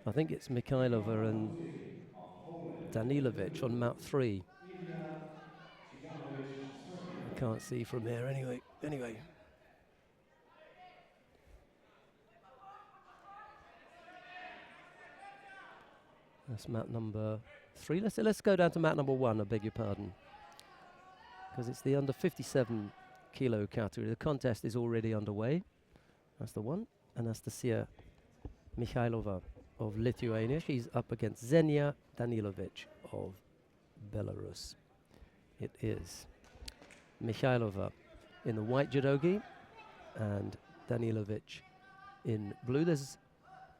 I think it's Mikhailova and Danilovic on mat 3. I can't see from here anyway. That's mat number 3. Let's go down to mat number 1, I beg your pardon. Because it's the under 57 kilo category. The contest is already underway. That's the one. Anastasia Mikhailova of Lithuania. She's up against Xenia Danilovic of Belarus. It is Mikhailova in the white judogi and Danilovic in blue. There's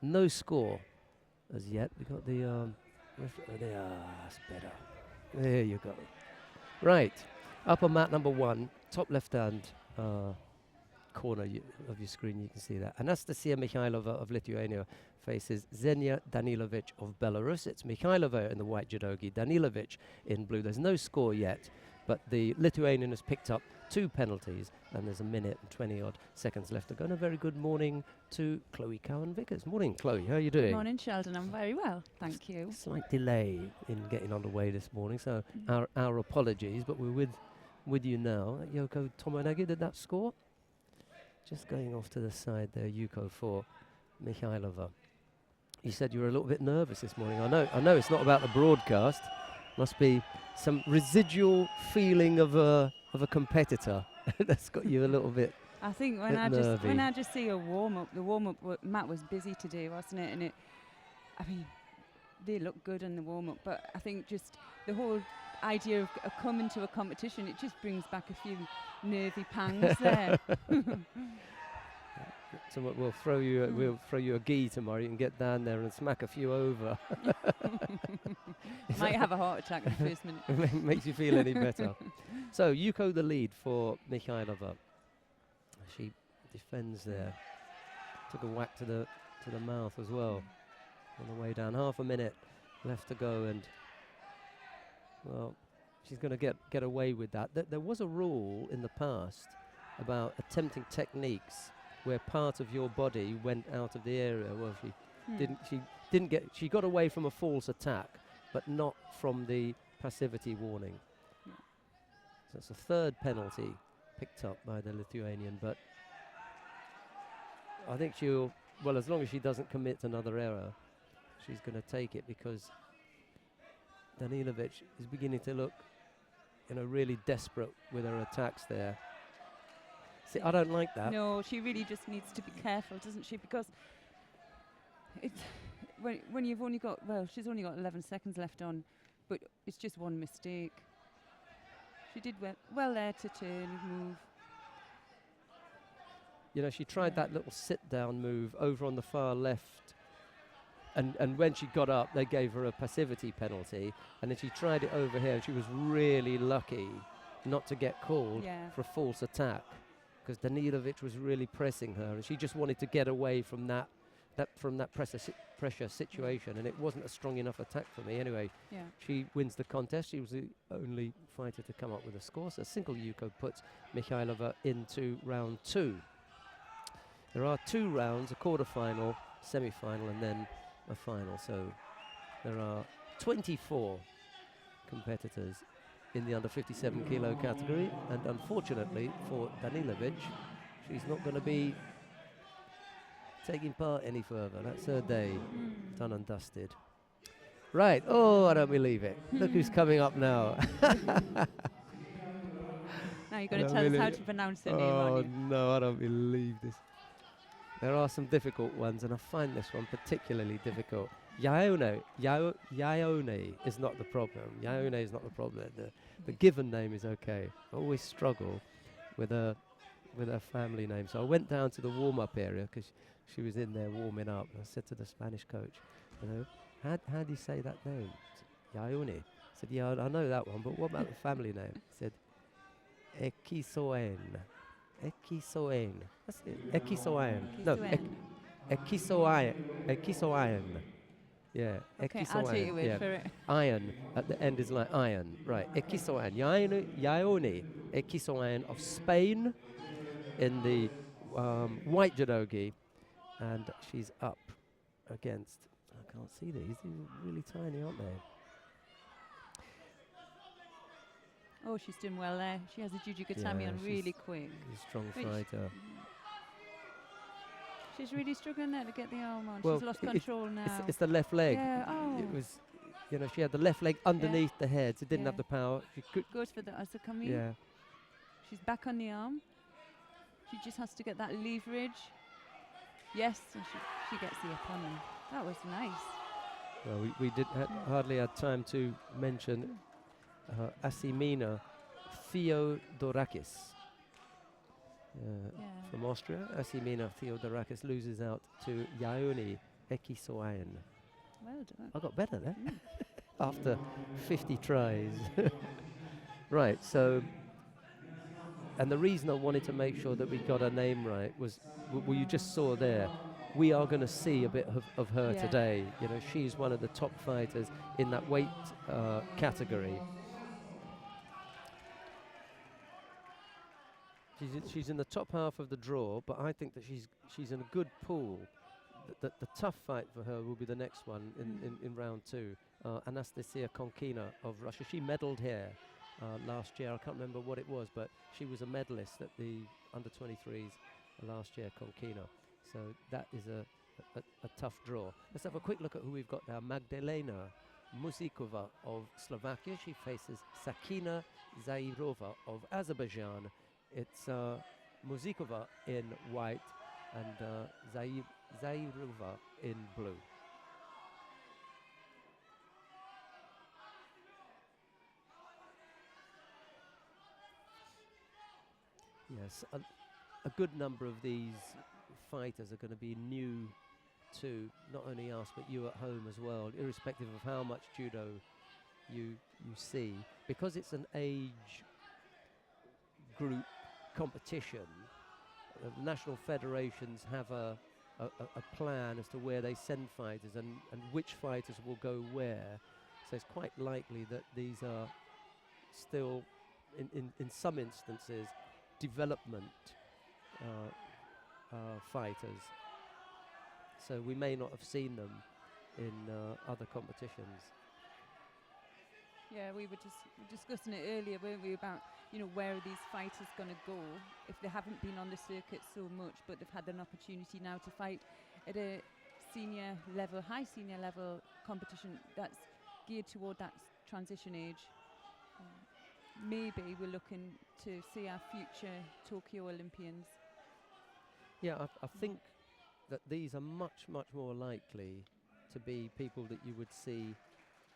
no score as yet. We got the that's better. There you go. Right, upper mat number 1, top left-hand corner of your screen. You can see that Anastasia Mikhailova of Lithuania faces Xenia Danilovic of Belarus. It's Mikhailova in the white judogi, Danilovic in blue. There's no score yet, but the Lithuanian has picked up 2 penalties, and there's a minute and 20-odd seconds left to go. And a very good morning to Chloe Cowan-Vickers. Morning, Chloe. How are you doing? Good morning, Sheldon. I'm very well, thank you. Slight delay in getting underway this morning, so our apologies, but we're with you now. Yoko Tomonagi, did that score? Just going off to the side there, Yuko for Mikhailova. You said you were a little bit nervous this morning. I know it's not about the broadcast. Must be some residual feeling of a competitor that's got you a little bit. I think when I just see a warm up, the warm up Matt was busy today, wasn't it? And they look good in the warm up, but I think just the whole idea of coming to a competition, it just brings back a few nervy pangs there. So we'll throw you a gi tomorrow. You can get down there and smack a few over. Might have a heart attack in the first minute. Makes you feel any better. So Yuko the lead for Mikhailova. She defends there. Took a whack to the mouth as well on the way down. Half a minute left to go, and well, she's going to get away with that. There was a rule in the past about attempting techniques where part of your body went out of the area. Well, she got away from a false attack, but not from the passivity warning. Yeah. So it's a 3rd penalty picked up by the Lithuanian, but I think as long as she doesn't commit another error, she's going to take it, because Danilovic is beginning to look, really desperate with her attacks there. See, I don't like that. No, she really just needs to be careful, doesn't she? Because when you've only got, she's only got 11 seconds left on, but it's just one mistake. She did well there to turn, move. She tried that little sit-down move over on the far left, and when she got up, they gave her a passivity penalty, and then she tried it over here, and she was really lucky not to get called for a false attack, because Danilovic was really pressing her, and she just wanted to get away from that pressure situation, and it wasn't a strong enough attack for me. Anyway, she wins the contest. She was the only fighter to come up with a score, so single Yuko puts Mikhailova into round 2. There are 2 rounds, a quarter-final, semi-final, and then a final. So there are 24 competitors in the under 57 kilo category, and unfortunately for Danilovic, she's not going to be taking part any further. That's her day done and dusted. Right, oh, I don't believe it. Look who's coming up now. Now you're going to tell us how to pronounce her name, aren't you? Oh no, I don't believe this. There are some difficult ones, and I find this one particularly difficult. Yaone is not the problem. Yaone is not the problem. The given name is okay. I always struggle with her family name. So I went down to the warm-up area because she was in there warming up. And I said to the Spanish coach, how do you say that name? Yaone. I said, yeah, I know that one, but what about the family name? He said, Ekisoen. Ekisoen. That's it. Ekisoen. No, Ekisoen. Ekisoen. Yeah. Okay, I'll take your word for it. Iron at the end is like iron. Right. Ekisoen. Yaone Ekisoen of Spain in the white judogi. And she's up against, I can't see these. These are really tiny, aren't they? Oh, she's doing well there. She has a Judo Gatami on really quick. She's a strong fighter. She's really struggling there to get the arm on. Well, she's lost control now. It's the left leg. Yeah, oh. It was, you know, she had the left leg underneath the head. She didn't have the power. She could goes for the Asakami. Yeah. She's back on the arm. She just has to get that leverage. Yes, and she gets the up on her. That was nice. Well, we hardly had time to mention Asimina Theodorakis. From Austria, Asimina Theodorakis loses out to Yaoni Ekisoayan. Well done. I got better there after 50 tries. Right, so, and the reason I wanted to make sure that we got her name right was, well, you just saw there, we are going to see a bit of her today. You know, she's one of the top fighters in that weight category. She's in the top half of the draw, but I think that she's in a good pool. The tough fight for her will be the next one in round 2. Anastasia Konkina of Russia. She medalled here last year. I can't remember what it was, but she was a medalist at the under-23s last year, Konkina. So that is a tough draw. Let's have a quick look at who we've got now. Magdalena Musikova of Slovakia. She faces Sakina Zairova of Azerbaijan. It's Musikova in white and Zairova in blue. Yes, a good number of these fighters are going to be new to not only us but you at home as well, irrespective of how much judo you see, because it's an age group competition. National federations have a plan as to where they send fighters and which fighters will go where. So it's quite likely that these are still, in some instances, development fighters. So we may not have seen them in other competitions. Yeah, we were just discussing it earlier, weren't we, about, you know, where are these fighters going to go if they haven't been on the circuit so much, but they've had an opportunity now to fight at a senior level, high senior level competition that's geared toward that transition age. Maybe we're looking to see our future Tokyo Olympians. Yeah, I think that these are much, much more likely to be people that you would see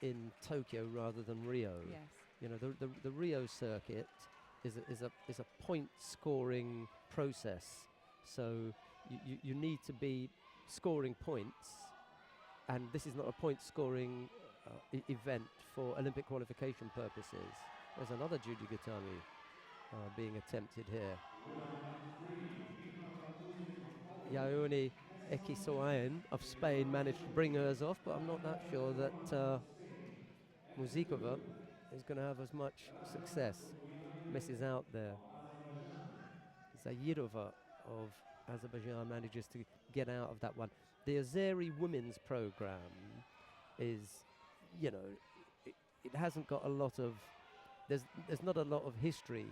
in Tokyo rather than Rio. Yes. You know, the Rio circuit is a point scoring process. So you need to be scoring points, and this is not a point scoring event for Olympic qualification purposes. There's another Judo Gatami being attempted here. Yaoni Ekisoayan of Spain managed to bring hers off, but I'm not that sure that Musikova is going to have as much success. Misses out there. Zairova of Azerbaijan manages to get out of that one. The Azeri women's program is, you know, it hasn't got a lot of, there's not a lot of history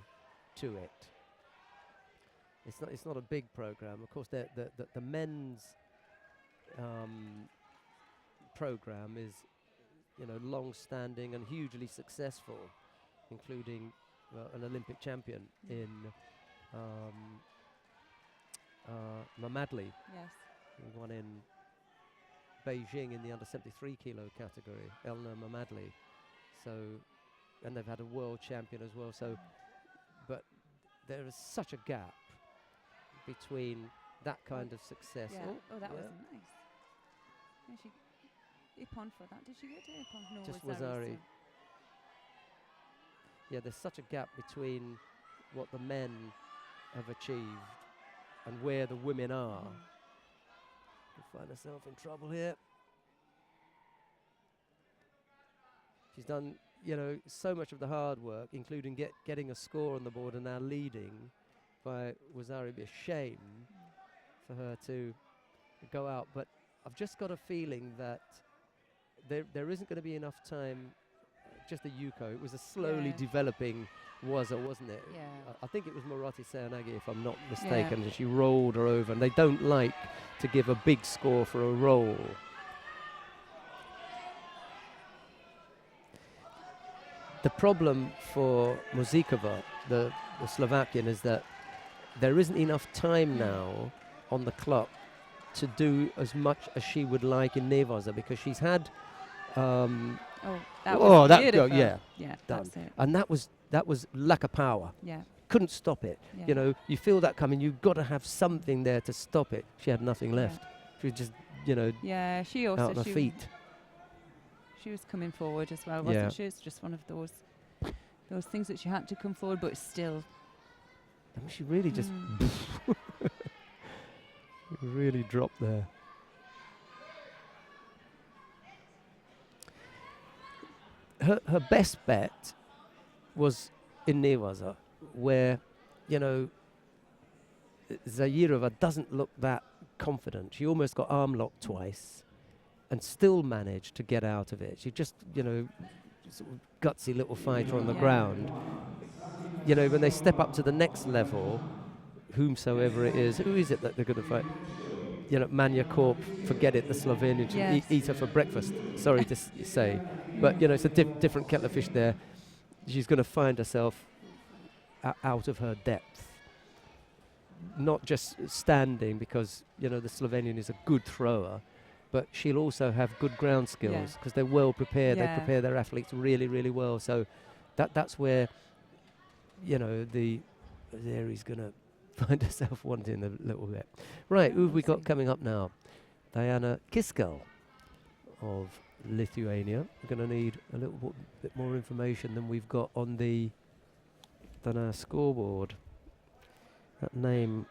to it. It's not a big program. Of course, the men's program is, you know, long-standing and hugely successful, including an Olympic champion in Mamadli. Yes. Who won in Beijing in the under-73 kilo category, Elna Mamadli. So, and they've had a world champion as well. So, but there is such a gap between that kind of success. Yeah. Oh, that was nice. Yeah, she Ippon for that. Did she get to Ippon? No, just Wazari. Yeah, there's such a gap between what the men have achieved and where the women are. We'll find herself in trouble here. She's done, you know, so much of the hard work, including getting a score on the board and now leading by Wazari. It'd be a shame for her to go out. But I've just got a feeling that there isn't going to be enough time. Just the Yuko. It was a slowly developing waza, wasn't it? Yeah. I think it was Murati Sayanagi, if I'm not mistaken, and she rolled her over. And they don't like to give a big score for a roll. The problem for Muzikova, the Slovakian, is that there isn't enough time now on the clock to do as much as she would like in Nevaza, because she's had that was beautiful. Yeah, that's it. And that was lack of power. Yeah. Couldn't stop it. Yeah. You know, you feel that coming, you've got to have something there to stop it. She had nothing left. She was just, you know, she also out on her feet. She was coming forward as well, wasn't she? It's just one of those things that she had to come forward, but still. I mean, she really just really dropped there. Her best bet was in Nevaza, where, you know, Zairova doesn't look that confident. She almost got arm locked twice and still managed to get out of it. She just, you know, sort of gutsy little fighter on the ground. You know, when they step up to the next level, whomsoever it is, who is it that they're going to fight? You know, Manja Korp, forget it, the Slovenian, eat her for breakfast, sorry to say. But, you know, it's a different kettle of fish there. She's going to find herself out of her depth. Not just standing, because, you know, the Slovenian is a good thrower, but she'll also have good ground skills, because they're well prepared. They prepare their athletes really, really well. So that's where, you know, the Azeri's going to find herself wanting a little bit. Right, who have we got coming up now? Diana Kiskal of Lithuania. We're going to need a little bit more information than we've got on our scoreboard. That name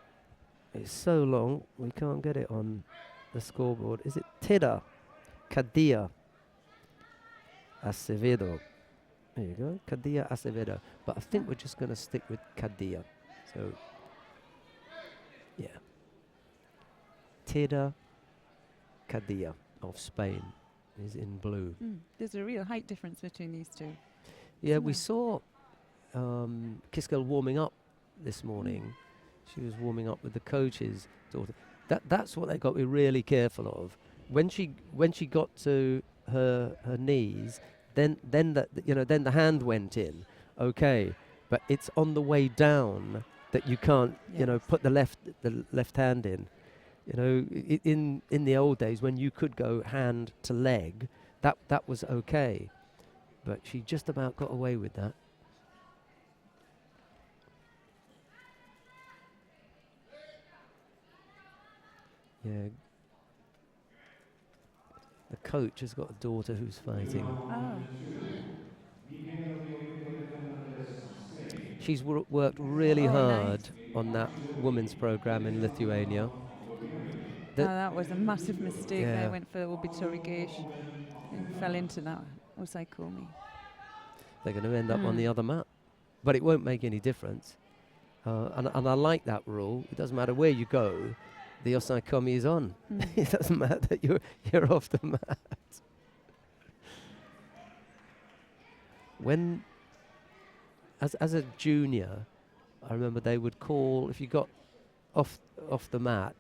is so long, we can't get it on the scoreboard. Is it Teda Kadia Acevedo? There you go, Kadia Acevedo. But I think we're just going to stick with Kadia. So, yeah. Teda Kadia of Spain is in blue. There's a real height difference between these two. Yeah, we saw Kiskal warming up this morning. She was warming up with the coach's daughter. That's what they got to be really careful of. When she got to her knees, then the hand went in. Okay, but it's on the way down that you can't put the left hand in. You know, in the old days when you could go hand to leg, that was okay, but she just about got away with that. Yeah. The coach has got a daughter who's fighting. She's worked really hard on that women's program in Lithuania. That was a massive mistake. They went for Obitorigeish and fell into that Osaikomi. They're going to end up on the other mat, but it won't make any difference. And I like that rule. It doesn't matter where you go. The Osaikomi is on. It doesn't matter that you're off the mat. When, as a junior, I remember they would call, if you got off the mat,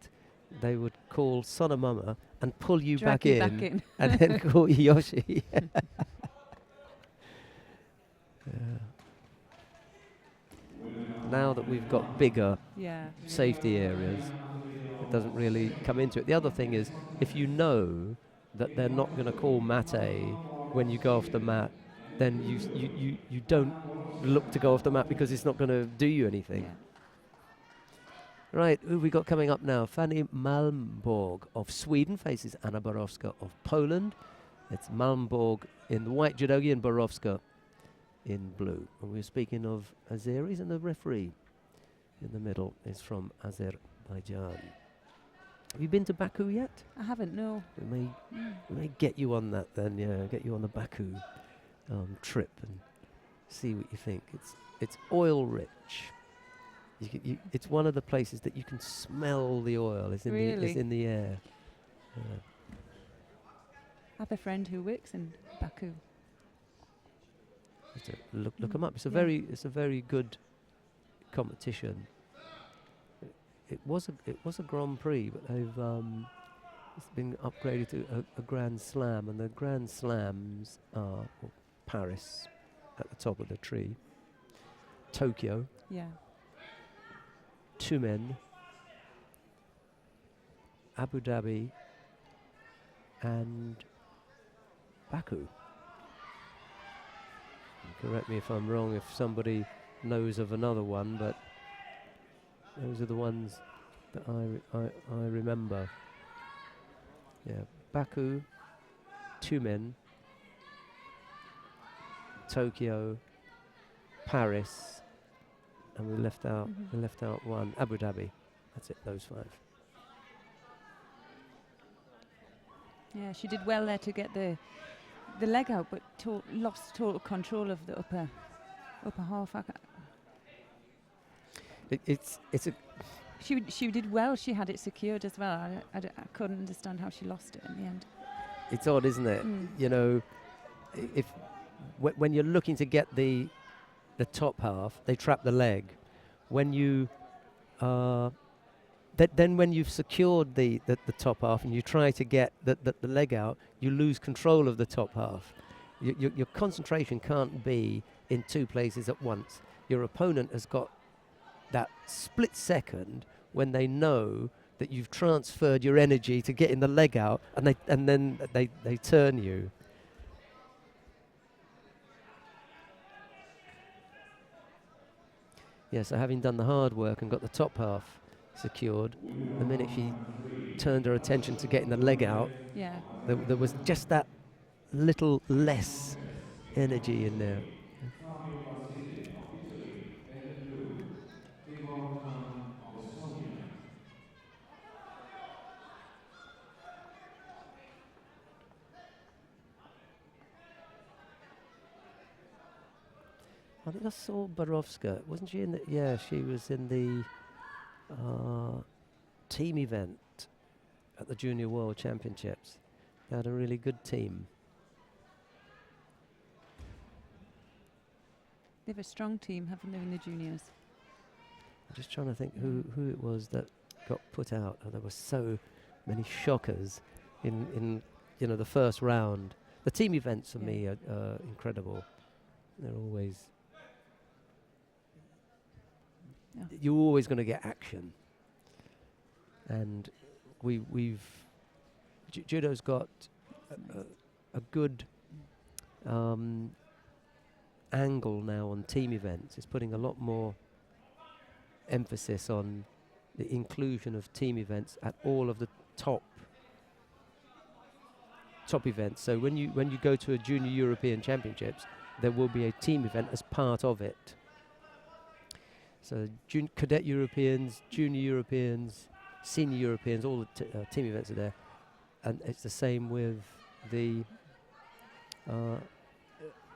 they would call Sonomama and pull you back in and then call you Yoshi. Now that we've got bigger safety areas, it doesn't really come into it. The other thing is, if you know that they're not going to call mate when you go off the mat, then you don't look to go off the mat because it's not going to do you anything. Right, who have we got coming up now? Fanny Malmborg of Sweden faces Anna Borowska of Poland. It's Malmborg in the white judogi and Borowska in blue. And we're speaking of Azeris, and the referee in the middle is from Azerbaijan. Have you been to Baku yet? I haven't, no. We may get you on that then, get you on the Baku trip and see what you think. It's oil rich. It's one of the places that you can smell the oil. It's in the air. have a friend who works in Baku. Look them up. It's a Yeah. very good competition. It was a Grand Prix, but they've it's been upgraded to a Grand Slam, and the Grand Slams are Paris at the top of the tree, Tokyo, Yeah. Tumen, Abu Dhabi, and Baku. Correct me if I'm wrong, if somebody knows of another one, but those are the ones that I remember. Yeah, Baku, Tumen, Tokyo, Paris, and we left out one, Abu Dhabi. That's it, those 5. Yeah, she did well there to get the leg out, but lost total control of the upper half. It's a She did well. She had it secured as well. I couldn't understand how she lost it in the end. It's odd, isn't it? You know, if when you're looking to get the top half, they trap the leg. When you then when you've secured the top half and you try to get the leg out, you lose control of the top half. Your concentration can't be in 2 places at once. Your opponent has got that split second when they know that you've transferred your energy to getting the leg out, and then they turn you. Yeah, so having done the hard work and got the top half secured, the minute she turned her attention to getting the leg out, Yeah. there was just that little less energy in there. I think I saw Borowska. Wasn't she in the... Yeah, she was in the team event at the Junior World Championships. They had a really good team. They have a strong team, haven't they, in the juniors? I'm just trying to think who it was that got put out. Oh, there were so many shockers in the first round. The team events for me are incredible. They're always... Yeah. You're always going to get action. And we've... Judo's got a good angle now on team events. It's putting a lot more emphasis on the inclusion of team events at all of the top events. So when you go to a Junior European Championships, there will be a team event as part of it. So cadet Europeans, junior Europeans, senior Europeans, all the team events are there. And it's the same with the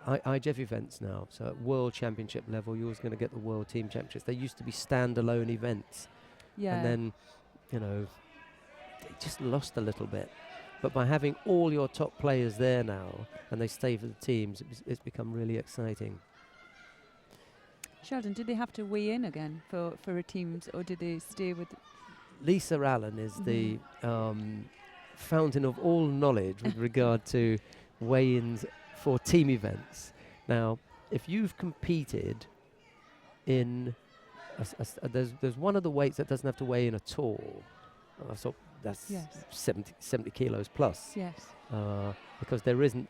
IJF events now. So at World Championship level, you're always going to get the World Team Championships. They used to be standalone events. Yeah. And then, they just lost a little bit. But by having all your top players there now, and they stay for the teams, it's become really exciting. Sheldon, did they have to weigh in again for a teams, or did they stay with... Lisa Allen is the fountain of all knowledge with regard to weigh-ins for team events. Now, if you've competed in... there's one of the weights that doesn't have to weigh in at all. So that's 70 kilos plus. Yes. Because there isn't...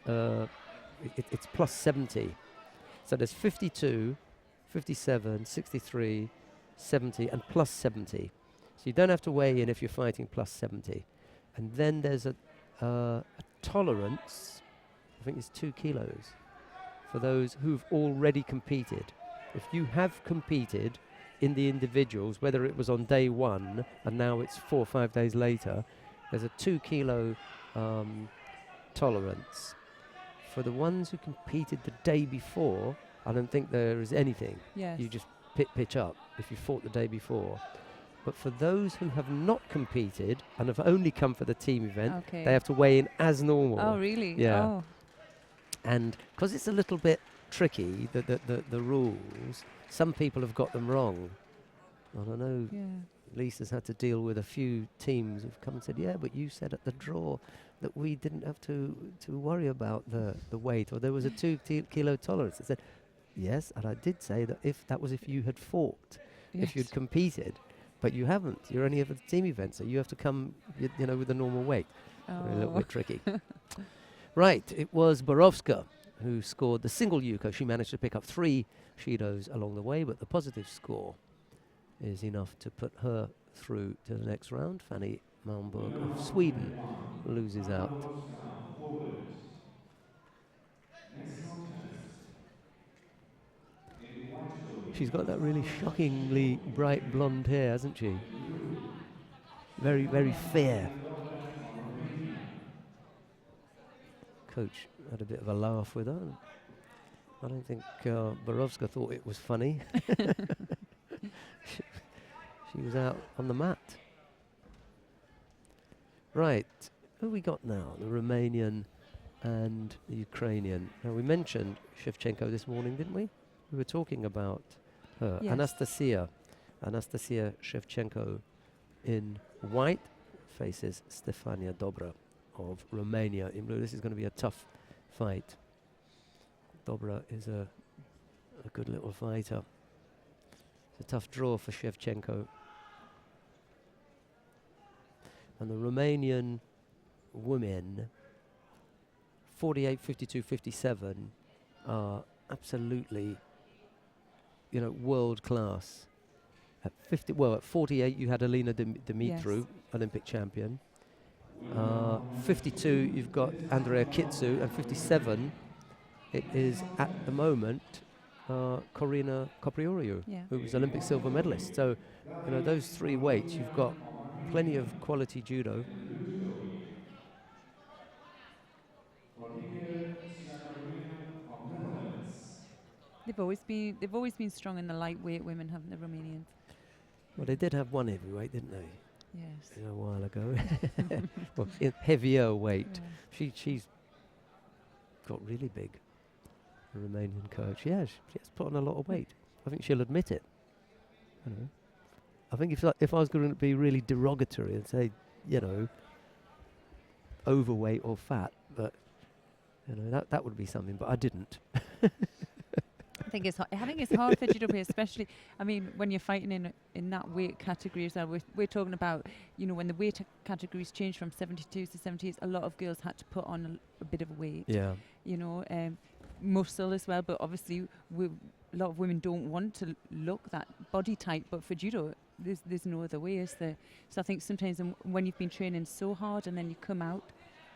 it's plus 70. So there's 52, 57, 63, 70, and plus 70. So you don't have to weigh in if you're fighting plus 70. And then there's a tolerance, I think it's 2 kilos, for those who've already competed. If you have competed in the individuals, whether it was on day 1 and now it's 4 or 5 days later, there's a 2 kilo tolerance. For the ones who competed the day before, I don't think there is anything. Yes. You just pitch up if you fought the day before. But for those who have not competed and have only come for the team event, Okay. they have to weigh in as normal. Oh, really? Yeah. Oh. And because it's a little bit tricky, the rules, some people have got them wrong. I don't know. Yeah. Lisa's had to deal with a few teams who've come and said, yeah, but you said at the draw that we didn't have to worry about the weight, or there was a 2 kilo tolerance. I said, yes, and I did say that if you had fought, if you'd competed, but you haven't. You're only at the team event, so you have to come, you know, with the normal weight. A little bit tricky. Right, it was Borovska who scored the single yuko. She managed to pick up 3 shidos along the way, but the positive score is enough to put her through to the next round. Fanny Malmberg of Sweden loses out. She's got that really shockingly bright blonde hair, hasn't she? Very, very fair. Coach had a bit of a laugh with her. I don't think Borovska thought it was funny. She was out on the mat. Right, who we got now? The Romanian and the Ukrainian. Now, we mentioned Shevchenko this morning, didn't we? We were talking about her. Yes. Anastasia Shevchenko in white faces Stefania Dobra of Romania in blue. This is going to be a tough fight. Dobra is a good little fighter. It's a tough draw for Shevchenko. And the Romanian women, 48, 52, 57, are absolutely, you know, world class. At 48, you had Alina Dumitru, Olympic champion. 52, you've got Andrea Kitsu, and 57, it is at the moment Corina Coprioriu, who was Olympic silver medalist. So, you know, those 3 weights, you've got plenty of quality judo. They've always been strong in the lightweight women, haven't the Romanians? Well, they did have one heavyweight, didn't they? Yes. A while ago. Well, heavier weight. Yeah. She's got really big. The Romanian coach. Yeah, she's put on a lot of weight. I think she'll admit it. You know. I think if I was going to be really derogatory and say, you know, overweight or fat, but you know that would be something. But I didn't. I think it's hard for judo players, especially. I mean, when you're fighting in that weight category as well. We're talking about, you know, when the weight categories changed from 72s to 70s, a lot of girls had to put on a bit of weight. Yeah. You know, muscle as well. But obviously, a lot of women don't want to look that body type. But for judo, there's no other way, is there? So I think sometimes when you've been training so hard and then you come out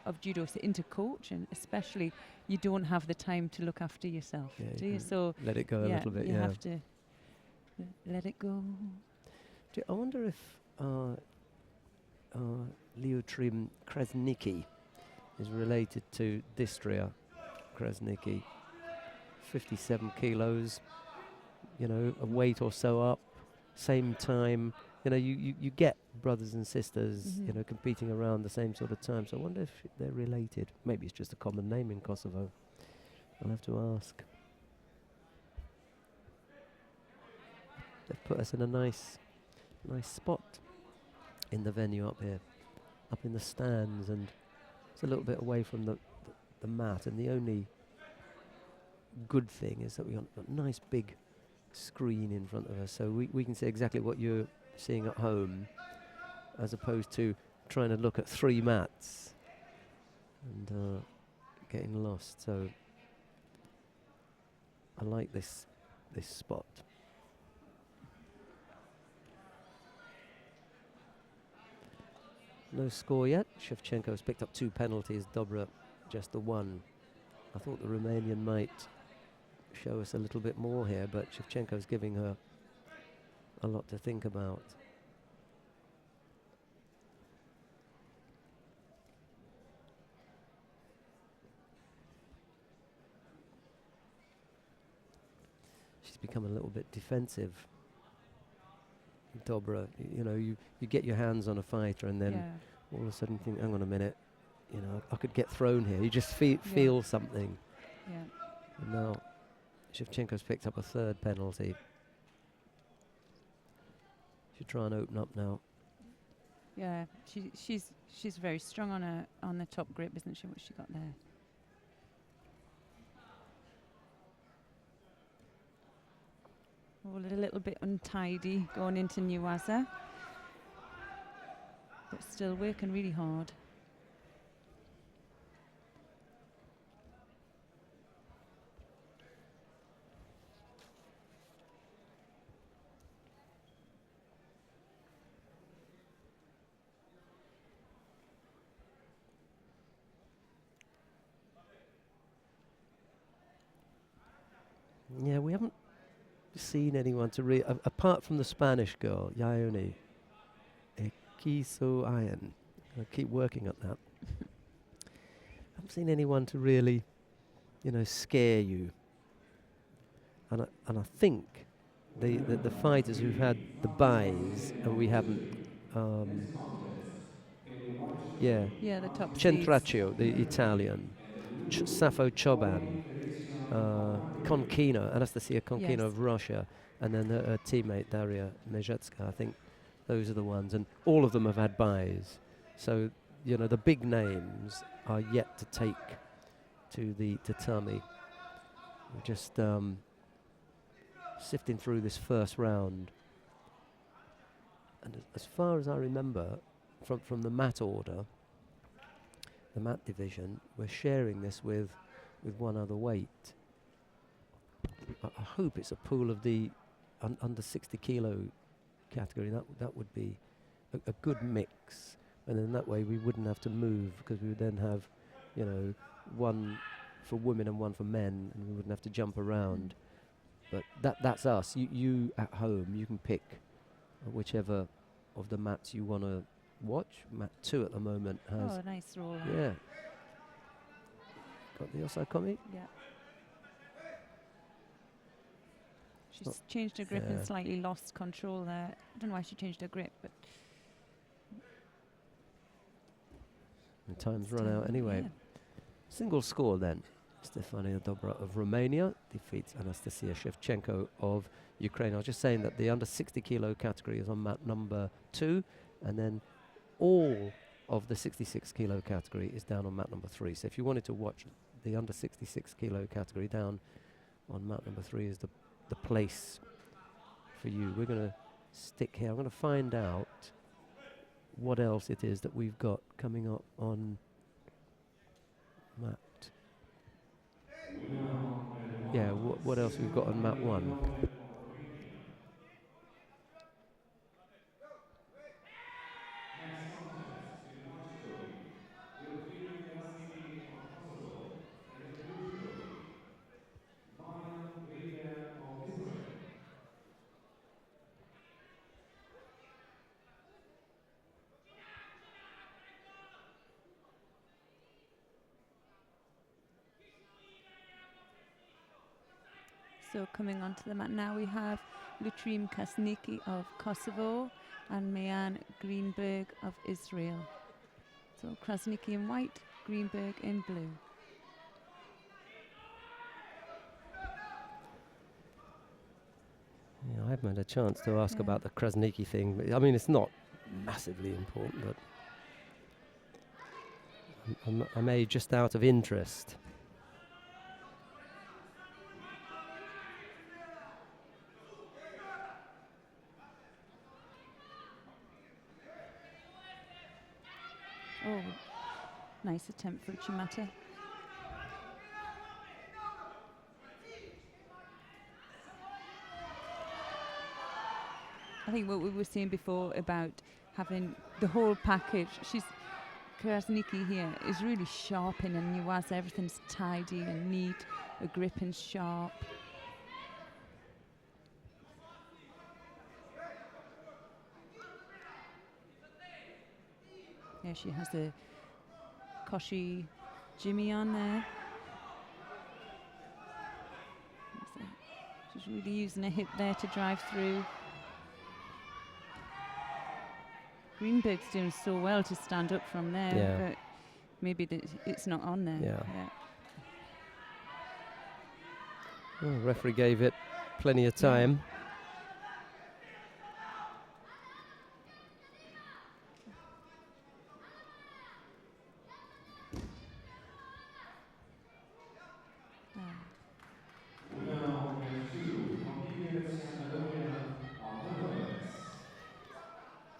of judo into coach, and especially you don't have the time to look after yourself, do you? So let it go a little bit. You have to let it go. I wonder if Liutrim Krasnicki is related to Distria Krasnicki. 57 kilos, you know, a weight or so up, same time. You know, you get brothers and sisters, you know, competing around the same sort of time. So I wonder if they're related. Maybe it's just a common name in Kosovo. I'll have to ask. They've put us in a nice spot in the venue up here, up in the stands, and it's a little bit away from the mat. And the only good thing is that we've got a nice big screen in front of us, so we can see exactly what you're seeing at home, as opposed to trying to look at 3 mats and getting lost. So I like this spot. No score yet. Shevchenko's picked up 2 penalties, Dobra just the 1. I thought the Romanian might show us a little bit more here, but Shevchenko's giving her a lot to think about. She's become a little bit defensive. Dobra. You know, you get your hands on a fighter, and then all of a sudden you think, hang on a minute, you know, I could get thrown here. You just feel something. Yeah. And now Shevchenko's picked up a third penalty. Should try and open up now. Yeah, she's very strong on the top grip, isn't she? What she got there. All a little bit untidy going into Newaza, but still working really hard. Yeah, we haven't seen anyone to apart from the Spanish girl, Ione Ekiso-Ayen. I keep working at that. I haven't seen anyone to really, you know, scare you. And I think the fighters who've had the buys and we haven't, the top seeds. Centraccio, the Italian, Safo Choban, Konkina, Anastasia Konkina of Russia, and then her teammate Daria Mezhetska. I think those are the ones, and all of them have had buys. So, you know, the big names are yet to take to the tatami. We're just sifting through this first round. And as far as I remember, from the mat order, the mat division, we're sharing this with one other weight. I hope it's a pool of the under 60 kilo category. That would be a good mix, and then that way we wouldn't have to move, because we would then have, you know, one for women and one for men, and we wouldn't have to jump around. But that's us. You at home, you can pick whichever of the mats you want to watch. Mat 2 at the moment has. Oh, a nice roll. Yeah. Got the Osaikomi? Yeah. She's changed her grip and slightly lost control there. I don't know why she changed her grip, but the time's run out anyway. Yeah. Single score then. Stefania Dobra of Romania defeats Anastasia Shevchenko of Ukraine. I was just saying that the under 60 kilo category is on mat number 2, and then all of the 66 kilo category is down on mat number 3. So if you wanted to watch the under 66 kilo category, down on mat number 3 is the place for you. We're going to stick here. I'm going to find out what else it is that we've got coming up on mat. Yeah, what else we've got on mat 1. So coming onto the mat now, we have Lutrim Kasniki of Kosovo and Mayan Greenberg of Israel. So Krasniki in white, Greenberg in blue. Yeah, I haven't had a chance to ask about the Krasniki thing. But I mean, it's not massively important, but I may just out of interest. Oh, nice attempt for Uchimata. I think what we were saying before about having the whole package, Krasniki here is really sharp in Newaza. Everything's tidy and neat, the grip and sharp. Yeah, she has the Koshi Jimmy on there. She's really using her hip there to drive through. Greenberg's doing so well to stand up from there, Yeah. but maybe it's not on there. Yeah. Well, referee gave it plenty of time.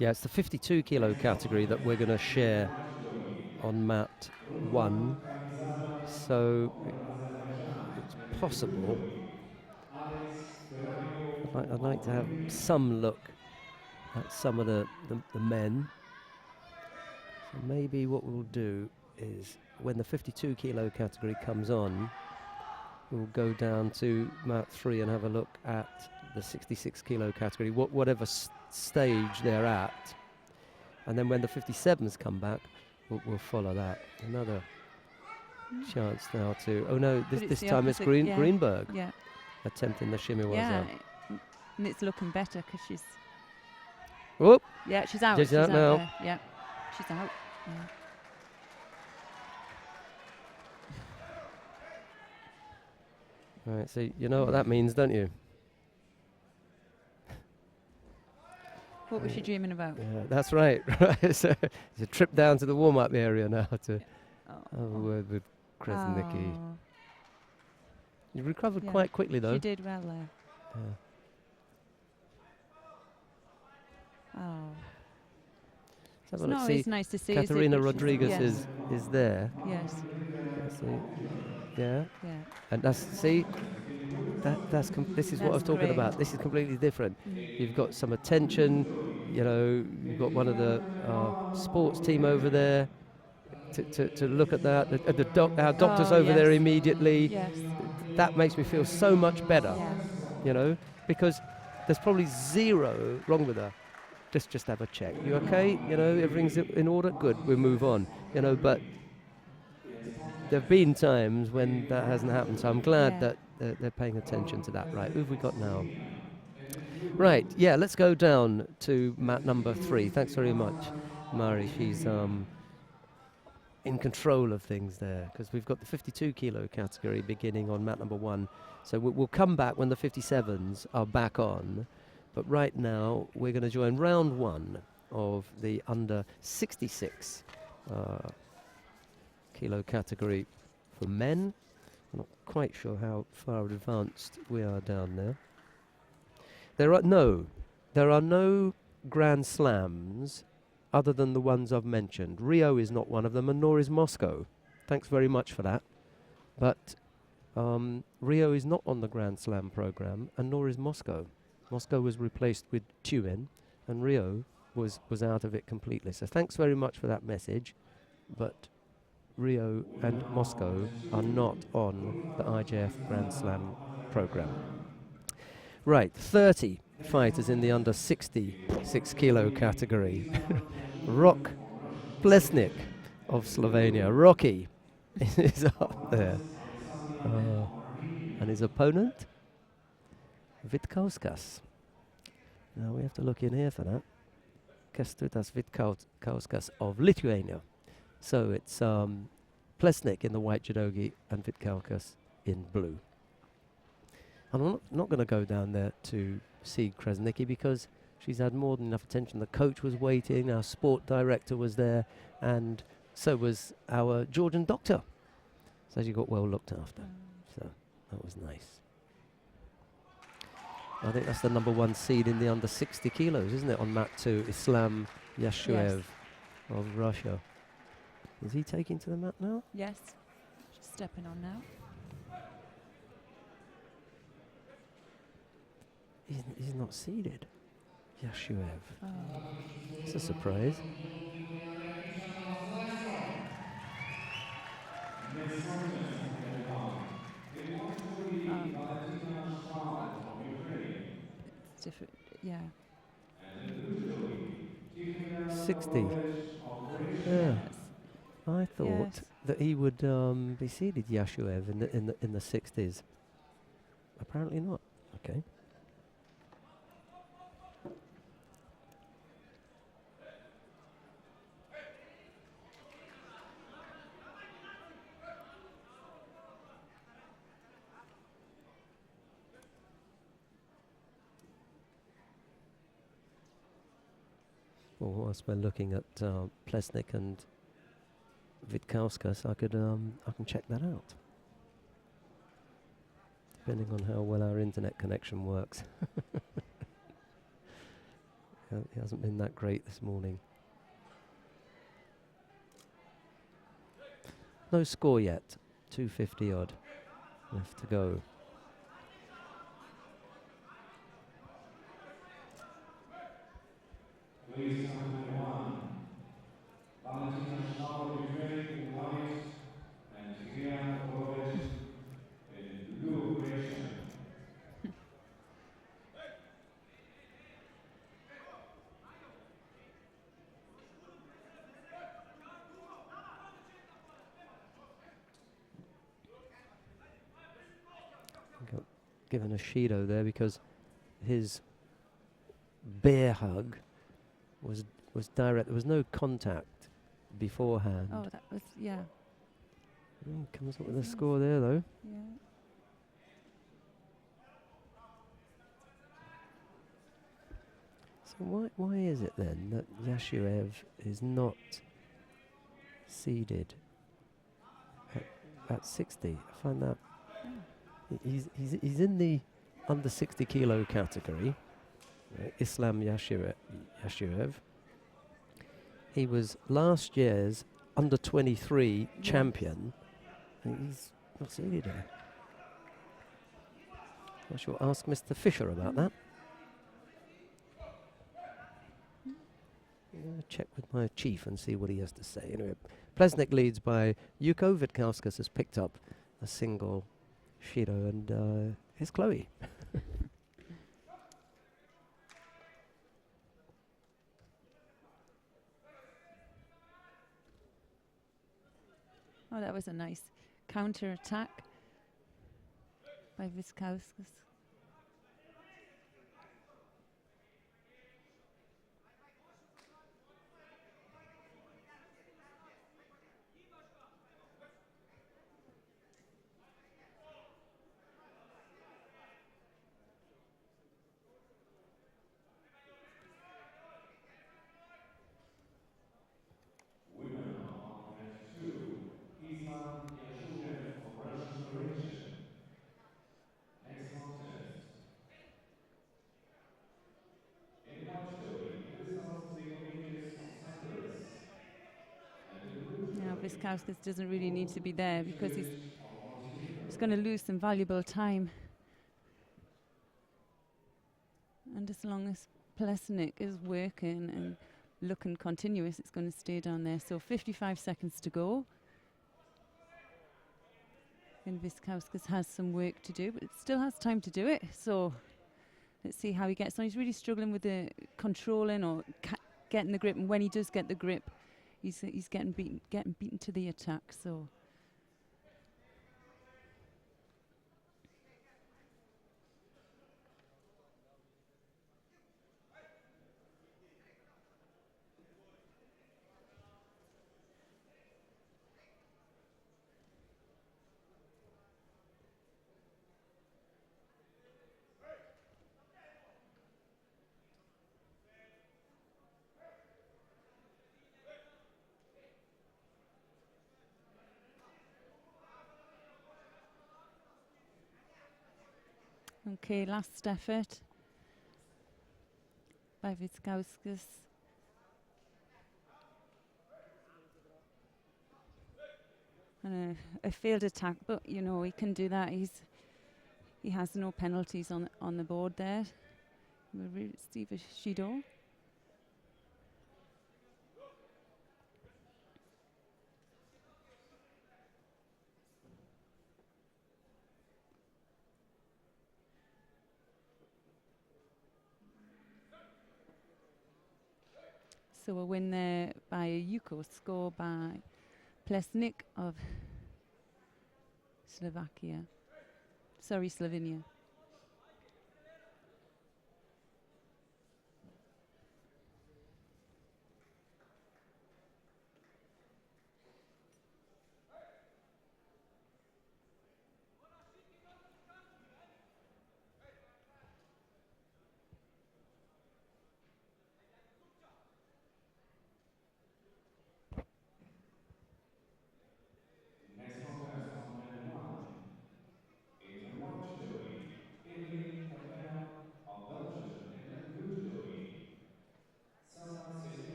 Yeah, it's the 52 kilo category that we're going to share on mat 1. So it's possible. I'd like to have some look at some of the men. So maybe what we'll do is when the 52 kilo category comes on, we'll go down to mat 3 and have a look at the 66 kilo category, whatever stage they're at. And then when the 57s come back, we'll follow that. Another chance now to, oh no, this time it's Greenberg attempting the shimmy waza. Yeah, and it's looking better because she's... Whoop! Yeah, she's out. She's out now. There. Yeah, she's out. Yeah. Right, so you know what that means, don't you? What was she dreaming about? Yeah, that's right. It's a trip down to the warm-up area now to have a word with Kresnicki. Oh. You recovered quite quickly, though. She did well there. Yeah. Oh. It's not always nice to see. Katerina Rodriguez is there. Yes. Yeah. Yeah. And this is what I was talking about. This is completely different. You've got some attention. You know, you've got one of the sports team over there to look at that. Our doctor's over there immediately. Yes. That makes me feel so much better. Yes. You know, because there's probably zero wrong with her. Just have a check. You okay? You know, everything's in order. Good. We'll move on. You know, but there have been times when that hasn't happened. So I'm glad that they're paying attention to that. Right. Who have we got now? Right. Yeah. Let's go down to mat number 3. Thanks very much, Mari. She's in control of things there because we've got the 52 kilo category beginning on mat number 1. So we'll come back when the 57s are back on. But right now, we're going to join round 1 of the under 66 kilo category for men. I'm not quite sure how far advanced we are down there. There are no Grand Slams other than the ones I've mentioned. Rio is not one of them, and nor is Moscow. Thanks very much for that. But Rio is not on the Grand Slam program, and nor is Moscow. Moscow was replaced with Turin, and Rio was out of it completely. So thanks very much for that message, but Rio and Moscow are not on the IJF Grand Slam program. Right, 30 fighters in the under 66 kilo category. Rok Plesnik of Slovenia. Rocky is up there. And his opponent? Vitkauskas. Now we have to look in here for that. Kęstutis Vitkauskas of Lithuania. So it's Plesnik in the white judogi and Vitkauskas in blue. And I'm not going to go down there to see Kresnicki because she's had more than enough attention. The coach was waiting, our sport director was there, and so was our Georgian doctor. So she got well looked after. So that was nice. I think that's the number 1 seed in the under 60 kilos, isn't it, on mat 2, Islam Yashuev of Russia. Is he taking to the mat now? Yes, just stepping on now. He's not seeded, Yashuev. Oh. It's a surprise. It's different, yeah. 60. Yeah. I thought that he would be seeded, Yashuev, in the 60s. Apparently not. Okay. Well, whilst we're looking at Plesnik and Vitkauskas, I can check that out. Depending on how well our internet connection works. It hasn't been that great this morning. No score yet. 250 odd left to go. Please come to the one. Valentina Schnauer, Ukraine, in white, and Tigran Orovic in blue, Croatia. Got given a Shido there because his bear hug was direct. There was no contact beforehand. Oh, that was, yeah. Comes up with a score there though. Yeah. So why is it then that Yashuev is not seeded at 60? I find that he's in the under 60 kilo category. Right? Islam Yashuev. He was last year's under 23 champion. And he's not seeded there. I shall ask Mr. Fisher about that. Check with my chief and see what he has to say. Anyway, Plesnik leads by Yuko. Vitkauskas has picked up a single Shido, and here's Chloe. Oh, that was a nice counter attack by Vitkauskas. Vitkauskas doesn't really need to be there because he's going to lose some valuable time. And as long as Plesnik is working and looking continuous, it's going to stay down there. So 55 seconds to go. And Vitkauskas has some work to do, but it still has time to do it. So let's see how he gets on. He's really struggling with the controlling or getting the grip. And when he does get the grip, he's getting beaten to the attack. So okay, last effort by Vitkauskas. And a failed attack, but you know he can do that. He has no penalties on the board there. We'll receive a Shido. So a win there by a Yuko, score by Plesnik of Slovenia.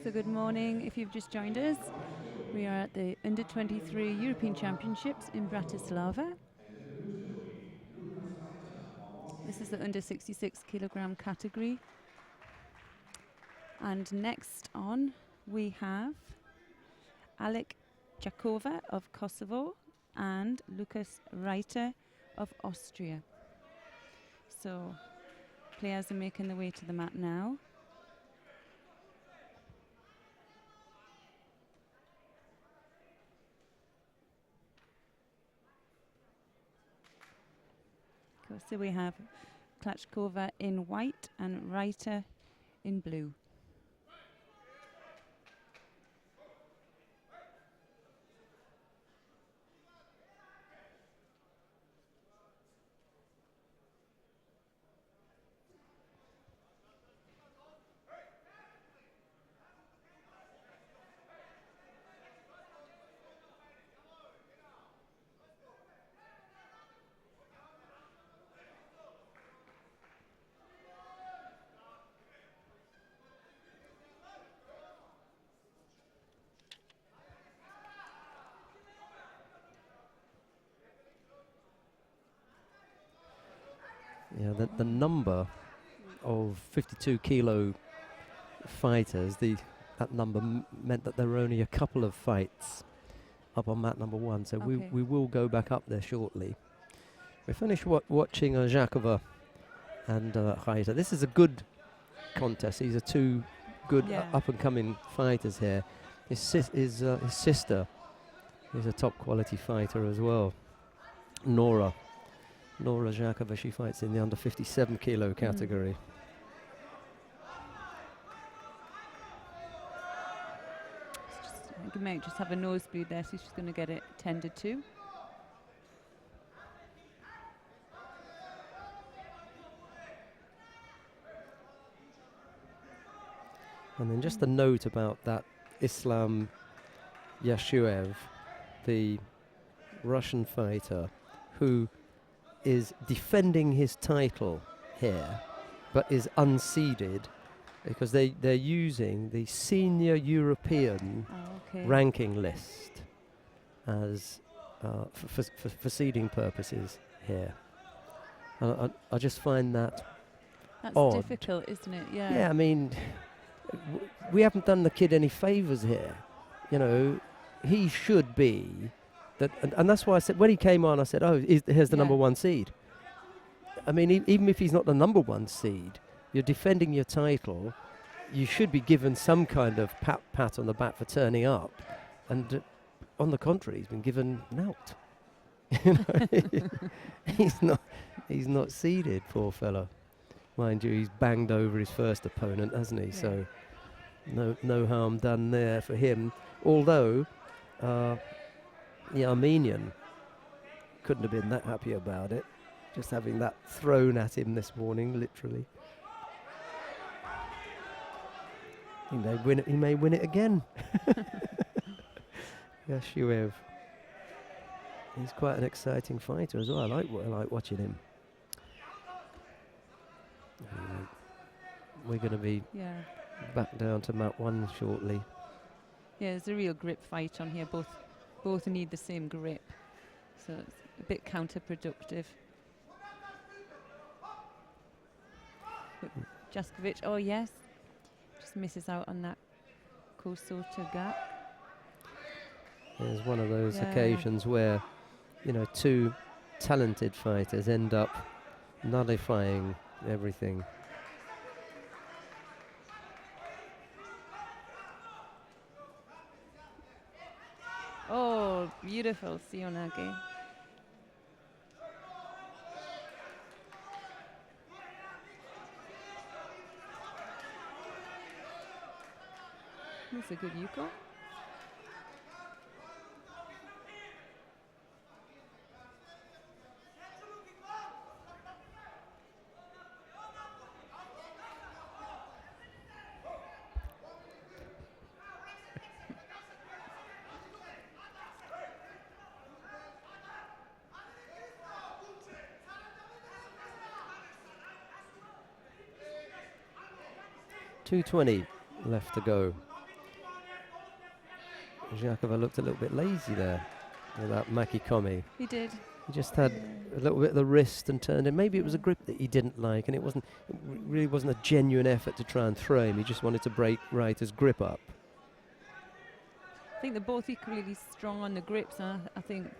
So good morning. If you've just joined us, we are at the Under-23 European Championships in Bratislava. This is the under 66 kilogram category. And next on, we have Alek Jakova of Kosovo and Lukas Reiter of Austria. So players are making their way to the mat now. So we have Klachkova in white and Reiter in blue. Yeah, the number of 52 kilo fighters, that number meant that there were only a couple of fights up on mat number 1, so Okay. we will go back up there shortly. We finished watching Jakova and Reiter. This is a good contest. These are two good up-and-coming fighters here. His sister is a top-quality fighter as well. Nora Jakova, she fights in the under 57 kilo category. I think you might just have a nosebleed there, so she's going to get it tended to. And then just a note about that Islam Yashuev, the Russian fighter, who is defending his title here, but is unseeded because they're using the senior European ranking list as for seeding purposes here. I just find that's odd. Difficult, isn't it? Yeah. Yeah, I mean, we haven't done the kid any favours here. You know, he should be that, and that's why I said when he came on, I said, "Oh, here's the number 1 seed." I mean, even if he's not the number 1 seed, you're defending your title. You should be given some kind of pat on the back for turning up, and on the contrary, he's been given nout. He's not seeded, poor fella. Mind you, he's banged over his first opponent, hasn't he? Yeah. So no harm done there for him. Although the Armenian couldn't have been that happy about it, just having that thrown at him this morning, literally. He may win it again. Yashuev. He's quite an exciting fighter as well. I like watching him. We're going to be back down to mat 1 shortly. Yeah, there's a real grip fight on here. Both need the same grip, so it's a bit counterproductive. Jaskovic, oh yes, just misses out on that Kosoto gap. There's one of those occasions where, you know, two talented fighters end up nullifying everything. Oh, beautiful, Sionage. That's a good yuko. .220 left to go Jakova looked a little bit lazy there with that Makikomi. He did. He just had a little bit of the wrist and turned in. Maybe it was a grip that he didn't like, and it really wasn't a genuine effort to try and throw him. He just wanted to break Reiter's grip up. I think they're both equally strong on the grips. I think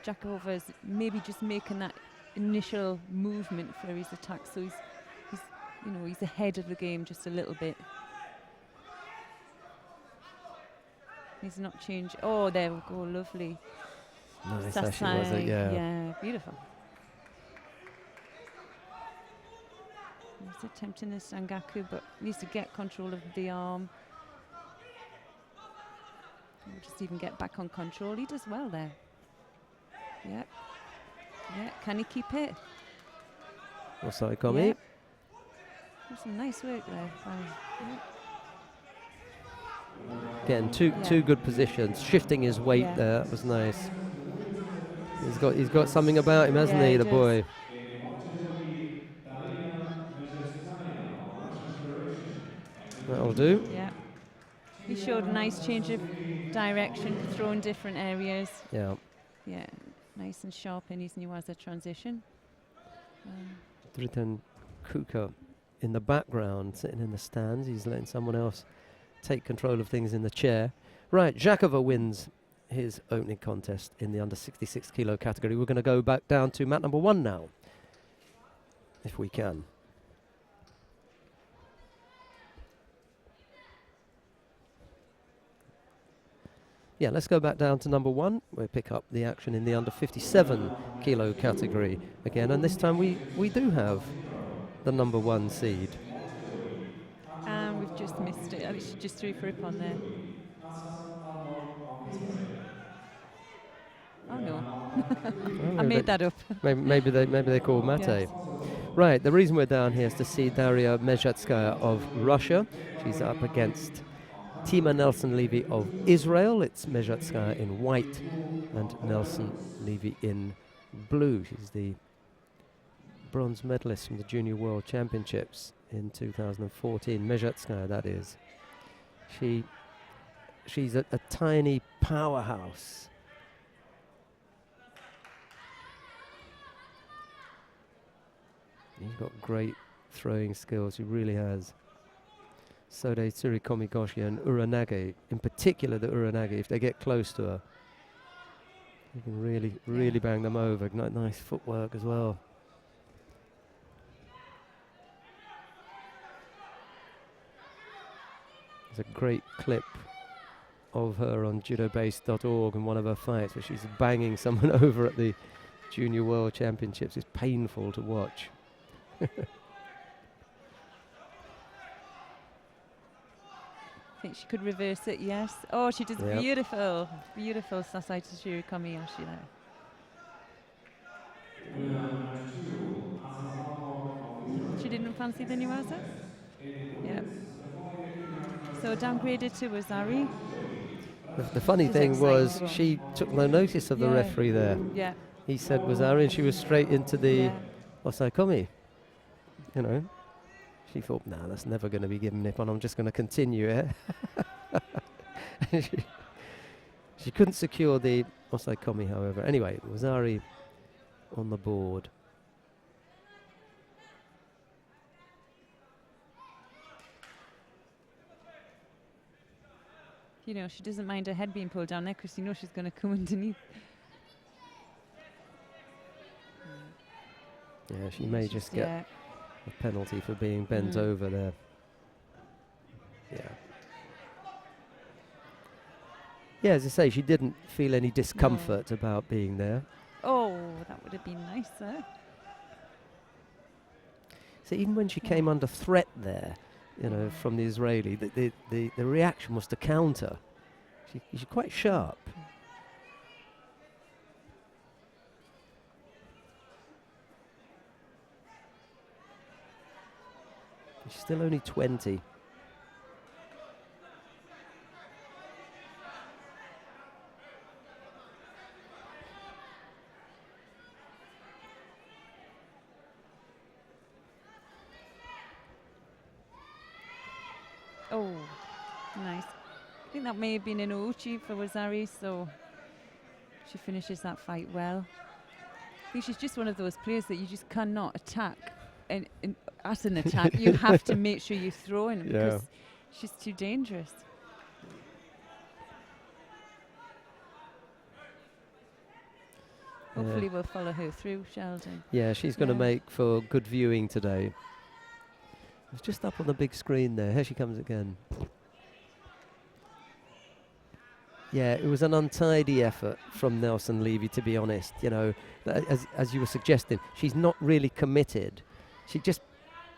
Jakova's maybe just making that initial movement for his attack, so he's ahead of the game just a little bit. He's not changed. Oh, there we go, lovely. Nice, actually, was it? Yeah. Yeah, beautiful. He's attempting the Sangaku, but needs to get control of the arm. Or just even get back on control. He does well there. Yep. Yeah, can he keep it? Osaikomi. Yep. There's some nice work there. Again, two good positions. Shifting his weight there, that was nice. He's got something about him, hasn't he, the boy? That'll do. Yeah. He showed a nice change of direction, could throw in different areas. Yeah. Yeah, nice and sharp in his Newaza transition. Dritten Kuka in the background, sitting in the stands. He's letting someone else take control of things in the chair. Right, Jakova wins his opening contest in the under 66 kilo category. We're going to go back down to mat number 1 now, if we can. Yeah, let's go back down to number 1. We'll pick up the action in the under 57 kilo category again, and this time we do have the number 1 seed. And we've just missed it. I she just threw for it on there. Oh no, I made that up. maybe they call Mate. Yes. Right, the reason we're down here is to see Daria Mezhatskaya of Russia. She's up against Tima Nelson-Levy of Israel. It's Mezhatskaya in white and Nelson-Levy in blue. She's the bronze medalist from the Junior World Championships in 2014. Mezhatskaya, that is. She's a tiny powerhouse. He's got great throwing skills, he really has. Sode Tsurikomi-Goshi and Uranage, in particular the Uranage, if they get close to her, you can really bang them over. Nice footwork as well. There's a great clip of her on judobase.org in one of her fights where she's banging someone over at the Junior World Championships. It's painful to watch. I think she could reverse it, yes. Oh, she does beautiful. Beautiful Sasai Tsurikomi Ashi there. She didn't fancy the Newaza? Yeah. So downgraded to Wazari. The funny thing was she took no notice of the referee there. Yeah. He said Wazari and she was straight into the Osaikomi. You know, she thought, nah, that's never going to be given Nippon. I'm just going to continue it. She couldn't secure the Osaikomi, however. Anyway, Wazari on the board. You know, she doesn't mind her head being pulled down there because you know she's going to come underneath. Yeah, she may just get a penalty for being bent over there. Yeah. Yeah, as I say, she didn't feel any discomfort about being there. Oh, that would have been nicer. So even when she came under threat there, you know, from the Israeli, the reaction was to counter. She's quite sharp. She's still only 20. Oh, nice. think that may have been an Ouchi for Wazari, so she finishes that fight well. I think she's just one of those players that you just cannot attack. And as an attack, you have to make sure you throw in because she's too dangerous. Hopefully we'll follow her through, Sheldon. Yeah, she's going to make for good viewing today. It's just up on the big screen there. Here she comes again. Yeah, it was an untidy effort from Nelson Levy, to be honest. You know, as you were suggesting, she's not really committed. She just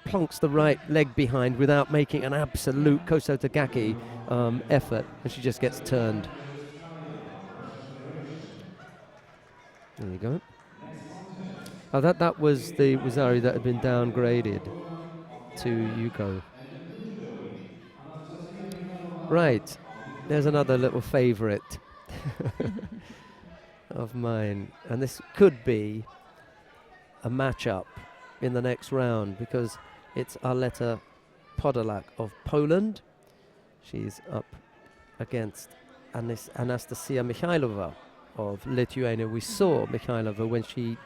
plonks the right leg behind without making an absolute Koso Tagaki effort, and she just gets turned. There you go. Oh, that was the Wazari that had been downgraded to Yuko. Right. There's another little favourite of mine. And this could be a matchup in the next round because it's Arleta Podolak of Poland. She's up against Anastasia Mikhailova of Lithuania. We saw Mikhailova when she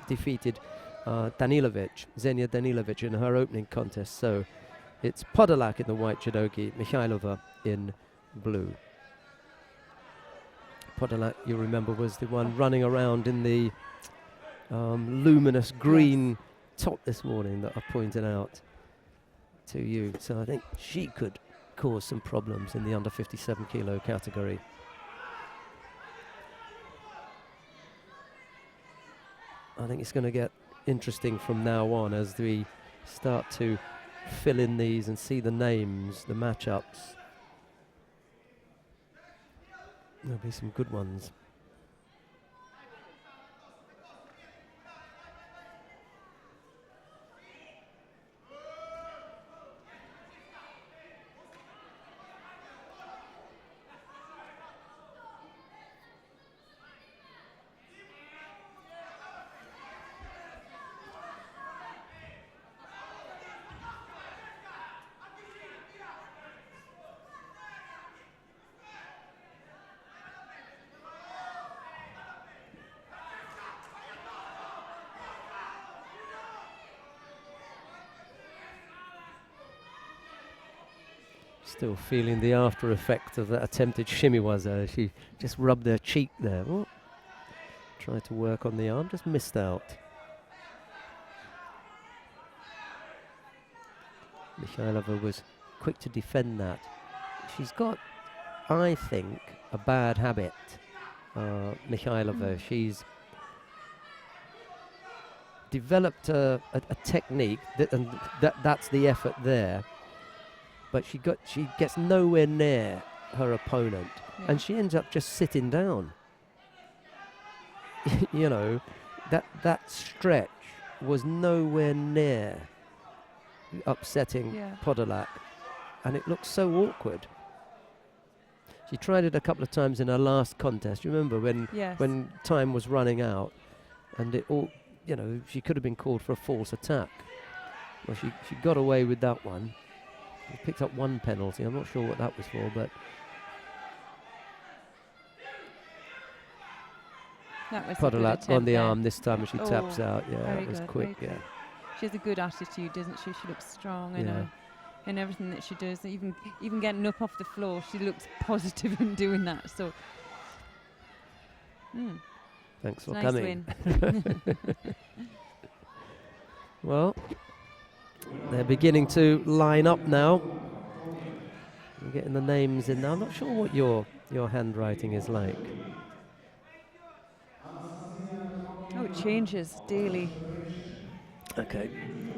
defeated Xenia Danilovic in her opening contest. So it's Podolak in the white judogi, Mikhailova in blue. Podolak, you remember, was the one running around in the luminous green top this morning that I pointed out to you. So I think she could cause some problems in the under 57 kilo category. I think it's going to get interesting from now on as we start to fill in these and see the names, the matchups. There'll be some good ones. Still feeling the after effect of that attempted shimiwaza. She just rubbed her cheek there. Oh. Tried to work on the arm, just missed out. Mikhailova was quick to defend that. She's got, I think, a bad habit, Mikhailova. She's developed a technique, and that's the effort there. But she gets nowhere near her opponent, and she ends up just sitting down. You know, that stretch was nowhere near upsetting Podolak, and it looks so awkward. She tried it a couple of times in her last contest. You remember when time was running out, and it all, you know, she could have been called for a false attack. Well, she got away with that one. She picked up one penalty. I'm not sure what that was for, but that was Podolak on the arm this time, and she taps out. Yeah, it was quick. Yeah, she has a good attitude, doesn't she? She looks strong, in everything that she does. Even getting up off the floor, she looks positive in doing that. So, thanks for nice coming. Win. Well, they're beginning to line up now. We're getting the names in now. I'm not sure what your handwriting is like. Oh, it changes daily. Okay.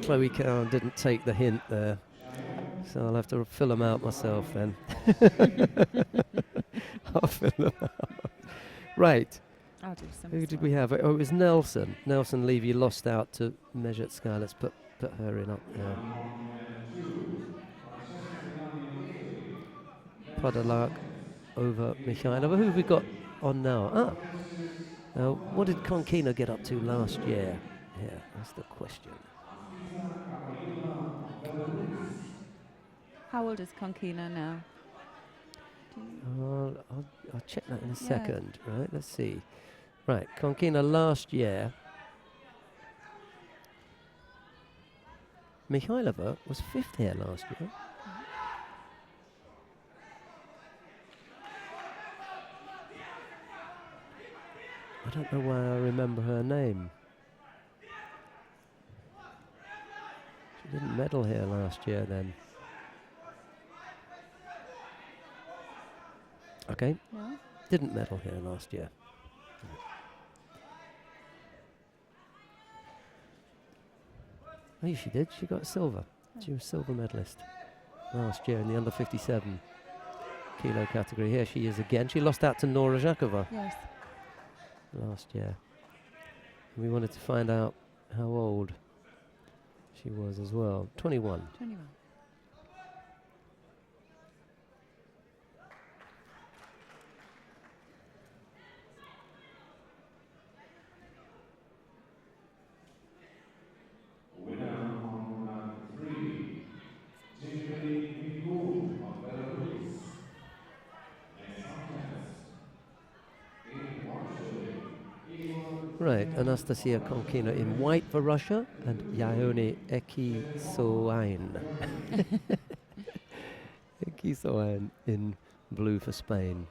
Chloe Cowan didn't take the hint there, so I'll have to fill them out myself then. I'll fill them out. Right. I'll do some. Who did we have? Oh, it was Nelson. Nelson Levy lost out to Measured Sky. Let's put her in up there. Podolak over Mikhailova. Who have we got on now? Now, what did Konkina get up to last year? Yeah, that's the question. How old is Konkina now? I'll check that in a second. Right, let's see. Right, Konkina last year. Mikhailova was 5th here last year. I don't know why I remember her name. She didn't medal here last year then. Okay, No? didn't medal here last year. Oh, she did. She got silver. She was silver medalist last year in the under 57 kilo category. Here she is again. She lost out to Nora Zhakova Yes. last year. And we wanted to find out how old she was as well. 21. 21. Winner on round 3, Judo of Belarus. Next contest, in Warsaw. Right, Anastasia Konkina in white for Russia and Yaone Ekisoain. Ekisoain in blue for Spain.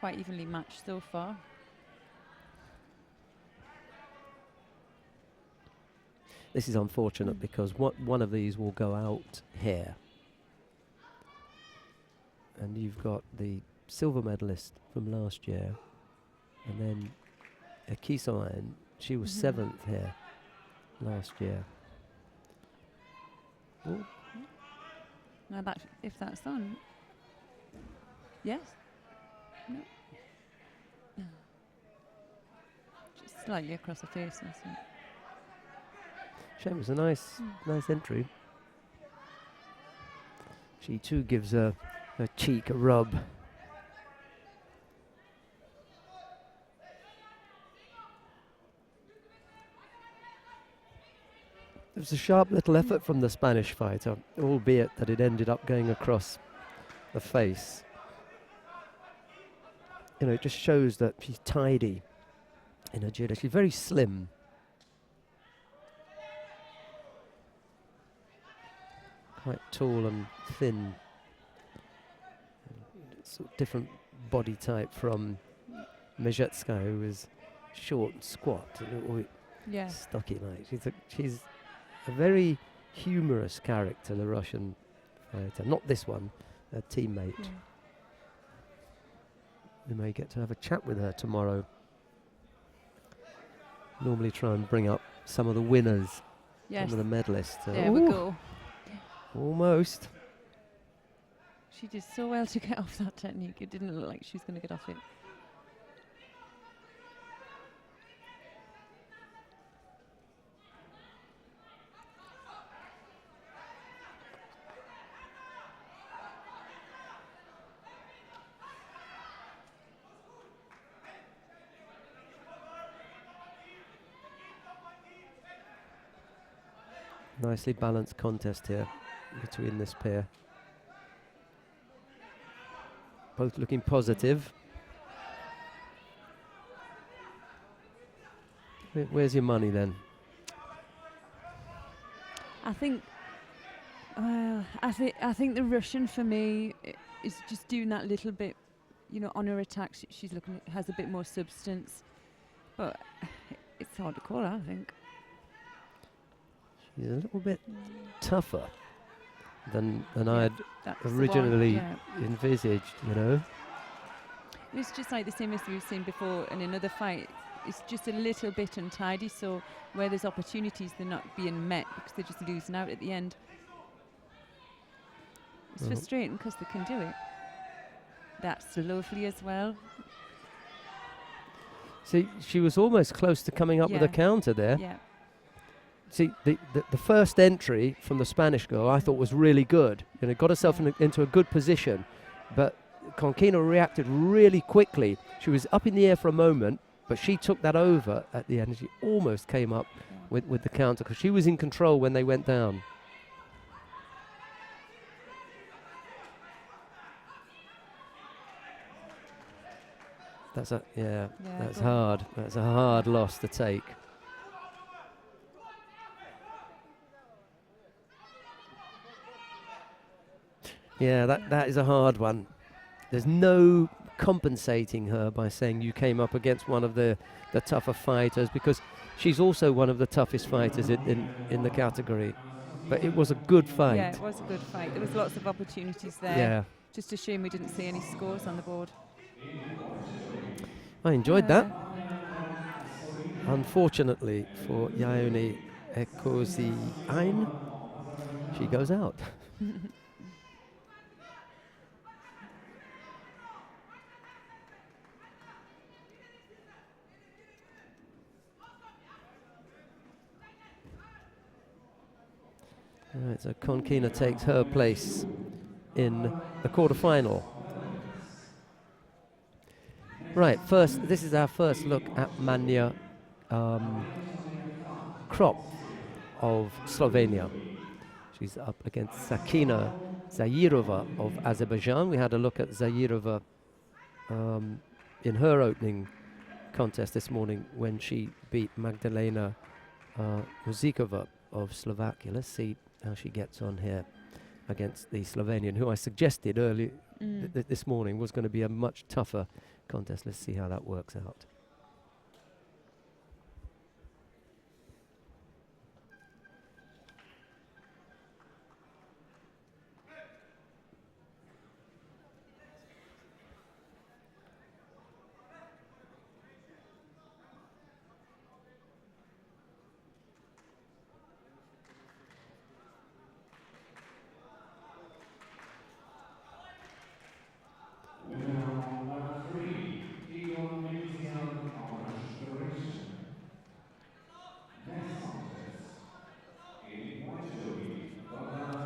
Quite evenly matched so far. This is unfortunate because one of these will go out here. And you've got the silver medalist from last year. And then Ekisoain, she was 7th here last year. Oh, Now that, if that's on. Yes? No. No. Just slightly across the face, that's it. shame, it was a nice entry. She too gives her cheek a rub. It was a sharp little effort from the Spanish fighter, albeit that it ended up going across the face. You know, it just shows that she's tidy in her judo. She's very slim. Quite tall and thin. Sort of different body type from Mezhetskaya, who is short and squat and Yeah. stocky like. She's a very humorous character, the Russian fighter. Not this one, a teammate. Yeah. We may get to have a chat with her tomorrow. Normally try and bring up some of the winners, Yes. some of the medalists. There we go. Almost. She did so well to get off that technique. It didn't look like she was going to get off it. Nicely balanced contest here between this pair. Both looking positive. Where's your money then? I think the Russian for me is just doing that little bit, you know, on her attack. She's looking has a bit more substance, but it's hard to call her, I think. She's a little bit tougher than Yeah, I'd that's the one, originally yeah. envisaged, you know. It's just like the same as we've seen before in another fight. It's just a little bit untidy, so where there's opportunities, they're not being met because they're just losing out at the end. It's frustrating because they can do it. That's lovely as well. See, she was almost close to coming up with a Yeah. counter there. Yeah. See, the first entry from the Spanish girl I thought was really good. You know, got herself into a good position, but Konkina reacted really quickly. She was up in the air for a moment, But she took that over at the end, and she almost came up with the counter because she was in control when they went down. That's that's hard. That's a hard loss to take. Yeah, that is a hard one. There's no compensating her by saying you came up against one of the tougher fighters, because she's also one of the toughest fighters in the category. But it was a good fight. Yeah, it was a good fight. There was lots of opportunities there. Yeah. Just a shame we didn't see any scores on the board. I enjoyed that. Unfortunately for Yaoni Ekozi-Ain, she goes out. All right, so Konkina takes her place in the quarterfinal. Right, this is our first look at Manja Krop of Slovenia. She's up against Sakina Zayirova of Azerbaijan. We had a look at Zayirova in her opening contest this morning when she beat Magdalena Muzikova of Slovakia. Let's see how she gets on here against the Slovenian, who I suggested early this morning was going to be a much tougher contest. Let's see how that works out.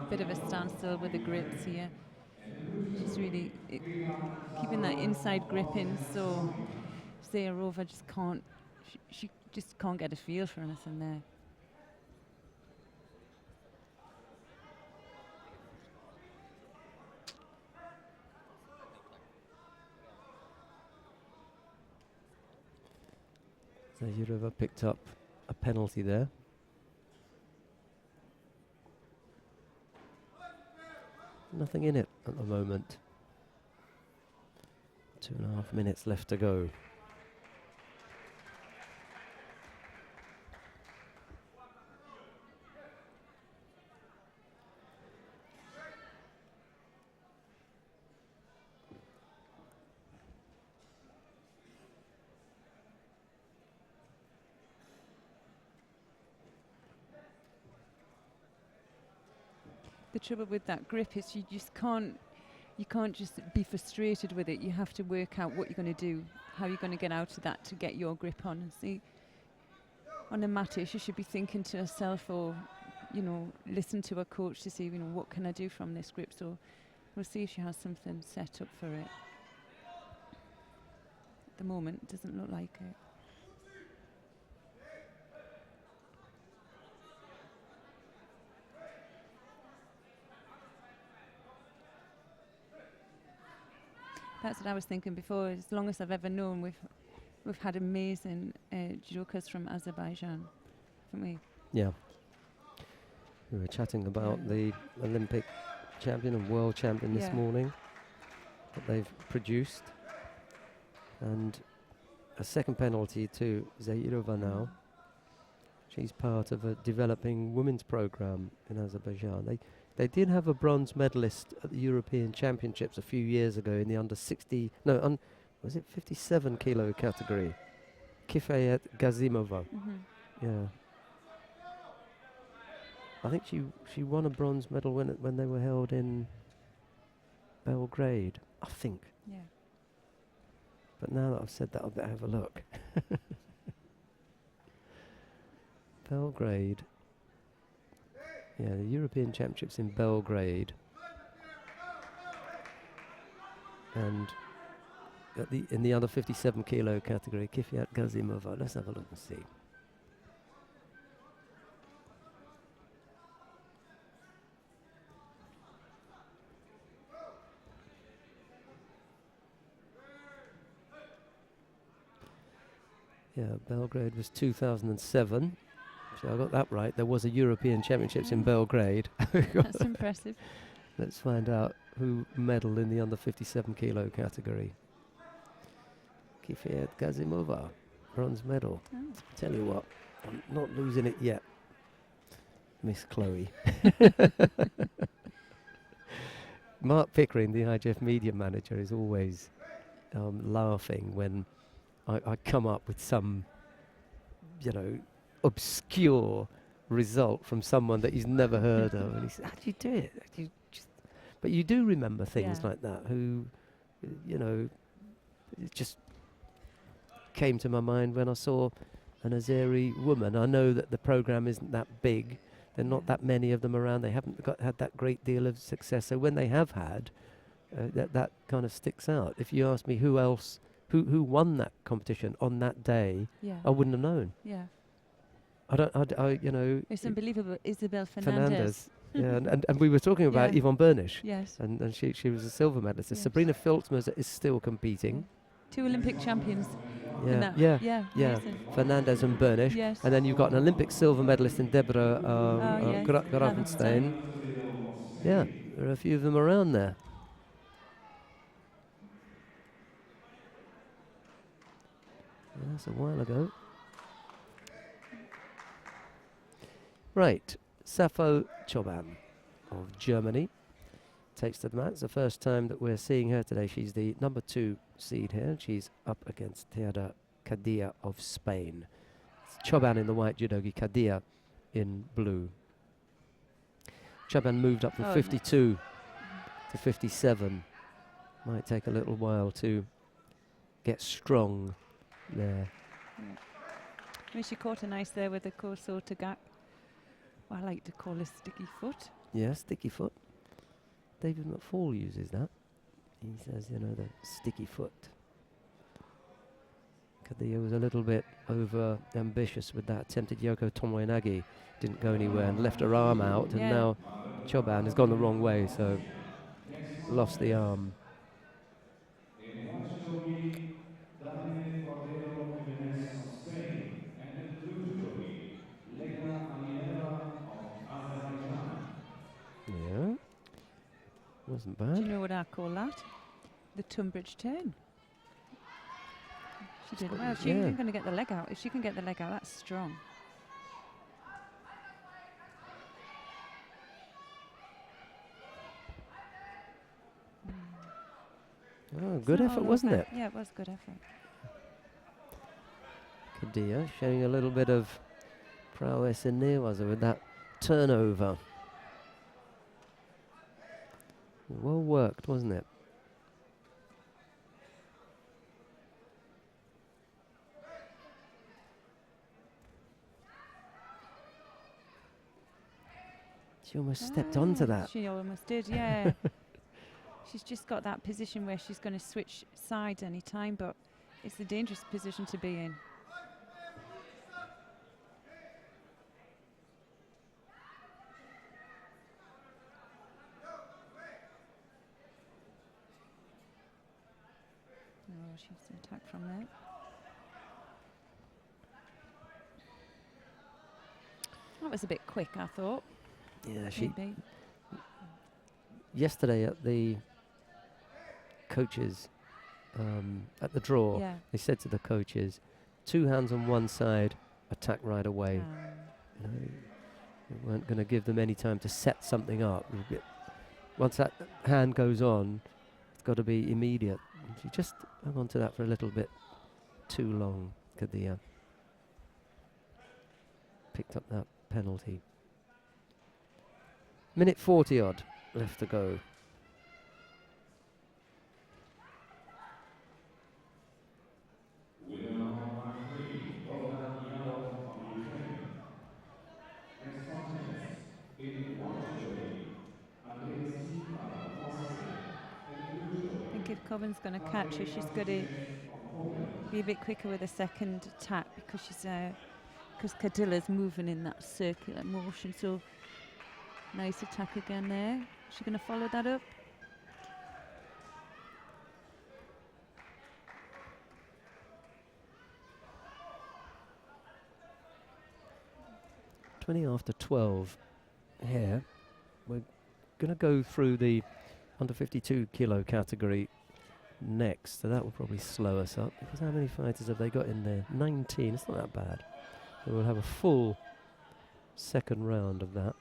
Bit of a standstill with the grips here. She's really keeping that inside grip in, so Zayirova just can't, she just can't get a feel for anything there. Zayirova picked up a penalty there. Nothing in it at the moment. 2.5 minutes left to go. The trouble with that grip is you can't just be frustrated with it. You have to work out what you're going to do, how you're going to get out of that to get your grip on. And see, on a match, you should be thinking to yourself, or listen to a coach to see, what can I do from this grip. So we'll see if she has something set up for it. At the moment, it doesn't look like it. That's what I was thinking before. As long as I've ever known, we've had amazing judokas from Azerbaijan, haven't we? Yeah. We were chatting about the Olympic champion and world champion this morning that they've produced. And a second penalty to Zayirova now. She's part of a developing women's program in Azerbaijan. They did have a bronze medalist at the European Championships a few years ago in the under 60, was it 57 kilo category? Kifayet Gazimova. Yeah. I think she won a bronze medal when they were held in Belgrade, I think. Yeah. But now that I've said that, I'll better have a look. Belgrade. Yeah, the European Championships in Belgrade. And in the under 57 kilo category. Kifiat Gazimova. Let's have a look and see. Yeah, Belgrade was 2007. So I got that right. There was a European Championships in Belgrade. That's impressive. Let's find out who medalled in the under 57 kilo category. Kifiat Gazimova, bronze medal. Oh. Tell you what, I'm not losing it yet, Miss Chloe. Mark Pickering, the IGF media manager, is always laughing when I come up with some, obscure result from someone that he's never heard of, and he says, "How do you do it? But you do remember things like that. Who, it just came to my mind when I saw an Azeri woman. I know that the program isn't that big. There are not that many of them around. They haven't had that great deal of success. So when they have had, that kind of sticks out. If you ask me who else, who won that competition on that day, I wouldn't have known. Yeah. It's unbelievable. Isabel Fernandez. Yeah, and we were talking about Yvonne Bernish. Yes. And she was a silver medalist. Yes. Sabrina Filtzmer is still competing. 2 Olympic champions. Yeah. Fernandez and Bernish. Yes. And then you've got an Olympic silver medalist in Deborah Grafenstein. Yeah, there are a few of them around there. That's a while ago. Right, Safo Choban of Germany takes to the mat. It's the first time that we're seeing her today. She's the number 2 seed here. She's up against Teada Kadia of Spain. It's Choban in the white judogi, Kadia in blue. Choban moved up from 52 to 57. Might take a little while to get strong there. Yeah. I mean, she caught a nice there with the Corso Tagak. I like to call a sticky foot. Yeah, sticky foot. David McFall uses that. He says, the sticky foot. Kadia was a little bit over ambitious with that. Attempted Yoko Tomoenagi, didn't go anywhere and left her arm out. And now Choban has gone the wrong way, so lost the arm. Yeah, wasn't bad. Do you know what I call that? The Tunbridge turn. She did well. She isn't going to get the leg out. If she can get the leg out, that's strong. Oh, good effort, wasn't it? Yeah, it was good effort. Kadia showing a little bit of prowess in there, was it, with that turnover. Well worked, wasn't it? She almost stepped onto that. She almost did, yeah. She's just got that position where she's going to switch sides any time, but it's a dangerous position to be in. Oh, she's attacked from there. That was a bit quick, I thought. Yeah, yesterday at the coaches, at the draw, they said to the coaches, 2 hands on one side, attack right away. They weren't going to give them any time to set something up. Once that hand goes on, it's got to be immediate. She just hung on to that for a little bit too long. Kadia picked up that penalty. Minute 40 odd left to go. think if Cobham's going to catch her, she's got to be a bit quicker with a second attack because Cadilla's moving in that circular motion. So nice attack again there. Is she going to follow that up? After 12 here. We're going to go through the under 52 kilo category next, so that will probably slow us up, because how many fighters have they got in there? 19. It's not that bad. So we'll have a full second round of that,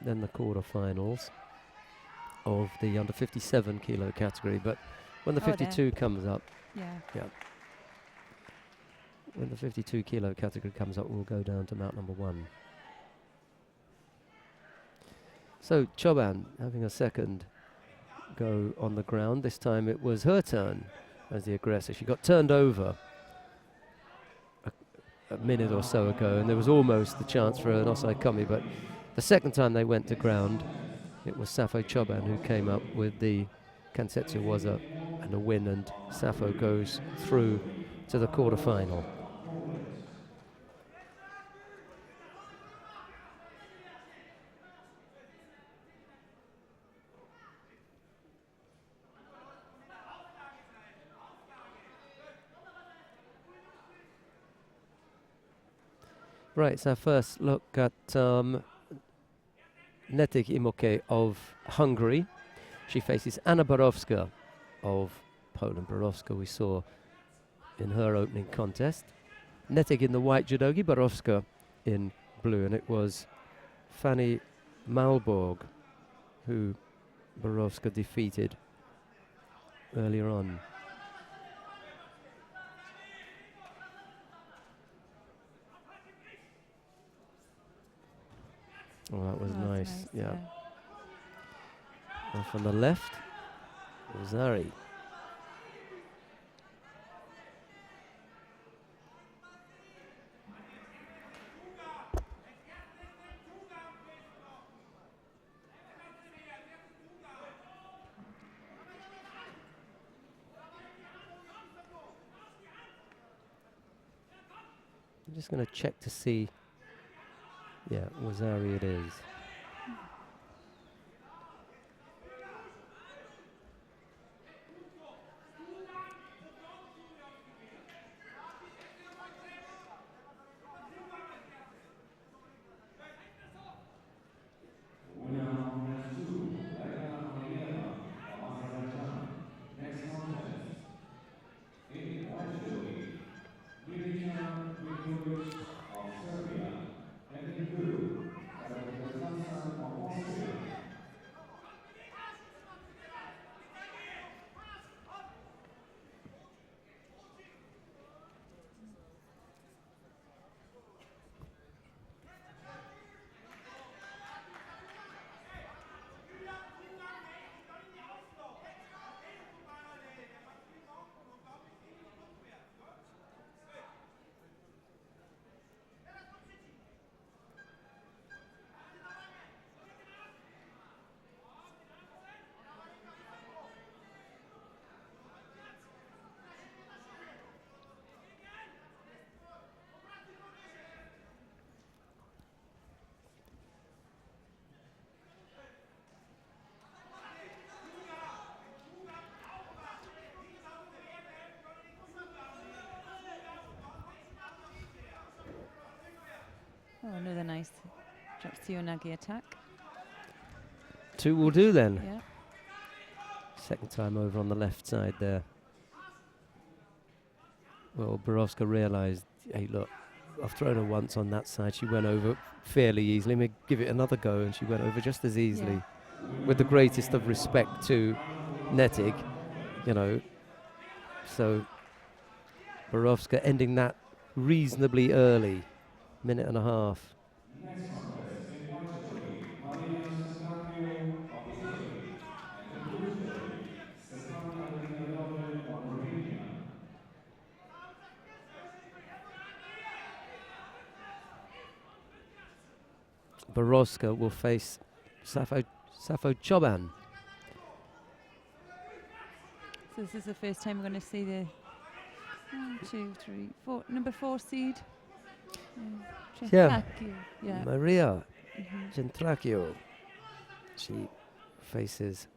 then the quarterfinals of the under 57 kilo category. But when the 52 comes up, when the 52 kilo category comes up, we'll go down to mount number 1. So Choban having a second go on the ground. This time it was her turn as the aggressor. She got turned over a minute or so ago, and there was almost the chance for an offside coming, but the second time they went to ground, it was Safo Choban who came up with the Kansetsu Waza and a win, and Safo goes through to the quarterfinal. Right, so first look at Netik Imoke of Hungary. She faces Anna Borowska of Poland. Borowska we saw in her opening contest. Netik in the white judogi, Borowska in blue, and it was Fanny Malborg who Borowska defeated earlier on. Oh, that was nice, yeah. And from the left, Zari. I'm just going to check to see. Yeah, Wazari it is. Oh, another nice Japsuyonagi attack. 2 will do then. Yeah. Second time over on the left side there. Well, Borowska realised, hey, look, I've thrown her once on that side. She went over fairly easily. Let me give it another go, and she went over just as easily. With the greatest of respect to Netik, you know. So Borowska ending that reasonably early. Minute and a half. Borowska will face Safo Choban. So this is the first time we're going to see the 1, 2, 3, 4, number 4 seed. Yeah. Yeah. Maria Centracchio. She faces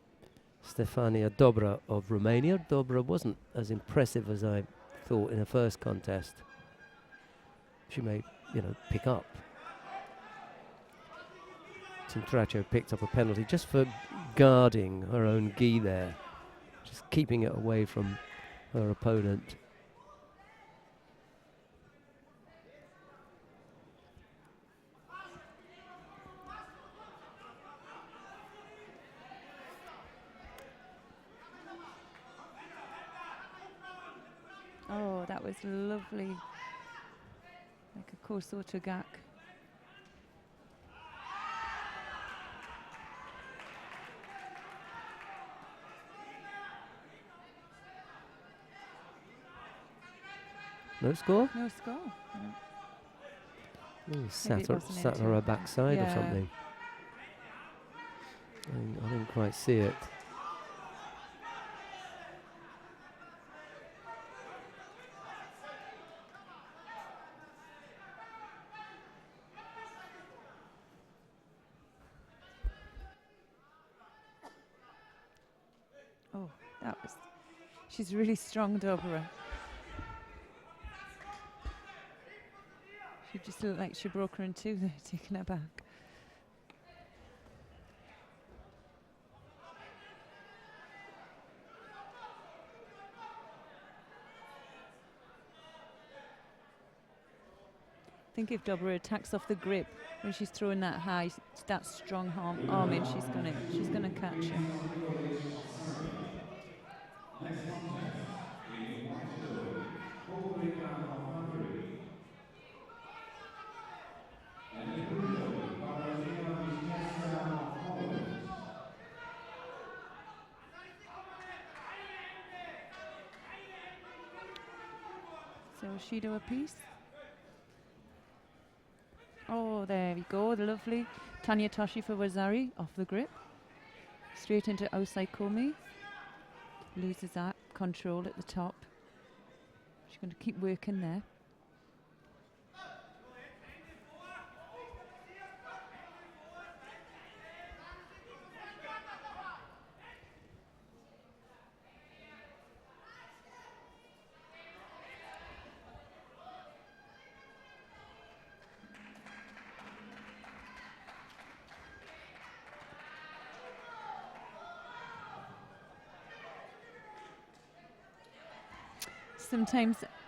Stefania Dobra of Romania. Dobra wasn't as impressive as I thought in her first contest. She may, pick up. Centracchio picked up a penalty just for guarding her own gi there, just keeping it away from her opponent. Oh, that was lovely. Like a Koso Tagak. No score? No score. No. Ooh, sat on her backside or something. I didn't quite see it. Oh, that was... She's really strong, Dobra. She just looked like she broke her in two there, taking her back. I think if Dobra attacks off the grip when she's throwing that high, that strong arm in, she's gonna catch her. So Shido a piece. Oh, there we go, the lovely Tanya Toshi for Wazari off the grip. Straight into Osaikomi. Loses that control at the top. She's going to keep working there.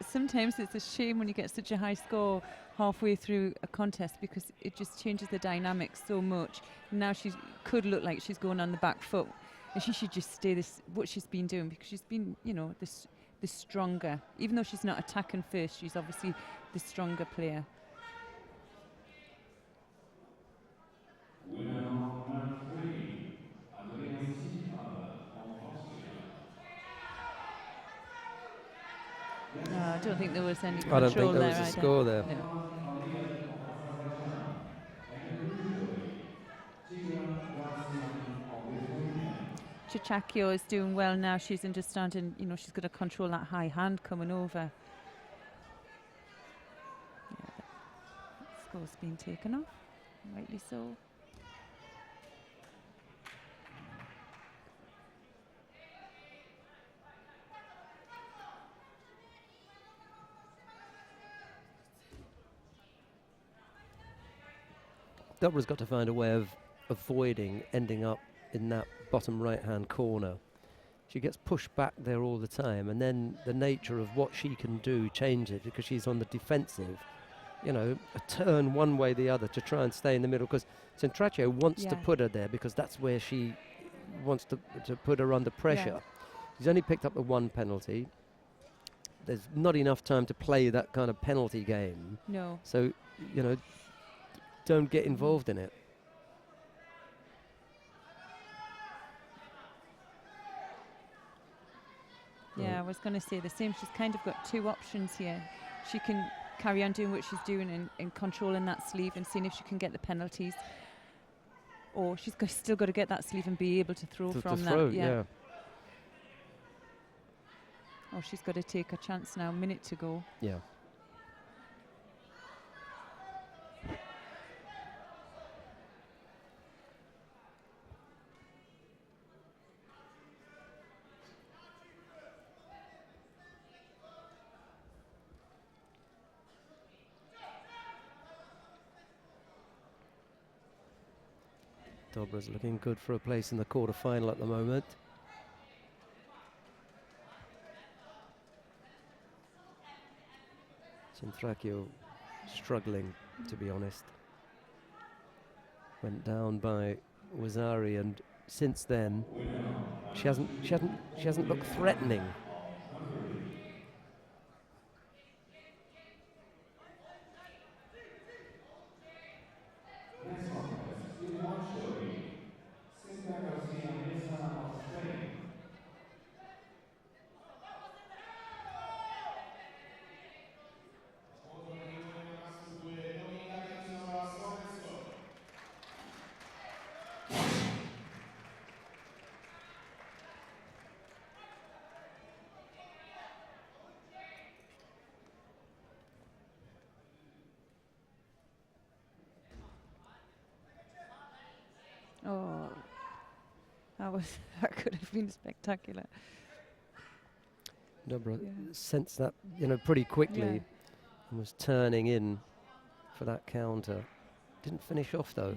Sometimes it's a shame when you get such a high score halfway through a contest because it just changes the dynamics so much. Now she could look like she's going on the back foot, and she should just stay what she's been doing, because she's been, the stronger. Even though she's not attacking first, she's obviously the stronger player. No, I don't think there was any control there. I don't think there was a score there. No. Centracchio is doing well now. She's understanding, she's got to control that high hand coming over. Yeah, that score's been taken off, rightly so. Dobra's got to find a way of avoiding ending up in that bottom right-hand corner. She gets pushed back there all the time, and then the nature of what she can do changes because she's on the defensive. A turn one way or the other to try and stay in the middle, because Centracchio wants to put her there because that's where she wants to put her under pressure. She's only picked up the one penalty. There's not enough time to play that kind of penalty game. No. So, don't get involved in it. Yeah, I was going to say the same. She's kind of got two options here. She can carry on doing what she's doing and controlling that sleeve and seeing if she can get the penalties. Or she's still got to get that sleeve and be able to throw from that. Yeah. Oh, she's got to take a chance now. Minute to go. Yeah. Dobra's looking good for a place in the quarter-final at the moment. Centracchio struggling, to be honest. Went down by Wazari, and since then she hasn't looked threatening. Oh, that could have been spectacular. Dobra sensed that, pretty quickly and was turning in for that counter. Didn't finish off though.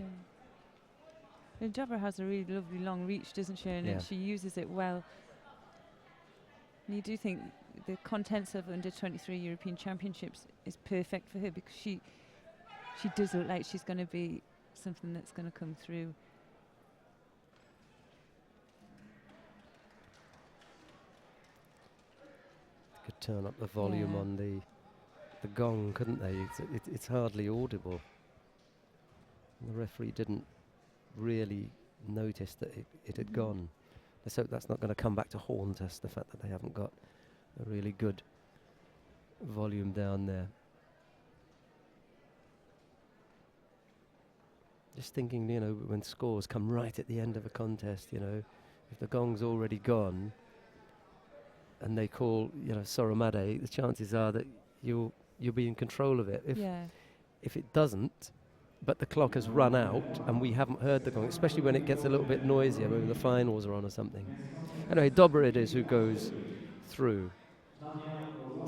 And Dobra has a really lovely long reach, doesn't she? And she uses it well. And you do think the contents of under-23 European Championships is perfect for her, because she does look like she's going to be something that's going to come through. Could turn up the volume on the gong, couldn't they? It's hardly audible. And the referee didn't really notice that it had gone. Let's hope that's not going to come back to haunt us, the fact that they haven't got a really good volume down there. Just thinking, when scores come right at the end of a contest, if the gong's already gone and they call, Soromade, the chances are that you'll be in control of it. If it doesn't, but the clock has run out and we haven't heard the gong, especially when it gets a little bit noisier, maybe the finals are on or something. Anyway, Dobra it is who goes through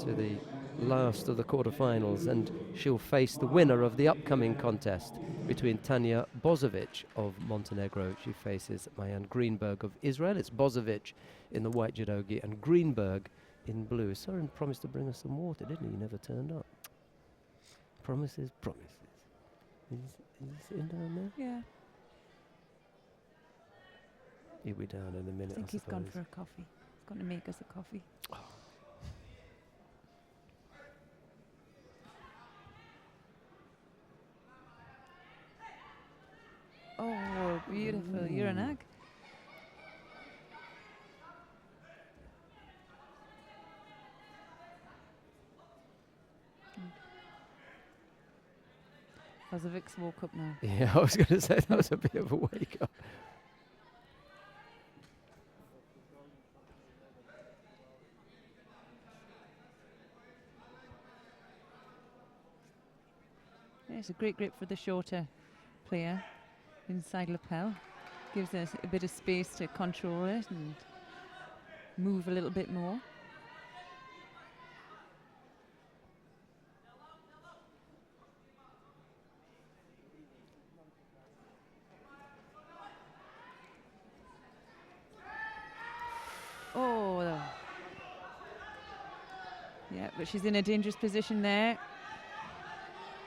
to the last of the quarterfinals, and she'll face the winner of the upcoming contest between Tanja Bozovic of Montenegro. She faces Mayan Greenberg of Israel. It's Bozovic in the white judogi and Greenberg in blue. Soren promised to bring us some water, didn't he? He never turned up. Promises. Is he sitting down there? Yeah. He'll be down in a minute, I think he's gone for a coffee. He's going to make us a coffee. Oh, beautiful. You're an egg. Bozovic's woke up now. Yeah, I was going to say that was a bit of a wake up. Yeah, it's a great grip for the shorter player inside lapel. Gives us a bit of space to control it and move a little bit more. Oh, yeah, but she's in a dangerous position there.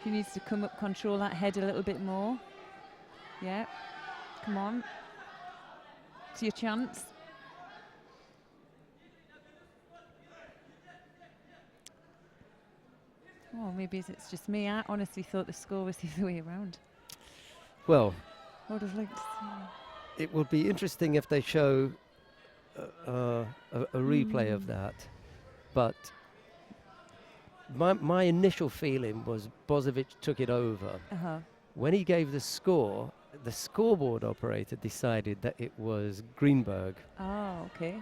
She needs to come up, control that head a little bit more. Yeah, come on. It's your chance. Oh, maybe it's just me. I honestly thought the score was the other way around. Well, I would have liked to see. It would be interesting if they show a replay of that, but my initial feeling was Bozovic took it over. When he gave the score, the scoreboard operator decided that it was Greenberg. Oh, okay.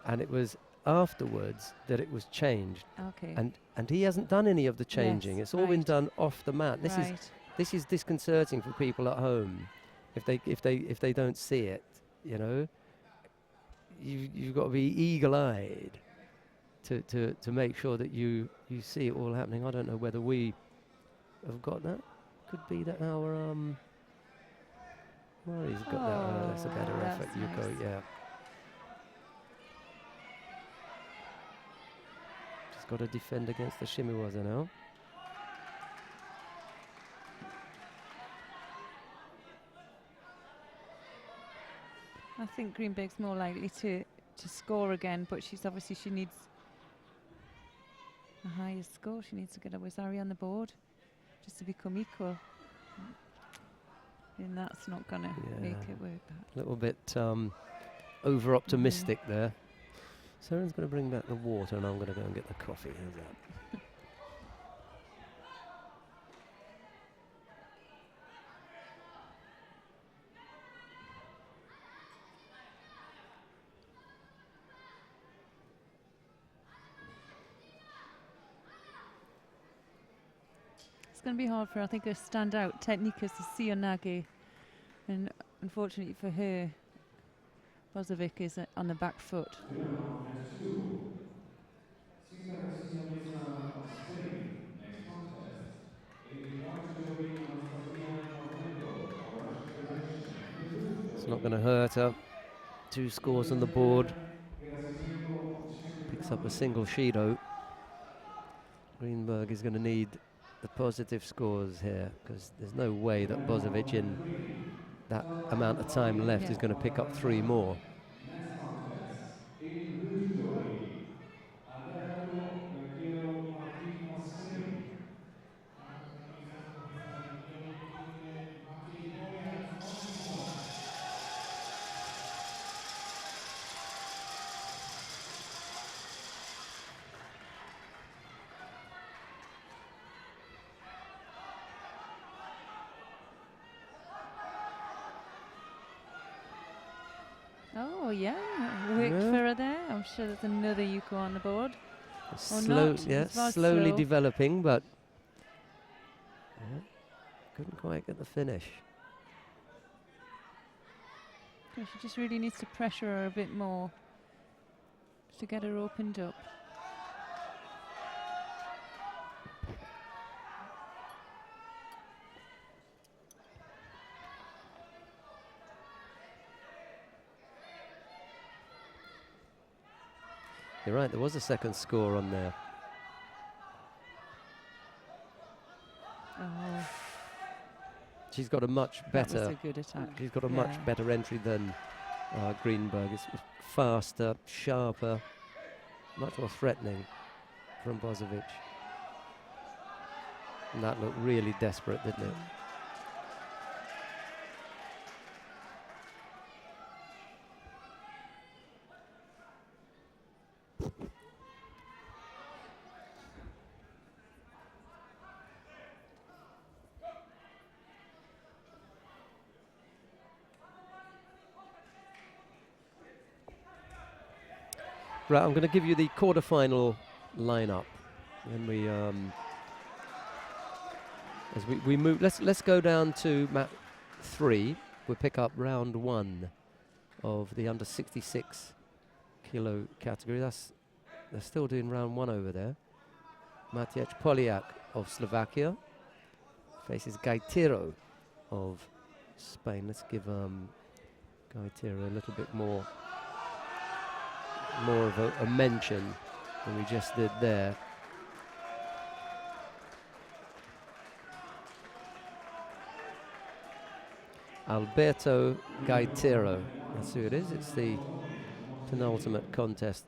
And it was afterwards that it was changed. Okay. And he hasn't done any of the changing. Yes, It's all been right. done off the mat. This is disconcerting for people at home if they don't see it. You know, you've got to be eagle-eyed to make sure that you see it all happening. I don't know whether we have got that. Could be that our well, he's got that. That's a better effort. That's Yuko, nice. yeah. Just got to defend against the Shimiwaza now. I think Greenberg's more likely to score again, but she needs a higher score. She needs to get a Wazari on the board just to become equal. And that's not going to make it work. A little bit over-optimistic there. Saren's going to bring back the water and I'm going to go and get the coffee. How's that? It's going to be hard for her. I think her standout technique is the Sionage. And unfortunately for her, Bozovic is on the back foot. It's not going to hurt her. 2 scores on the board. Picks up a single Shido. Greenberg is going to need the positive scores here because there's no way that Bozovic in that amount of time left is going to pick up 3 more. Oh yeah, worked for her there. I'm sure there's another Yuko on the board. Slowly developing, but couldn't quite get the finish. She just really needs to pressure her a bit more to get her opened up. You're right, there was a second score on there. Oh. She's got a much better. That was a good attack. She's got a much better entry than Greenberg. It's faster, sharper, much more threatening from Bozovic. And that looked really desperate, didn't it? Right, I'm going to give you the quarterfinal lineup. When we as we move, let's go down to mat 3. We'll pick up round 1 of the under 66 kilo category. They're still doing round 1 over there. Maciej Poliak of Slovakia faces Gaitero of Spain. Let's give Gaitero a little bit more of a mention than we just did there. Alberto Gaitero, that's who it is. It's the penultimate contest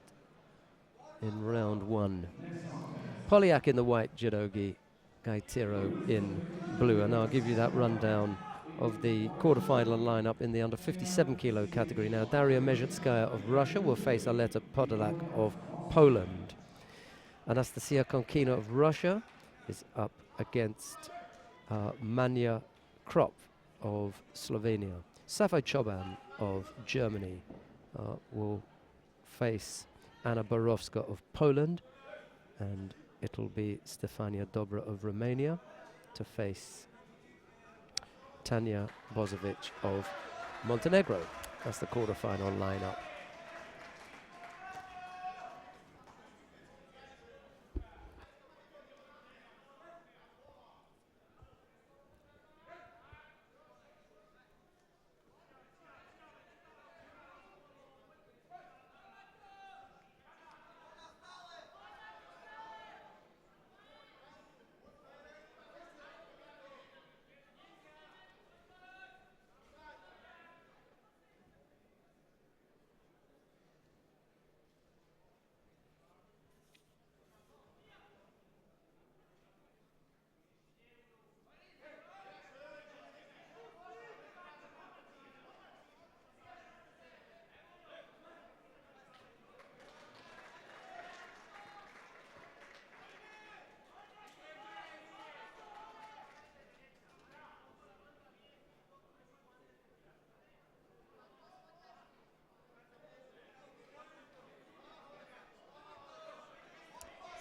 in round 1. Poliak in the white judogi, Gaitero in blue. And I'll give you that rundown of the quarterfinal lineup in the under 57 kilo category. Now, Daria Mezhetskaya of Russia will face Aleta Podolak of Poland. Anastasia Konkina of Russia is up against Manja Krop of Slovenia. Safai Choban of Germany will face Anna Borowska of Poland, and it'll be Stefania Dobra of Romania to face Tanja Bozovic of Montenegro. That's the quarterfinal lineup.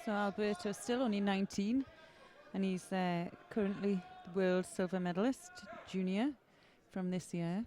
So Alberto's still only 19, and he's currently the world silver medalist junior from this year.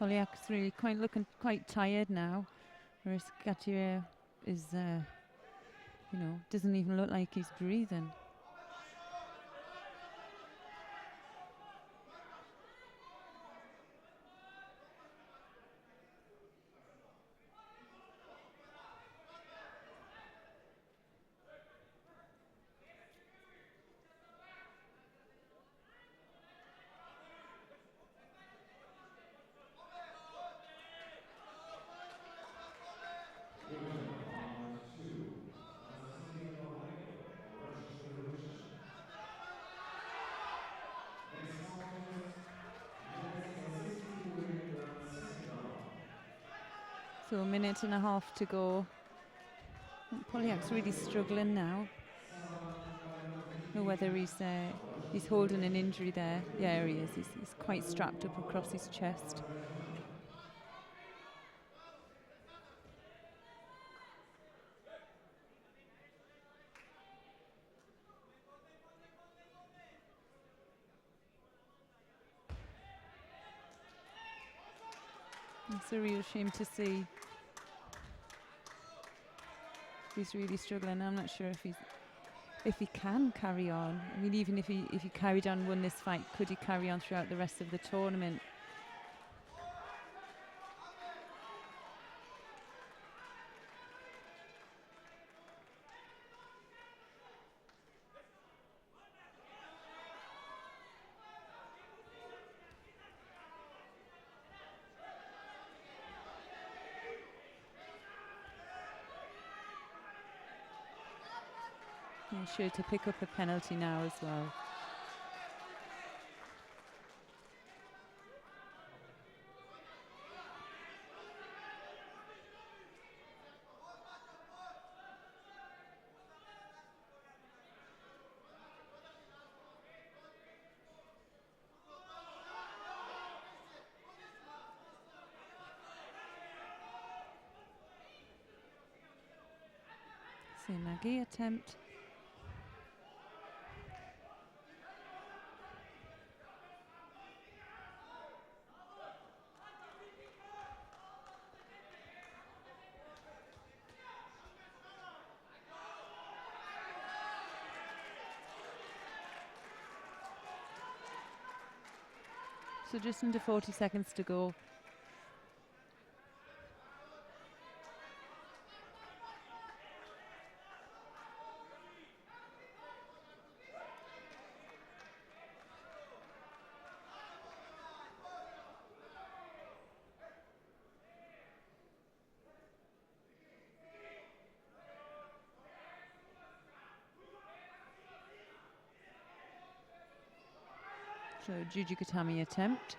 Polyak's really looking quite tired now, whereas Gatier is, doesn't even look like he's breathing. So a minute and a half to go. Polyak's really struggling now. Know whether he's holding an injury there. Yeah, he is. He's quite strapped up across his chest. It's a real shame to see. He's really struggling. I'm not sure if he can carry on. I mean, even if he carried on, won this fight, could he carry on throughout the rest of the tournament? He's sure to pick up a penalty now as well. Nagi attempt. So just under 40 seconds to go. So Judo Gatami attempt.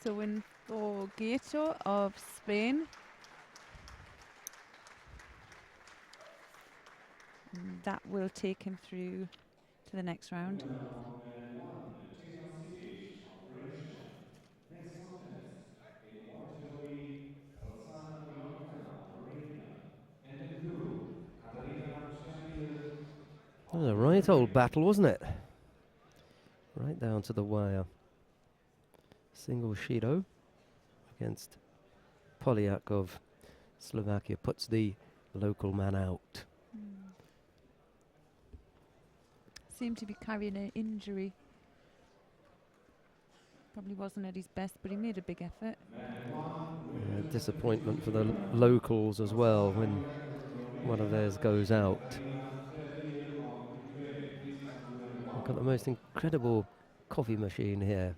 So win for Gato of Spain. And that will take him through to the next round. Next contest in white judogi, Roxana Pionkina of Romania, and in blue, Katarina Przemil. That was a right old battle, wasn't it? Right down to the wire. Single Shido against Poliak of Slovakia puts the local man out. Seemed to be carrying an injury. Probably wasn't at his best, but he made a big effort. Disappointment for the locals as well when one of theirs goes out. I've got the most incredible coffee machine here.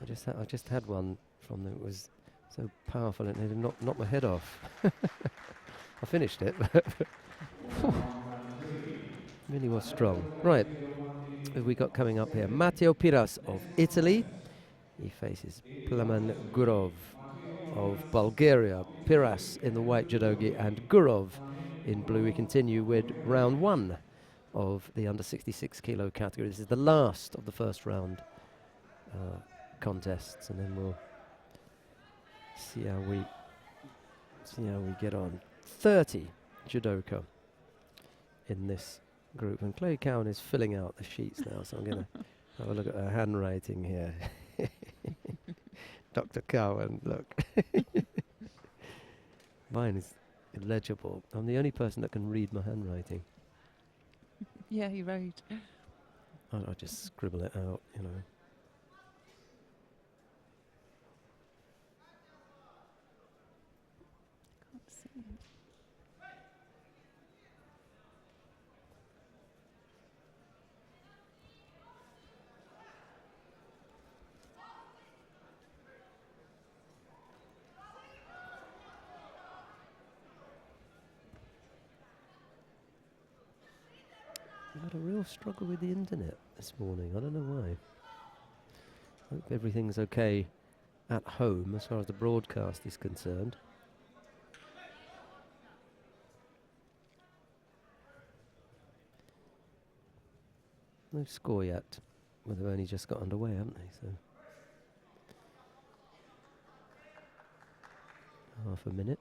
I just had one from them. It was so powerful and it knocked my head off. I finished it, but really was strong. Right, who have we got coming up here? Matteo Piras of Italy. He faces Plamen Gurov of Bulgaria. Piras in the white judogi and Gurov in blue. We continue with round one of the under 66 kilo category. This is the last of the first round contests, and then we'll see how we get on. 30 judoka in this group, and Chloe Cowan is filling out the sheets now, so I'm going to have a look at her handwriting here. Dr. Cowan, look. Mine is illegible. I'm the only person that can read my handwriting. Yeah, you're right. I just scribble it out, you know. Can't see it. I had a real struggle with the internet this morning. I don't know why. I hope everything's okay at home as far as the broadcast is concerned. No score yet. Well, they've only just got underway, haven't they? So half a minute.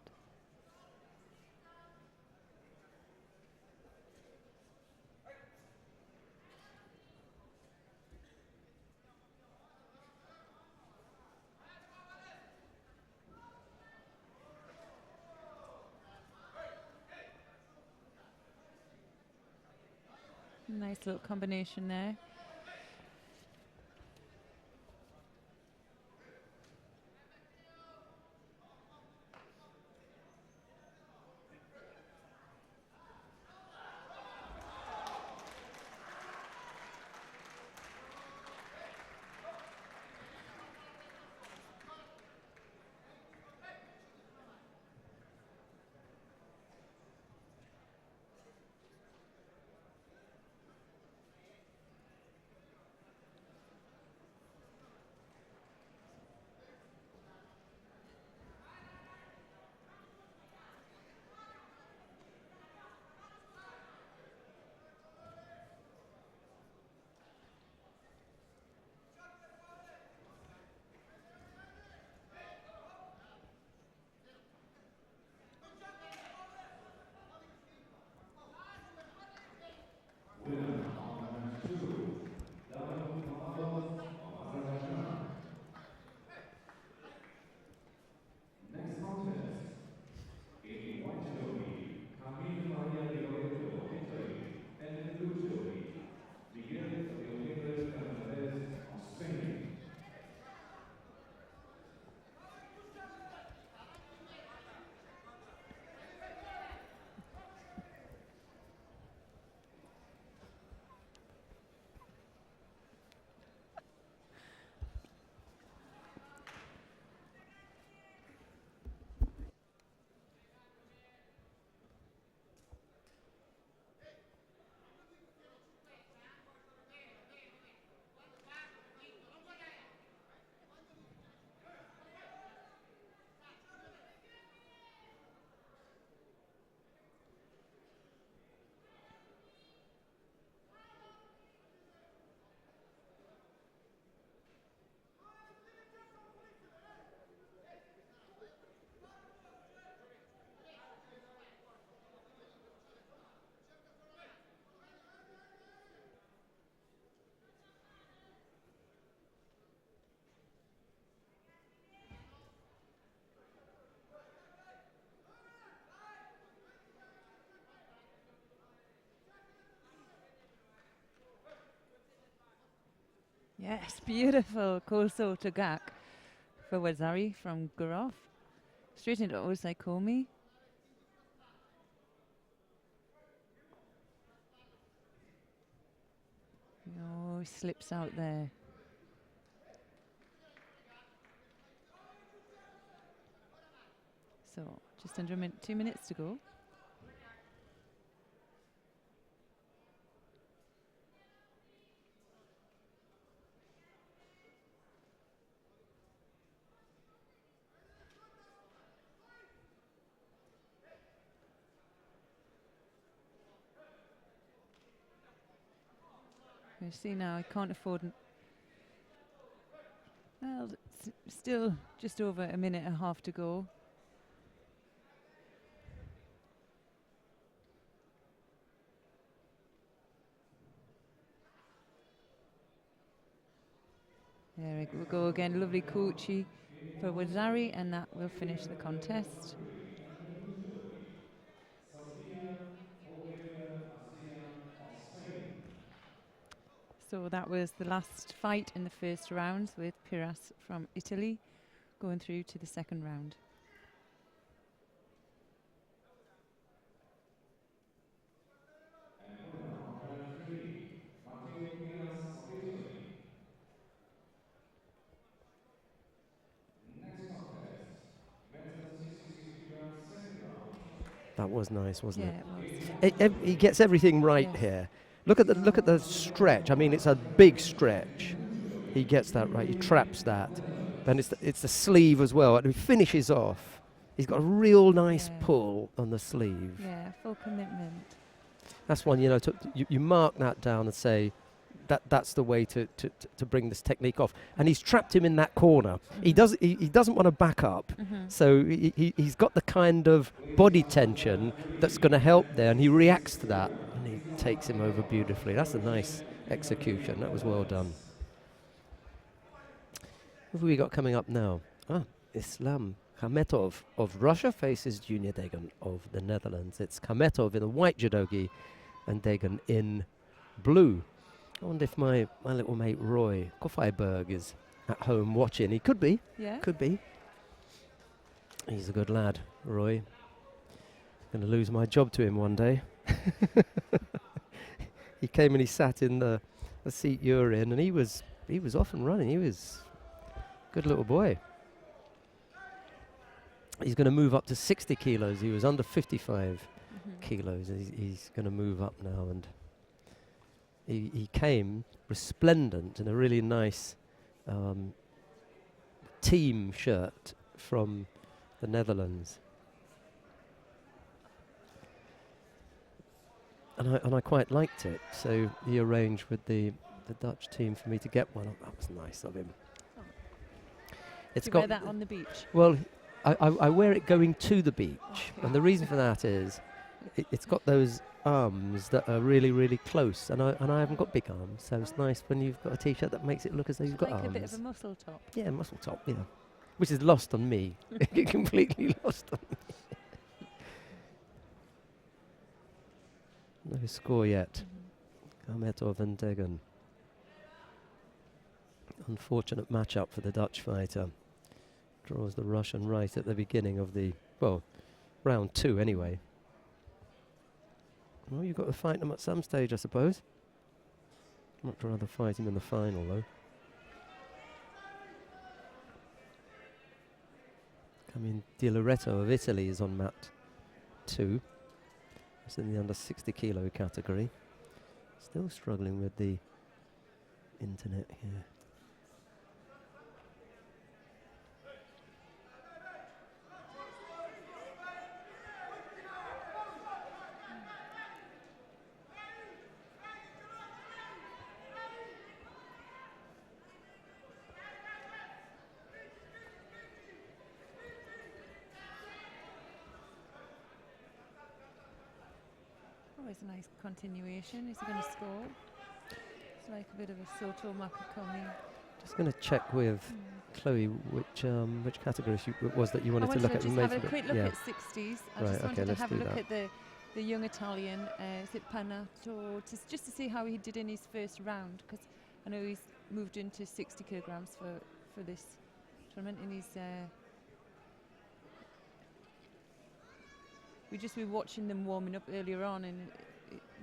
Nice little combination there. Yes, beautiful. Kolso Tagak for Wazari from Gurov. Straight into Osai Komi. Oh, slips out there. So just under 2 minutes to go. You see now, I can't afford. Well, still just over a minute and a half to go. There we go again. Lovely Kuchi for Wazari, and that will finish the contest. So that was the last fight in the first round, with Piras from Italy going through to the second round. That was nice, wasn't it? It? He gets everything right here. Look at the stretch. I mean, it's a big stretch. He gets that right. He traps that. Then it's the sleeve as well. And he finishes off. He's got a real nice pull on the sleeve. Yeah, full commitment. That's one, you know, you mark that down and say that's the way to bring this technique off. And he's trapped him in that corner. He doesn't want to back up. So he's got the kind of body tension that's going to help there, and he reacts to that, and he takes him over beautifully. That's a nice execution. That was well done. What have we got coming up now? Islam Khametov of Russia faces Junior Dagan of the Netherlands. It's Khametov in the white judogi and Dagan in blue. I wonder if my little mate Roy Kofeiberg is at home watching. He could be. Yeah. Could be. He's a good lad, Roy. Going to lose my job to him one day. He came and he sat in the seat you're in, and he was off and running. He was a good little boy. He's going to move up to 60 kilos. He was under 55 kilos. He's going to move up now, and he came resplendent in a really nice team shirt from the Netherlands. And I quite liked it, so he arranged with the Dutch team for me to get one. That was nice of him. It's got wear that on the beach? Well, I wear it going to the beach, and the reason for that is it's got those arms that are really, really close, and I haven't got big arms, so it's nice when you've got a t-shirt that makes it look as though you've got arms. Like a bit of a muscle top. Yeah, muscle top, yeah. Which is lost on me. Completely lost on me. No score yet. Khametov and Dagan. Unfortunate matchup for the Dutch fighter. Draws the Russian right at the beginning of the, well, round 2 anyway. Well, you've got to fight them at some stage, I suppose. Much rather fight him in the final, though. Coming Di Loreto of Italy is on mat 2. It's in the under 60 kilo category. Still struggling with the internet here. Always a nice continuation. Is he going to score? It's like a bit of a Soto Makakomi. Just going to check with Chloe which category it was that you wanted to look at. Just have a quick look at 60s. I just wanted to have a look at the young Italian, is it Panato, just to see how he did in his first round, because I know he's moved into 60 kilograms for this tournament, and he's. We were watching them warming up earlier on, and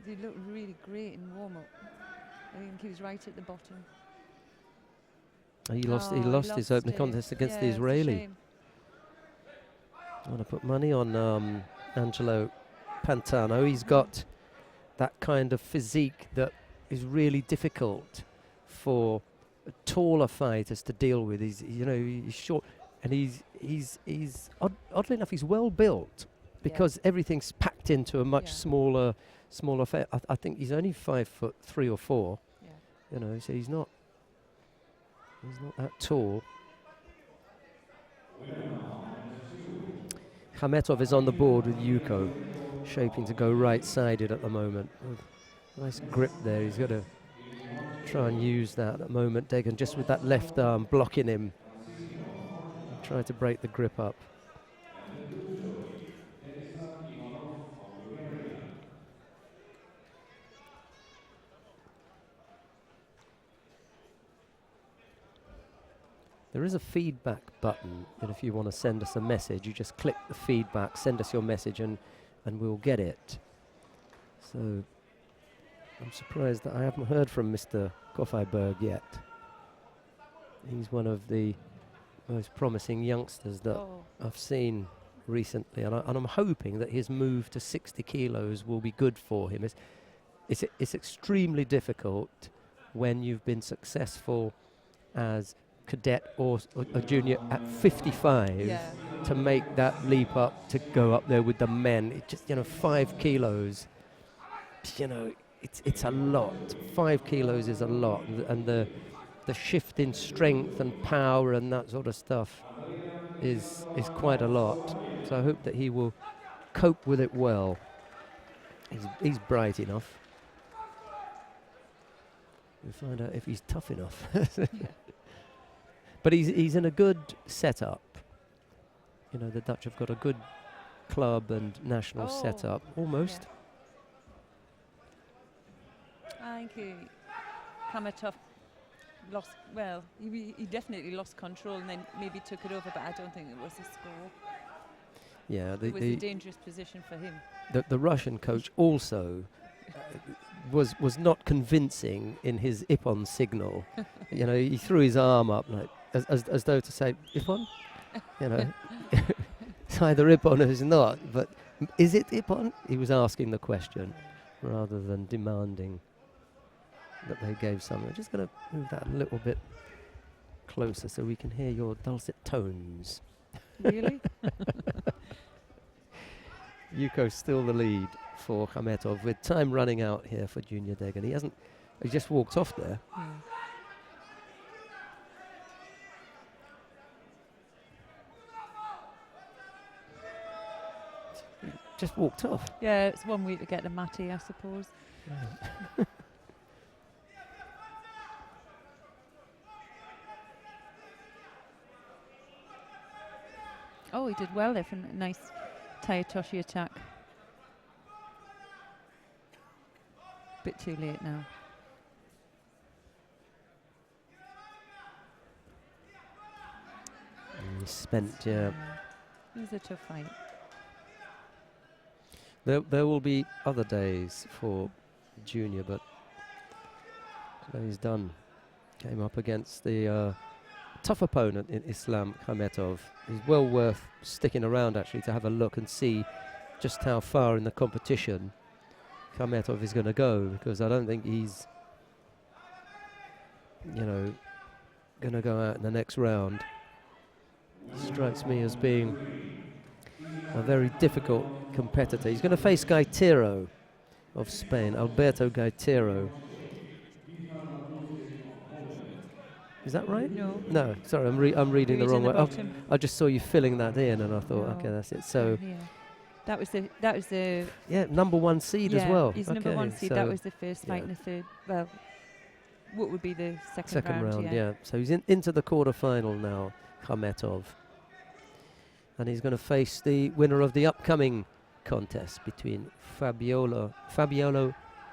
they looked really great in warm up. I think he was right at the bottom. He lost his opening contest against the Israeli. I want to put money on Angelo Pantano. He's got that kind of physique that is really difficult for taller fighters to deal with. He's short, and he's oddly enough, he's well built because everything's packed into a much smaller. I think he's only 5'3" or 4". Yeah. So he's not that tall. Khametov is on the board with Yuko, shaping to go right-sided at the moment. Nice grip there. He's got to try and use that at the moment. Degan just with that left arm blocking him. Try to break the grip up. There is a feedback button, and if you want to send us a message, you just click the feedback, send us your message, and we'll get it. So I'm surprised that I haven't heard from Mr. Koffeiberg yet. He's one of the most promising youngsters that I've seen recently, and I'm hoping that his move to 60 kilos will be good for him. It's extremely difficult when you've been successful as cadet or a junior at 55 to make that leap up to go up there with the men. It just 5 kilos, it's a lot. 5 kilos is a lot, and the shift in strength and power and that sort of stuff is quite a lot. So I hope that he will cope with it well. He's bright enough. We'll find out if he's tough enough. But he's in a good setup. The Dutch have got a good club and national setup, almost. I think Khametov lost. Well, he definitely lost control and then maybe took it over, but I don't think it was a score. Yeah, it was a dangerous position for him. The Russian coach also was not convincing in his Ippon signal. He threw his arm up like as though to say, Ippon? It's either Ippon or it's not, but is it Ippon? He was asking the question rather than demanding that they gave something. I'm just going to move that a little bit closer so we can hear your dulcet tones. Really? Yuko's still the lead for Khametov with time running out here for Junior Degan. He just walked off there. Just walked off. Yeah, it's one way to get the matty, I suppose. Right. He did well there for a nice Tayatoshi attack. Bit too late now. Spent, It was a tough fight. There will be other days for Junior, but today's done. Came up against the tough opponent in Islam Khametov. He's well worth sticking around actually to have a look and see just how far in the competition Khametov is going to go, because I don't think he's going to go out in the next round. Strikes me as being a very difficult competitor. He's going to face Gaitero of Spain, Alberto Gaitero. Is that right? No. No, sorry, I'm reading the wrong way. I just saw you filling that in, and I thought, okay, that's it. So that was the number 1 seed as well. He's number 1 seed. So that was the first fight in the third. Well, what would be the second round? Yeah. So he's into the quarterfinal now, Khametov, and he's going to face the winner of the upcoming contest between Fabiolo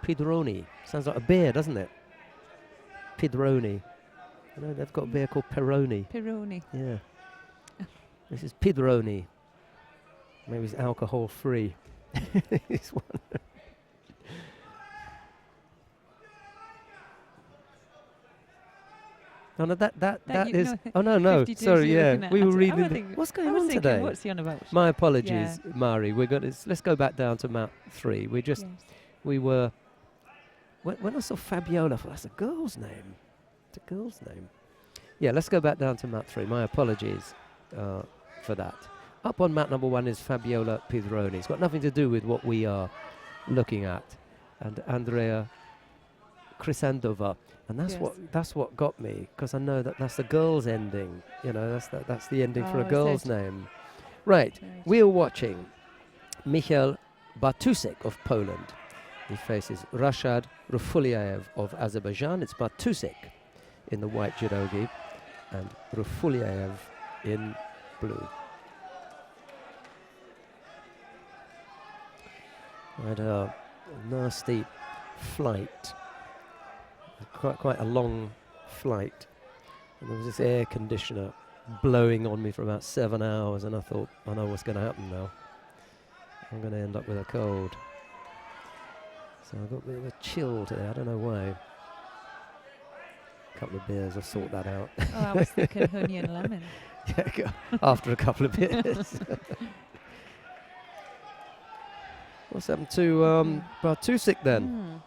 Pidroni. Sounds like a beer, doesn't it? Pidroni. I know they've got a beer called Peroni. Peroni. Yeah. This is Pidroni. Maybe it's alcohol free. This one. Oh no, that is. No, oh no. 52 Sorry, you're yeah. looking at. We I were d- I reading. would think- What's I going was on thinking, today? what's he on about? My apologies, Yeah. Mari. We're going to let's go back down to map 3. Yes. We were. When I saw Fabiola, I thought that's a girl's name. It's a girl's name. Yeah, let's go back down to map 3. My apologies for that. Up on map number 1 is Fabiola Pidroni. It's got nothing to do with what we are looking at. And Andrea Crisandova. And that's what got me, because I know that's the girl's ending. You know, that's the ending for a Oh, is girl's it? name. Right. We are watching Michal Bartusek of Poland. He faces Rashad Rufulyaev of Azerbaijan. It's Bartusek in the white judogi and Rufulyaev in blue. I had a nasty flight, quite a long flight, and there was this air conditioner blowing on me for about 7 hours, and I thought, I know what's going to happen now. I'm going to end up with a cold. So I got a bit of a chill today, I don't know why. A couple of beers, I'll sort that out. Oh, I was thinking honey and lemon. Yeah, after a couple of beers. What's happened to Bartusek then?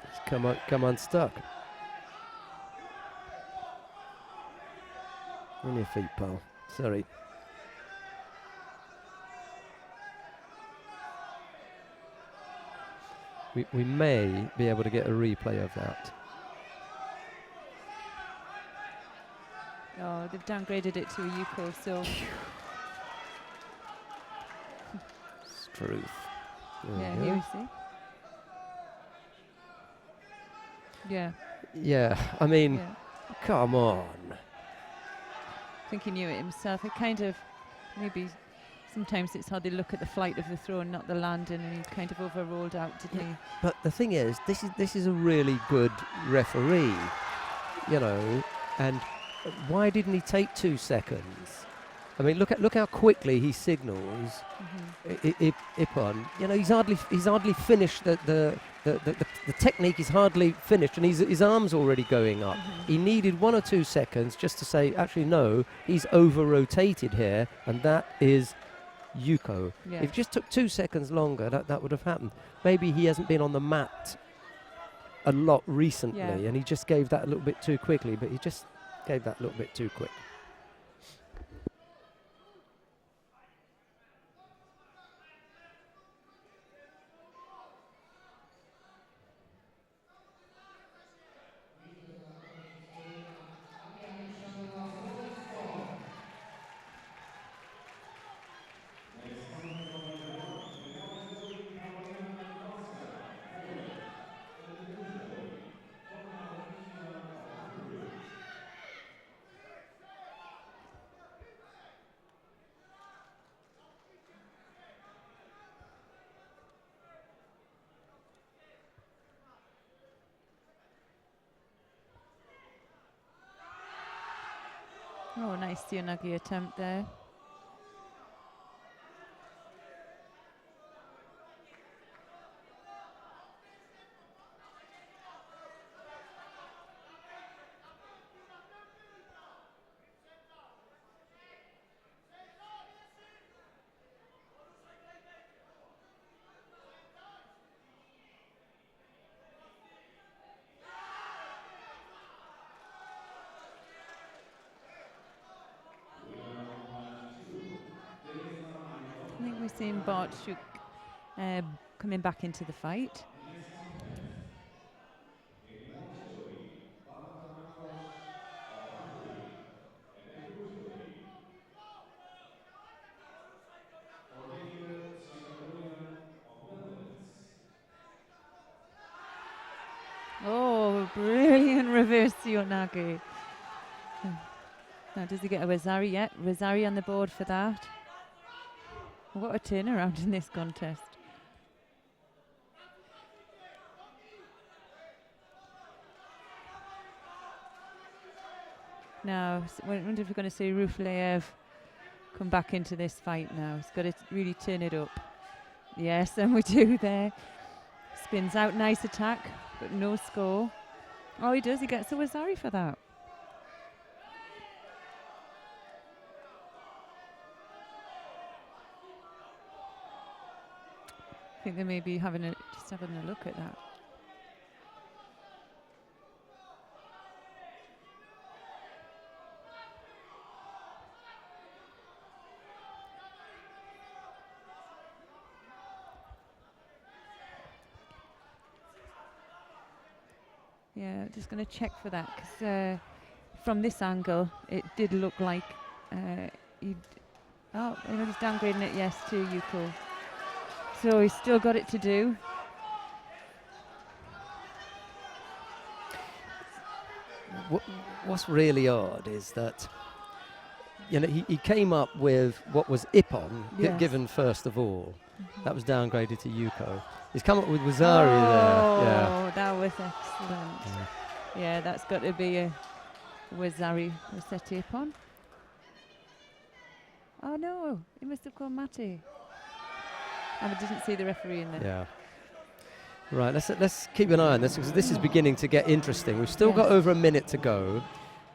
It's come unstuck. On your feet, pal. Sorry. We may be able to get a replay of that. Oh, they've downgraded it to a Yuko, so Truth. yeah, here we see. Yeah. Yeah, I mean, Yeah. come on. I think he knew it himself. It kind of, maybe sometimes it's how they look at the flight of the throw and not the landing, and he kind of over-rolled out, didn't he? But the thing is, this is a really good referee, you know, and why didn't he take 2 seconds? I mean, look how quickly he signals. Ippon. You know, he's hardly finished the technique is hardly finished, and his arm's already going up. He needed 1 or 2 seconds just to say, actually, no, he's over-rotated here, and that is Yuko. Yeah. If it just took 2 seconds longer, that would have happened. Maybe he hasn't been on the mat a lot recently, and he just gave that a little bit too quickly, but he just gave that a little bit too quick. Oh, nice Tsunagi attempt there. I think we're seeing Bartshuk coming back into the fight. Oh, brilliant reverse Tsunagi. Now, does he get a Rosari yet? Rosari on the board for that. What a turnaround in this contest. now. I wonder if we're going to see Rufleyev come back into this fight now. He's got to really turn it up. Yes, and we do there. Spins out, nice attack, but no score. Oh, he does. He gets a Wazari for that. I think they may be having a look at that. Yeah, just going to check for that because from this angle it did look like he's downgrading it, yes, to Yuko. So he's still got it to do. What's really odd is that, you know, he came up with what was Ippon, given first of all. That was downgraded to Yuko. He's come up with Wazari there. Yeah. That was excellent. Yeah, that's got to be a Wazari Rossetti Ippon. Oh no, he must have gone Mate. I didn't see the referee in there. Yeah. Right, let's keep an eye on this because this is beginning to get interesting. We've still got over a minute to go.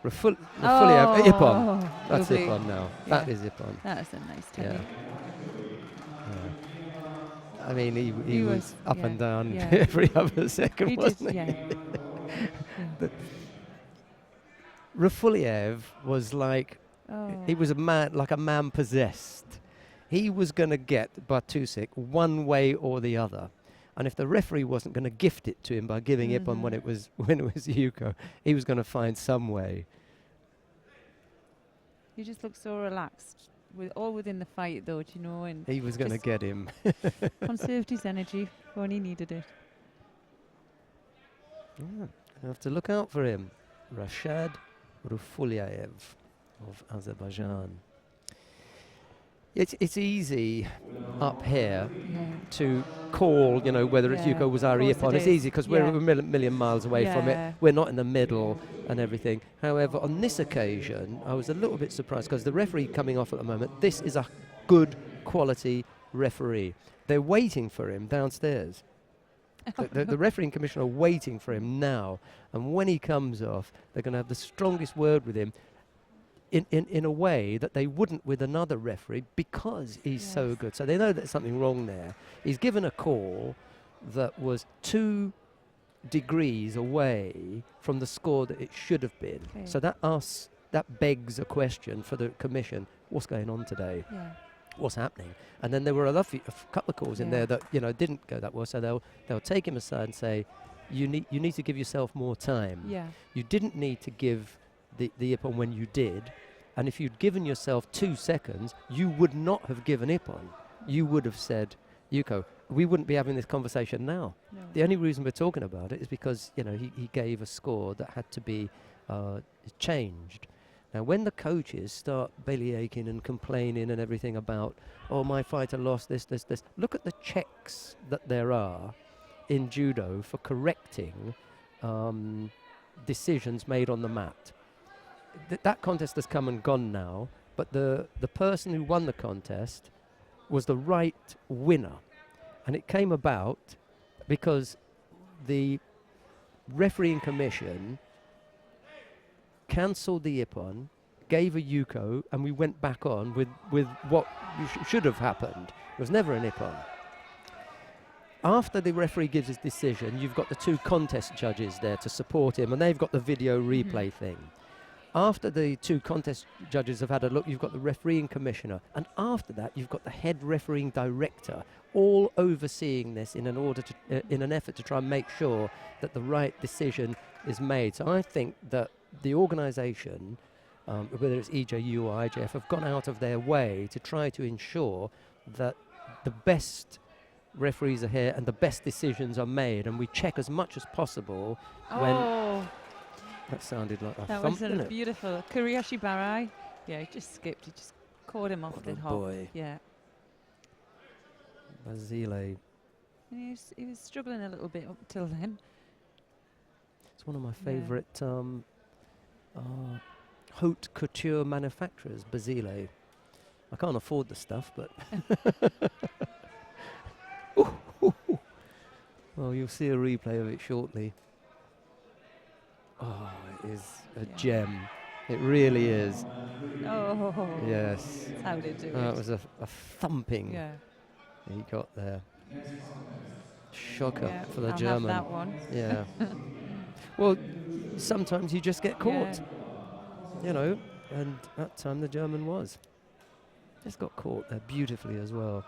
Ippon. That's lovely. Ippon now. Yeah. That is Ippon. That's a nice technique. Yeah. I mean, he was up and down every other second, wasn't he? Yeah. Rafuliev was like, he was a man, like a man possessed. He was going to get Bartusek one way or the other. And if the referee wasn't going to gift it to him by giving Ippon when it was Yuko, he was going to find some way. He just looked so relaxed, all within the fight, though, do you know. And he was going to get him. Conserved his energy when he needed it. Yeah, I have to look out for him. Rashad Rufulyayev of Azerbaijan. It's easy up here to call, you know, whether it's Yuko, Wazari, Ippon. It's easy because we're a million miles away from it. We're not in the middle and everything. However, on this occasion, I was a little bit surprised because the referee coming off at the moment, this is a good quality referee. They're waiting for him downstairs. The refereeing commissioner are waiting for him now. And when he comes off, they're going to have the strongest word with him. In a way that they wouldn't with another referee because he's so good. So they know there's something wrong there. He's given a call that was 2 degrees away from the score that it should have been. So that begs a question for the commission. What's going on today? What's happening? And then there were a couple of calls in there that, you know, didn't go that well. So they'll take him aside and say, you need to give yourself more time. You didn't need to give the Ippon when you did, and if you'd given yourself 2 seconds, you would not have given Ippon. You would have said, Yuko, we wouldn't be having this conversation now. No. The only reason we're talking about it is because, you know, he gave a score that had to be changed. Now, when the coaches start bellyaching and complaining and everything about, oh, my fighter lost this, look at the checks that there are in judo for correcting decisions made on the mat. That contest has come and gone now, but the person who won the contest was the right winner. And it came about because the refereeing commission cancelled the Ippon, gave a Yuko, and we went back on with what should have happened. It was never an Ippon. After the referee gives his decision, you've got the 2 contest judges there to support him, and they've got the video replay thing. After the 2 contest judges have had a look, you've got the refereeing commissioner. And after that, you've got the head refereeing director, all overseeing this in an effort to try and make sure that the right decision is made. So I think that the organisation, whether it's EJU or IJF, have gone out of their way to try to ensure that the best referees are here and the best decisions are made. And we check as much as possible when... That sounded like a that thump, was beautiful. Kuriyoshi Barai. Yeah, he just skipped. He just caught him off the hop. Boy. Yeah. Basile. He was struggling a little bit up till then. It's one of my favourite haute couture manufacturers, Basile. I can't afford the stuff, but well, you'll see a replay of it shortly. Oh, it is a gem. It really is. Oh, Yes. that's how they do it. It was a thumping he got there. Shocker for the I'll German. have that one. Yeah. Well, sometimes you just get caught, you know, and that time the German just got caught there beautifully as well.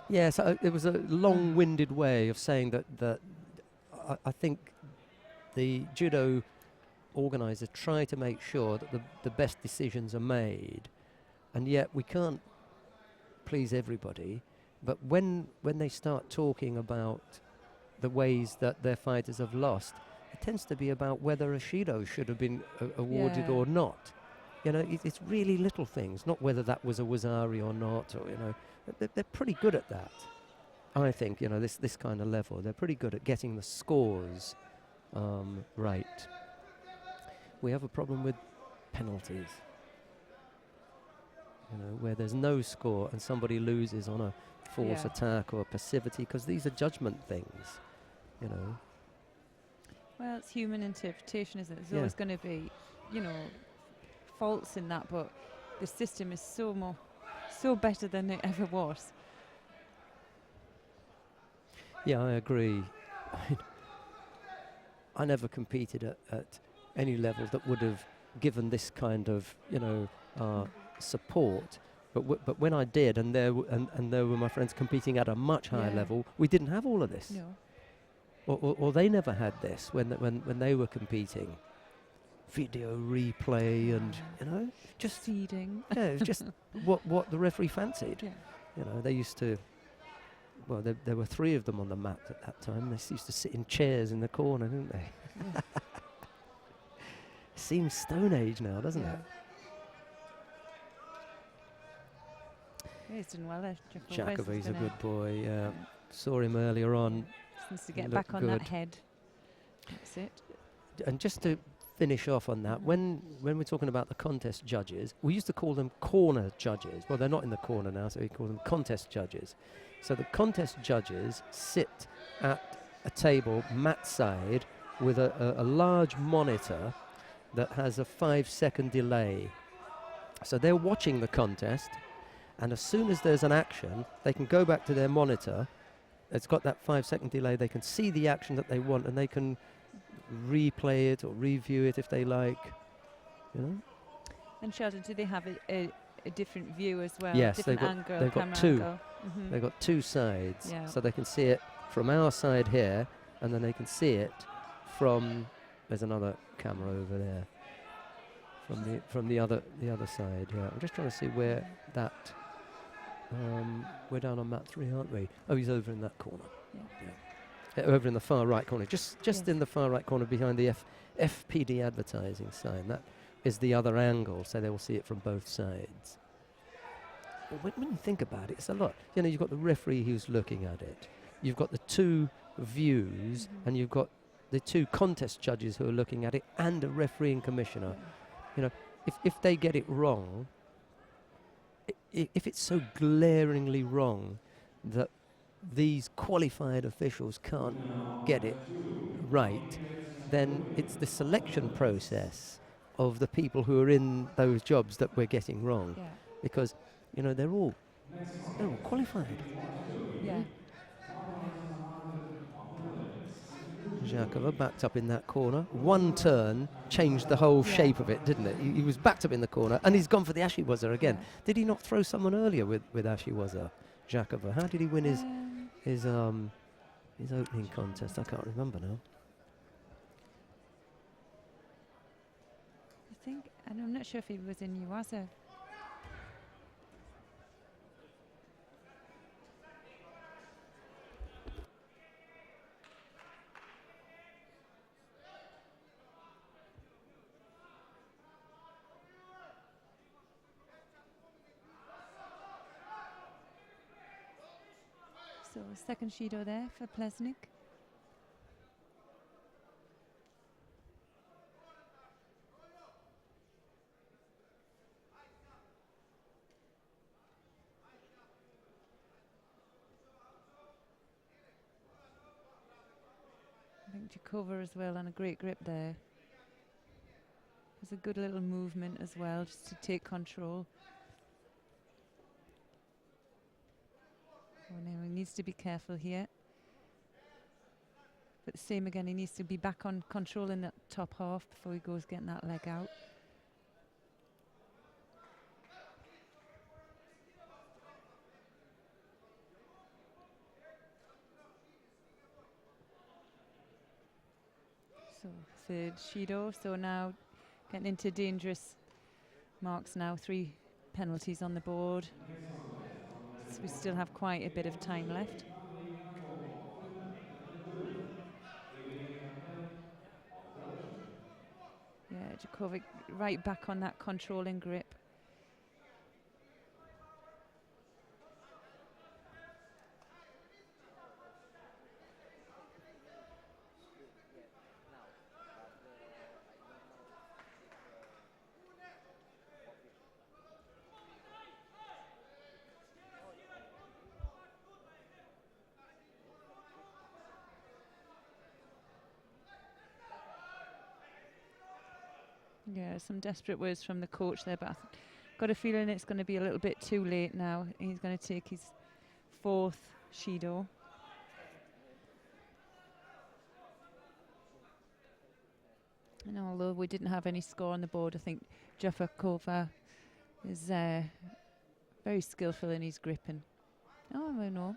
Yeah, so it was a long-winded way of saying that I think the judo organizer try to make sure that the best decisions are made, and yet we can't please everybody. But when they start talking about the ways that their fighters have lost, it tends to be about whether a Shido should have been awarded or not. You know, it's really little things, not whether that was a Wazari or not, or, you know, they're pretty good at that. I think, you know, this kind of level, they're pretty good at getting the scores right. We have a problem with penalties, you know, where there's no score and somebody loses on a force attack or passivity, because these are judgment things, you know. Well, it's human interpretation, isn't it? There's always going to be, you know, faults in that, but the system is so better than it ever was. Yeah, I agree. I never competed at any level that would have given this kind of, you know, support. But when I did, and there were my friends competing at a much higher level, we didn't have all of this. No. Or they never had this when they were competing. Video replay and, you know, just feeding. Yeah, it was just what the referee fancied. Yeah. You know, they used to. Well, there were 3 of them on the mat at that time. They used to sit in chairs in the corner, didn't they? Yeah. Seems Stone Age now, doesn't it? Yeah, he's done well there. Jakovi's a good boy. Yeah. Saw him earlier on. Just needs to get back on that head. That's it. And just to finish off on that, when we're talking about the contest judges, we used to call them corner judges. Well, they're not in the corner now, so we call them contest judges. So the contest judges sit at a table mat side with a large monitor that has a 5-second delay. So they're watching the contest, and as soon as there's an action, they can go back to their monitor. It's got that 5-second delay. They can see the action that they want, and they can replay it or review it if they like, you know. And Sheldon, do they have a different view as well? Yes, different angle, they've got 2. Mm-hmm. They've got 2 sides, so they can see it from our side here, and then they can see it from. There's another camera over there. From the other side. Yeah, I'm just trying to see where that. We're down on mat 3, aren't we? Oh, he's over in that corner. Yeah. Over in the far right corner, just in the far right corner behind the FPD advertising sign. That is the other angle, so they will see it from both sides. Well, when you think about it, it's a lot. You know, you've got the referee who's looking at it. You've got the 2 views, and you've got the 2 contest judges who are looking at it, and a refereeing commissioner. You know, if they get it wrong, if it's so glaringly wrong that these qualified officials can't get it right, then it's the selection process of the people who are in those jobs that we're getting wrong. Yeah. Because, you know, they're all qualified. Yeah. Jakova backed up in that corner. One turn changed the whole shape of it, didn't it? He was backed up in the corner, and he's gone for the Ashiwaza again. Did he not throw someone earlier with Ashiwaza, Jakova? How did he win his opening contest? I can't remember now. I think, and I'm not sure if he was in Yuasa. So second Shido there for Plesnik. Jakova as well on a great grip there. There's a good little movement as well, just to take control. Oh, no, he needs to be careful here. But the same again, he needs to be back on controlling that top half before he goes getting that leg out. So third Shido, so now getting into dangerous marks now, 3 penalties on the board. So we still have quite a bit of time left. Yeah, Djokovic right back on that controlling grip. Yeah, some desperate words from the coach there, but I've got a feeling it's going to be a little bit too late now. He's going to take his 4th Shido. And although we didn't have any score on the board, I think Jafarkova is very skillful in his gripping. Oh, no.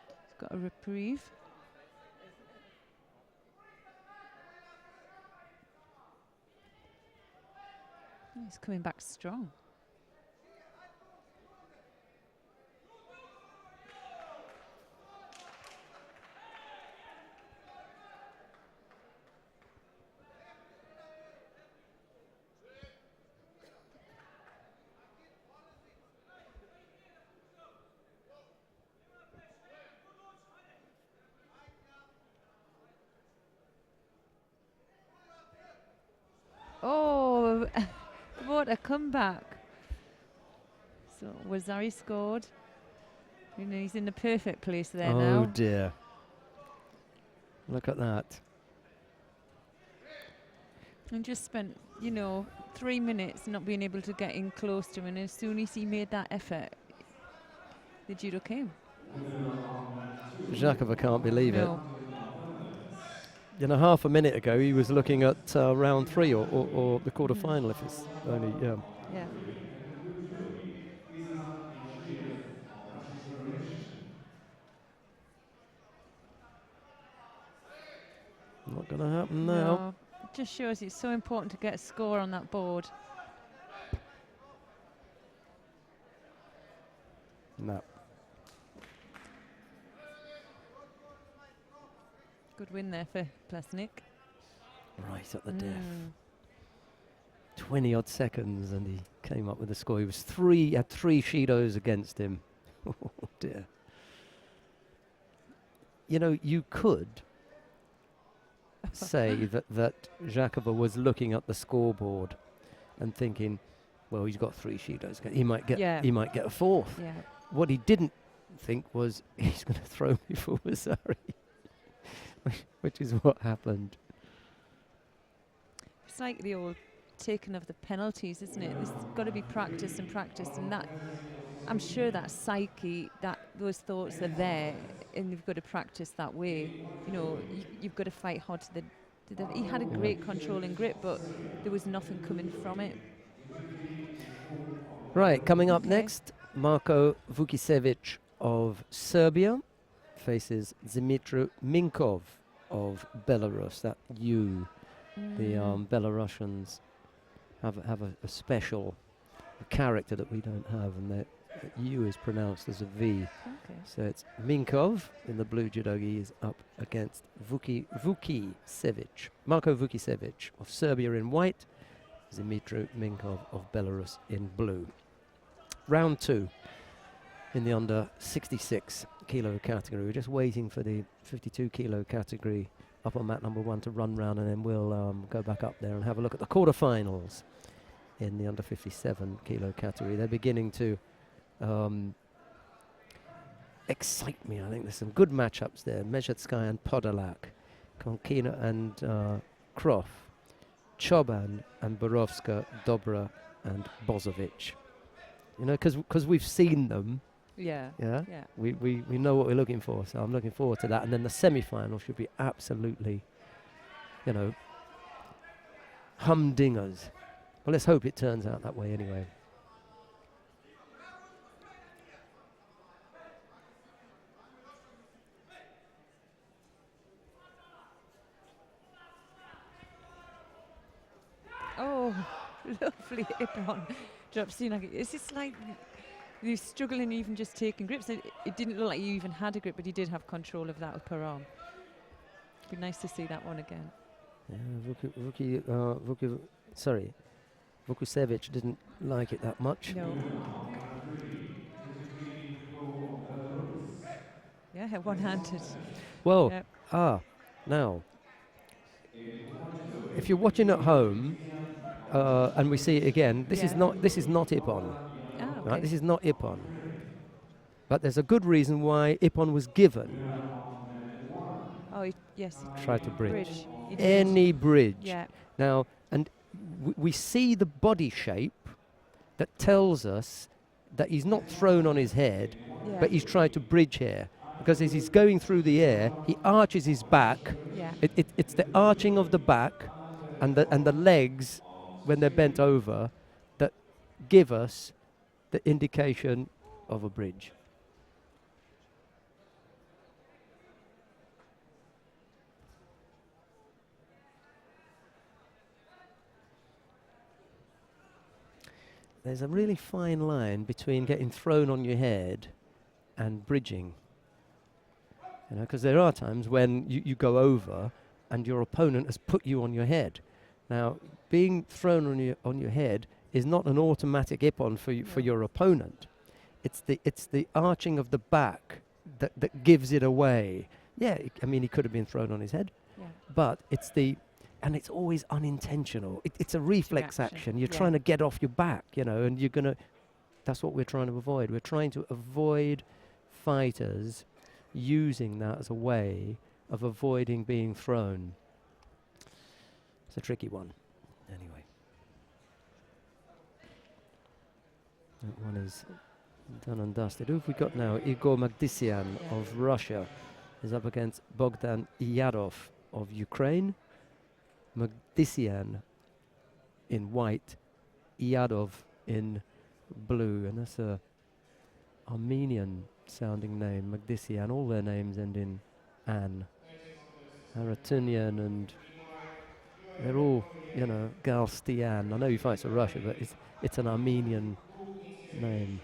He's got a reprieve. He's coming back strong. Oh, what a comeback. So Wazari scored. You know, he's in the perfect place there now. Oh dear. Look at that. And just spent, 3 minutes not being able to get in close to him. And as soon as he made that effort, the judo came. Jakova can't believe No. it. Half a minute ago he was looking at round 3 or the quarter-final if it's only, Yeah. Not going to happen now. No. It just shows it's so important to get a score on that board. No. Good win there for Plesnik. Right at the death. 20 odd seconds and he came up with the score. He had 3 Shidos against him. Oh dear. You could say that Jakova was looking at the scoreboard and thinking, well, he's got 3 Shidos. He might get a 4th. Yeah. What he didn't think was he's going to throw me for Wazari, which is what happened. It's like the old taking of the penalties, isn't it? There's got to be practice, and that I'm sure that psyche, those thoughts are there, and you've got to practice that way. You've got to fight hard to the he had a great controlling grip, but there was nothing coming from it. Right, coming up next, Marko Vukicevic of Serbia faces Dmitry Minkov of Belarus. That U, the Belarusians have a special character that we don't have, and that U is pronounced as a V. Okay. So it's Minkov in the blue judogi is up against Vukicevic. Marko Vukicevic of Serbia in white, Dmitry Minkov of Belarus in blue. Round 2 in the under 66 kilo category. We're just waiting for the 52 kilo category up on mat number 1 to run round, and then we'll go back up there and have a look at the quarterfinals in the under 57 kilo category. They're beginning to excite me. I think there's some good matchups there. Mezhetskaya and Podolak, Konkina and Krov, Choban and Borovska, Dobra and Bozovic. You know, because we've seen them. Yeah. Yeah. Yeah. We know what we're looking for, so I'm looking forward to that. And then the semi-final should be absolutely, you know, humdingers. Well, let's hope it turns out that way anyway. Oh, lovely hip-on drop. See, like, it's just like you're struggling even just taking grips. It didn't look like you even had a grip, but you did have control of that upper arm. It'd be nice to see that one again. Yeah, Vukusevic didn't like it that much. No. Yeah, one-handed. Well, Yep. now, if you're watching at home, and we see it again, this is not Ippon. Ah, okay. Right? This is not Ippon. But there's a good reason why Ippon was given. Oh, yes. Try to bridge. He did. Any bridge. Yeah. Now, and we see the body shape that tells us that he's not thrown on his head, Yeah. but he's tried to bridge here. Because as he's going through the air, he arches his back. Yeah. It's the arching of the back and the legs when they're bent over that give us the indication of a bridge. There's a really fine line between getting thrown on your head and bridging. You know, because there are times when you go over and your opponent has put you on your head. Now, being thrown on your head is not an automatic ippon for your opponent. It's the arching of the back that gives it away. Yeah, I mean, he could have been thrown on his head, but and it's always unintentional. It's a reflex action. You're trying to get off your back, you know, and that's what we're trying to avoid. We're trying to avoid fighters using that as a way of avoiding being thrown. It's a tricky one. Anyway. That one is done and dusted. Who have we got now? Igor Magdisian of Russia is up against Bogdan Iyadov of Ukraine. Magdisian in white, Iyadov in blue, and that's a Armenian sounding name, Magdisian. All their names end in an. Haratunian, and they're all, you know, Galstian. I know he fights for Russia, but it's an Armenian name.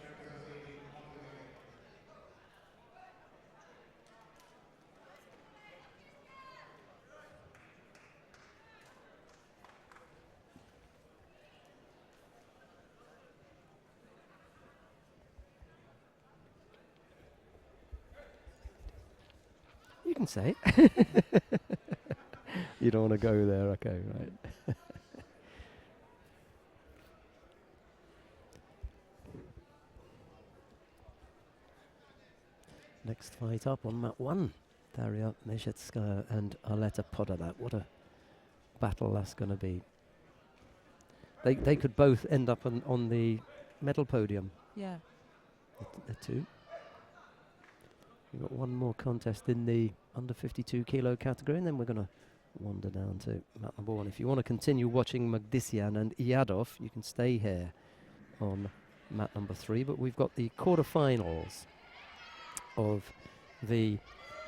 You can say it. You don't want to go there, okay, right. Next fight up on mat 1. Daria Mezhetskaya and Arleta Podolak. What a battle that's going to be. They could both end up on the medal podium. Yeah. The two. We've got one more contest in the under 52 kilo category, and then we're going to wander down to mat number 1. If you want to continue watching Magdisian and Iyadov, you can stay here on mat number 3. But we've got the quarterfinals of the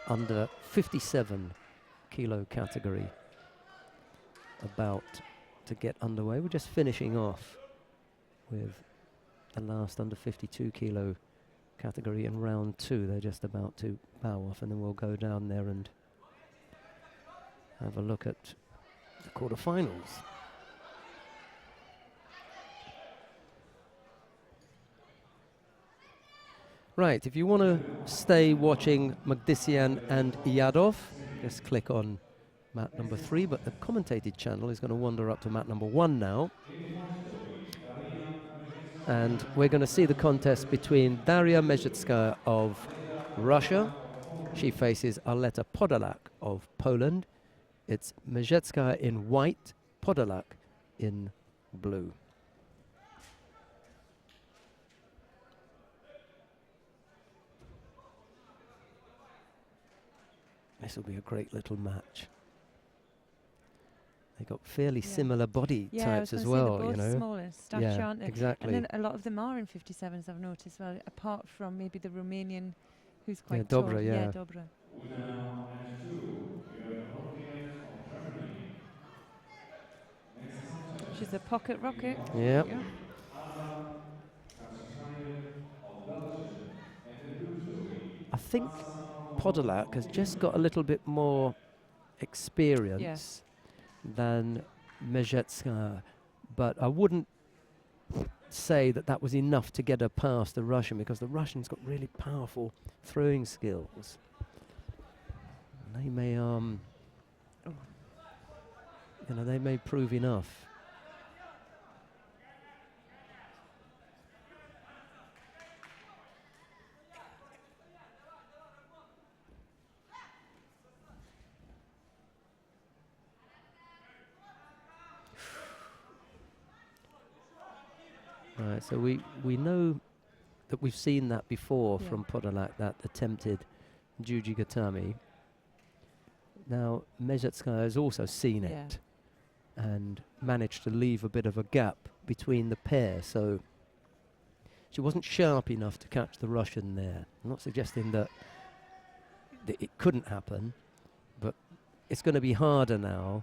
under 57 kilo category about to get underway. We're just finishing off with the last under 52 kilo category in round 2. They're just about to bow off, and then we'll go down there and have a look at the quarterfinals. Right, if you want to stay watching Magdisian and Iyadov, just click on mat number 3, but the commentated channel is going to wander up to mat number 1 now. And we're going to see the contest between Daria Mezhetskaya of Russia. She faces Aleta Podolak of Poland. It's Mezhetskaya in white, Podolak in blue. This will be a great little match. They got fairly similar body types as well, they're you both know. small in stature, aren't they? Exactly. And then a lot of them are in 57s, I've noticed, well, apart from maybe the Romanian, who's quite Yeah, tall. Dobra, yeah. Dobra. She's a pocket rocket. Yep. Yeah. I think Podolak has just got a little bit more experience than Mezhetskaya, but I wouldn't say that that was enough to get her past the Russian, because the Russian's got really powerful throwing skills. And they may, you know, they may prove enough. Right, so we know that we've seen that before from Podolak, that attempted Jujigatami. Now, Mezhetskaya has also seen it and managed to leave a bit of a gap between the pair, so she wasn't sharp enough to catch the Russian there. I'm not suggesting that it couldn't happen, but it's going to be harder now,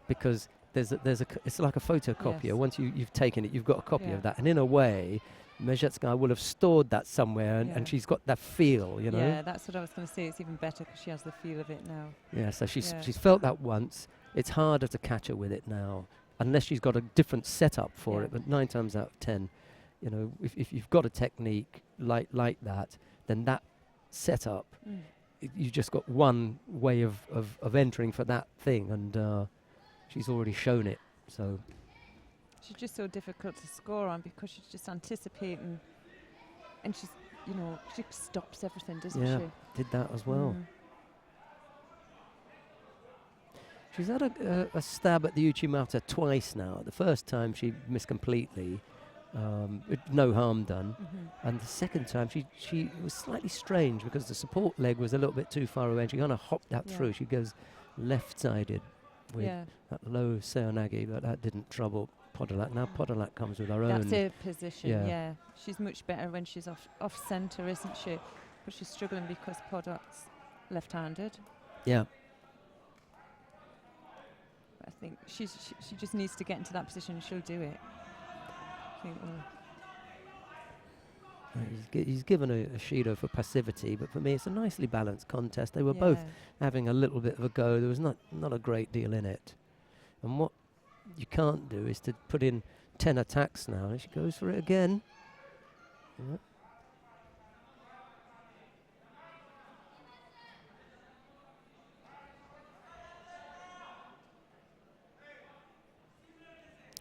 because it's like a photocopier. Once you've taken it, you've got a copy of that, and in a way, Mezhetskaya will have stored that somewhere, and she's got that feel, you know. Yeah, that's what I was going to say. It's even better because she has the feel of it now. Yeah, so she's felt that once. It's harder to catch her with it now, unless she's got a different setup for it. But 9 times out of 10, you know, if you've got a technique like that, then that setup, you just got one way of entering for that thing, and she's already shown it. So she's just so difficult to score on, because she's just anticipating, and she's, you know, she stops everything, doesn't she? Yeah, did that as well. She's had a stab at the Uchimata twice now. The first time she missed completely, with no harm done. And the second time she was slightly strange, because the support leg was a little bit too far away, and she kind of hopped that through. She goes left-sided with that low seonagi, but that didn't trouble Podolak. Now Podolak comes with her own. That's her position, She's much better when she's off centre, isn't she? But she's struggling because Podolak's left-handed. Yeah. I think she just needs to get into that position, and she'll do it. I think, he's given a Shido for passivity, but for me it's a nicely balanced contest. They were both having a little bit of a go. There was not a great deal in it. And what you can't do is to put in 10 attacks now, and she goes for it again. Yep.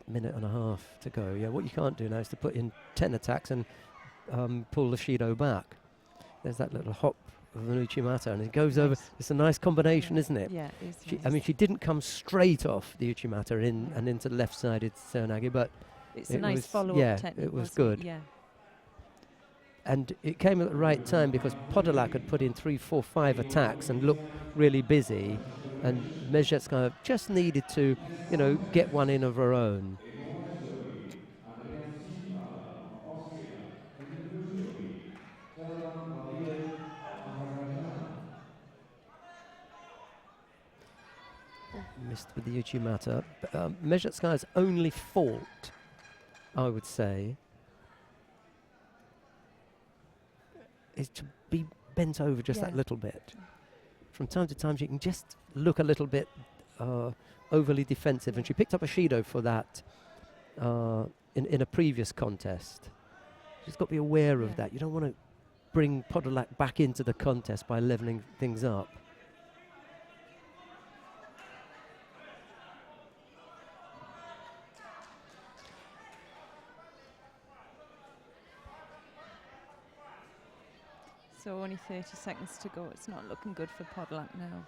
Minute and a half to go. Yeah, what you can't do now is to put in 10 attacks and pull the Shido back. There's that little hop of an Uchimata, and it goes over. It's a nice combination, isn't it? Yeah, it is. I mean, she didn't come straight off the Uchimata and into the left-sided seonagi, but it's a nice follow-up technique. It was good. Yeah. And it came at the right time, because Podolak had put in 3, 4, 5 attacks and looked really busy, and Mezhetskaya just needed to, you know, get one in of her own. Missed with the Uchimata. Mezhetskaya's only fault, I would say, is to be bent over just that little bit. From time to time, she can just look a little bit overly defensive, and she picked up a Shido for that in a previous contest. She's got to be aware of that. You don't want to bring Podolak back into the contest by leveling things up. So only 30 seconds to go. It's not looking good for Podolak now.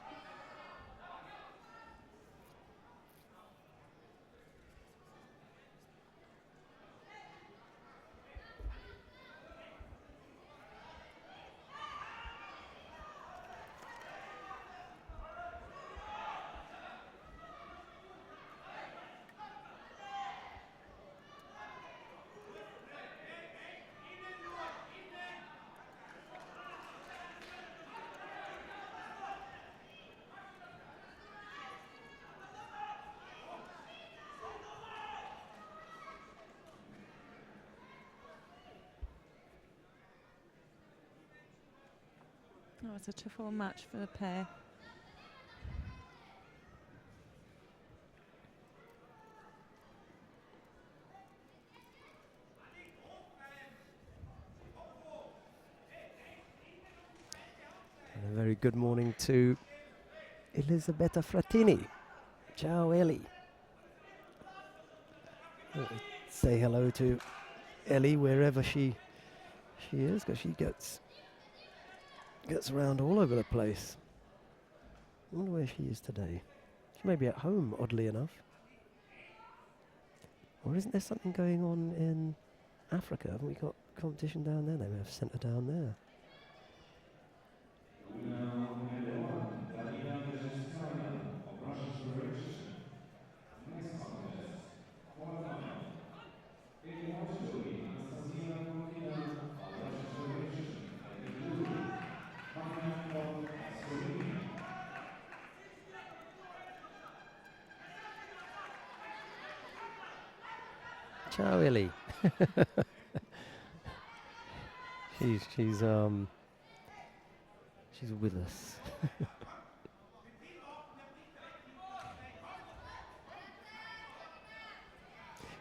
Oh, it's a tough old match for the pair. And a very good morning to Elisabetta Frattini. Ciao, Ellie. Say hello to Ellie wherever she is, because she gets around all over the place. I wonder where she is today. She may be at home, oddly enough. Or isn't there something going on in Africa? Haven't we got competition down there? They may have sent her down there. Ciao, Ellie. she's with us.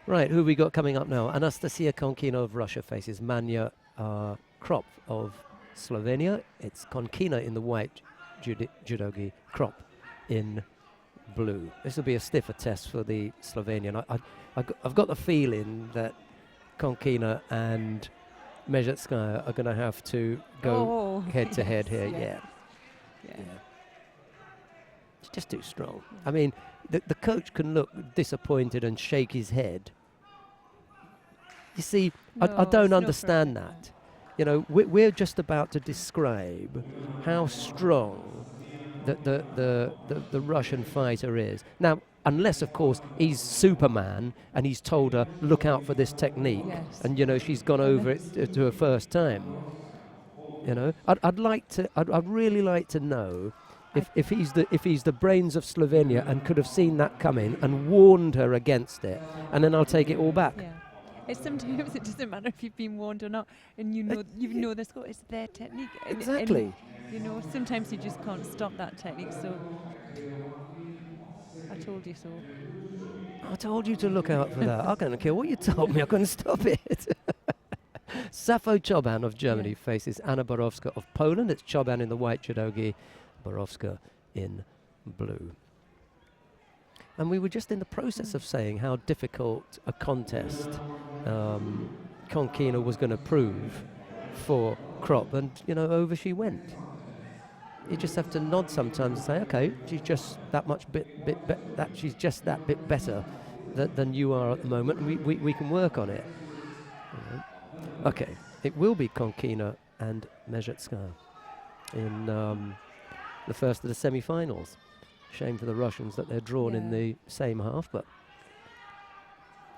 Right, who have we got coming up now? Anastasia Konkina of Russia faces Manja Krop of Slovenia. It's Konkina in the white, judogi Krop in blue. This will be a stiffer test for the Slovenian. I've got the feeling that Konkina and Mezhetskaya are going to have to go head to head here. Yeah. It's just too strong. I mean, the coach can look disappointed and shake his head. You see, I don't understand that. You know, we're just about to describe how strong the Russian fighter is. Now, unless, of course, he's Superman and he's told her, look out for this technique. Yes. And, you know, she's gone over it to her first time. You know, I'd really like to know if he's the brains of Slovenia and could have seen that coming and warned her against it, and then I'll take it all back. Yeah. It's sometimes it doesn't matter if you've been warned or not, and you know the score. It's their technique. Exactly. And, you know, sometimes you just can't stop that technique. So I told you so. I told you to look out for that. I don't care what you told me. I couldn't stop it. Safo Choban of Germany faces Anna Borowska of Poland. It's Choban in the white judogi, Borowska in blue. And we were just in the process of saying how difficult a contest Konkina was going to prove for Krop, and you know, over she went. You just have to nod sometimes and say, okay, she's just that much she's just that bit better than you are at the moment, and we can work on it. Okay, it will be Konkina and Mezhetskaya in the first of the semi-finals. Shame for the Russians that they're drawn in the same half, but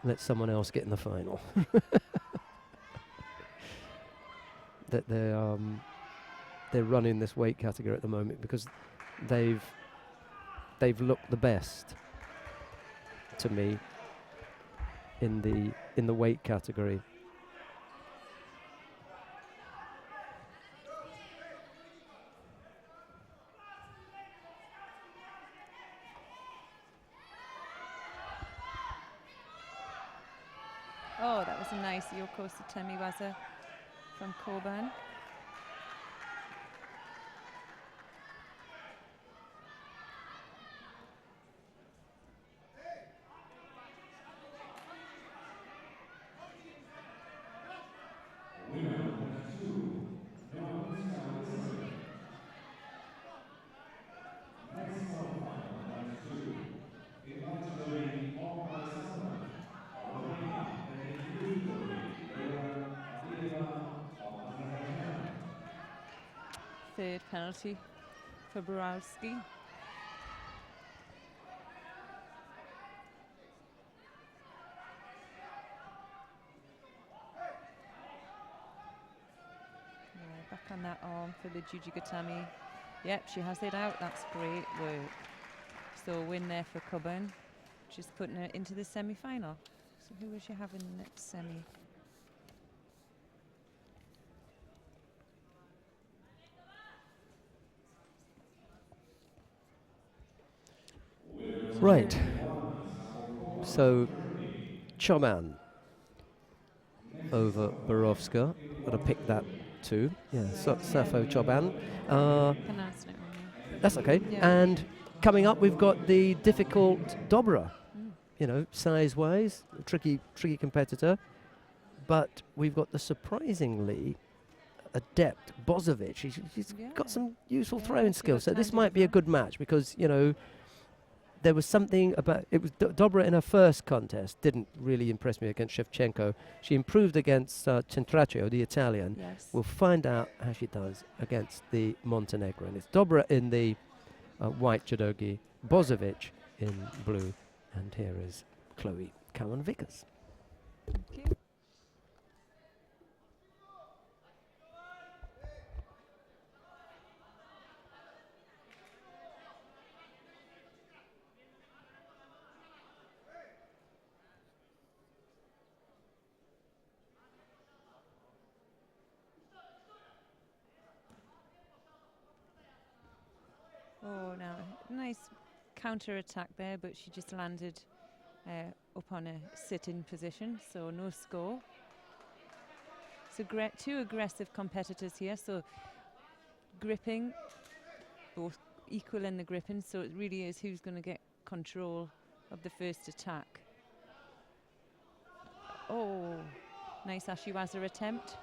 let someone else get in the final. That they're running this weight category at the moment because they've looked the best to me in the weight category. Oh, that was a nice Yoko Sutemiwaza from Koban. third penalty for Borowski. Back on that arm for the Jujigatami. Yep, she has it out. That's great work. So a win there for Coburn. Just putting her into the semi-final. So who will she have in the next semi? Right. So Choban over Borovska. Got to pick that too. Yeah, Safo Choban. Pronouncing it wrong. That's okay. Yeah. And coming up, we've got the difficult Dobra. You know, size-wise, tricky competitor. But we've got the surprisingly adept Bozovic. She's got some useful throwing skills. So this might be a good match because, you know, there was something about it. Was Dobra in her first contest didn't really impress me against Shevchenko. She improved against Centraccio, the Italian. Yes. We'll find out how she does against the Montenegrin. It's Dobra in the white judogi, Bozovic in blue, and here is Chloe Cowan-Vickers. Thank you. Oh, now nice counter attack there, but she just landed up on a sit-in position, so no score. So two aggressive competitors here, so gripping, both equal in the gripping, so it really is who's going to get control of the first attack. Oh, nice Ashiwaza attempt.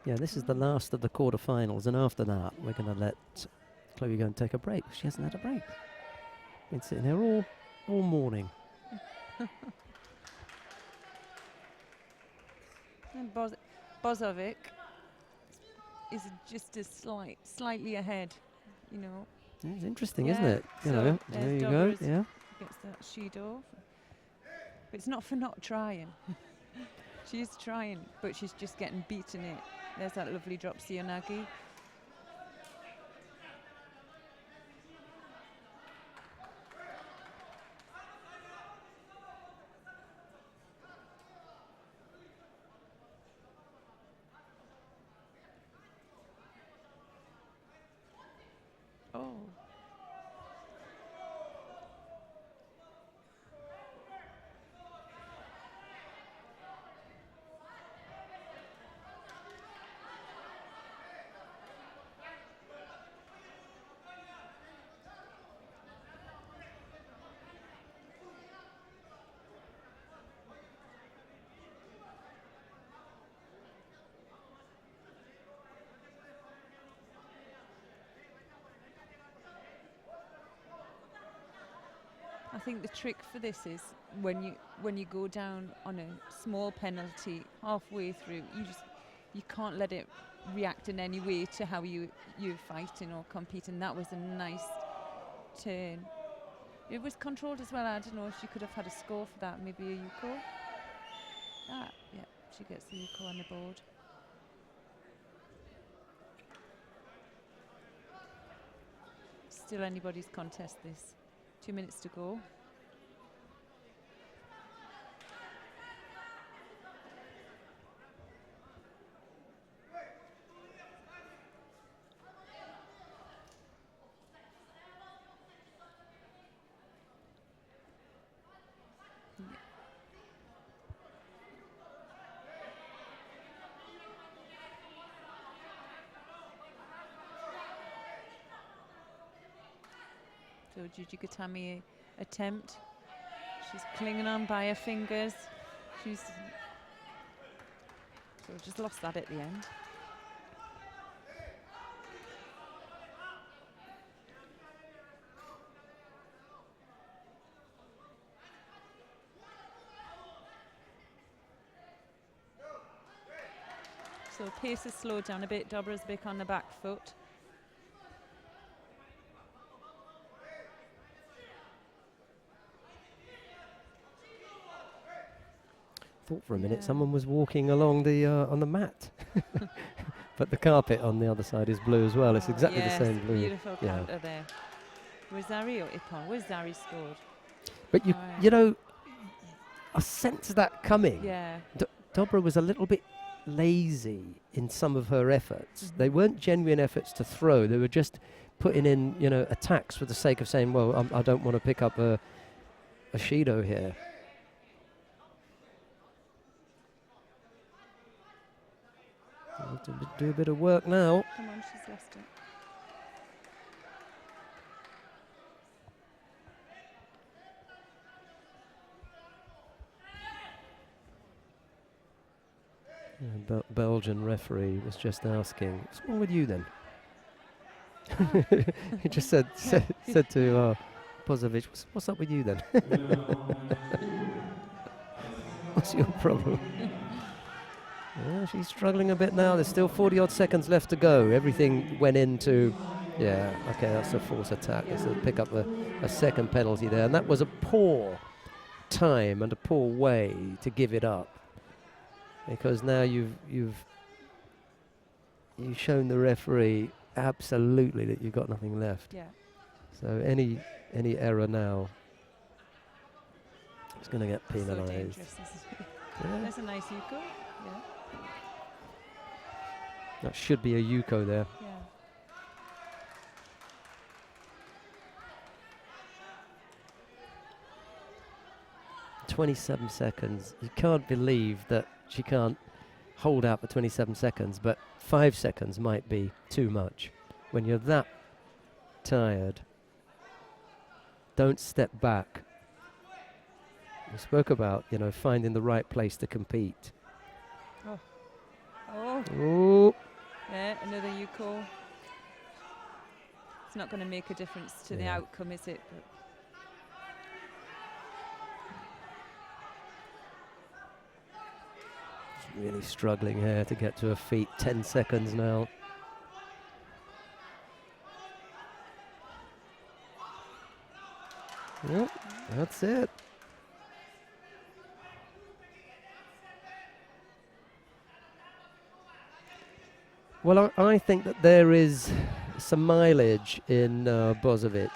Yeah, this is the last of the quarterfinals, and after that, we're going to let Chloe go and take a break. She hasn't had a break. Been sitting here all morning. And Bozovic is just slightly ahead, you know. It's interesting, Yeah, isn't it? You so know, there you go. Yeah. Gets that Shido. But it's not for not trying. She's trying, but she's just getting beaten it. There's that lovely drop Sionagi. Oh. I think the trick for this is when you go down on a small penalty halfway through, you can't let it react in any way to how you're fighting or competing. That was a nice turn. It was controlled as well. I don't know if she could have had a score for that. Maybe a Yuko. Yeah, she gets the Yuko on the board. Still anybody's contest this. 2 minutes to go. So Jujigatami attempt. She's clinging on by her fingers. So just lost that at the end. So pace has slowed down a bit. Dobra's back on the back foot. Thought for a minute someone was walking along the on the mat, but the carpet on the other side is blue as well. It's exactly the same blue. Beautiful counter there. Was Zari or Ipon? Where's Zari scored? But you know, I sense that coming. Yeah. Dobra was a little bit lazy in some of her efforts. They weren't genuine efforts to throw. They were just putting in, you know, attacks for the sake of saying, well, I don't want to pick up a Judo here. Do a bit of work now. Come on, she's lost it. Belgian referee was just asking, what's wrong with you then? He just said to Bozovic, what's up with you then? What's your problem? Yeah, she's struggling a bit now. There's still 40 odd seconds left to go. Everything went into, okay, that's a force attack. It's a pick up a second penalty there. And that was a poor time and a poor way to give it up. Because now you've shown the referee absolutely that you've got nothing left. Yeah. So any error now is going to get penalised. So dangerous, isn't it? Yeah. That's a nice Yuko. Yeah. That should be a Yuko there. Yeah. "27 seconds. You can't believe that she can't hold out for 27 seconds, but 5 seconds might be too much. When you're that tired, don't step back. We spoke about, you know, finding the right place to compete. Oh. Ooh. Yeah, another Yuko. It's not going to make a difference to the outcome, is it? But Really struggling here to get to her feet. 10 seconds now. Yep, that's it. Well, I think that there is some mileage in Bozovic.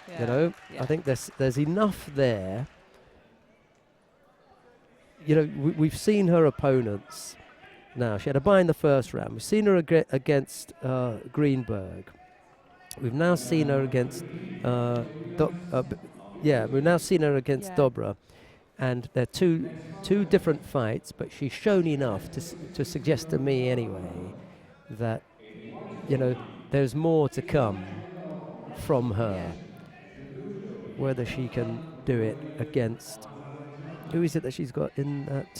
yeah. You know, I think there's enough there. You know, we've seen her opponents now. She had a bye in the first round. We've seen her against Greenberg. We've now seen her against we've now seen her against Dobra, and they're two different fights. But she's shown enough to suggest to me anyway that, you know, there's more to come from her. Whether she can do it against. Who is it that she's got in that?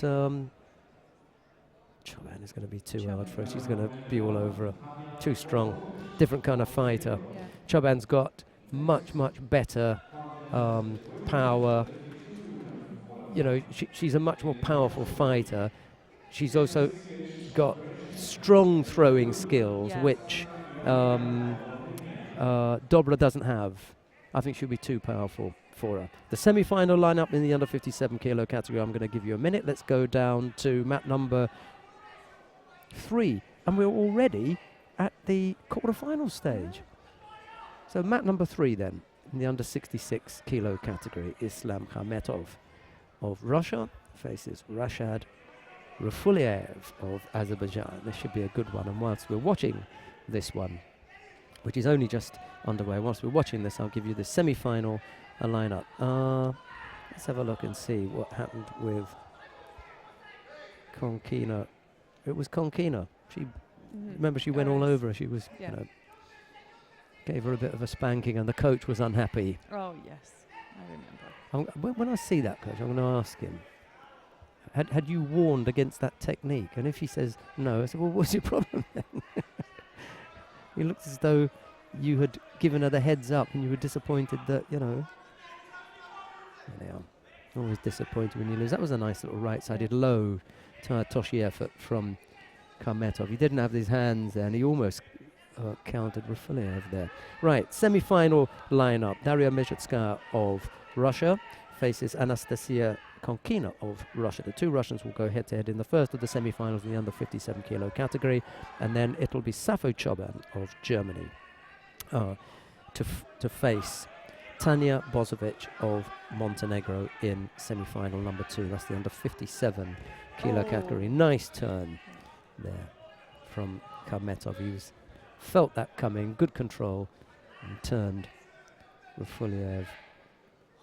Choban is going to be too hard for her. She's going to be all over her. Too strong. Different kind of fighter. Yeah. Choban's got much better power. You know, she's a much more powerful fighter. She's also got strong throwing skills, which Dobra doesn't have. I think she'll be too powerful for her. The semi-final lineup in the under 57 kilo category, I'm going to give you a minute. Let's go down to mat number 3. And we're already at the quarter-final stage. So mat number 3 then, in the under 66 kilo category, Islam Khametov of Russia faces Rashad Rafuliev of Azerbaijan. This should be a good one. And whilst we're watching this one, which is only just underway, whilst we're watching this, I'll give you the semi-final lineup. Let's have a look and see what happened with Konkina. It was Konkina. She remember she went all over her. She was, you know, gave her a bit of a spanking, and the coach was unhappy. Oh yes, I remember. When I see that coach, I'm going to ask him, had you warned against that technique? And if he says no, I said, well, what's your problem then? He looked as though you had given her the heads up and you were disappointed that, you know. There they are. Always disappointed when you lose. That was a nice little right-sided low Toshi effort from Karmetov. He didn't have his hands there and he almost countered Rafuliev there. Right, semi-final lineup. Daria Mezhetskaya of Russia faces Anastasia Konkina of Russia. The two Russians will go head-to-head in the first of the semi-finals in the under 57 kilo category, and then it'll be Safo Choban of Germany to face Tanya Bozovic of Montenegro in semi-final number 2. That's the under 57 kilo category. Nice turn there from Karmetov. He felt that coming, good control, and turned Rafuliev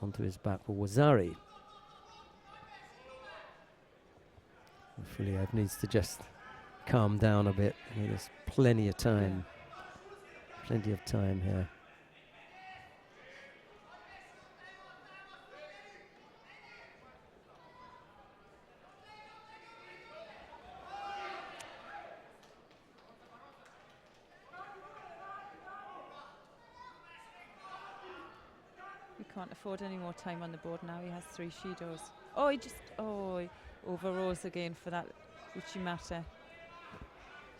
onto his back for Wazari. Rafuliev needs to just calm down a bit. I mean, there's plenty of time. Plenty of time here. He can't afford any more time on the board now. He has 3 Shidos. Oh, he overrose again for that Uchimata.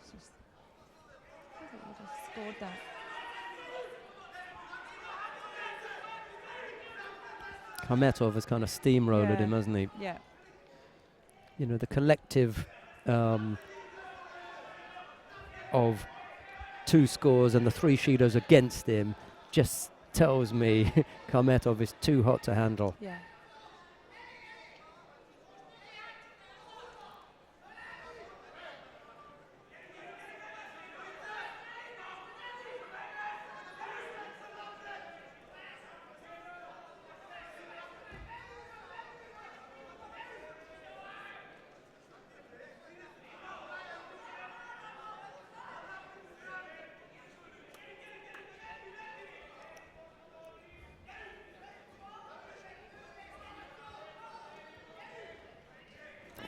He would have scored that. Karmetov has kind of steamrolled him, hasn't he? Yeah. You know, the collective of 2 scores and the 3 Shidos against him just tells me Karmetov is too hot to handle. Yeah.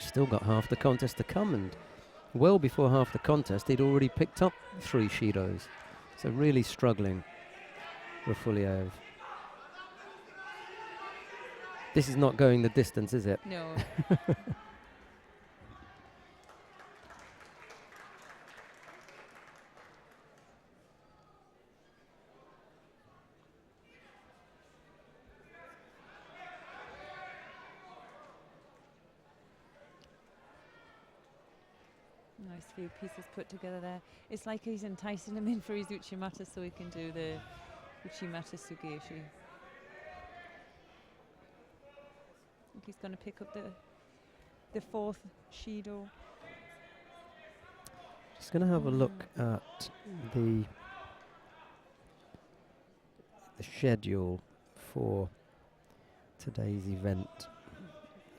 Still got half the contest to come, and well before half the contest he'd already picked up 3 Shidos. So really struggling, Rafuliev. This is not going the distance, is it? No. Nice few pieces put together there. It's like he's enticing him in for his Uchimata so he can do the Uchimata Sugeshi. I think he's going to pick up the 4th Shido. Just going to have a look at the schedule for today's event.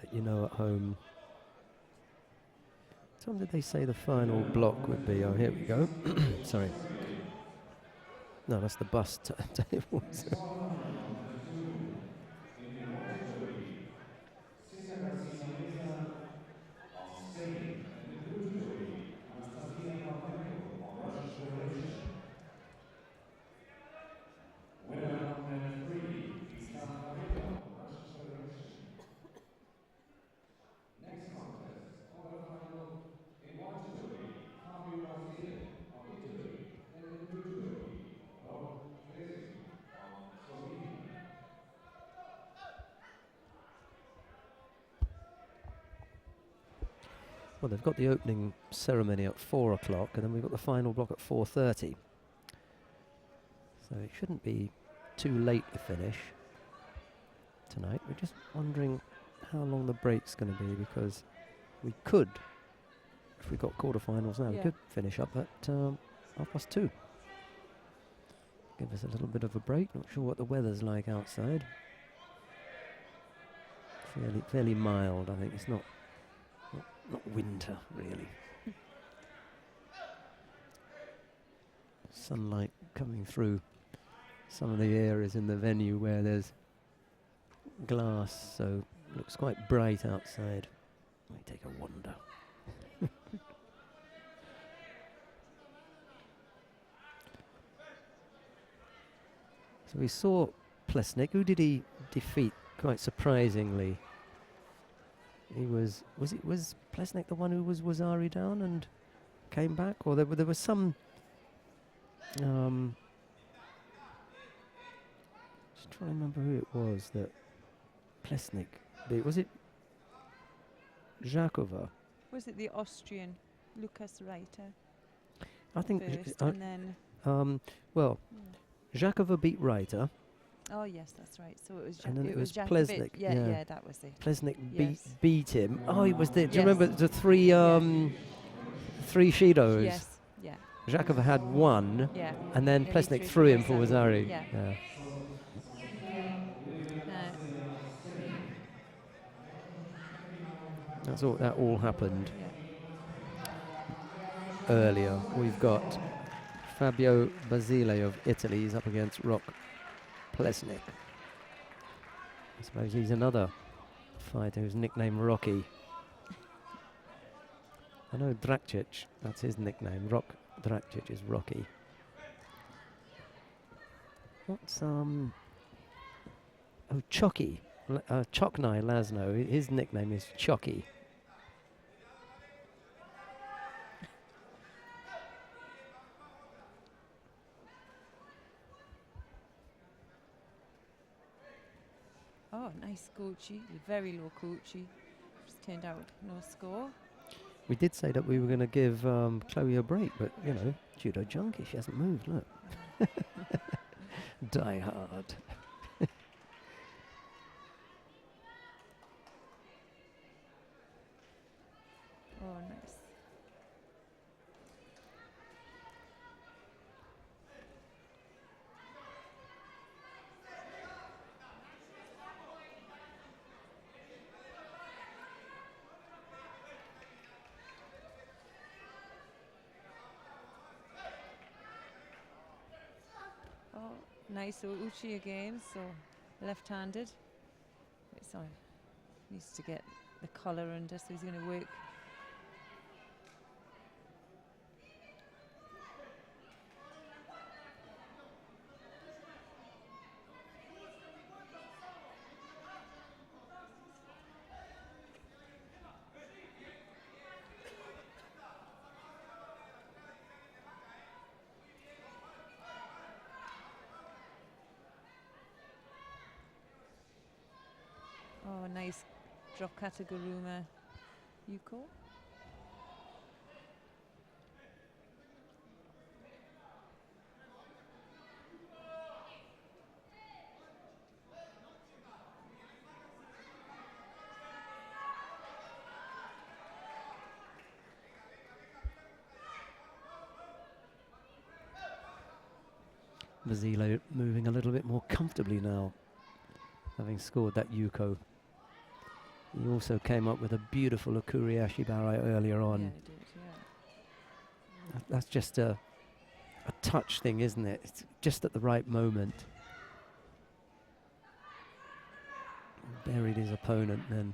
Let you know at home. What time did they say the final block would be? Oh, here we go. Sorry. No, that's the bus table. Well, they've got the opening ceremony at 4 o'clock, and then we've got the final block at 4:30. So it shouldn't be too late to finish tonight. We're just wondering how long the break's going to be, because we could, if we got quarterfinals now, we could finish up at 2:30. Give us a little bit of a break. Not sure what the weather's like outside. Fairly mild, I think. It's not winter, really. Sunlight coming through some of the areas in the venue where there's glass, so it looks quite bright outside. Might take a wander. So we saw Plesnik. Who did he defeat? Quite surprisingly, he was Plesnik the one who was Wazari down and came back, or there was some. Just trying to remember who it was that Plesnik. Was it Jakova? Was it the Austrian Lukas Reiter? I think. First, and then. Well, Jakova beat Reiter. Oh yes, that's right. So it was. And then it was Jakovic. Plesnik. Yeah, that was it. Plesnik Yes. beat him. Oh, he was there. Do you Yes. remember the three Shidos? Yes. Yeah. Jakova had one, Yeah. and then Yeah, Plesnik he threw him for Wazari. Wazari. Yeah. That all happened Yeah. earlier. We've got Fabio Basile of Italy. He's up against Rock Plesnik. I suppose he's another fighter who's nicknamed Rocky. I know Dracic, that's his nickname. Rock Dracic is Rocky. What's Chocky. Choknai Lasno, his nickname is Chocky. Oh, nice Gucci. Very low Gucci. Just turned out no score. We did say that we were going to give Chloe a break, but, you know, judo junkie, she hasn't moved, look. Die hard. Oh, nice. Oh, nice Uchi again, so left-handed. So needs to get the collar under, so he's going to work. Oh, nice drop Kataguruma Yuko. Basile moving a little bit more comfortably now, having scored that Yuko. He also came up with a beautiful Okuriashi Barai earlier on. Yeah, he did, yeah. That's just a touch thing, isn't it? It's just at the right moment. Buried his opponent then.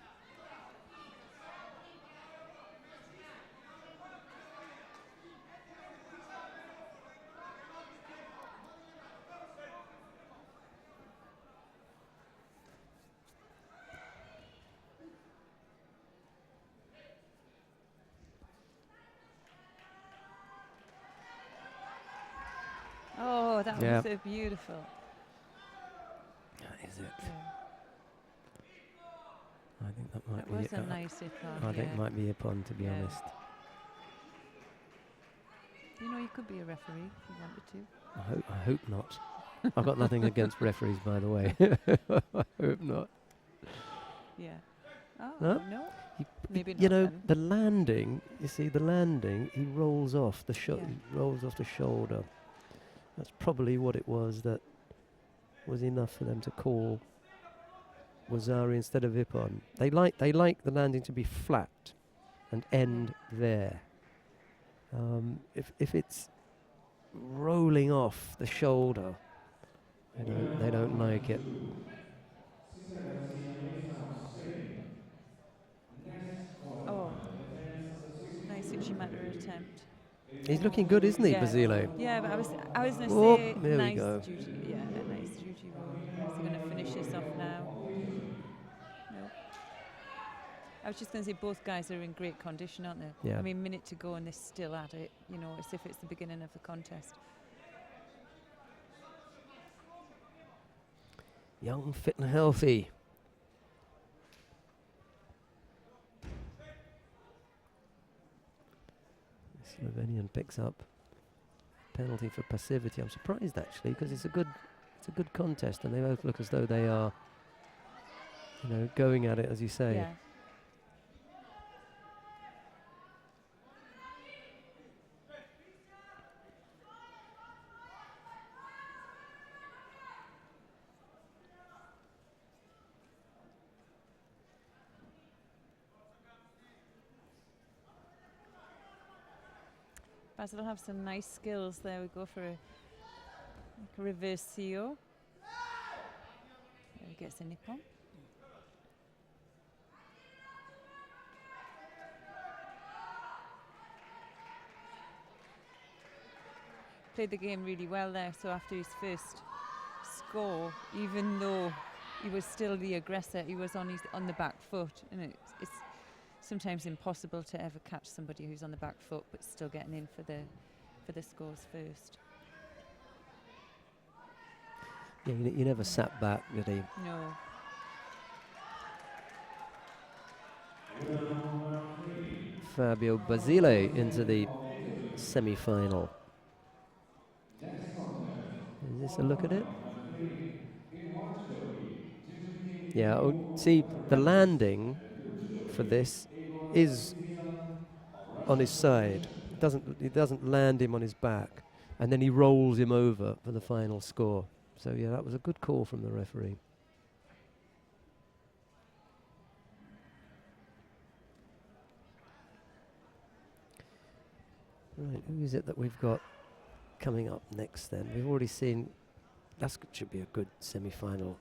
Oh, that Yeah. was so beautiful. That is it. Yeah. I think that might That be was it. a nice hip on. I think it might be Ippon, to be Yeah. honest. You know, you could be a referee if you wanted to. I hope not. I've got nothing against referees, by the way. I hope not. Yeah. Oh, No? no. He- Maybe You not know, then. the landing, you see, the landing, he rolls off the Yeah. rolls off the shoulder. That's probably what it was that was enough for them to call Wazari instead of Ippon. They like the landing to be flat and end there. If it's rolling off the shoulder, they don't like it. attempt. He's looking good, isn't he, Yeah. Basile? Yeah, but I was going to Oh, say there we nice go. duty. Yeah, a nice duty roll. Is he going to finish this off now? No. I was just going to say both guys are in great condition, aren't they? Yeah. I mean, minute to go and they're still at it. You know, as if it's the beginning of the contest. Young, fit and healthy. Slovenian picks up penalty for passivity. I'm surprised actually, because it's a good contest, and they both look as though they are, going at it, as you say. Yeah. Basil will have some nice skills there. We go for a reverse CO. There he gets a nip on. Played the game really well there, so after his first score, even though he was still the aggressor, he was on the back foot, and it's sometimes impossible to ever catch somebody who's on the back foot but still getting in for the scores first. Yeah, you never sat back, did he? No. Fabio Basile into the semi-final. Is this a look at it? Yeah, see, the landing for this is on his side. It doesn't land him on his back, and then he rolls him over for the final score. So yeah, that was a good call from the referee. Right, who is it that we've got coming up next then? We've already seen, that should be a good semi-final.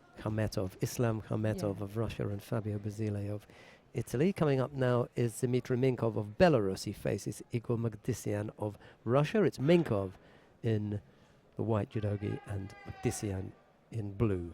Islam Khametov of Russia and Fabio Basile of Italy. Coming up now is Dmitry Minkov of Belarus. He faces Igor Magdisian of Russia. It's Minkov in the white judogi and Magdisian in blue.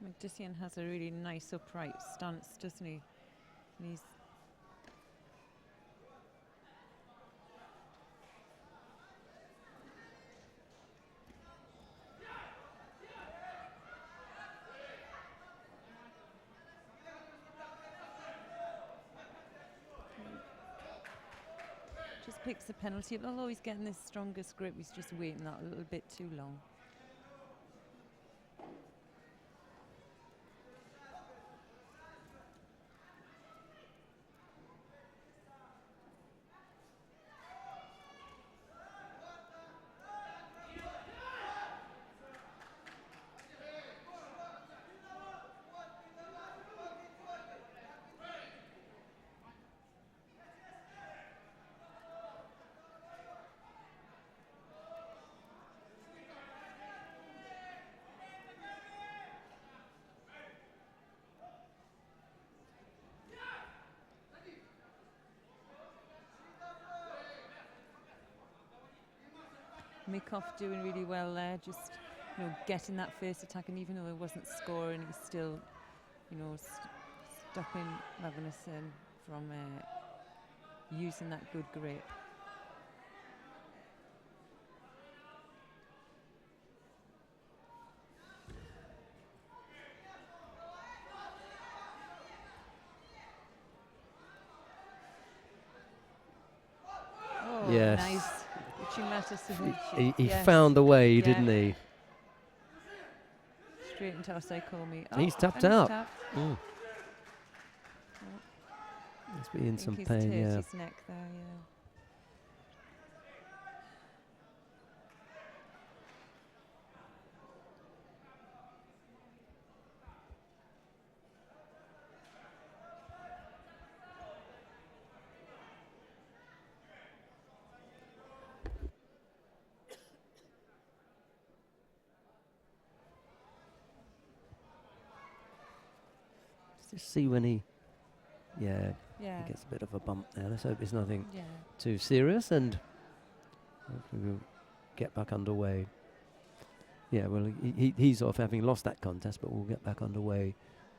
Magdisian has a really nice upright stance, doesn't he? And he's just picks the penalty. Although he's getting the strongest grip, he's just waiting that a little bit too long. Mikov doing really well there, just getting that first attack, and even though he wasn't scoring, he's still, stopping Magnussen from using that good grip. Oh, yes. nice. He found the way, didn't he? Straight into our Saikomi. He's tapped out. Must be in some pain, yeah. His neck there, yeah. Just see when he gets a bit of a bump there. Let's hope it's nothing too serious, and hopefully we'll get back underway. Yeah, well, he's off having lost that contest, but we'll get back underway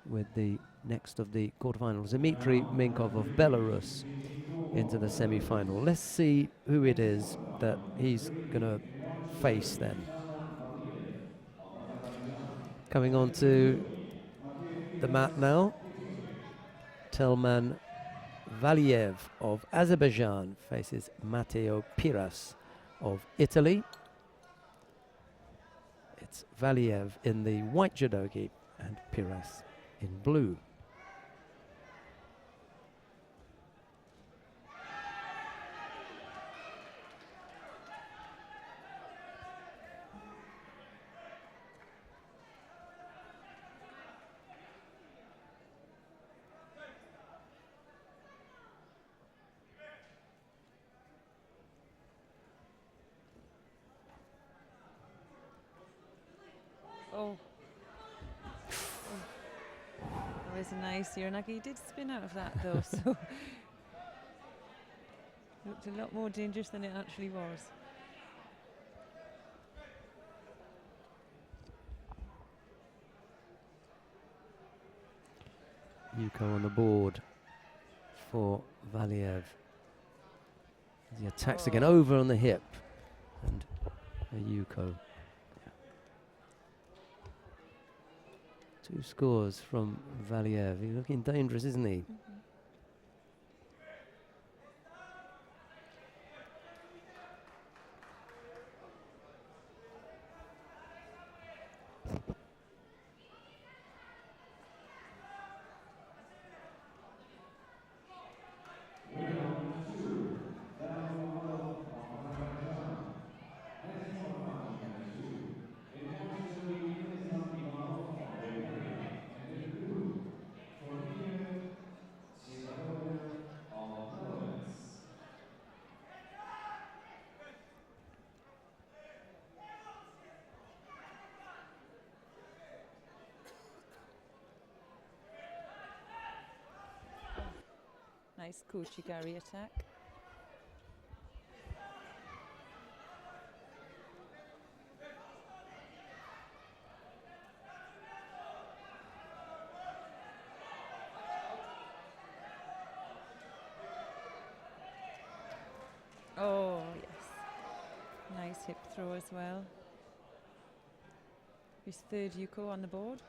with the next of the quarterfinals. Dmitry Minkov of Belarus into the semi-final. Let's see who it is that he's going to face then. Coming on to the mat now. Telman Valiev of Azerbaijan faces Matteo Piras of Italy. It's Valiev in the white judogi and Piras in blue. That was a nice Hiranagi. He did spin out of that though, so looked a lot more dangerous than it actually was. Yuko on the board for Valiev. He attacks again over on the hip, and Yuko. 2 scores from Valiev. He's looking dangerous, isn't he? Nice Kochigari attack. Oh, yes. Nice hip throw as well. His third Yuko on the board.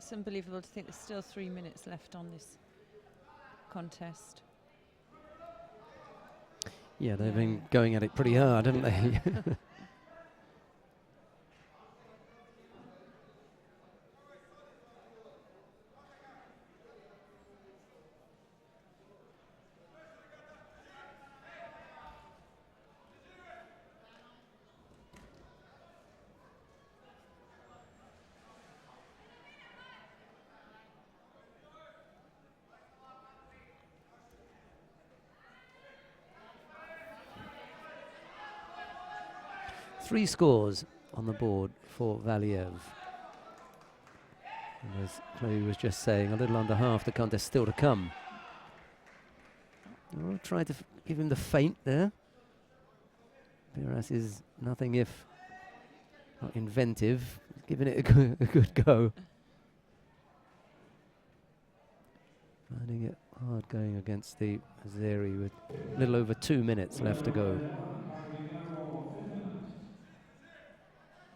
It's unbelievable to think there's still 3 minutes left on this contest. Yeah, they've been going at it pretty hard, haven't they? Three scores on the board for Valiev. And as Chloe was just saying, a little under half the contest still to come. Oh, tried to give him the feint there. Piras is nothing if not inventive, giving it a good go. Finding it hard going against the Azeri with a little over 2 minutes left to go.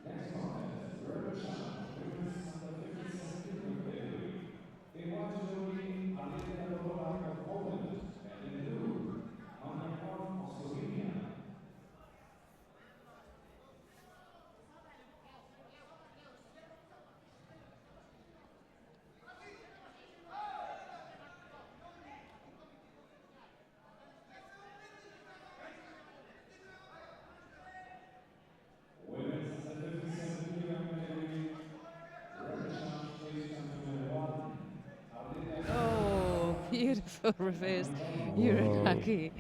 Next contest, Rebel Challenge, women's under 57 kg category. In white judogi, Alina Bobak of Poland, and in blue, Maniakov of Slovenia. Women's under 57 kg category. Rebel Challenge, please come to number 1. Oh, beautiful reverse Uranagi.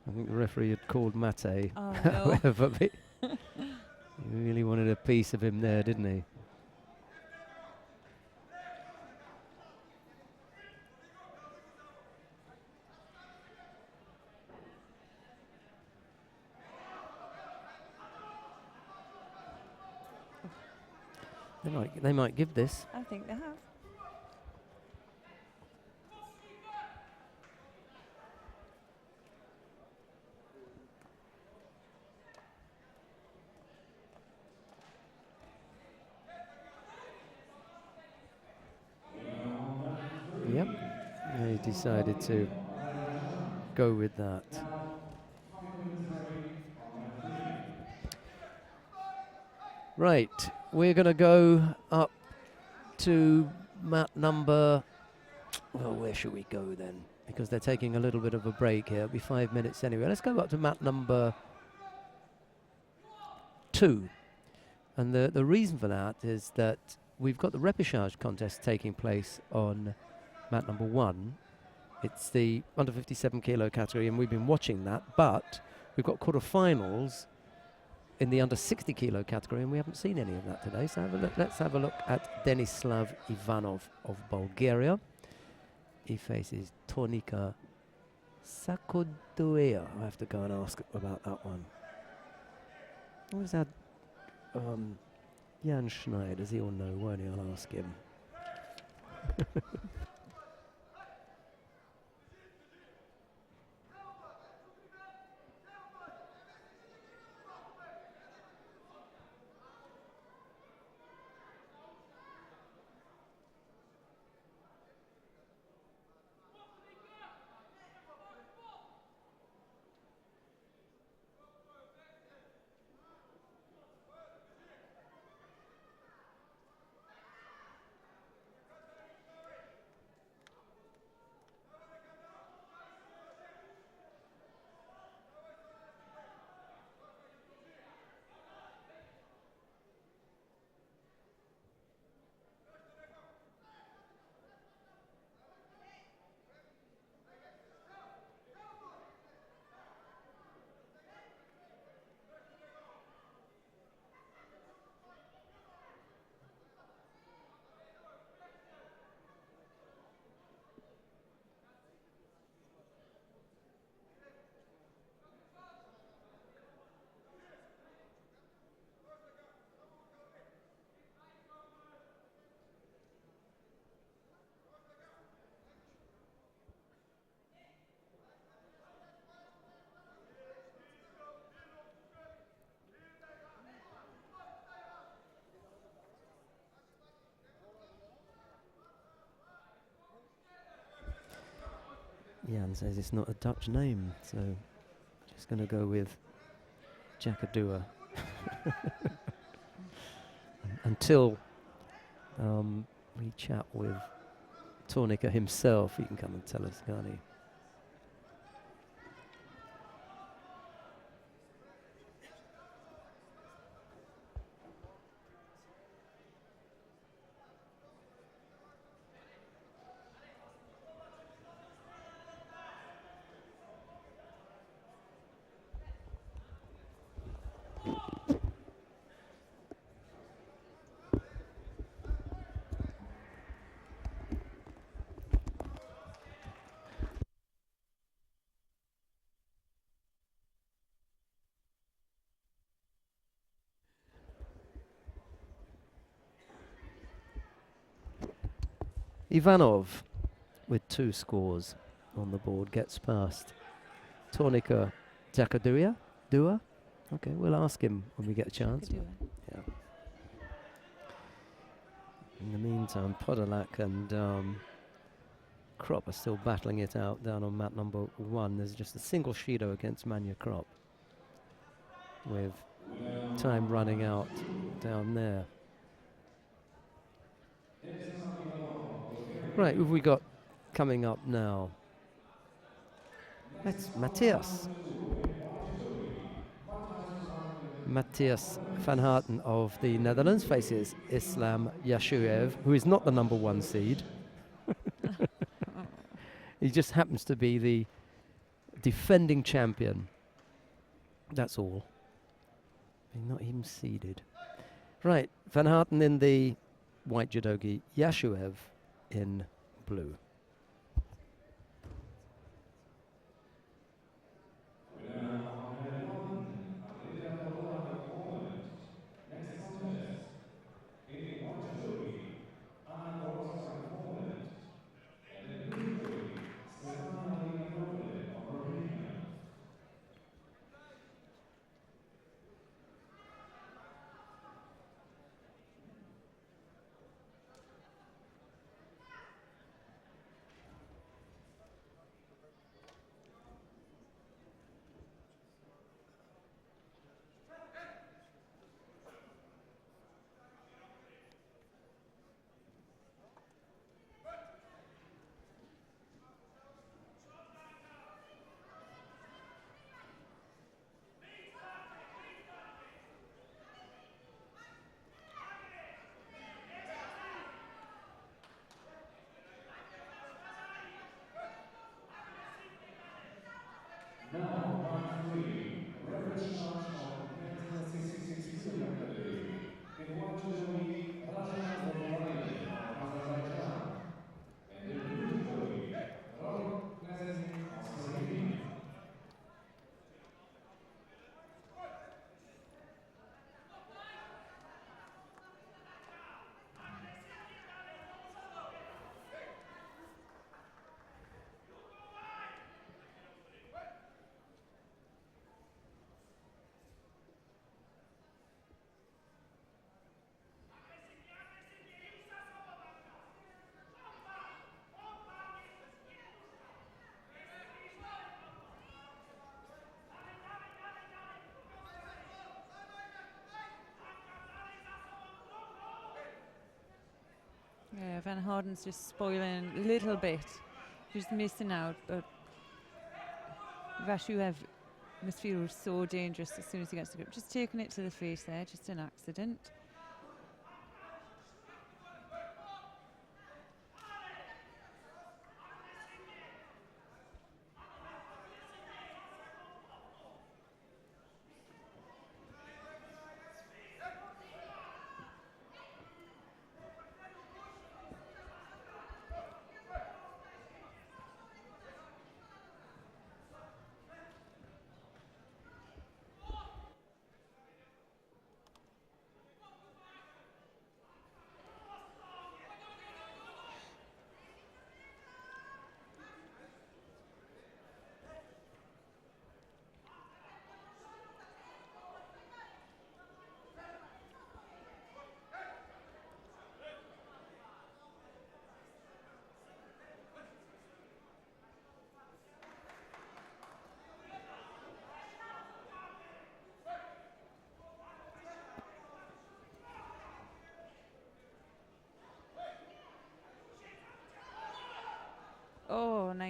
I think the referee had called Mate. Oh, However, he really wanted a piece of him there, didn't he? They might give this. I think they have. Yep, they decided to go with that. Right, we're going to go up to mat number, well, where should we go then? Because they're taking a little bit of a break here. It'll be 5 minutes anyway. Let's go up to mat number 2. And the reason for that is that we've got the repechage contest taking place on mat number 1. It's the under 57 kilo category, and we've been watching that, but we've got quarterfinals in the under 60 kilo category, and we haven't seen any of that today. So let's have a look at Denislav Ivanov of Bulgaria. He faces Tonika Sakoduea. I have to go and ask about that one. What was that? Jan Schneider, does he all know? Won't he? I'll ask him. Jan says it's not a Dutch name, so just going to go with Jakadua. Until we chat with Tornica himself, he can come and tell us, can't he? Ivanov, with 2 scores on the board, gets past Tornica Jakadua. Dua? Okay, we'll ask him when we get a chance. Yeah. In the meantime, Podolak and Krop are still battling it out down on mat number 1. There's just a single Shido against Manya Krop, with time running out down there. Right, who have we got coming up now? That's Matthias. Matthias van Harten of the Netherlands faces Islam Yashuev, who is not the number 1 seed. He just happens to be the defending champion. That's all. He's not even seeded. Right, Van Harten in the white judogi, Yashuev in blue. Now, round 3, referee charge of men's 166 kilo category. In white judogi, Rajan Vodlayev of Azerbaijan. And in blue judogi, Rod Kneznik of Slovenia. Yeah, Van Harden's just spoiling a little bit. Just missing out, but Vashuev must feel so dangerous as soon as he gets the grip. Just taking it to the face there, just an accident.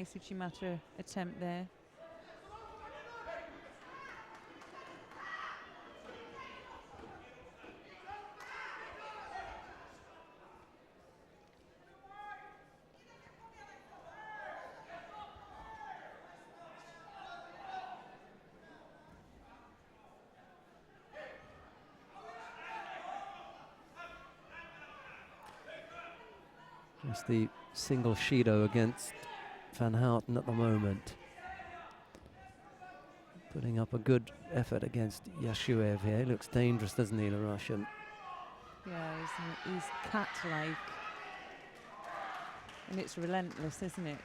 nice Uchimata attempt there. Just the single Shido against Van Houten at the moment. Putting up a good effort against Yashuev here. He looks dangerous, doesn't he, the Russian? Yeah, he's cat-like. And it's relentless, isn't it?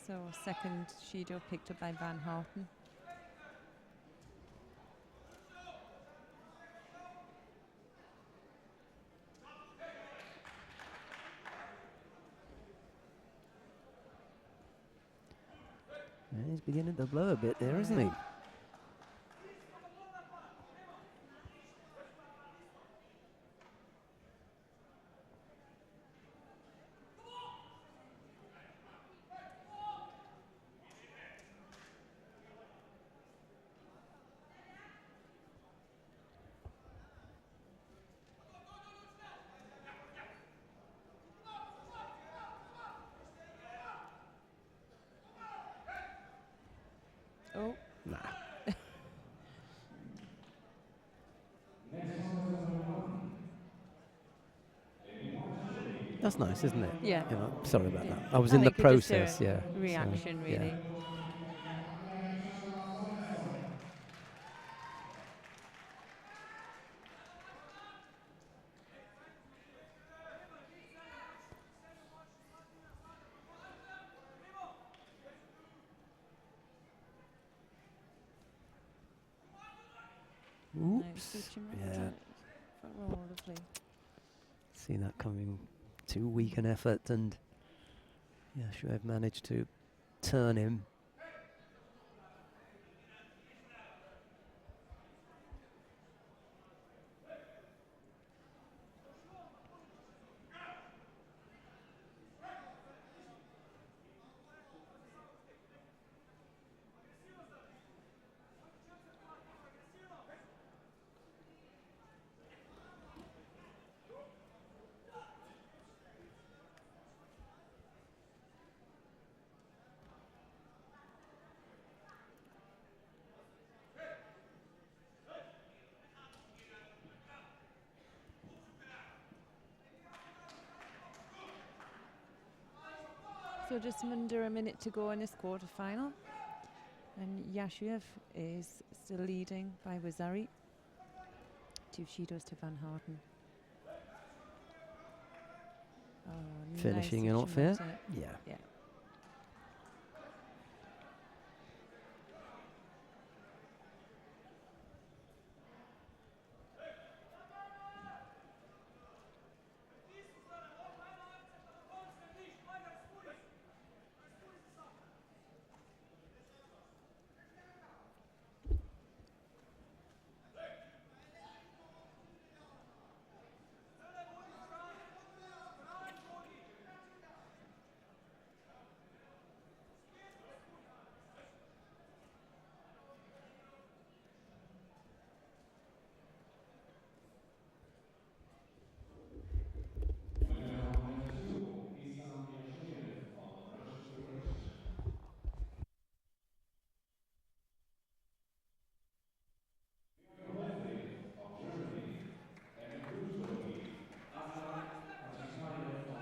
So second Shido picked up by Van Houten. Yeah, he's beginning to blow a bit there, isn't he? Oh. Nah. That's nice, isn't it? Yeah. You know, sorry about Yeah. that. I was I in the think it just process, a yeah. reaction, So, yeah. really. Oops. Nice Yeah. Oh, lovely. See that coming. Too weak an effort, and Yashuev managed to turn him. So just under a minute to go in this quarter-final. And Yashuev is still leading by Wazari. 2 Shidos to Van Houten. Oh, Finishing nice it off here. Uchimata. Yeah. Yeah. Of Germany, and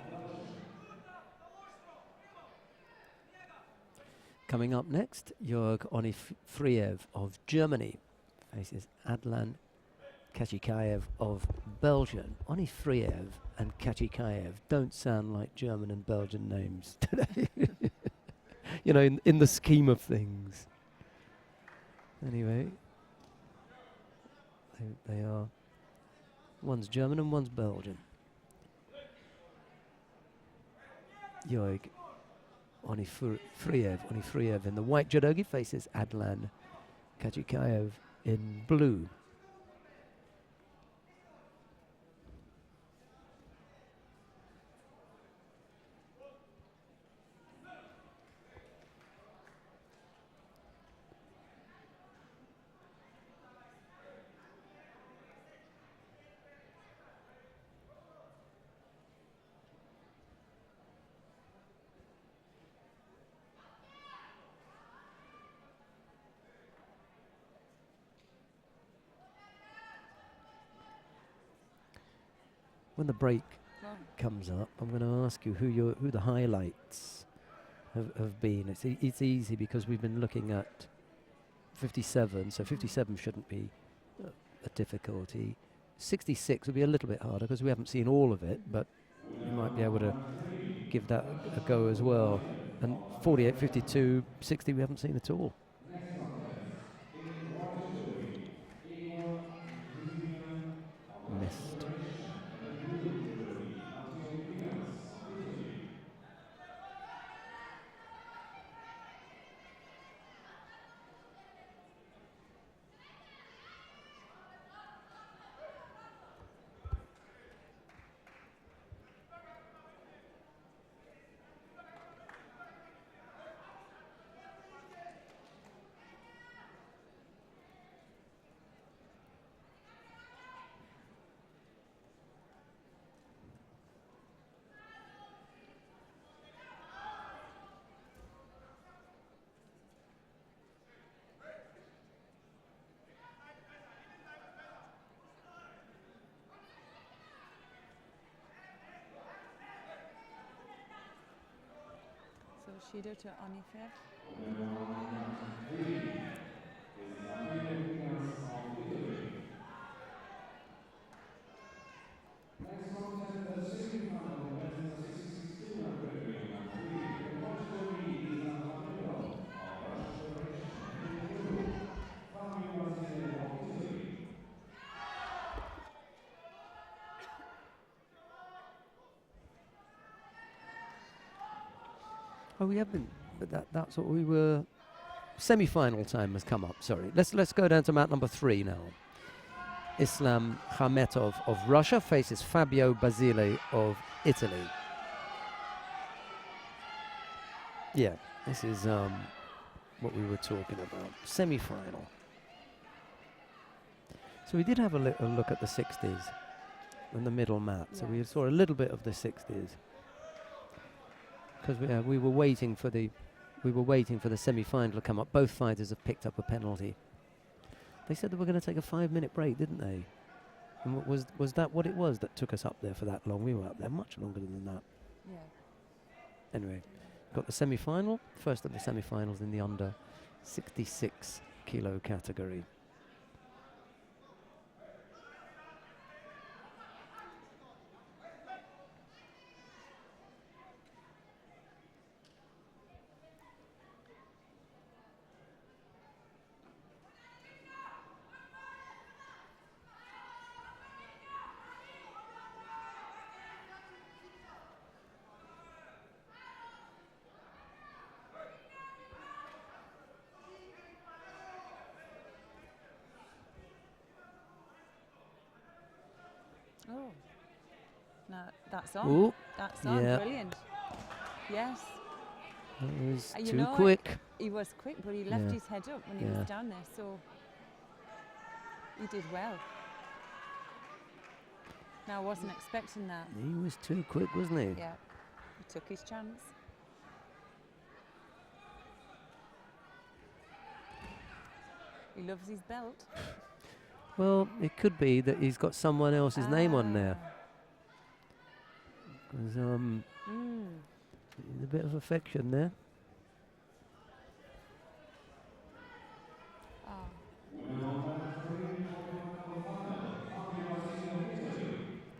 the Judo Adlan of Belgium. Coming up next, Jörg Onifriev of Germany faces Adlan Kachikaev of Belgium. Onifriev and Kachikaev don't sound like German and Belgian names today. You know, in the scheme of things. Anyway, they are. One's German and one's Belgian. Jörg Onifriev in the white judogi faces Adlan Kachikaev in blue. When the break comes up, I'm going to ask you who the highlights have been. It's easy because we've been looking at 57, so 57 shouldn't be a difficulty. 66 would be a little bit harder because we haven't seen all of it, but we might be able to give that a go as well. And 48, 52, 60 we haven't seen at all. Next contest, in white jewelry, Brazilian Missed. generation and the Judo jewelry, Europeans of Italy. So Shido to Onife. Next contest, the semi-final men's 66 kilogram category number 3. In white jewelry is a Fabio of Russian generation and in Judo, Fabio Brazilian of Italy. Oh, we haven't, but that's what we were. Semi-final time has come up. Sorry, let's go down to mat number 3 now. Islam Khametov of Russia faces Fabio Basile of Italy. Yeah, this is what we were talking about. Semi-final. So we did have a look at the 60s in the middle mat. So we saw a little bit of the 60s because we were waiting for the semi-final to come up. Both fighters have picked up a penalty. They said they were going to take a 5-minute break, didn't they? And was that what it was that took us up there for that long? We were up there much longer than that. Yeah. Anyway, got the semi-final. First of the semi-finals in the under 66 kilo category. Oh. No, that's on. Ooh. That's on. Yeah. Brilliant. Yes. That was You too know, quick. He was quick, but he left Yeah. his head up when he Yeah. was down there, so he did well. Now, I wasn't expecting that. He was too quick, wasn't he? Yeah. He took his chance. He loves his belt. Well, it could be that he's got someone else's name on there. 'Cause, there's a bit of affection there.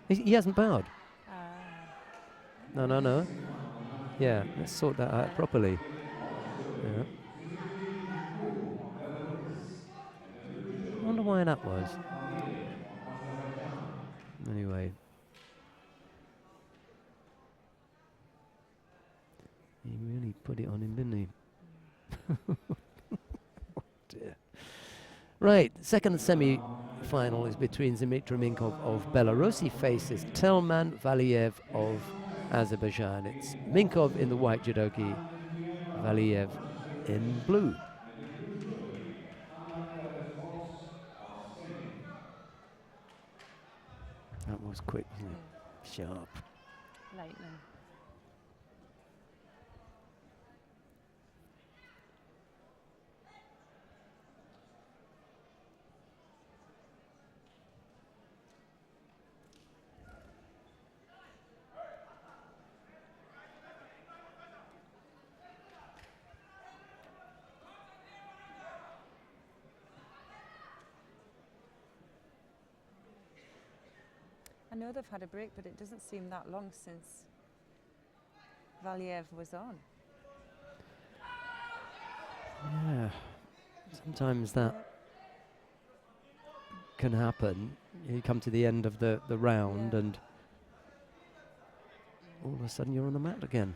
He hasn't bowed. No. Yeah, let's sort that out properly. Yeah. I wonder why that was. Anyway. He really put it on him, didn't he? Oh dear. Right, second semi-final is between Dmitry Minkov of Belarus. He faces Telman Valiev of Azerbaijan. It's Minkov in the white judogi, Valiev in blue. And the blue judogi, unlike the sports of Spain. That was quick, wasn't it? Sharp. Lightning. I know they've had a break, but it doesn't seem that long since Valiev was on. Yeah, sometimes that can happen. You come to the end of the round and all of a sudden you're on the mat again.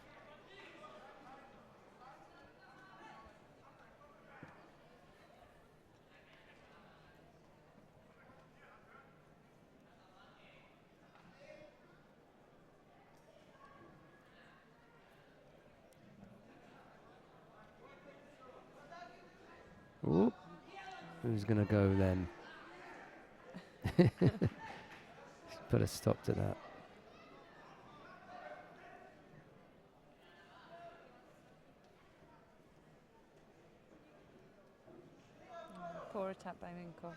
Ooh. Who's going to go then? Put a stop to that. Poor attack by Minkov.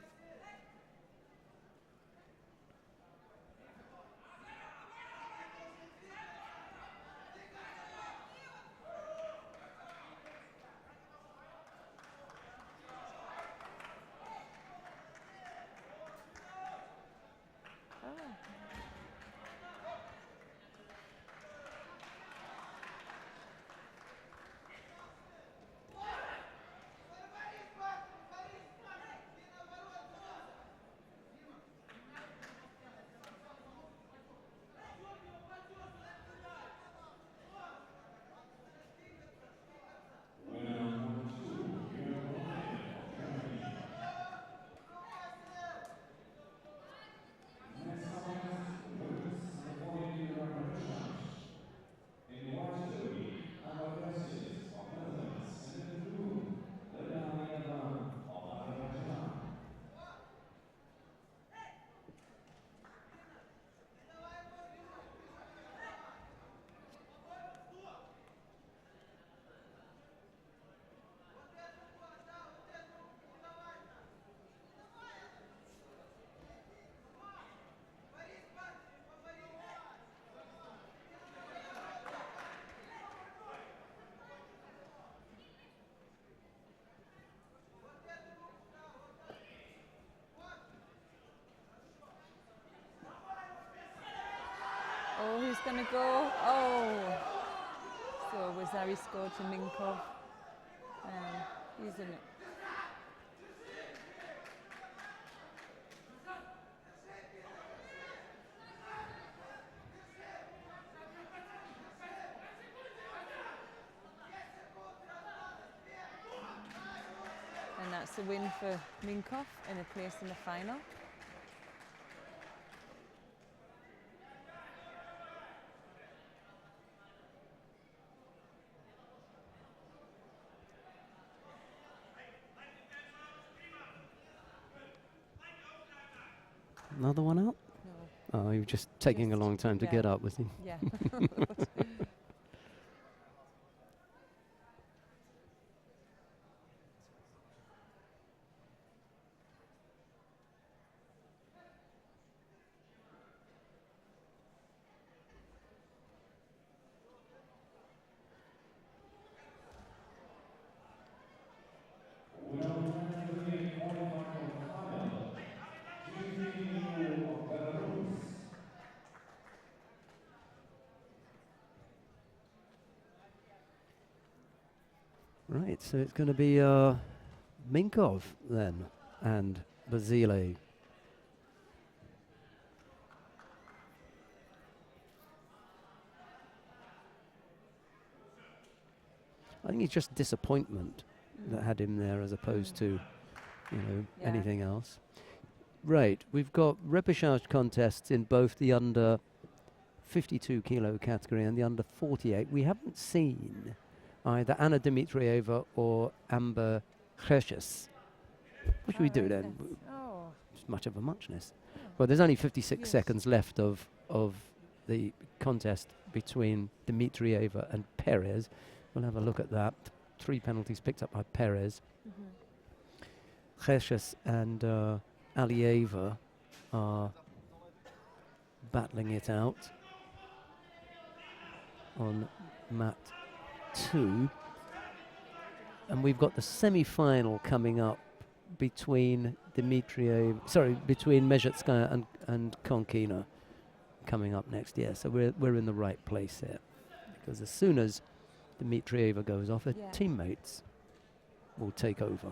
Oh, who's going to go? Oh! So Wazari scored to Minkov. He's in it. And that's a win for Minkov and a place in the final. Another one out? No. Oh, he was just taking a long time to get up, was he? Yeah. Right, so it's going to be Minkov then and Basile. I think it's just disappointment that had him there as opposed to Yeah. anything else. Right, we've got repechage contests in both the under 52 kilo category and the under 48. We haven't seen either Anna Dmitrieva or Amber Hreshes. What should we do then? Oh. It's much of a muchness. Well, there's only 56 seconds left of the contest between Dmitrieva and Perez. We'll have a look at that. 3 penalties picked up by Perez. Hreshes and Alieva are battling it out on mat 2. And we've got the semi-final coming up between between Mezhetskaya and Konkina coming up next year. So we're in the right place here, because as soon as Dmitrieva goes off, her teammates will take over.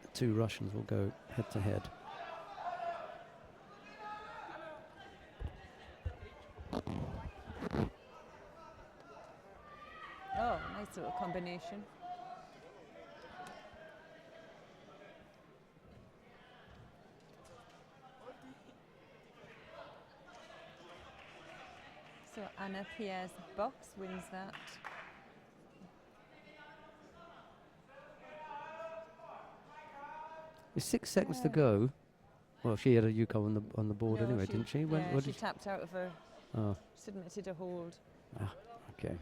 The 2 Russians will go head to head. Oh, nice little combination. So Anna Pierre's box wins that. With 6 seconds to go. Well, she had a Yuko on the board anyway, didn't she? She tapped out of her. Submitted a hold. Okay.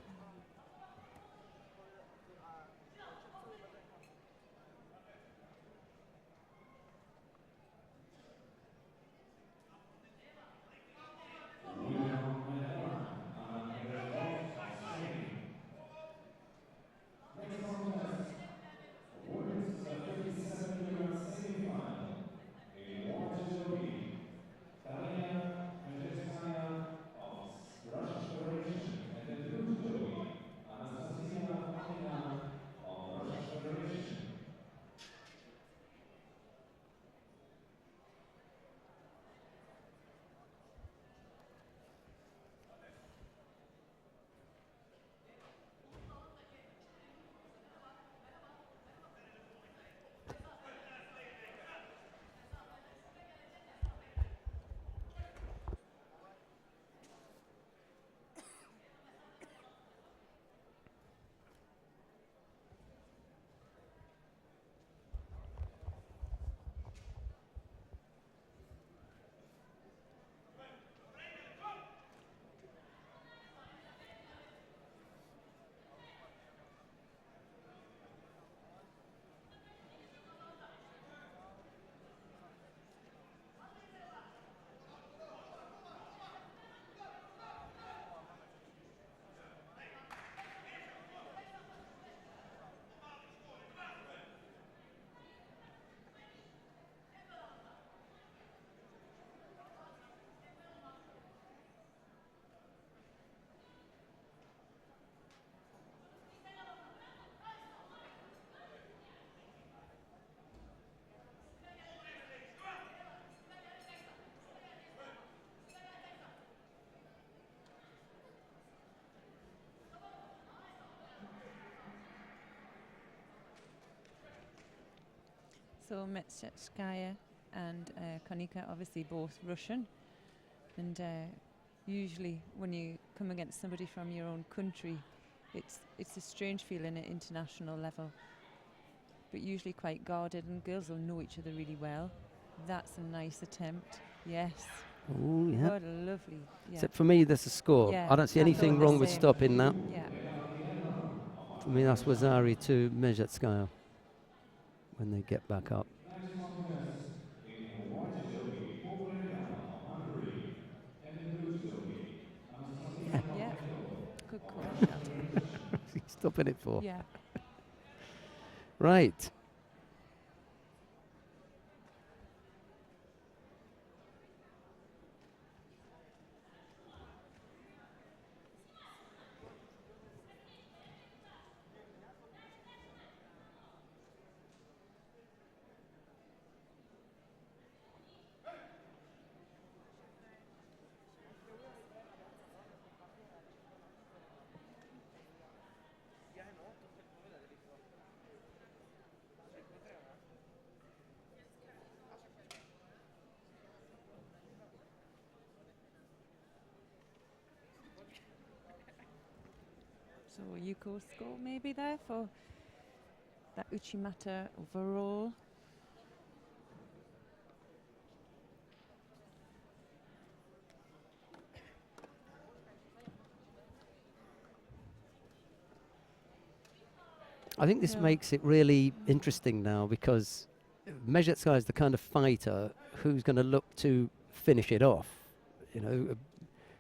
So Mezhetskaya and Konika, obviously both Russian. And usually when you come against somebody from your own country, it's a strange feeling at international level. But usually quite guarded, and girls will know each other really well. That's a nice attempt. Yes. Oh, yeah. What a lovely. Yeah. Except for me, there's a score. Yeah, I don't see anything wrong with stopping that. Yeah. For me, that's Wazari to Mezhetskaya when they get back up. Yeah. Good call. He's stopping it for. Yeah. Right. or Yuko score maybe there for that Uchimata overall. I think this makes it really interesting now, because Mezhetskaya is the kind of fighter who's going to look to finish it off. You know,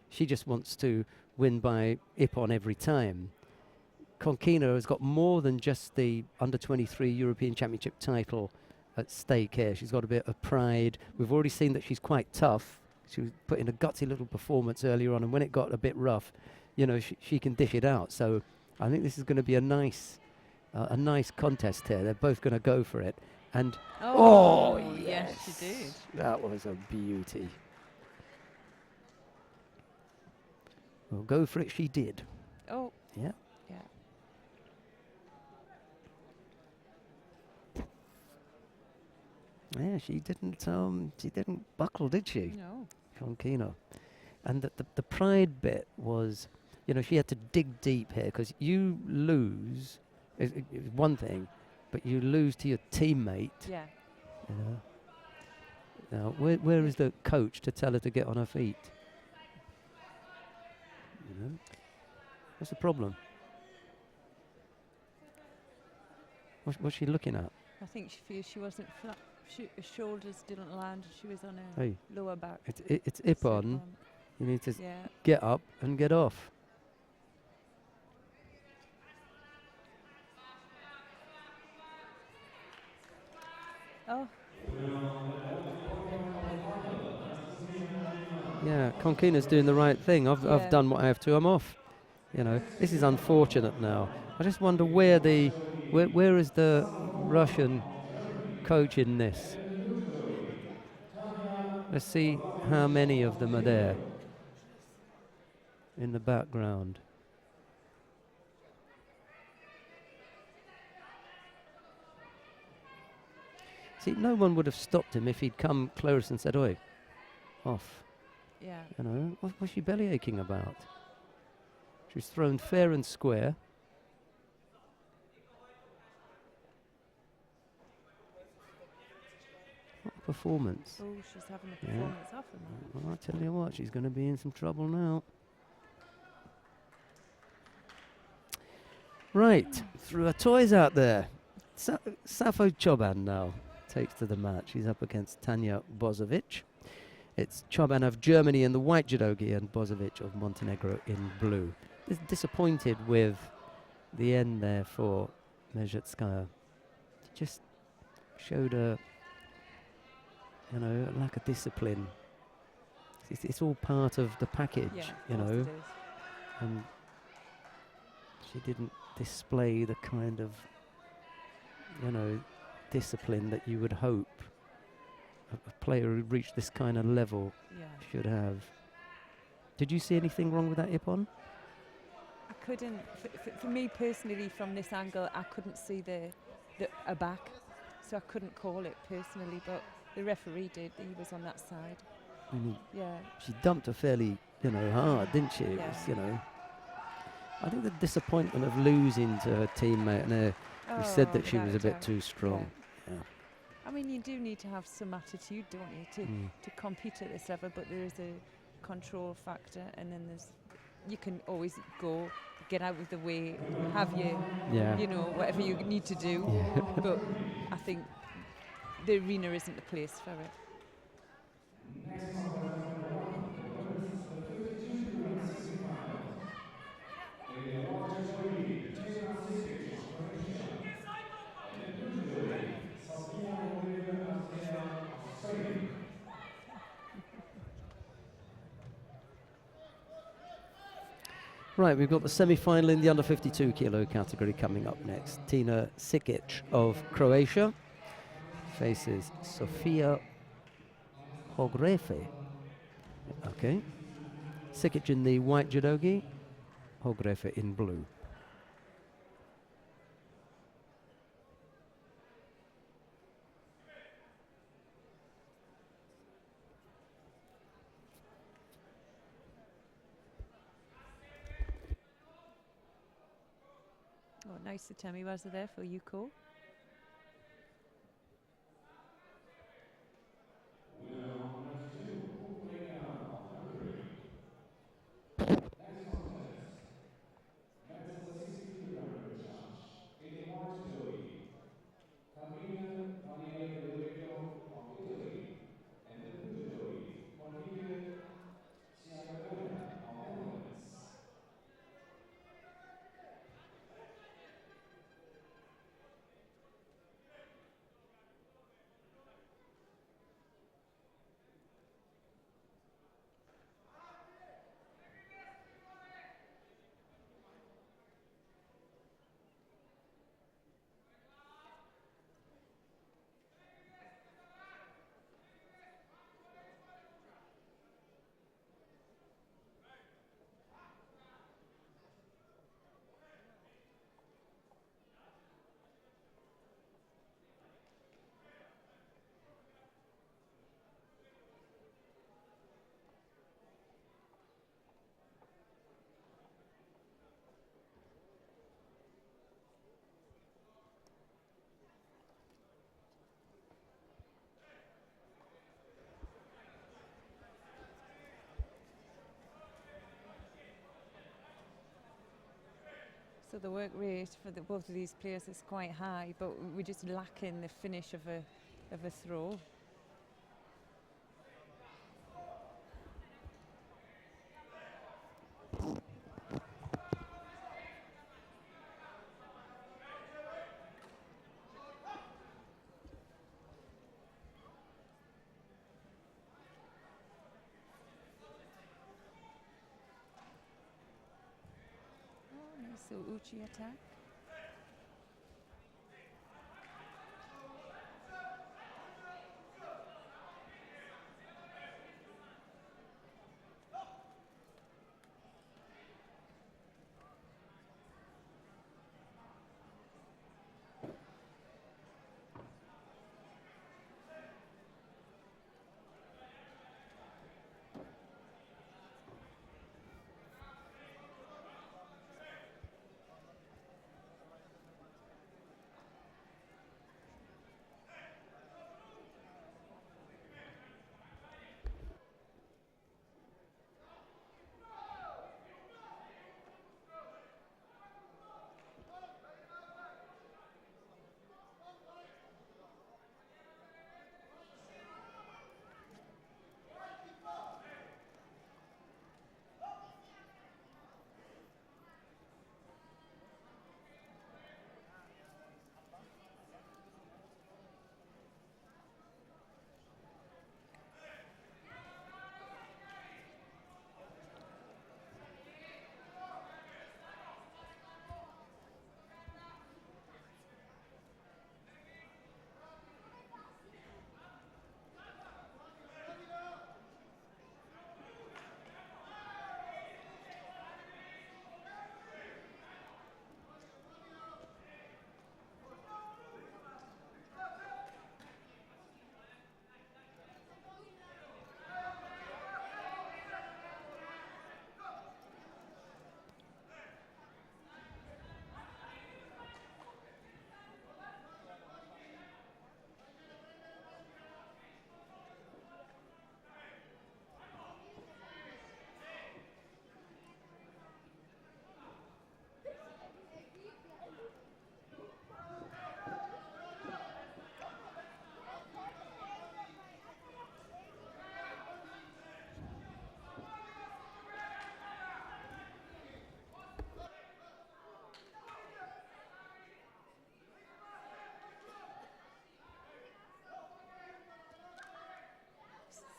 she just wants to win by ippon every time. Konkina has got more than just the under-23 European Championship title at stake here. She's got a bit of pride. We've already seen that she's quite tough. She was put in a gutsy little performance earlier on, and when it got a bit rough, you know, she can dish it out. So I think this is going to be a nice contest here. They're both going to go for it. And yes, she did. That was a beauty. Well, go for it she did. Oh. Yeah. Yeah. Yeah, she didn't buckle, did she? No. Konkina. And the pride bit was, you know, she had to dig deep here, because you lose is one thing, but you lose to your teammate. Yeah. You know. Now, where is the coach to tell her to get on her feet? You know? What's the problem? What's she looking at? I think she feels she wasn't flat. Her shoulders didn't land. She was on her Hey, lower back. it's ippon. You need to Yeah. get up and get off. Oh. Yeah, Konkina's doing the right thing. I've done what I have to. I'm off. You know, this is unfortunate now. I just wonder where is the Russian coach in this? Let's see how many of them are there in the background. See, no one would have stopped him if he'd come close and said, "Oi, off." Yeah. You know, what was she belly aching about? She was thrown fair and square. What a performance. Oh, she's having a performance after that. Well, I tell you what, she's going to be in some trouble now. Right, threw her toys out there. Safo Choban now takes to the match. He's up against Tanja Bozovic. It's Choban of Germany in the white judogi and Bozovic of Montenegro in blue. Disappointed with the end there for Mezhetskaya. Just showed a, you know, a lack of discipline. It's all part of the package, you know. And she didn't display the kind of, you know, discipline that you would hope a player who reached this kind of level should have. Did you see anything wrong with that ippon? I couldn't. For me personally, from this angle, I couldn't see a back, so I couldn't call it personally. But the referee did. He was on that side. She dumped her fairly, you know, hard, didn't she? It was, you know. I think the disappointment of losing to her teammate, and who said that she was a bit too strong. Yeah. I mean, you do need to have some attitude, don't you, to compete at this level, but there is a control factor, and then you can always get out of the way, have you know, whatever you need to do, but I think the arena isn't the place for it. Right, we've got the semi-final in the under 52 kilo category coming up next. Tina Sikic of Croatia faces Sofia Hogrefe. Okay. Sikic in the white judogi, Hogrefe in blue. Oh, nice Atemi Waza there for Yuko. Winner on match 2, Ukrainian of Hungary. Next contest, men's 60 kilogram challenge. In the white judogi, Camille Maria Del Vecchio of Italy, and the blue judogi, Cornelia Ciaragoya of Netherlands. So the work rate for both of these players is quite high, but we're just lacking the finish of a throw. Oh, nice so Uchi attack.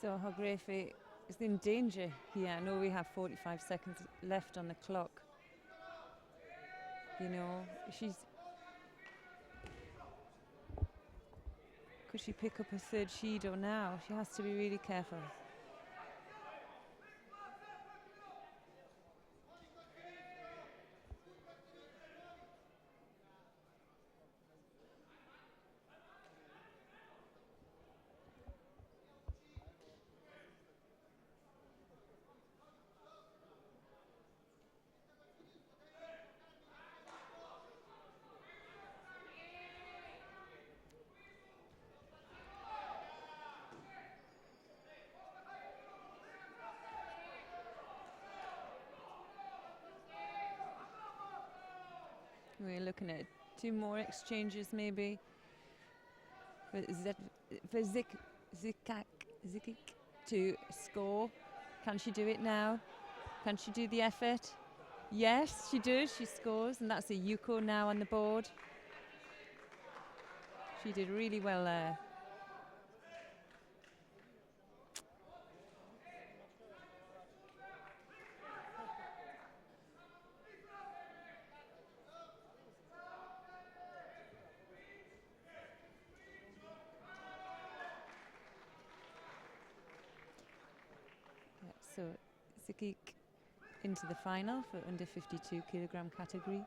So Hogrefe is in danger here. I know we have 45 seconds left on the clock. You know, could she pick up a third Shido now? She has to be really careful. We're looking at 2 more exchanges maybe. For Zikik to score. Can she do it now? Can she do the effort? Yes, she does. She scores, and that's a Yuko now on the board. She did really well there. So Zikik into the final for under 52 kilogram category.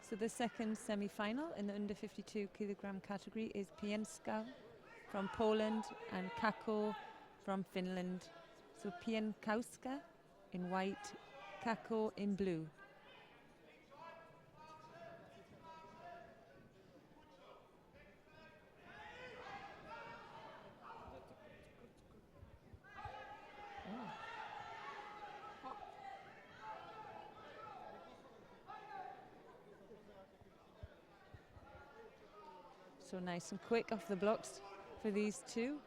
So the second semi-final in the under 52 kilogram category is Pienska from Poland and Kako from Finland. So Pienkowska in white, Kako in blue. So nice and quick off the blocks for these two.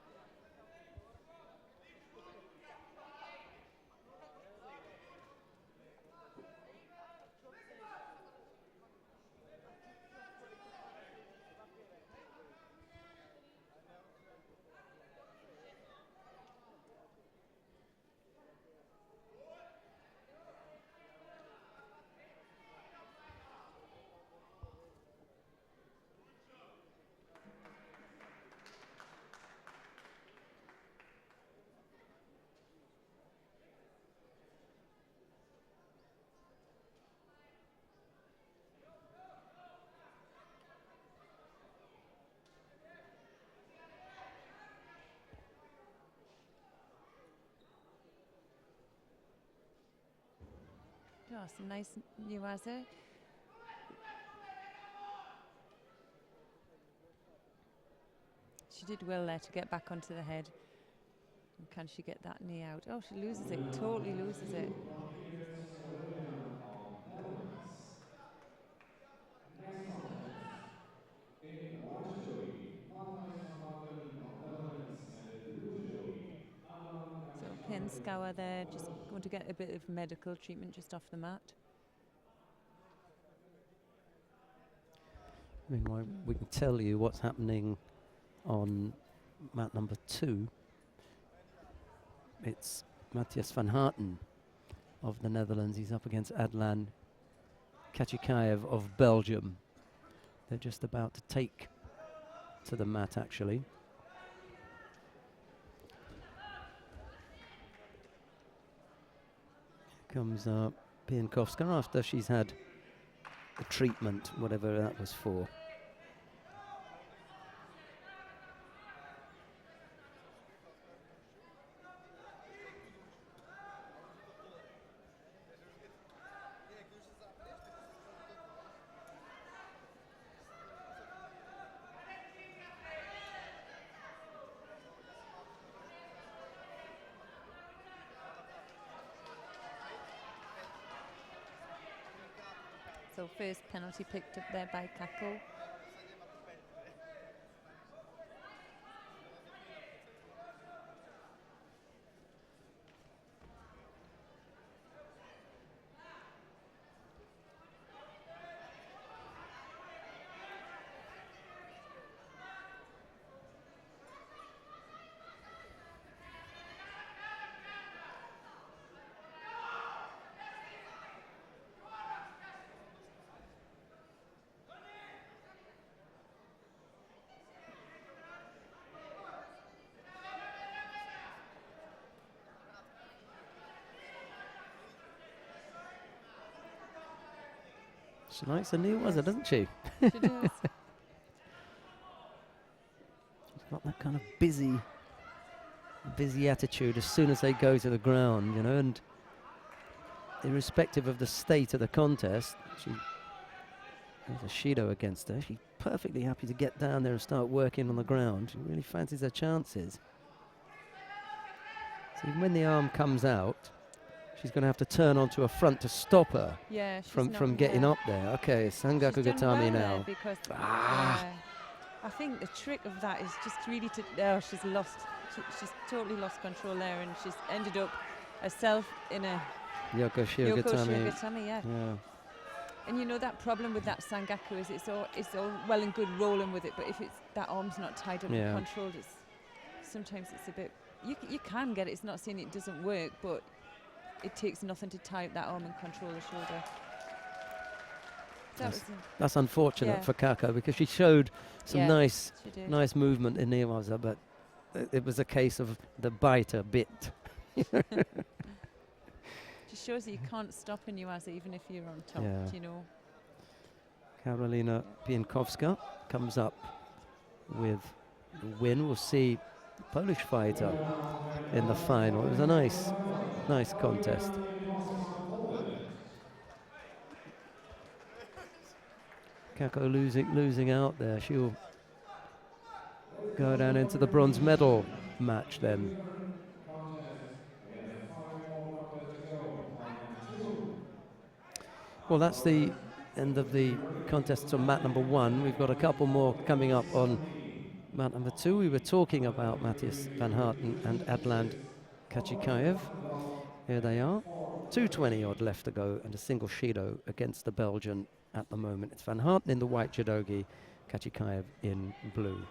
Oh, some nice Nuaza. She did well there to get back onto the head. And can she get that knee out? Oh, she loses it, totally loses it. So Pienska there, just going to get a bit of medical treatment just off the mat. Meanwhile, we can tell you what's happening on mat number 2. It's Matthias van Harten of the Netherlands. He's up against Adlan Kachikaev of Belgium. They're just about to take to the mat, actually. Here comes Pienkowska after she's had the treatment, whatever that was for. So first penalty picked up there by Kako. She likes a new Waza, doesn't she? She does. She's got that kind of busy attitude as soon as they go to the ground, you know, and irrespective of the state of the contest, there's a Shido against her. She's perfectly happy to get down there and start working on the ground. She really fancies her chances. So even when the arm comes out, she's going to have to turn onto her front to stop her from getting up there. Okay, Sangaku Gatami now. Because I think the trick of that is just really to. She's lost. She's totally lost control there, and she's ended up herself in a Yoko Shiogatami. Yeah. And you know that problem with that Sangaku is it's all well and good rolling with it, but if it's that arm's not tied up and controlled, sometimes it's a bit. You can get it. It's not saying it doesn't work, but it takes nothing to tie up that arm and control the shoulder. That's unfortunate for Kako, because she showed some nice movement in Niwaza, but it was a case of the biter bit. Just shows that you can't stop a Niwaza even if you're on top, you know. Karolina Piankowska comes up with the win. We'll see the Polish fighter in the final. It was a nice contest. Kako losing out there. She'll go down into the bronze medal match then. Well, that's the end of the contests on mat number 1. We've got a couple more coming up on mat number 2. We were talking about Matthias van Harten and Adland Kachikaev. Here they are. 2:20 odd left to go, and a single Shido against the Belgian at the moment. It's Van Harten in the white judogi, Kachikaev in blue.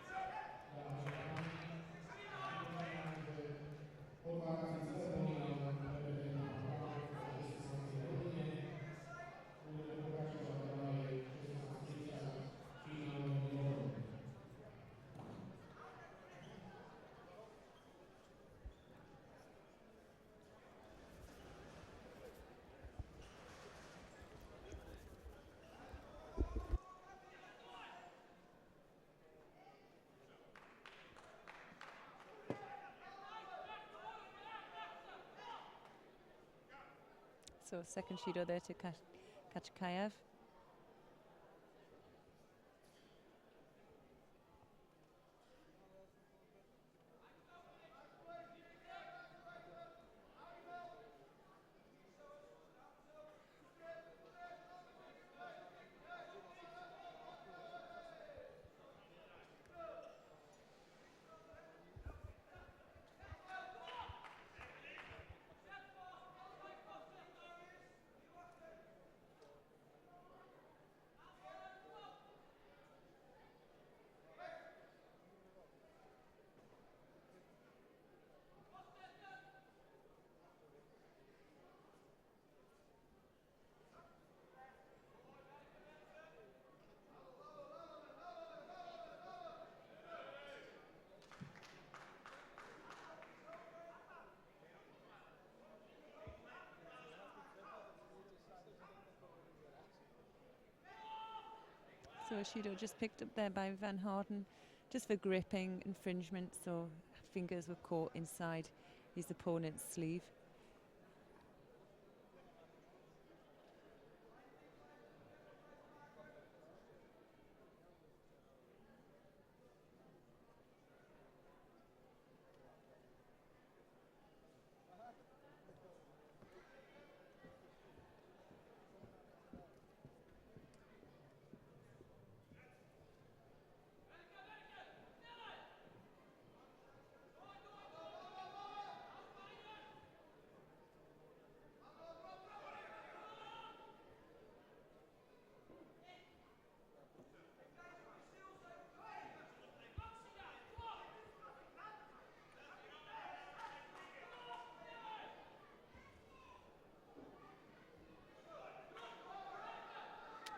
So second Shido there to Kachikaev. So Shido just picked up there by Van Harten, just for gripping infringement, so fingers were caught inside his opponent's sleeve.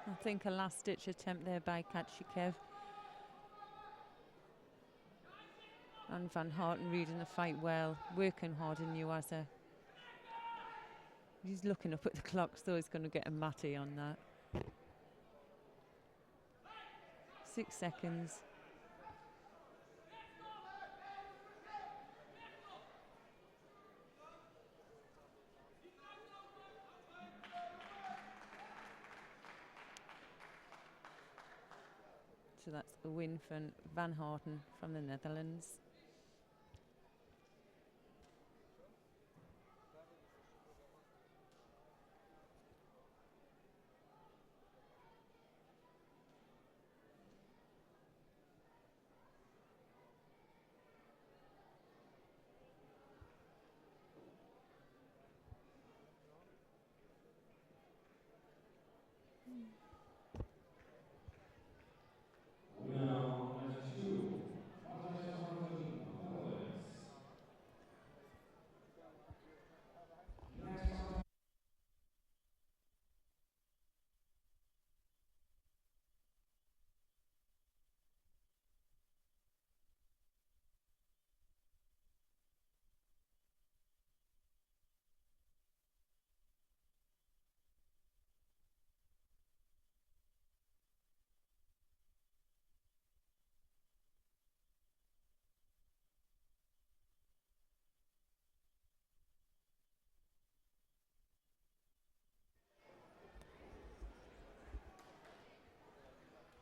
I think a last-ditch attempt there by Kachikaev. And Van Harten reading the fight well, working hard in Niwaza. He's looking up at the clock, so he's going to get a matty on that. 6 seconds. So that's a win for Van Harten from the Netherlands. Winner 92, butterfly 113, Netherlands. Next butterfly.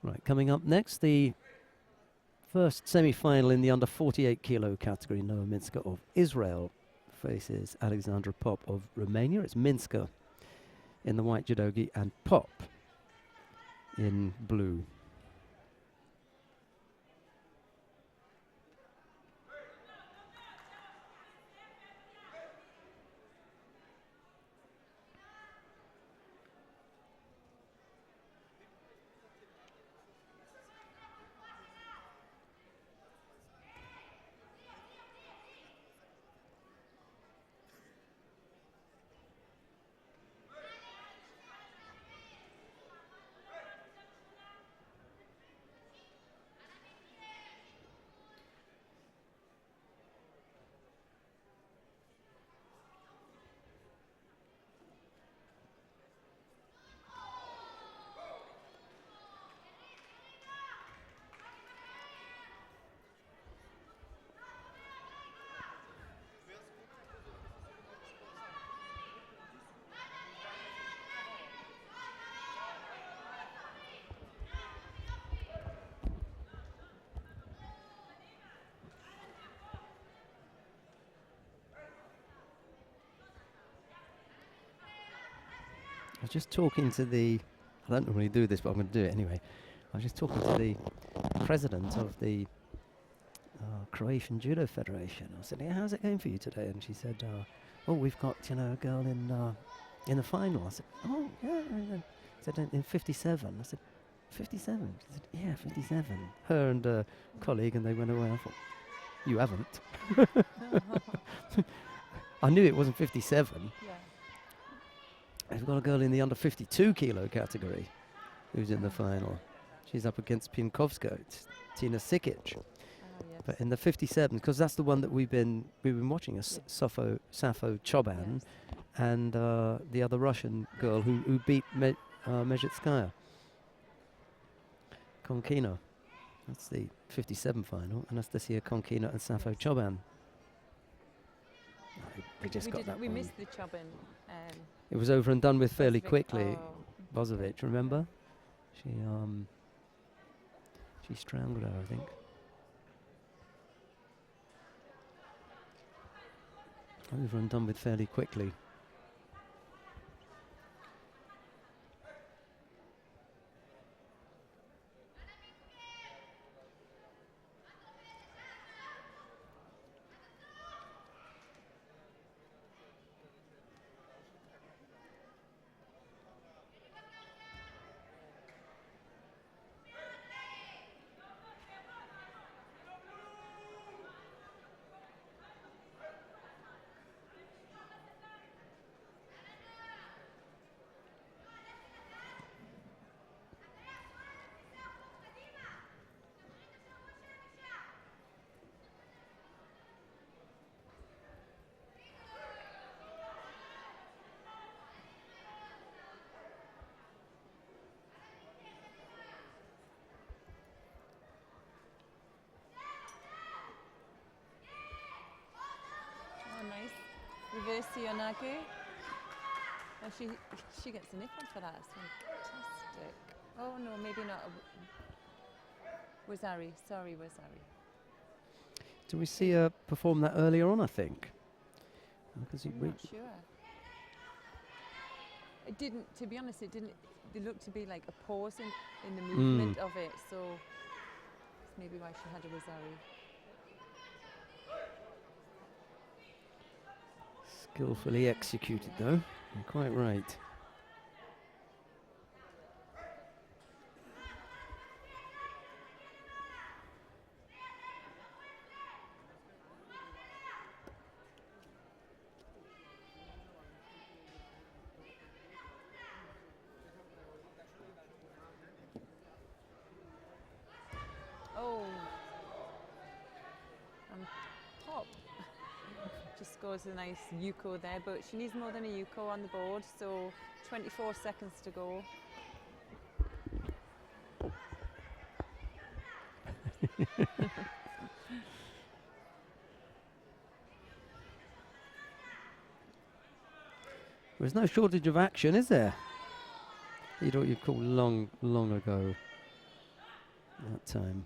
Right, coming up next, the first semi-final in the under 48 kilo category. Noah Minsker of Israel faces Alexandra Pop of Romania. It's Minsker in the white judogi and Pop in blue. I was just talking to I don't normally do this, but I'm going to do it anyway. I was just talking to the president of the Croatian Judo Federation. I said, "Yeah, how's it going for you today?" And she said, "Oh, we've got a girl in the final." I said, "Oh, yeah." I said, "In 57." I said, "57?" She said, "Yeah, 57." Her and a colleague, and they went away. I thought, "You haven't." I knew it wasn't 57. Yeah. We've got a girl in the under 52 kilo category who's in the final. She's up against Pinkowska. It's Tina Sikic. Yes. But in the 57, because that's the one that we've been watching, Safo Choban, Yes. and the other Russian girl who beat Mezhitskaya. Konkina. That's the 57 final. Anastasia Konkina and Safo Choban. We just got that We one. missed the Choban. It was over and done with fairly Bozovic. quickly. Oh, Bozovic, remember? She strangled her, I think. Over and done with fairly quickly. Sionagi. Oh, she gets a nipple for that. It's fantastic. Oh no, maybe not. Wazari, sorry, Wazari. Did we see her perform that earlier on, I think? Because I'm not sure. It didn't, to be honest, it didn't. There looked to be like a pause in the movement of it, so that's maybe why she had a Wazari. Skillfully executed, though. You're quite right. Oh, and pop. Just scores a nice yuko there, but she needs more than a yuko on the board, so 24 seconds to go. There's no shortage of action, is there? You know what you call long ago that time.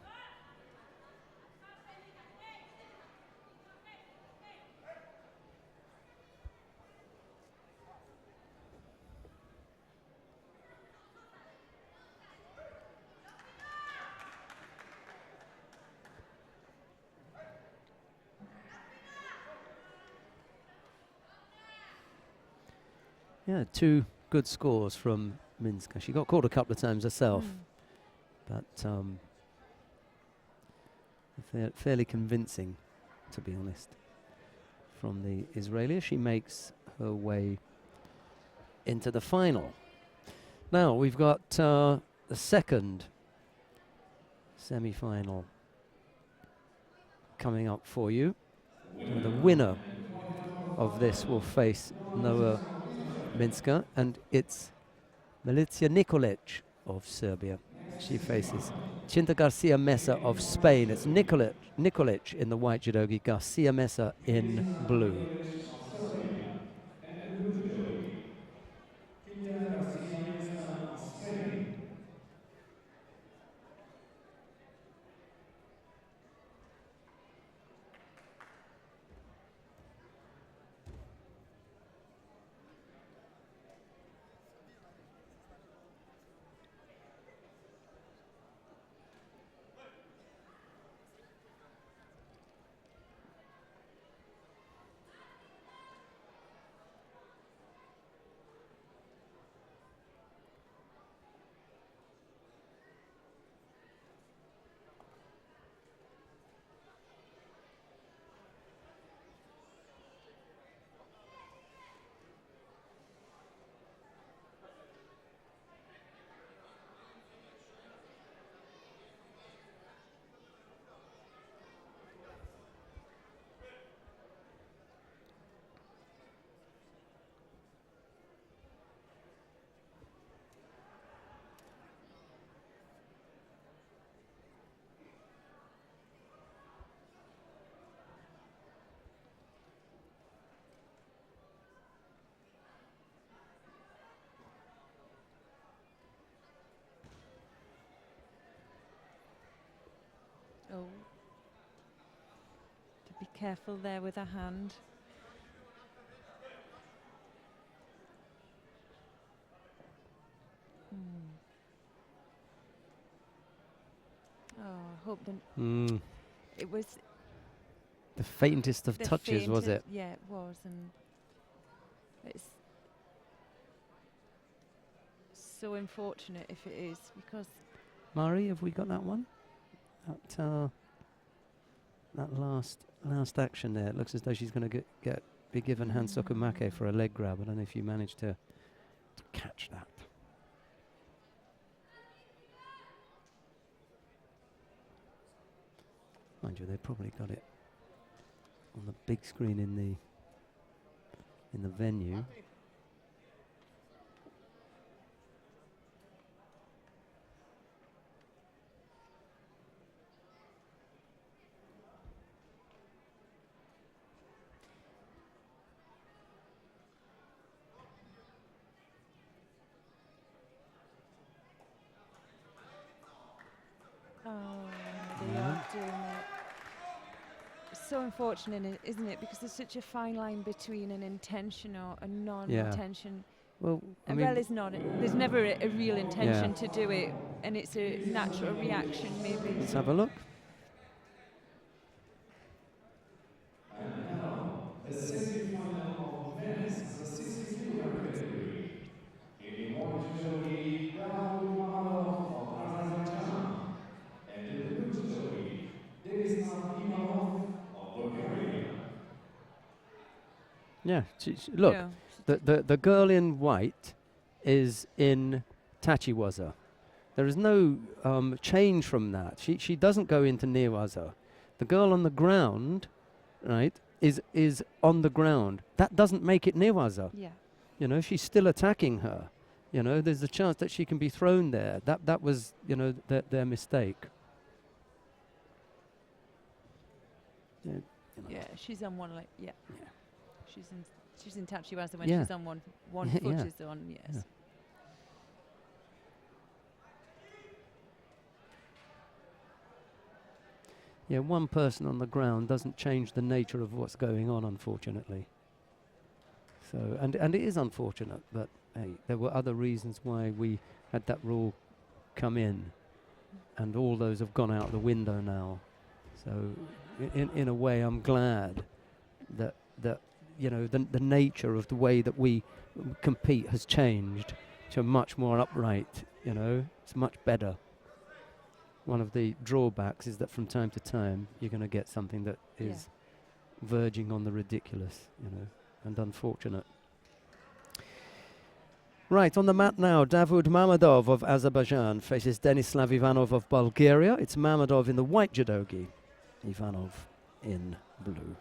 Yeah, 2 good scores from Minska. She got caught a couple of times herself, but fairly convincing, to be honest, from the Israeli. She makes her way into the final. Now we've got the second semi-final coming up for you. The winner of this will face Noah Minska, and it's Milica Nikolic of Serbia. She faces Cinta Garcia Mesa of Spain. It's Nikolic in the white judogi, Garcia Mesa in blue. And the blue judogi, Cinta Garcia Mesa of Spain. Oh, to be careful there with her hand. Oh, I hope it was the faintest of touches, was it? Yeah, it was, and it's so unfortunate if it is, because Mari, have we got that one? That last action there. It looks as though she's going to be given Hansokumake for a leg grab. I don't know if you managed to catch that. Mind you, they probably got it on the big screen in the venue. so unfortunate, isn't it? Because there's such a fine line between an intention or a non-intention. Well, I well, mean, it's not. There's never a real intention to do it, and it's a natural reaction, maybe. let's have a look. And now, the semi-final of men's 60 kilogram category. In the white judogi, Davud Mamadov of Azerbaijan. And in the blue judogi, Denisov Ivanov of Bulgaria. Yeah, look, Yeah. the girl in white is in Tachiwaza. There is no change from that. She doesn't go into Newaza. The girl on the ground, right, is on the ground. That doesn't make it Newaza. Yeah. You know, she's still attacking her. You know, there's a chance that she can be thrown there. That was, you know, their mistake. Yeah, you know. Yeah, she's on one leg. Yeah. Yeah. She's in Tachiwaza when Yeah. she's on one Yeah, foot yeah. is on. Yes. Yeah. Yeah, one person on the ground doesn't change the nature of what's going on, unfortunately. So, and it is unfortunate, but hey, there were other reasons why we had that rule come in, and all those have gone out the window now. So, in a way, I'm glad that you know the nature of the way that we compete has changed to much more upright. You know, it's much better. One of the drawbacks is that from time to time you're going to get something that is verging on the ridiculous, you know, and unfortunate. Right, on the mat now, Davud Mamadov of Azerbaijan faces Denislav Ivanov of Bulgaria. It's Mamadov in the white judogi, Ivanov in blue.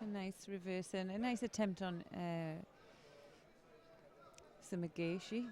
A nice reverse and a nice attempt on Samageshi.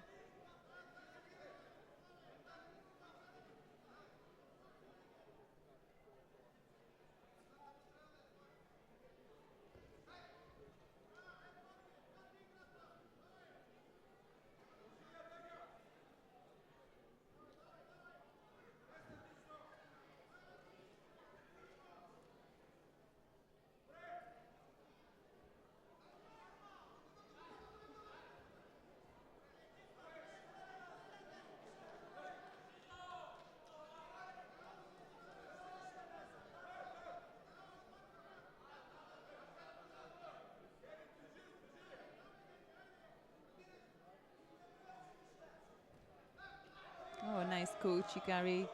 Oh, a nice Kochigari.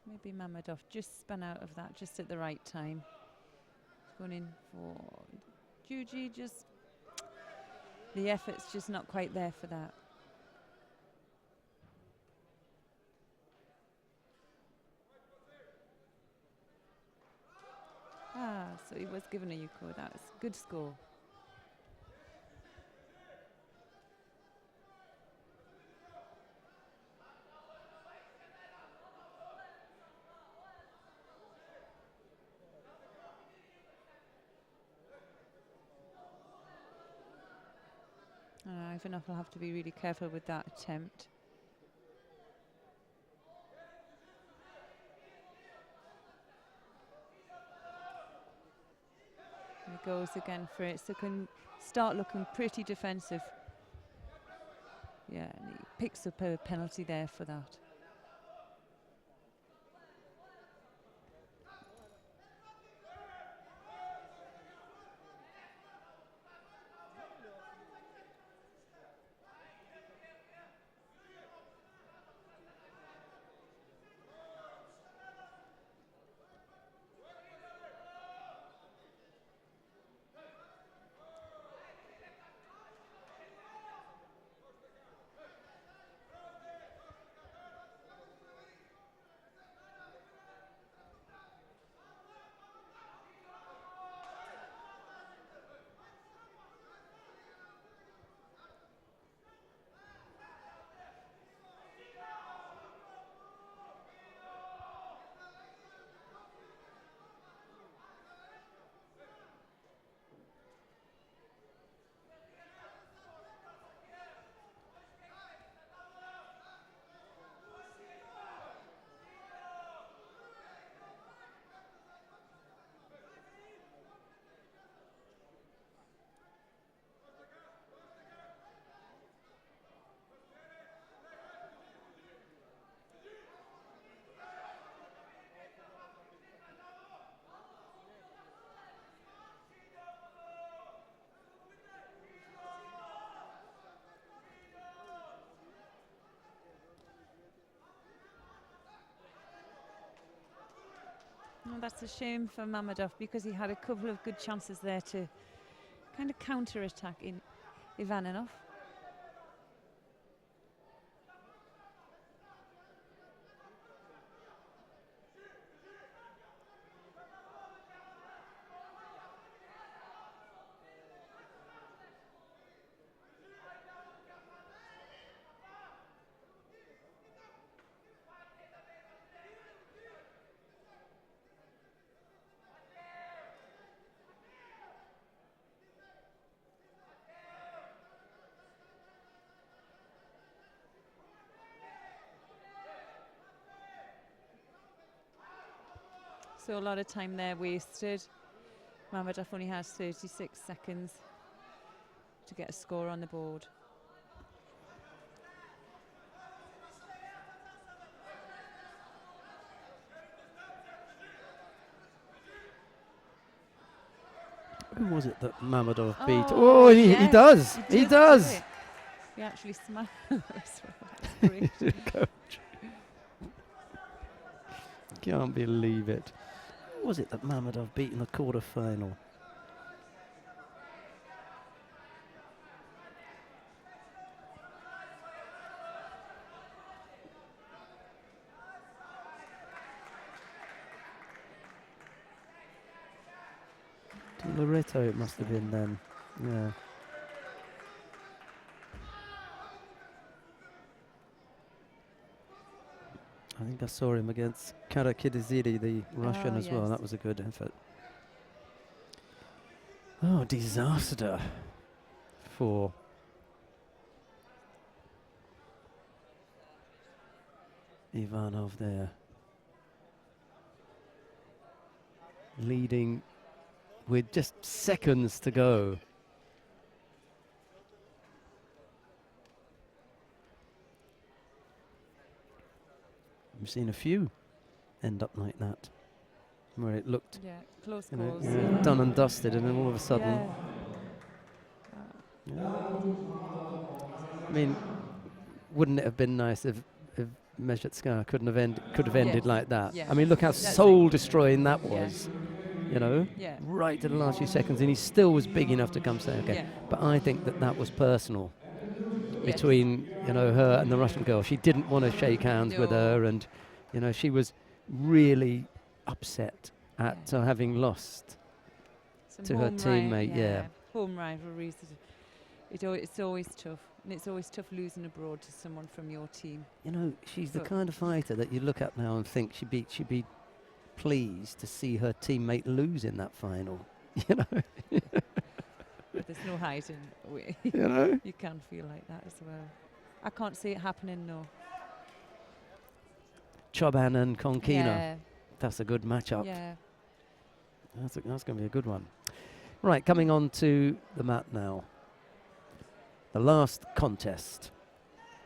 Maybe Mamadov just spun out of that just at the right time. Going in for Juji, just the effort's just not quite there for that. Ah, so he was given a Yuko. That was a good score. Ivanov will have to be really careful with that attempt. He goes again for it, so can start looking pretty defensive. Yeah, and he picks up a penalty there for that. Well, that's a shame for Mammadov because he had a couple of good chances there to kind of counter-attack in Ivanov. So a lot of time there wasted. Mammadov only has 36 seconds to get a score on the board. Who was it that Mammadov beat? Oh, he does. He does. He actually smashed. That's great. Coach. Can't believe it. Who was it that Mammadov beat in the quarter-final? Loretto it must have been then. Yeah. I think I saw him against Karakidizidi, the Russian, as well. That was a good effort. Oh, disaster for Ivanov there. Leading with just seconds to go. We've seen a few end up like that, where it looked close you know, calls, done and dusted, and then all of a sudden. I mean, wouldn't it have been nice if Mezhetskaya could have ended like that? I mean, look how soul-destroying that was. You know, right to the last few seconds, and he still was big enough to come say, okay. But I think that was personal between, you know, her and the Russian girl. She didn't want to shake hands with her, and, you know, she was really upset at having lost to her teammate. Home rivalries. It's always tough, and it's always tough losing abroad to someone from your team. You know, she's the kind of fighter that you look at now and think she'd be pleased to see her teammate lose in that final. You know, there's no hiding. You know, you can feel like that as well. I can't see it happening. No. Choban and Konkina. That's a good matchup. Yeah. That's going to be a good one. Right, coming on to the mat now. The last contest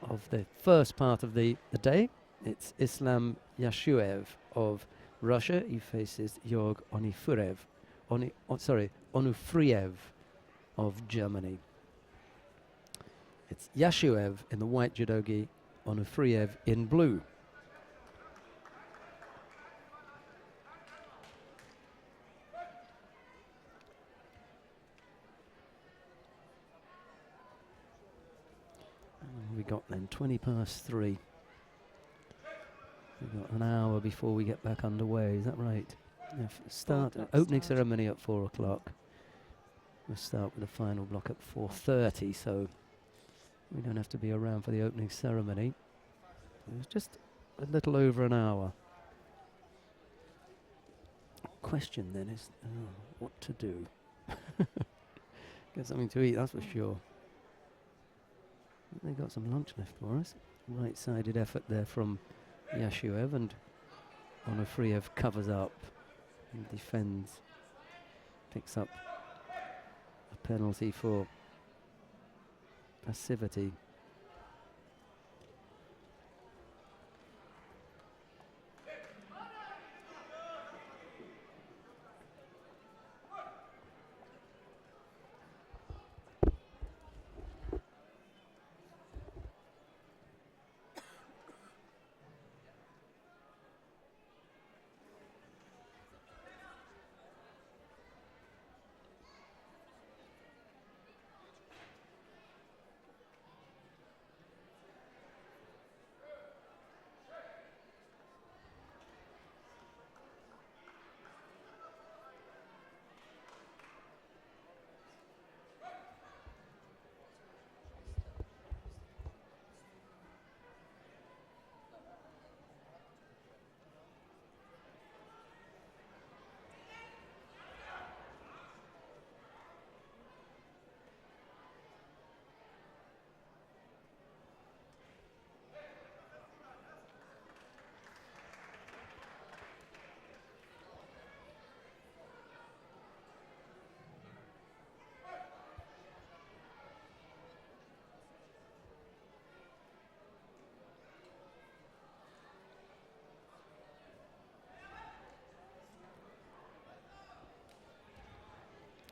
of the first part of the day. It's Islam Yashuev of Russia. He faces Yorg Onufriev of Germany. It's Yashuev in the white judogi, Onufriev in blue. We got then 20 past 3. We've got an hour before we get back underway, is that right? Opening ceremony at 4 o'clock. We'll start with the final block at 4:30, so we don't have to be around for the opening ceremony. It's just a little over an hour. Question then is what to do. Get something to eat, that's for sure. They got some lunch left for us. Right-sided effort there from Yashuev, and Onufriev covers up and defends. Picks up a penalty for passivity.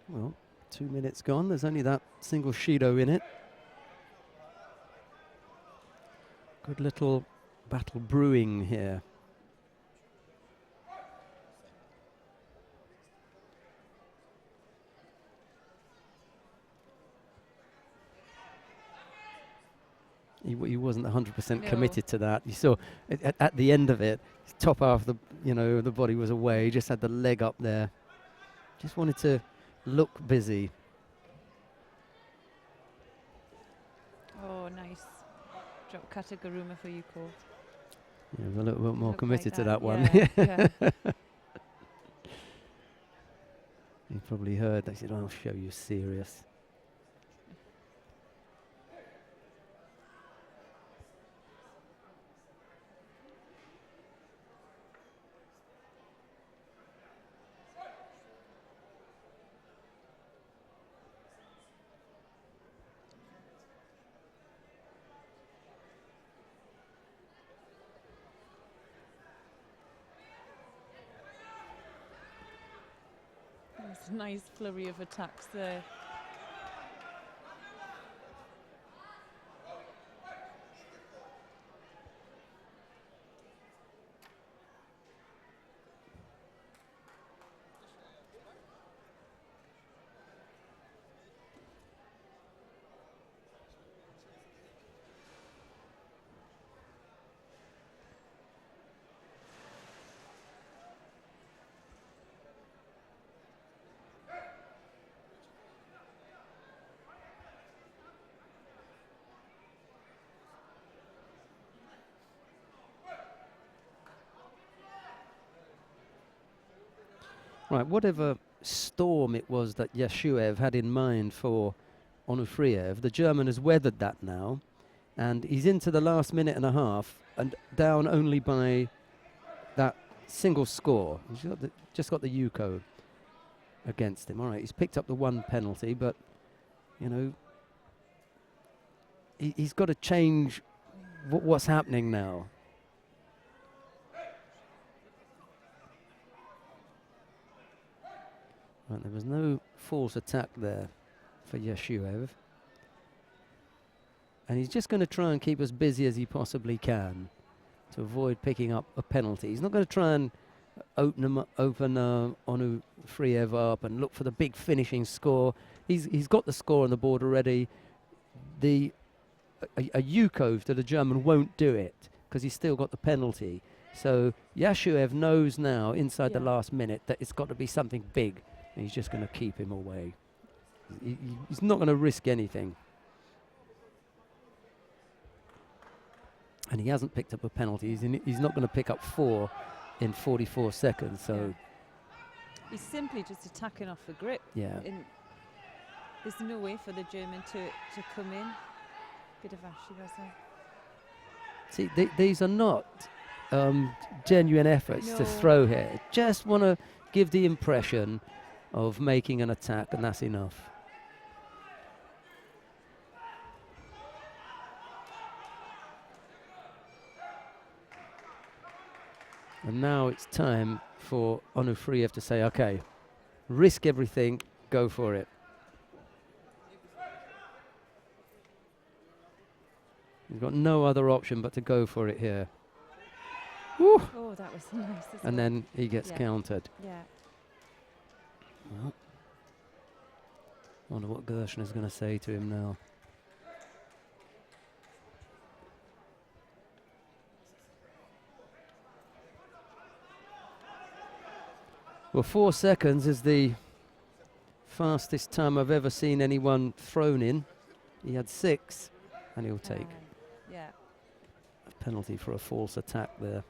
Well, 2 minutes gone. There's only that single Shido in it. Good little battle brewing here. He wasn't 100% committed to that. You saw at the end of it, his top half of the body was away. He just had the leg up there. Just wanted to look busy. Oh, nice. Drop Kataguruma for you, Cole. Yeah, a little bit more committed to that one. Yeah, yeah. You probably heard, they said, I'll show you serious. There's a nice flurry of attacks there. Right, whatever storm it was that Yashuev had in mind for Onufriev, the German has weathered that now, and he's into the last minute and a half and down only by that single score. He's just got the Yuko against him. All right, he's picked up the one penalty, but, you know, he's got to change what's happening now? Right, there was no false attack there for Yashuev. And he's just going to try and keep as busy as he possibly can to avoid picking up a penalty. He's not going to try and open Onu Friev up and look for the big finishing score. He's got the score on the board already. A Yukov to the German won't do it because he's still got the penalty. So Yashuev knows now inside the last minute that it's got to be something big. And he's just going to keep him away. He's not going to risk anything. And he hasn't picked up a penalty. He's not going to pick up 4 in 44 seconds. So he's simply just attacking off the grip. Yeah. There's no way for the German to come in. Bit of Ashiwaza. See, these are not genuine efforts to throw here. Just want to give the impression of making an attack, and that's enough. And now it's time for Onufriev to say, okay, risk everything, go for it. He's got no other option but to go for it here. Woo! Oh, that was nice. And then he gets countered. Yeah. Well, I wonder what Gershon is going to say to him now. Well, 4 seconds is the fastest time I've ever seen anyone thrown in. He had 6, and he'll take a penalty for a false attack there.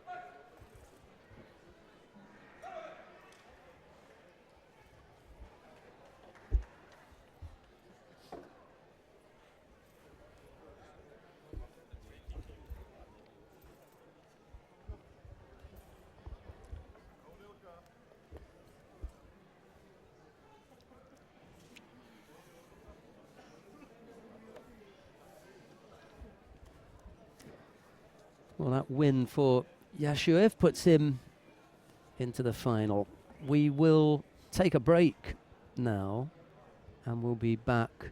Well, that win for Yashuev puts him into the final. We will take a break now, and we'll be back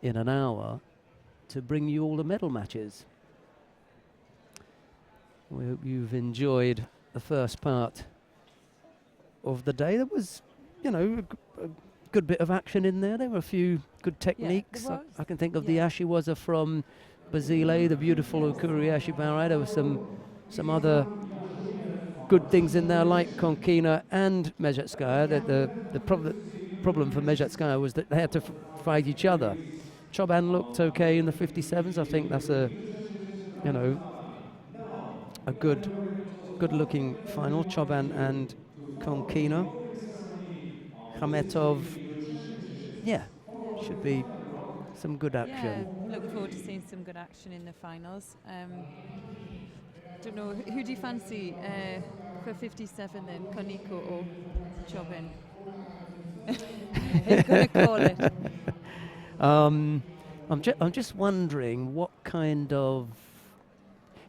in an hour to bring you all the medal matches. We hope you've enjoyed the first part of the day. There was, a good bit of action in there. There were a few good techniques. I can think of the Ashiwaza from Basile, the beautiful Okuri Ashibara. There were some other good things in there, like Konkina and Mezhetskaya. The problem for Mezhetskaya was that they had to fight each other. Choban looked okay in the 57s. I think that's a good-looking final. Choban and Konkina. Khametov, should be some good action. Yeah, look forward to seeing some good action in the finals. Don't know, who do you fancy for 57 then, Koniko or Chobin? He's going to call it. I'm just wondering what kind of...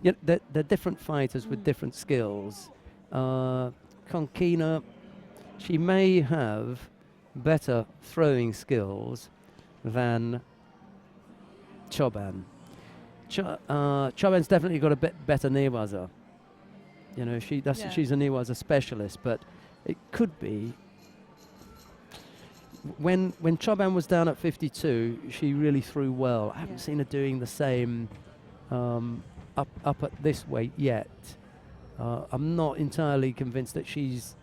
they're different fighters with different skills. Konkina, she may have better throwing skills than Choban. Choban's definitely got a bit better newaza. She's a newaza specialist, but it could be when Choban was down at 52, she really threw well. I haven't seen her doing the same up at this weight yet. I'm not entirely convinced that she's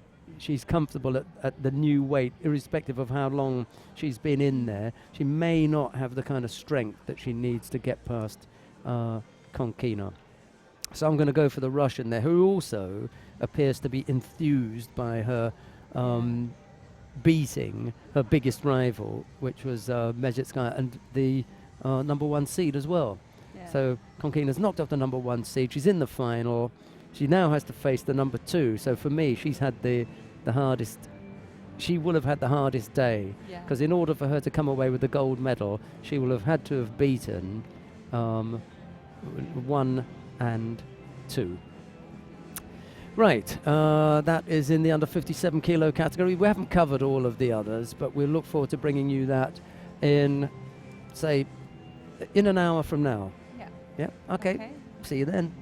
comfortable at the new weight, irrespective of how long she's been in there. She may not have the kind of strength that she needs to get past Konkina. So I'm going to go for the Russian there, who also appears to be enthused by her beating her biggest rival, which was Mezhetskaya, and the number 1 seed as well. Yeah. So Konkina's knocked off the number 1 seed. She's in the final. She now has to face the number 2. So for me, she's had the hardest. She will have had the hardest day, because in order for her to come away with the gold medal, she will have had to have beaten one and 2. Right, that is in the under 57 kilo category. We haven't covered all of the others, but we'll look forward to bringing you that in, say, in an hour from now. Yeah. Yeah, okay. See you then.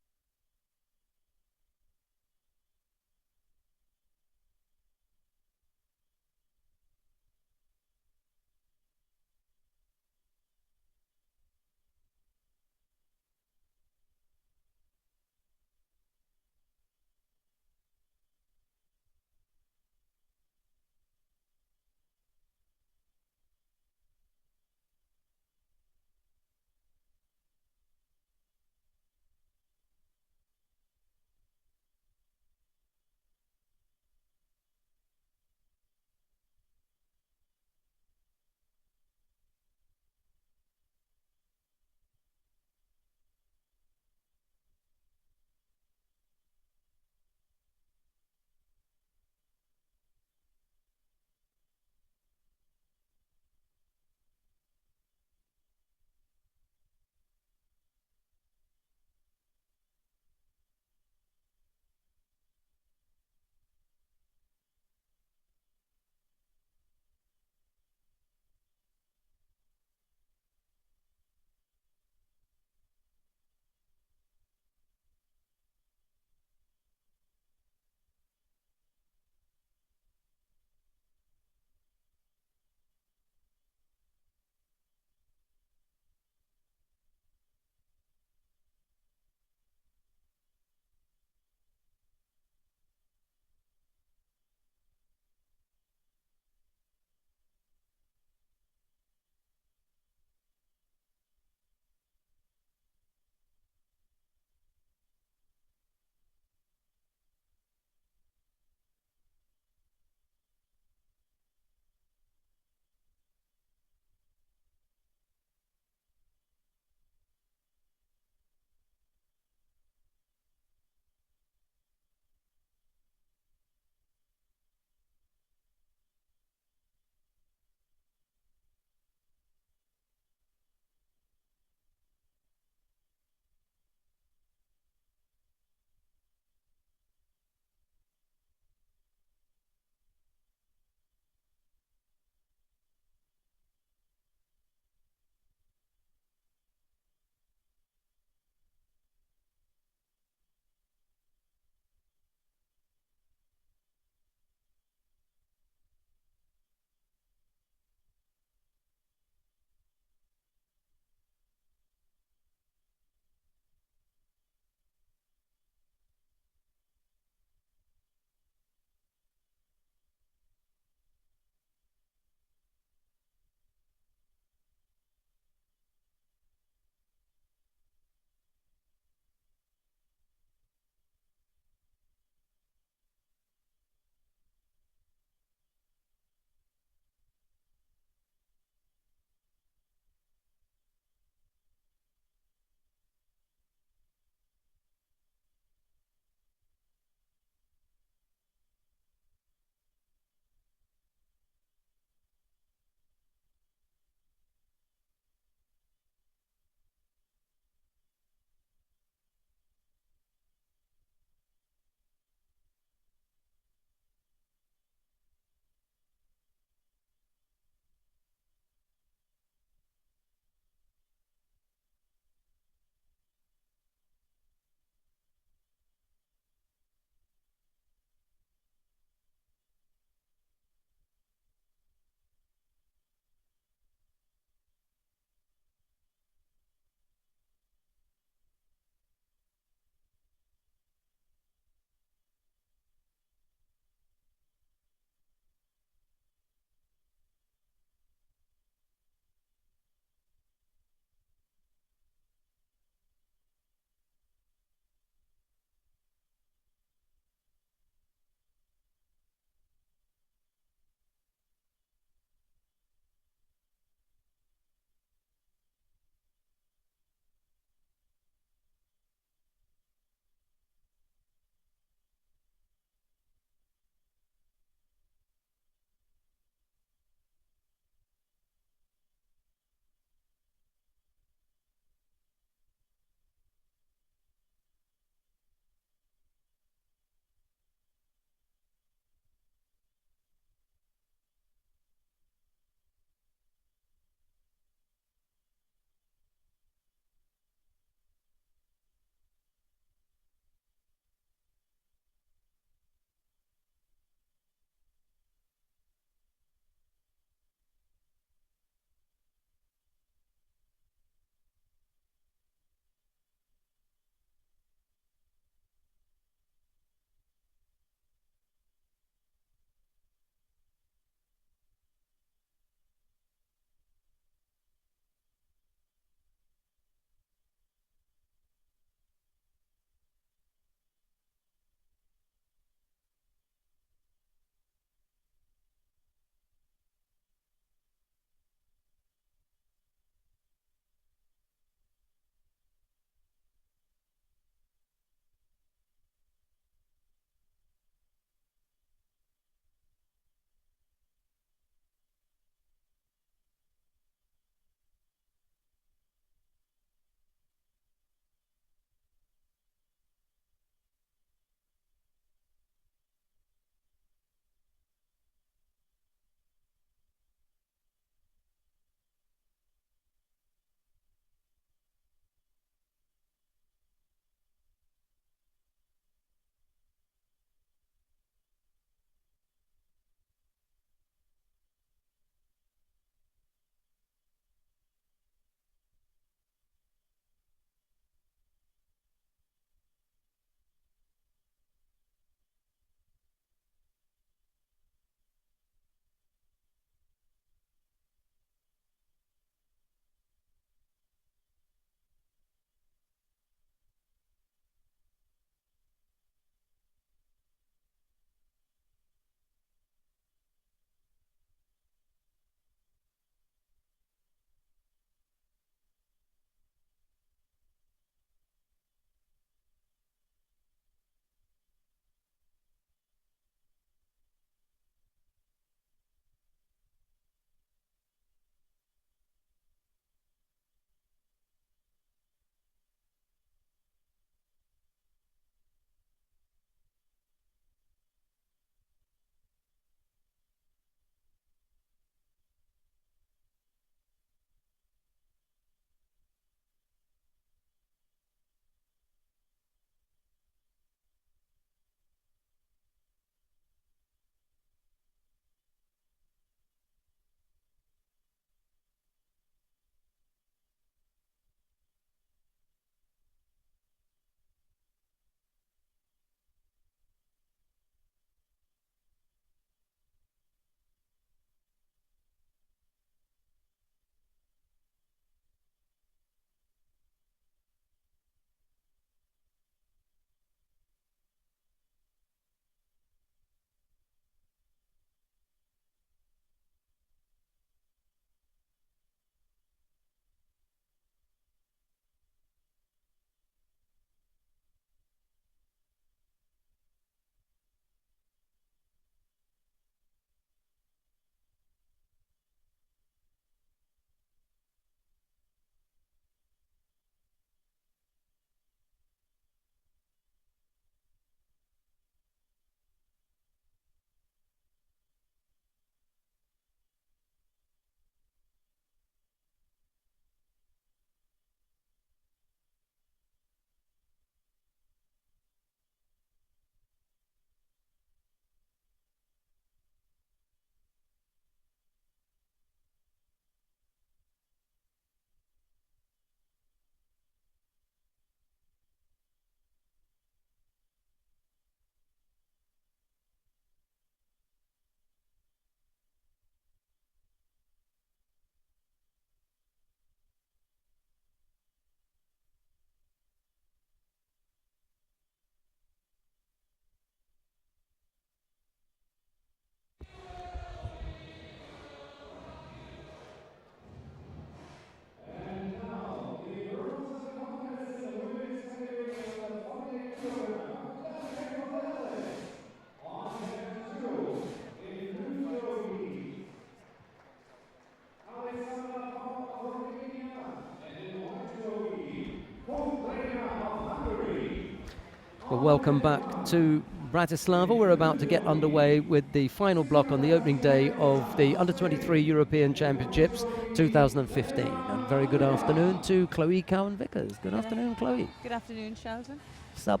Well, welcome back to Bratislava. We're about to get underway with the final block on the opening day of the Under-23 European Championships 2015. And very good afternoon to Chloe Cowan-Vickers. Good afternoon, Chloe. Good afternoon, Sheldon. Sup?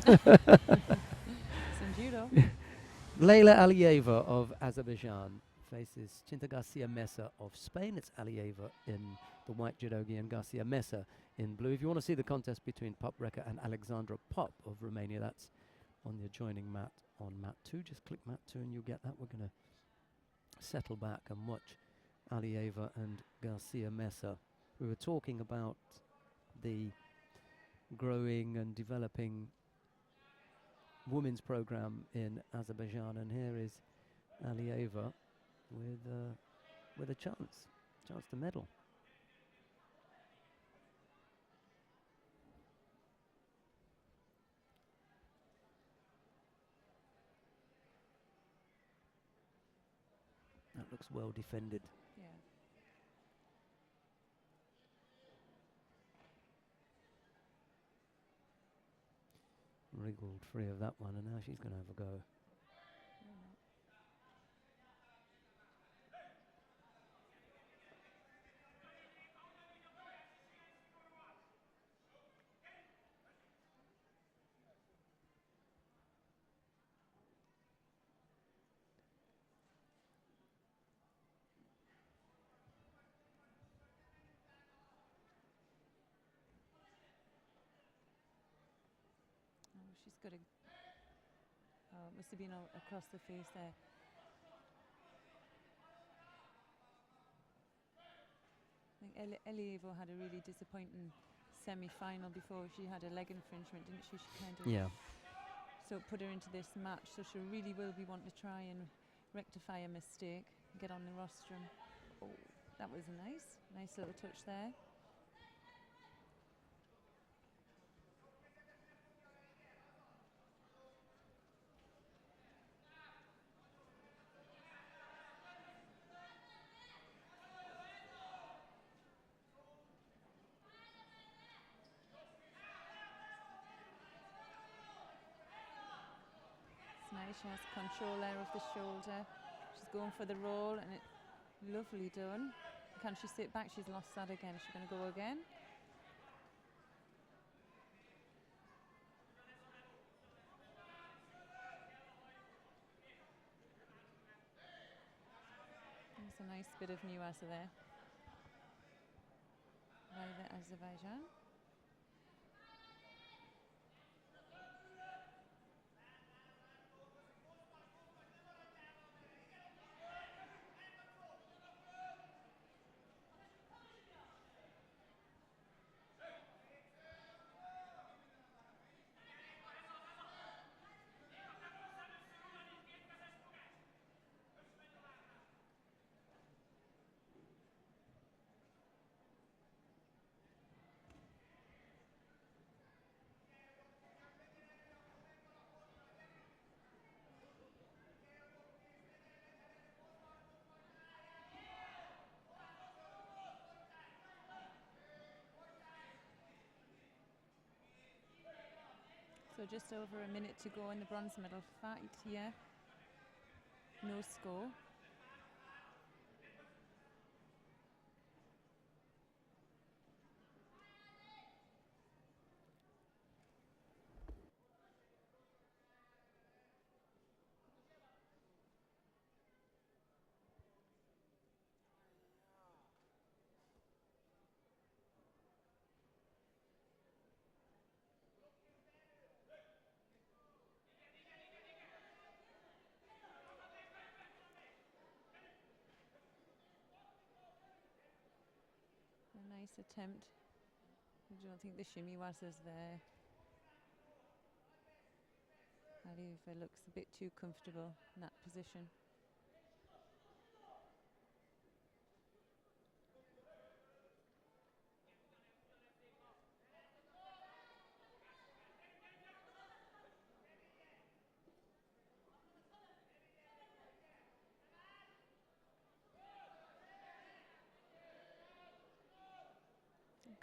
Some judo. Leila Aliyeva of Azerbaijan faces Cinta Garcia Mesa of Spain. It's Aliyeva in the white judogi and Garcia Mesa in blue. If you want to see the contest between Pop Reker and Alexandra Pop of Romania, that's on the adjoining mat on mat 2. Just click mat 2 and you'll get that. We're going to settle back and watch Aliyeva and Garcia Mesa. We were talking about the growing and developing women's program in Azerbaijan, and here is Aliyeva with a chance to medal. That looks well defended. Yeah. Wriggled free of that one, and now she's going to have a go. She's got a. Oh, it must have been across the face there. I think Aliyeva had a really disappointing semi-final before. She had a leg infringement, didn't she? She kind of. Yeah. So it put her into this match. So she really will be wanting to try and rectify a mistake, get on the rostrum. Oh, that was a nice little touch there. Nice, she has control there of the shoulder. She's going for the roll, and it's lovely done. Can she sit back? She's lost that again. Is she going to go again? That's a nice bit of nuance there by the Azerbaijan. So just over a minute to go in the bronze medal fight here. No score. A nice attempt. I don't think the shimmy was as there. Aliyeva looks a bit too comfortable in that position.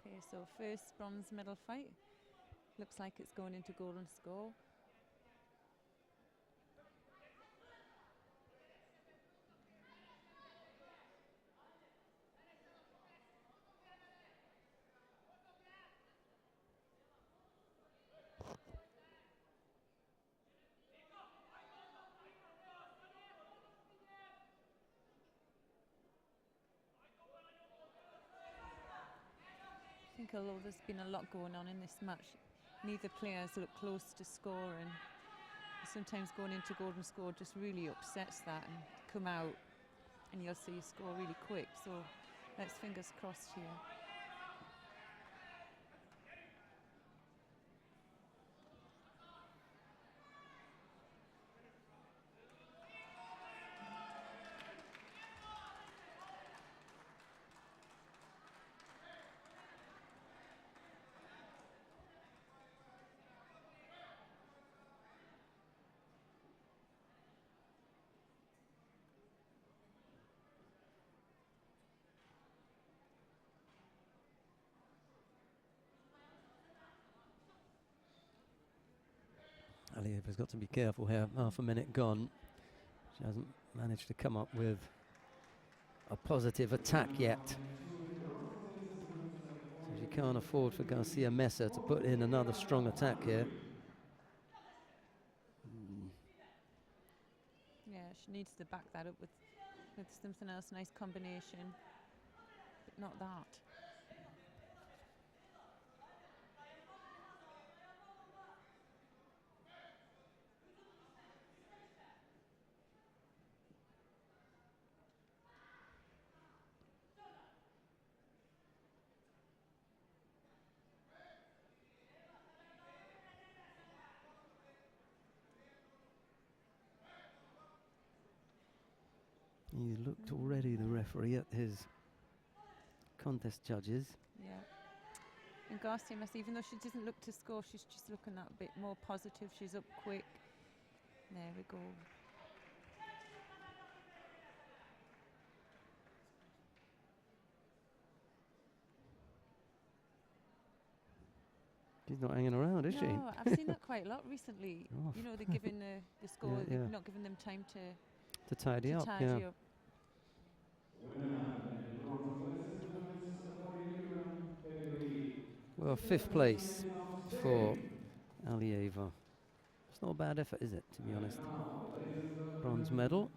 Okay, so first bronze medal fight Looks like it's going into golden score. I think although there's been a lot going on in this match, neither players look close to scoring. Sometimes going into golden score just really upsets that and come out and you'll see you score really quick. So let's fingers crossed here. Alieva's got to be careful here. Half a minute gone. She hasn't managed to come up with a positive attack yet. So she can't afford for Garcia Mesa to put in another strong attack here. Yeah, she needs to back that up with something else, nice combination, but not that. He's looked already, the referee, at his contest judges. Yeah. And Garcia Mesa, even though she doesn't look to score, she's just looking that bit more positive. She's up quick. There we go. She's not hanging around, is she? No, I've seen that quite a lot recently. Oh. You know, they're giving the score, Yeah, they're not giving them time to tidy up. tidy Yeah. up. Well, 5th place for Alieva. It's not a bad effort, is it, to be honest? Bronze medal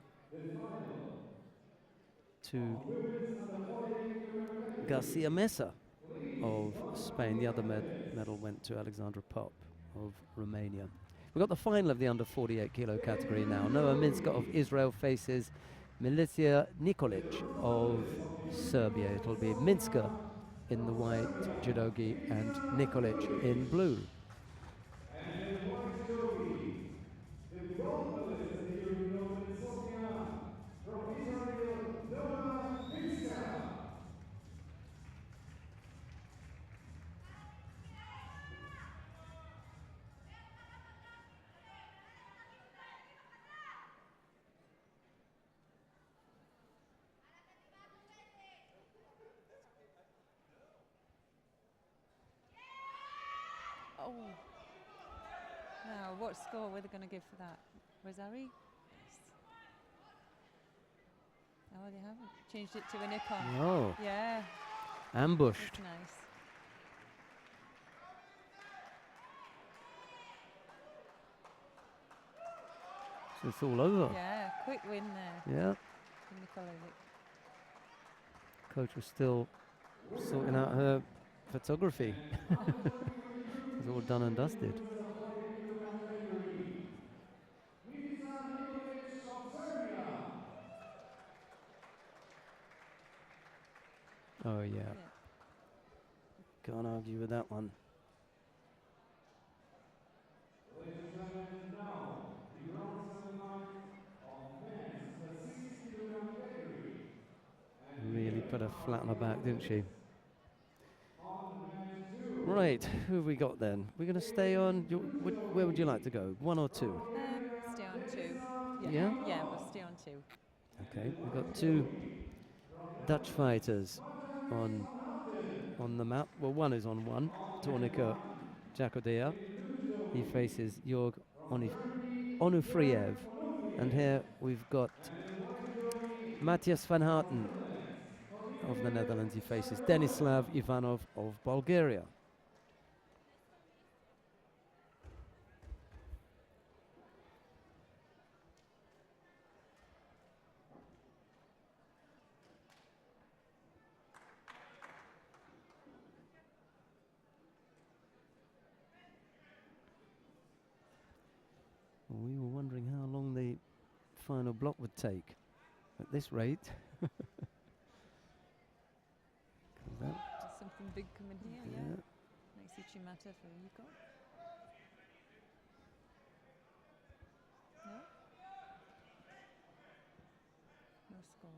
to Garcia Mesa of Spain. The other medal went to Alexandra Pop of Romania. We've got the final of the under 48 kilo category now. Noah Minska of Israel faces Milica Nikolic of Serbia. It'll be Minska in the white judogi and Nikolic in blue. And in the white judogi, the gold medalist of the European Open in Sofia, from Israel, Noah Minska. Oh. Now, what score were they going to give for that? Rosari? Yes. Oh, they haven't changed it to a Nikon. No. Yeah. Ambushed. That's nice. So it's all over. Yeah, quick win there. Yeah. For Nikolic. Coach was still sorting out her photography. It's all done and dusted. Oh yeah. Can't argue with that one. Ladies and gentlemen, now the bronze medal of men's 60 kilogram category. Really put her flat on her back, didn't she? On match 2. Right, who have we got then? We're going to stay on. Where would you like to go? 1 or 2? Stay on 2. Yeah? Yeah, we'll stay on 2. Okay, we've got 2 Dutch fighters on the map. Well, one is on 1, Tornica Jakodea. He faces Jorg Onufriev. And here we've got Matthias van Harten of the Netherlands. He faces Denislav Ivanov of Bulgaria. We were wondering how long the final block would take. At this rate, There's something big coming here, yeah. Nice Ichimata for Yuko. No? No score.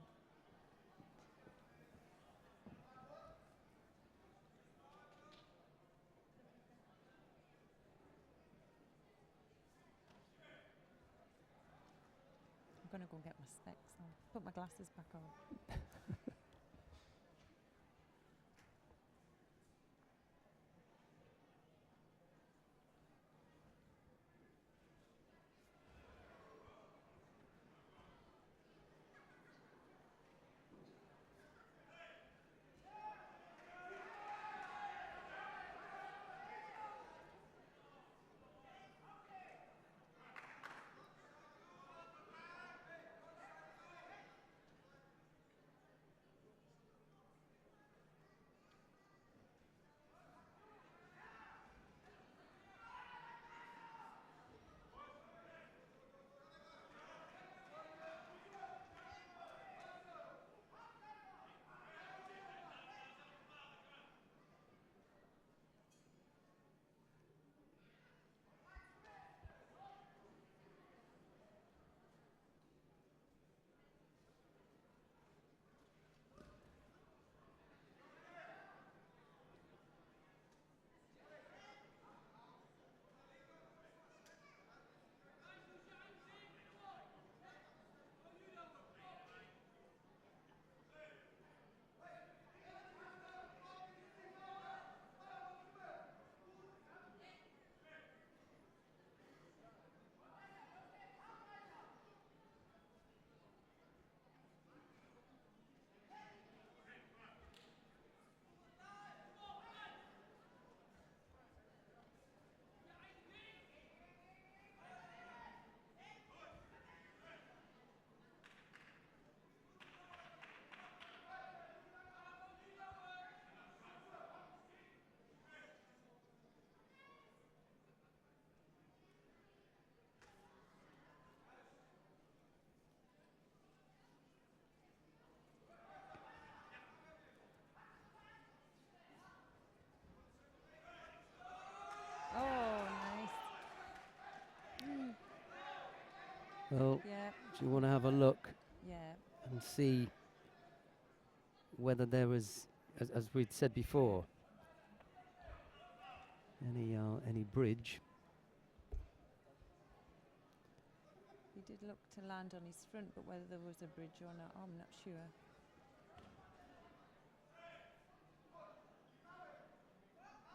I'm going to go get my specs on. Put my glasses back on. Well, Yeah. do you want to have a look Yeah. and see whether there was, as we'd said before, any bridge? He did look to land on his front, but whether there was a bridge or not, I'm not sure.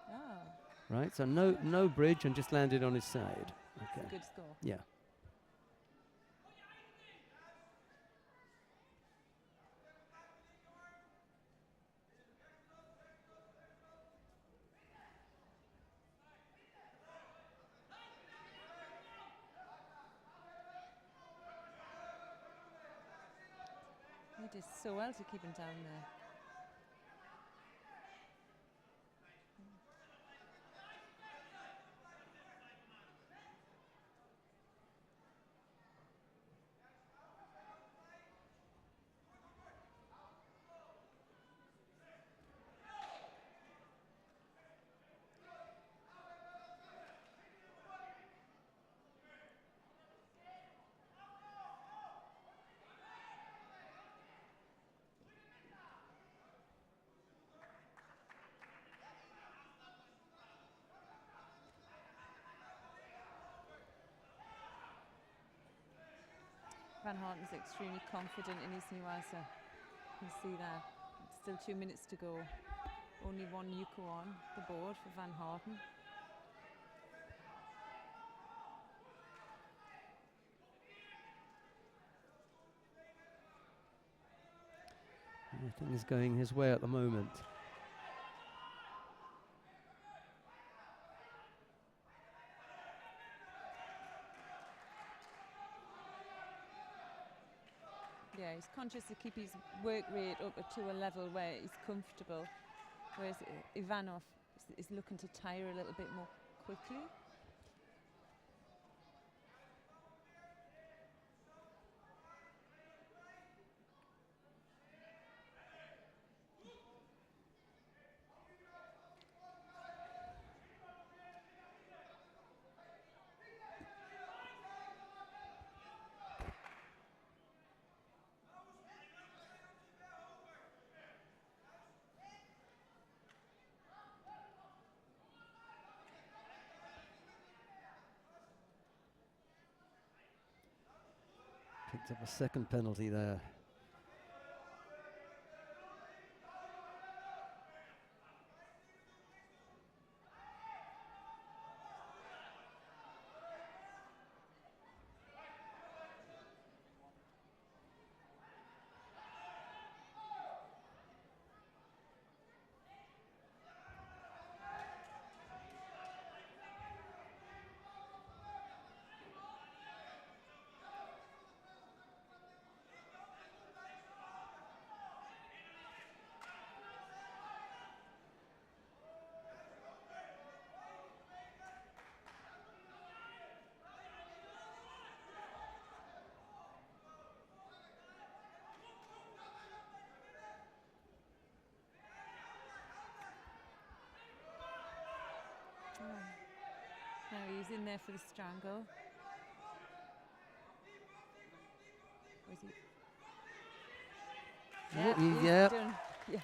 Ah. Right, so no bridge and just landed on his side. Okay. Good score. Yeah. He did so well to keep him down there. Van Harten's extremely confident in his nuasa. You see that. Still 2 minutes to go. Only one Yuko on the board for Van Harten. Everything's going his way at the moment. Yeah, he's conscious to keep his work rate up to a level where he's comfortable, whereas Ivanov is looking to tire a little bit more quickly. Picked up a second penalty there. No, he's in there for the strangle. Or is he? Yeah, Yeah. Done. Yes.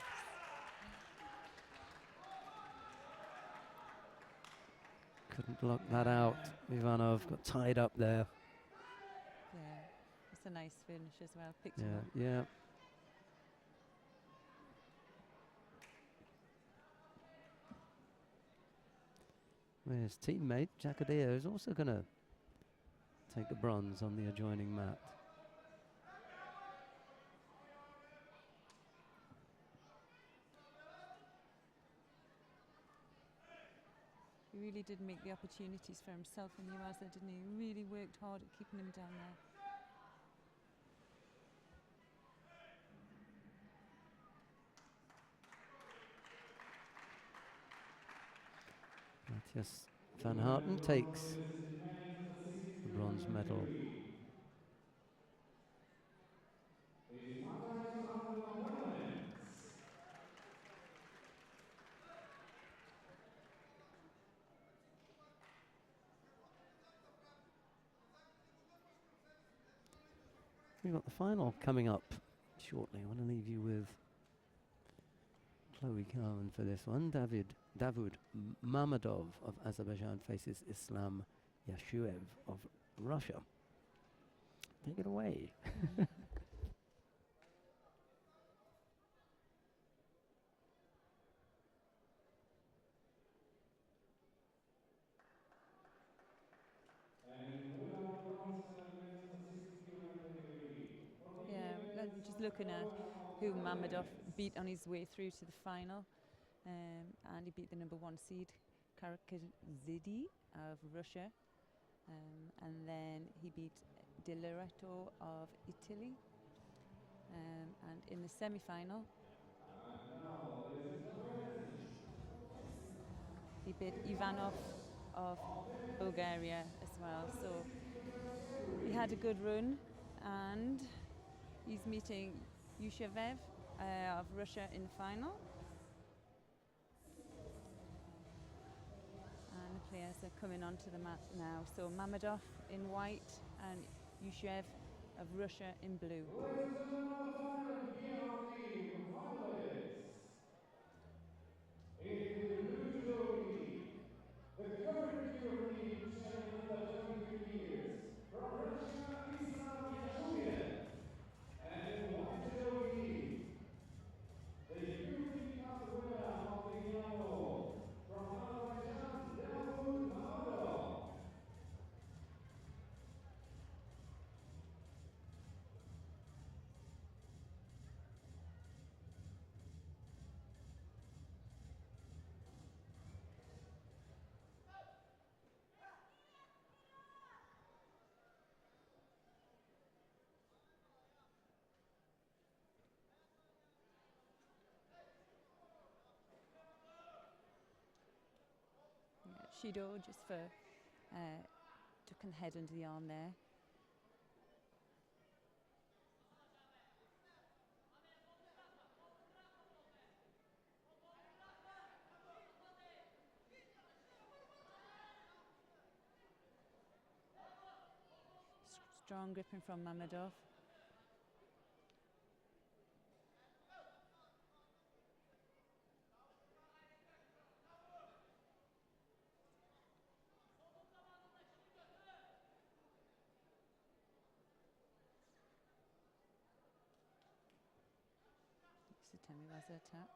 Couldn't block that out. Ivanov got tied up there. Yeah, it's a nice finish as well. Picked Yeah, him up. yeah. Well, his teammate, Jacadeo, is also going to take the bronze on the adjoining mat. He really did make the opportunities for himself in the US, didn't he? He really worked hard at keeping him down there. Matthias van Harten takes the bronze medal. We've got the final coming up shortly. I want to leave you with Chloe Cowan for this one. Davud Mammadov of Azerbaijan faces Islam Yashuev of Russia. Take it away. Yeah, just looking at who Mammadov beat on his way through to the final. And he beat the number 1 seed, Karakazidi of Russia. And then he beat De Loreto of Italy. And in the semi-final, he beat Ivanov of Bulgaria as well. So he had a good run, and he's meeting Yushevev of Russia in the final. And the players are coming onto the mat now. So Mammadov in white and Yushev of Russia in blue. In the blue judo gi, the current European champion under 23 years, from Russia, Islam Yashuyev. And in white judo gi, the U23 winner of the piano, from Azerbaijan, Davud Mammadov. Judo just for ducking the head under the arm there. Strong gripping from Mammadov. It's a Temiwaza attack.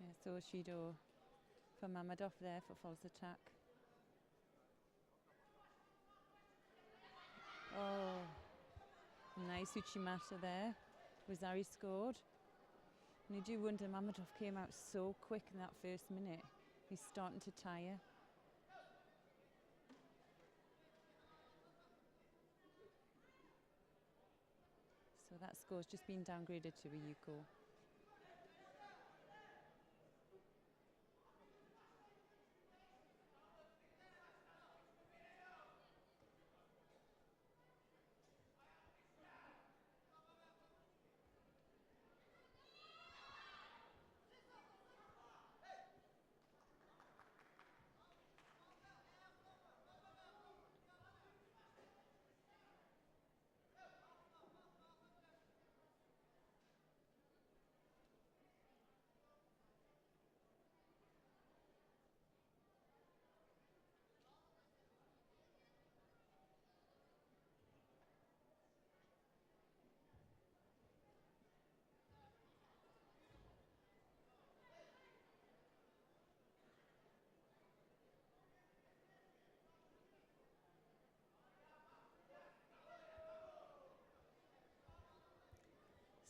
Yeah, so Judo for Mammadov there for false attack. Oh, nice Uchimata there. Wazari scored. And you do wonder, Mammadov came out so quick in that first minute. He's starting to tire. So that score's just been downgraded to a Yuko.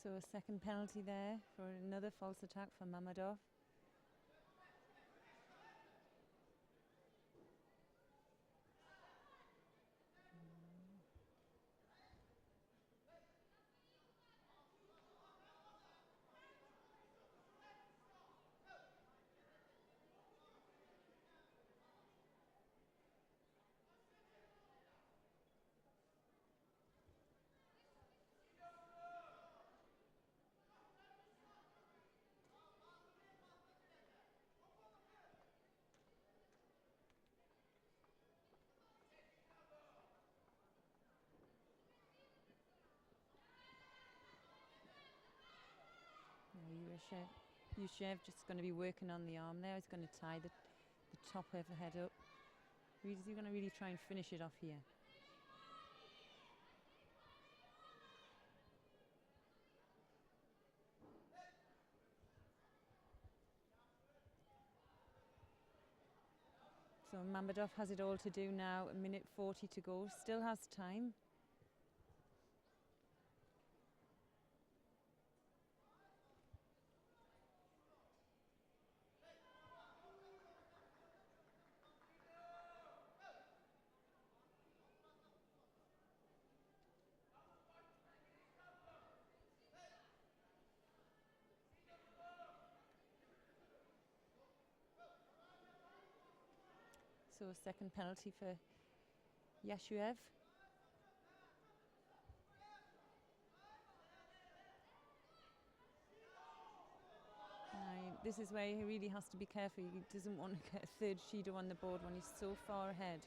So a second penalty there for another false attack for Mammadov. Yushev just going to be working on the arm there. He's going to tie the top of the head up. He's going to really try and finish it off here. So Mammadov has it all to do now. A minute 40 to go. Still has time. So a second penalty for Yashuev. This is where he really has to be careful. He doesn't want to get a third Shido on the board when he's so far ahead.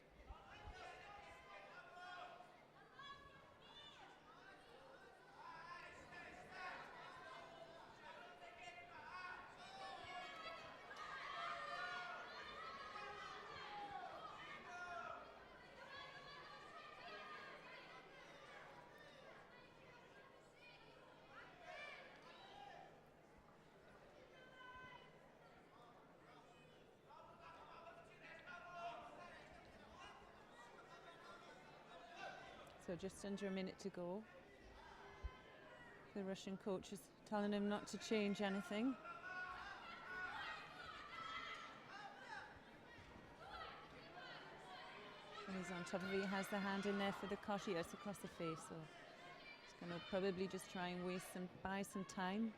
So just under a minute to go. The Russian coach is telling him not to change anything. And he's on top of it. He has the hand in there for the koshi. It's across the face, so he's going to probably just try and buy some time.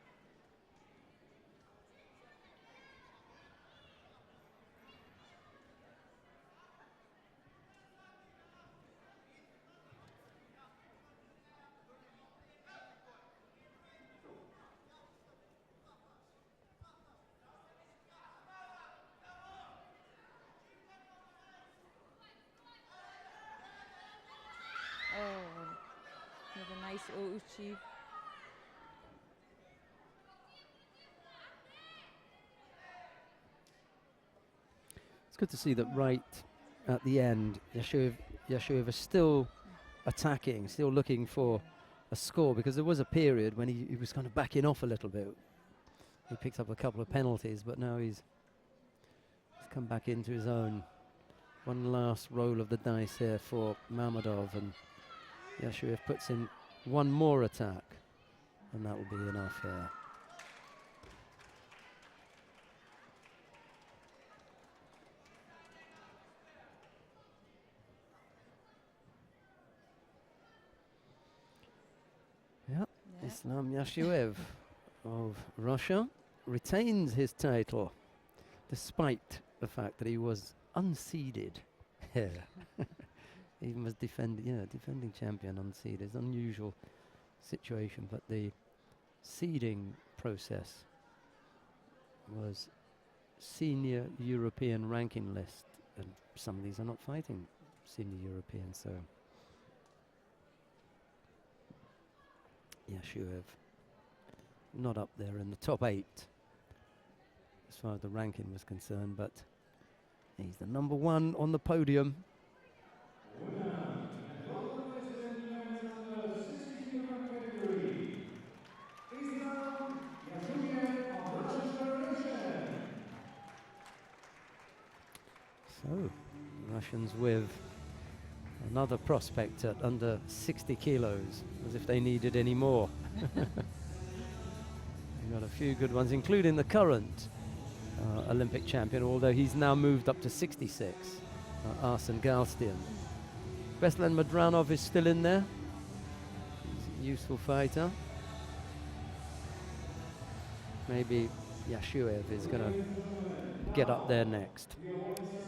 Oh, with a nice ouchi. It's good to see that right at the end, Yashuev is still attacking, still looking for a score, because there was a period when he was kind of backing off a little bit. He picked up a couple of penalties, but now he's come back into his own. One last roll of the dice here for Mammadov, and Yashuev puts in one more attack, and that will be enough here. Yep. Islam Yashuev of Russia retains his title, despite the fact that he was unseeded here. Even was defending champion unseeded. It's an unusual situation, but the seeding process was senior European ranking list, and some of these are not fighting senior European, so Yashuev not up there in the top 8 as far as the ranking was concerned, but he's the number 1 on the podium. So, Russians with another prospect at under 60 kilos, as if they needed any more. We've got a few good ones, including the current Olympic champion, although he's now moved up to 66, Arsen Galstian. Beslan Madranov is still in there. He's a useful fighter. Maybe Yashuev is going to get up there next.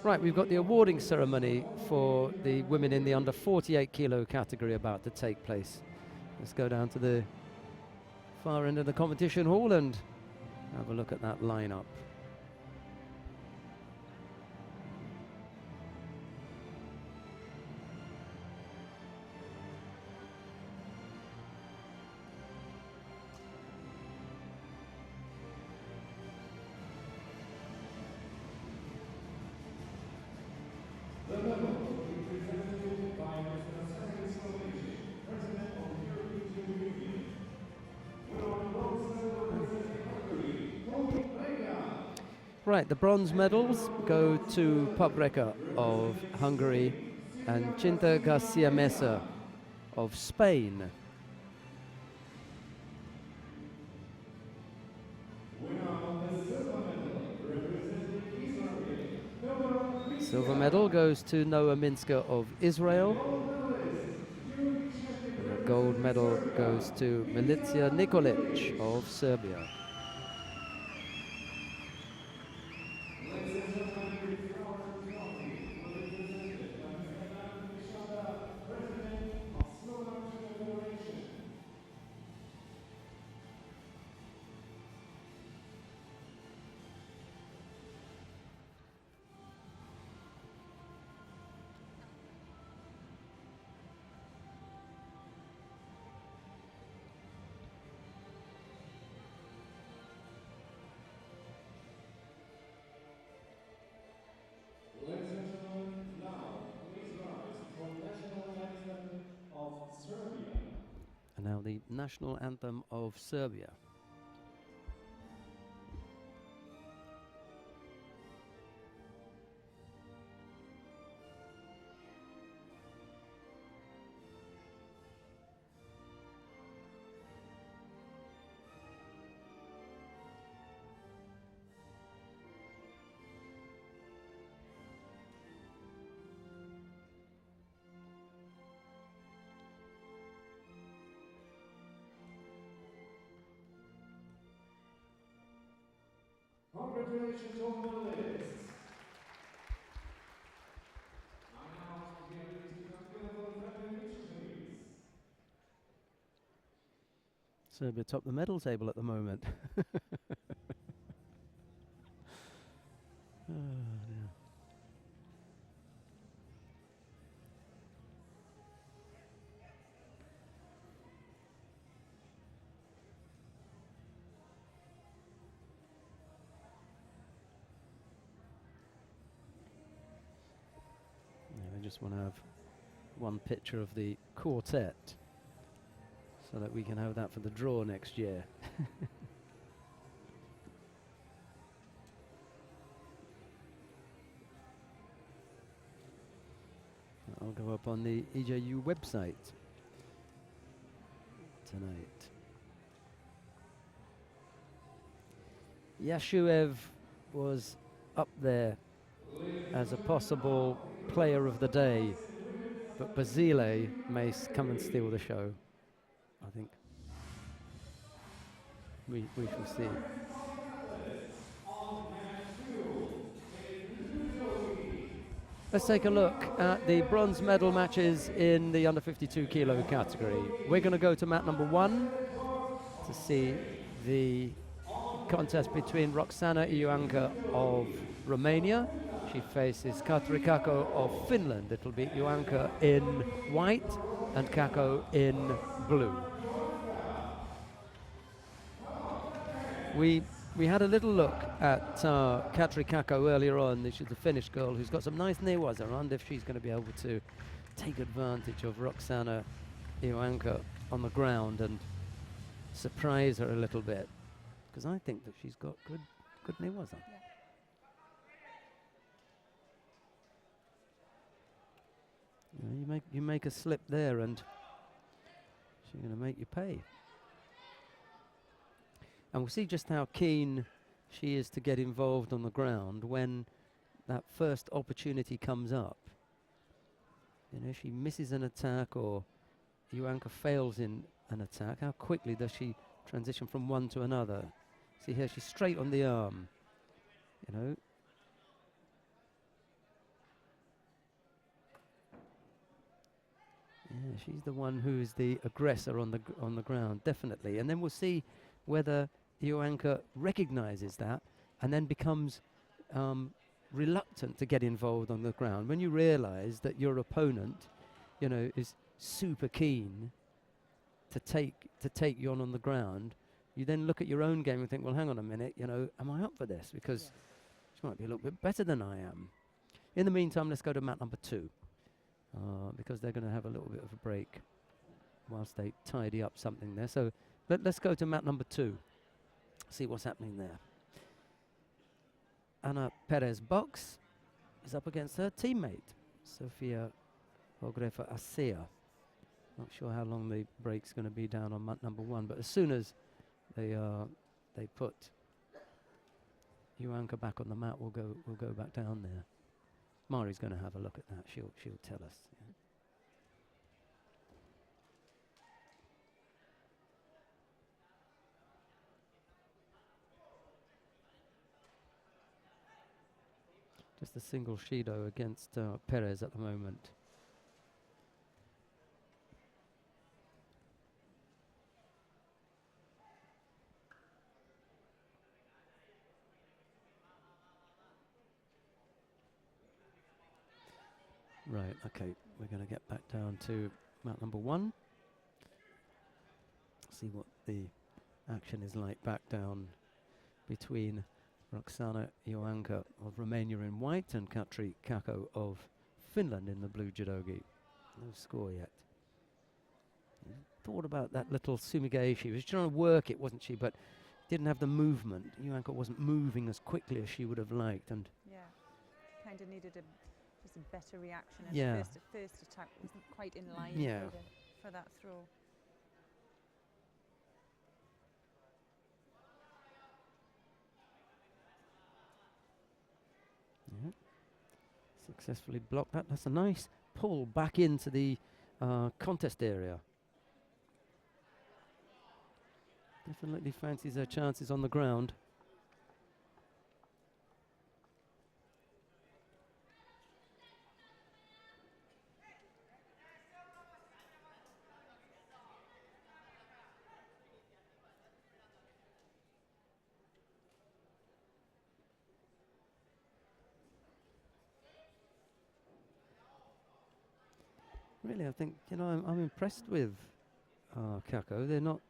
Right, we've got the awarding ceremony for the women in the under 48 kilo category about to take place. Let's go down to the far end of the competition hall and have a look at that lineup. The medal will be presented by Mr. Sergei Slovenian, President of the European Judo Union. Winner of the bronze medal representing Hungary, Right, the bronze medals go to Paprika of Hungary and Cinta Garcia Mesa of Spain. Silver medal goes to Noah Minska of Israel. And the gold medal goes to Milica Nikolic of Serbia. Ladies and gentlemen, now please rise for national anthem of Serbia. And now the national anthem of Serbia. Congratulations to all the medalists. Now we are ready to come together for the final picture, please. Serbia top the medal table at the moment. Oh, dear. Yeah, I just want to have one picture of the quartet so that we can have that for the draw next year. I'll go up on the EJU website tonight. Yashuev was up there as a possible player of the day, but Basile may come and steal the show, I think. We shall see. Let's take a look at the bronze medal matches in the under 52 kilo category. We're going to go to mat number 1 to see the contest between Roxana Ioanka of Romania. She faces Katri Kako of Finland. It'll be Ioanka in white and Kako in blue. We had a little look at Katri Kako earlier on. She's a Finnish girl who's got some nice newas around if she's going to be able to take advantage of Roxana Ioanka on the ground and surprise her a little bit, because I think that she's got good newas on. Yeah. You make a slip there and she's going to make you pay. And we'll see just how keen she is to get involved on the ground when that first opportunity comes up. You know, she misses an attack or Ioanka fails in an attack. How quickly does she transition from one to another? See here, she's straight on the arm. You know. Yeah, she's the one who is the aggressor on the ground, definitely. And then we'll see whether Ioanka recognizes that and then becomes reluctant to get involved on the ground. When you realize that your opponent, you know, is super keen to take you on the ground, you then look at your own game and think, well, hang on a minute, you know, am I up for this? Because she might be a little bit better than I am. In the meantime, let's go to mat number 2 because they're going to have a little bit of a break whilst they tidy up something there. So let's go to mat number 2. See what's happening there. Ana Perez-Box is up against her teammate, Sofia Ogrefa Asea. Not sure how long the break's going to be down on mat number 1, but as soon as they put Ioanka back on the mat, we'll go back down there. Mari's going to have a look at that. She'll tell us. Yeah. Just a single Shido against Perez at the moment. Right, okay, we're going to get back down to mat number 1. See what the action is like back down between Roxana Ioanka of Romania in white and Katri Kako of Finland in the blue judogi. No score yet. Thought about that little sumigei. She was trying to work it, wasn't she? But didn't have the movement. Ioanka wasn't moving as quickly as she would have liked. And yeah, kind of needed just a better reaction. Yeah. The first attack wasn't quite in line for that throw. Yeah. Successfully blocked that. That's a nice pull back into the contest area. Definitely fancies her chances on the ground. Really, I think, you know, I'm impressed with Kako. They're not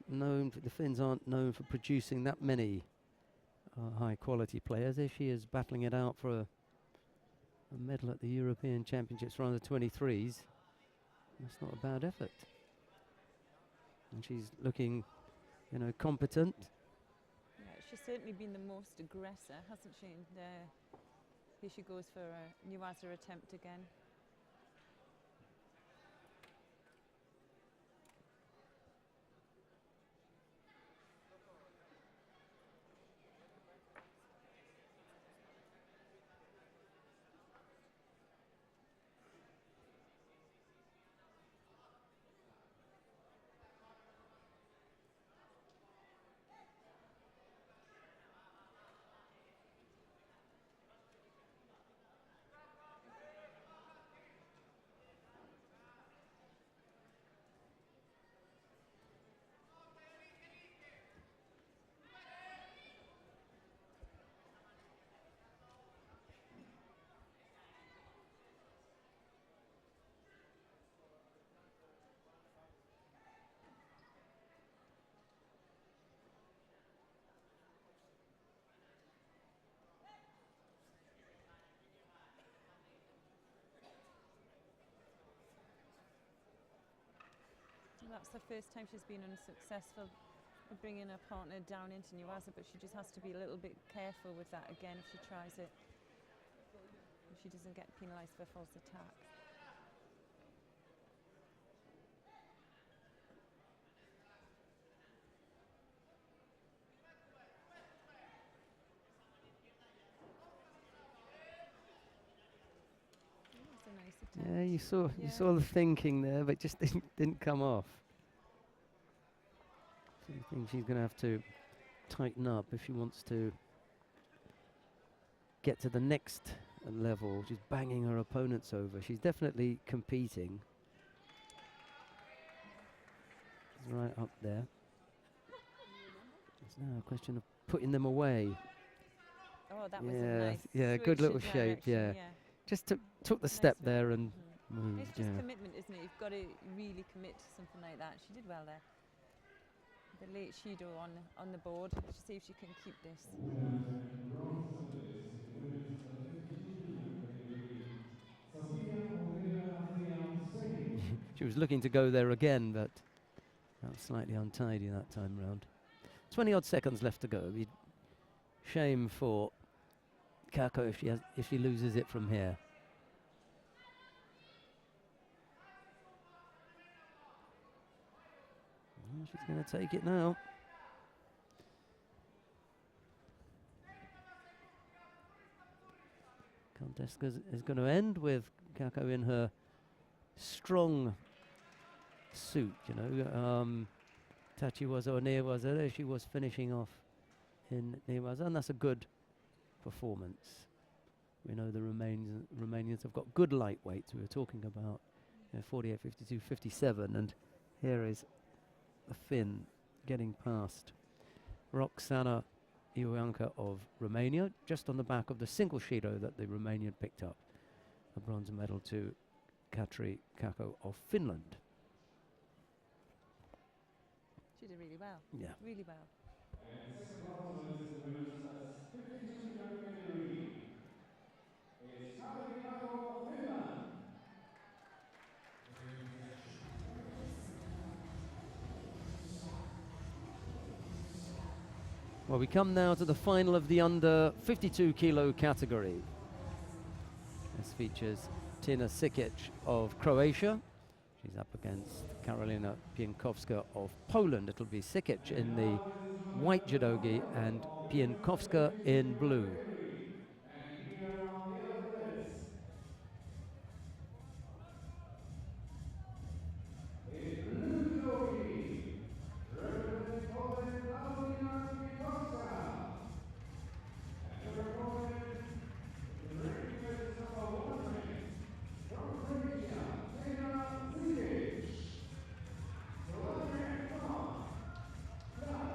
known, the Finns aren't known for producing that many high quality players. There she is battling it out for a medal at the European Championships for under 23s. That's not a bad effort. And she's looking, you know, competent. Yeah, she's certainly been the most aggressor, hasn't she? And here she goes for a Nuwaza attempt again. That's the first time she's been unsuccessful with bringing her partner down into Nuwaza, but she just has to be a little bit careful with that again if she tries it. If she doesn't get penalised for false attack. That's a nice attempt. Yeah, you saw the thinking there, but just didn't come off. So I think she's going to have to tighten up if she wants to get to the next level. She's banging her opponents over. She's definitely competing. She's right up there. It's now a question of putting them away. Oh, that was a nice good little switch in shape. direction, Yeah, just took the Nice step one. there and It's moved. just Yeah. commitment, isn't it? You've got to really commit to something like that. She did well there. The late Judo on the board. Let's see if she can keep this. She was looking to go there again, but that was slightly untidy that time round. 20 odd seconds left to go. Shame for Kako if she loses it from here. She's going to take it now. Contest is going to end with Kako in her strong suit, you know. Tachiwaza or Niwaza, there she was finishing off in Niwaza, and that's a good performance. We know the Romanians have got good lightweights. We were talking about 48, 52, 57, and here is the Finn getting past Roxana Ioanka of Romania, just on the back of the single Shido that the Romanian picked up. A bronze medal to Katri Kako of Finland. She did really well. Yeah. Really well. And second bronze medalist in the women's 52-kg category is Katri Kako of Finland. Well, we come now to the final of the under 52 kilo category. This features Tina Sikic of Croatia. She's up against Karolina Pienkowska of Poland. It'll be Sikic in the white judogi and Pienkowska in blue. And here are the other players. In blue judogi, representing Poland, Karolina Pienkowska. And her opponent, the ranking is number 1 ranked from Croatia, Tina Sikic. So Andre, come on. Stop.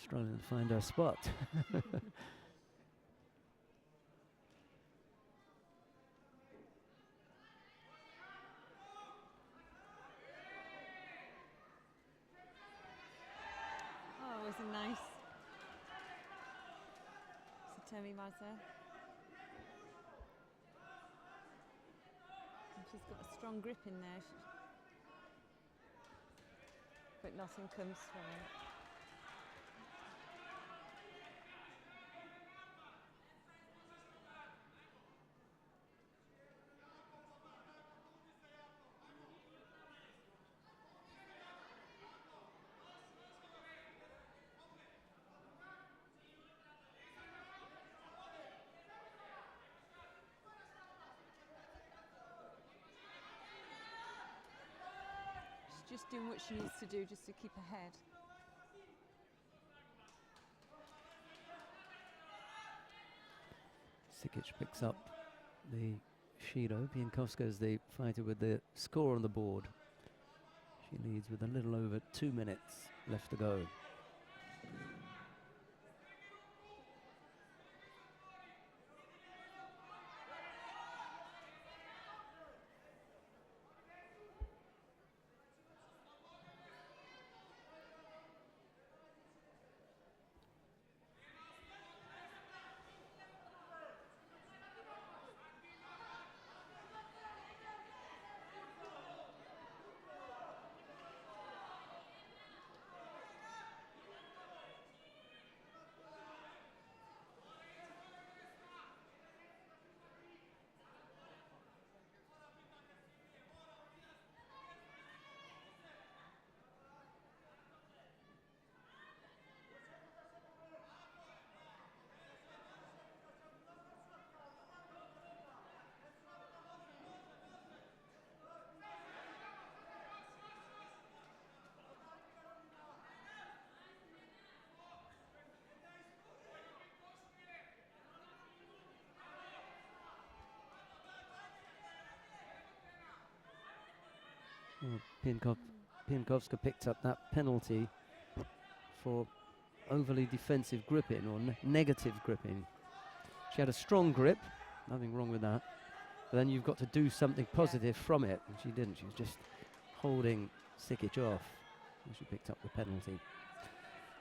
Struggling to find her spot. Oh, it was a nice Satemi Maza. She's got a strong grip in there, but nothing comes from it. Just doing what she needs to do just to keep ahead. Sikic picks up the Shido. Piankowska's the fighter with the score on the board. She leads with a little over 2 minutes left to go. Well, Piankowska picked up that penalty for overly defensive gripping or negative gripping. She had a strong grip, nothing wrong with that. But then you've got to do something positive from it, and she didn't. She was just holding Sikic off, and she picked up the penalty.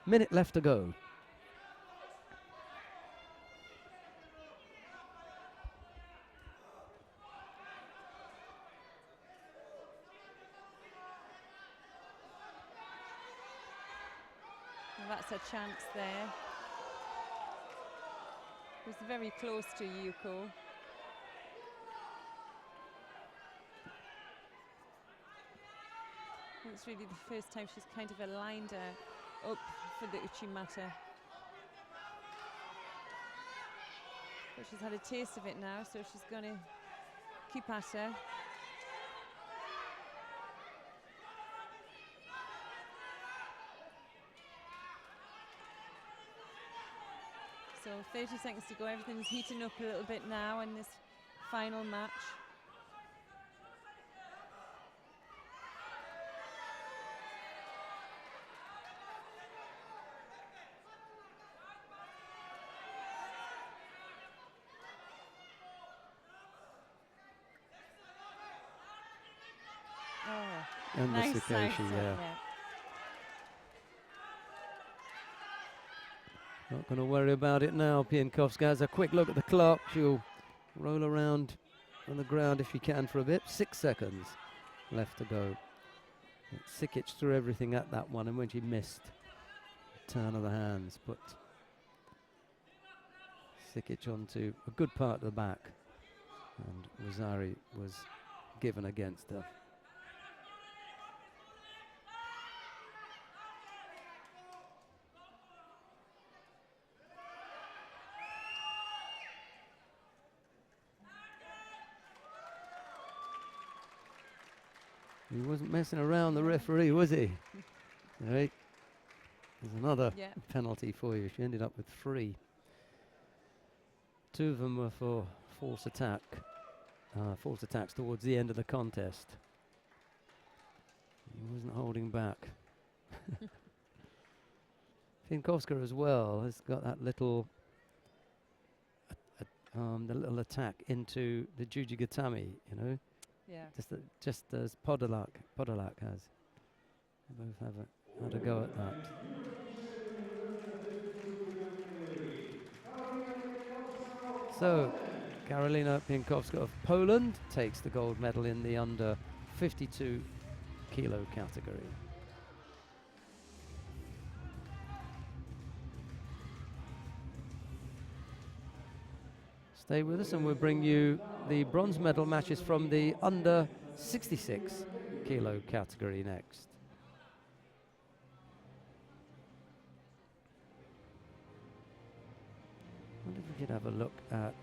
Minute left to go. Well, that's a chance there. It was very close to Yuko. It's really the first time she's kind of aligned her up for the Uchimata. But she's had a taste of it now, so she's going to keep at her. So 30 seconds to go. Everything's heating up a little bit now in this final match. Oh, And nice, this nice, occasion, yeah. Not going to worry about it now. Piankowska has a quick look at the clock. She'll roll around on the ground if she can for a bit. 6 seconds left to go. Sikic threw everything at that one, and when she missed, turn of the hands put Sikic onto a good part of the back, and Rosari was given against her. He wasn't messing around, the referee, was he? Right. There's another penalty for you. She ended up with 3. 2 of them were for false attacks towards the end of the contest. He wasn't holding back. Pinkowska as well has got that little the little attack into the Jujigatami, you know. Yeah. Just as Podolak has. They both have had a go at that. So, Karolina Pinkowska of Poland takes the gold medal in the under 52 kilo category. Stay with us and we'll bring you the bronze medal matches from the under 66 kilo category next. I wonder if we could have a look at,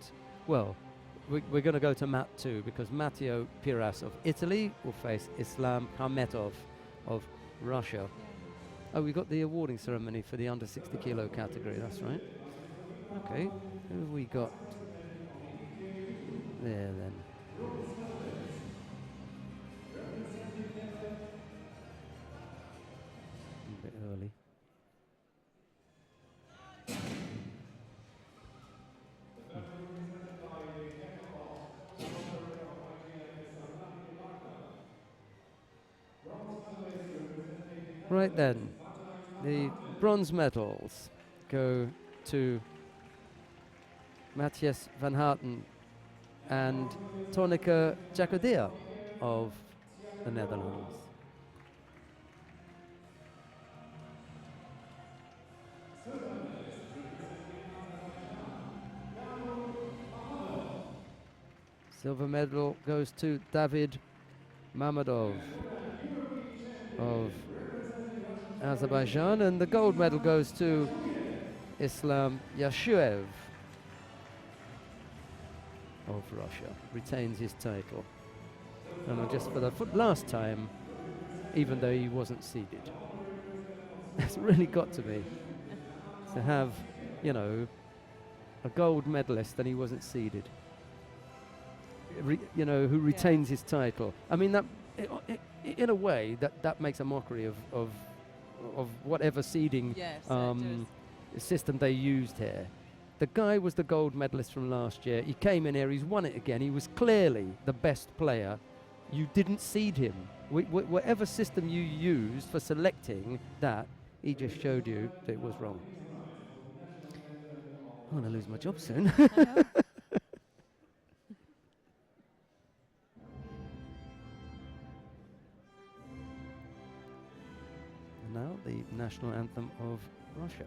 well, we're going to go to mat 2 because Matteo Piras of Italy will face Islam Khametov of Russia. Oh, we got the awarding ceremony for the under 60 kilo category, that's right. Okay, who have we got there then? A bit early. Right then, the bronze medals go to Matthias van Harten and Tonica Jacodia of the Netherlands. Silver medal goes to David Mamadov of Azerbaijan, and the gold medal goes to Islam Yashuev of Russia. Retains his title. And just for the last time, even though he wasn't seeded. It's really got to be. To have, you know, a gold medalist and he wasn't seeded. You know, who retains his title. I mean, that in a way, that makes a mockery of whatever seeding system they used here. The guy was the gold medalist from last year. He came in here, he's won it again. He was clearly the best player. You didn't seed him. Whatever system you used for selecting that, he just showed you that it was wrong. I'm going to lose my job soon. Now the national anthem of Russia.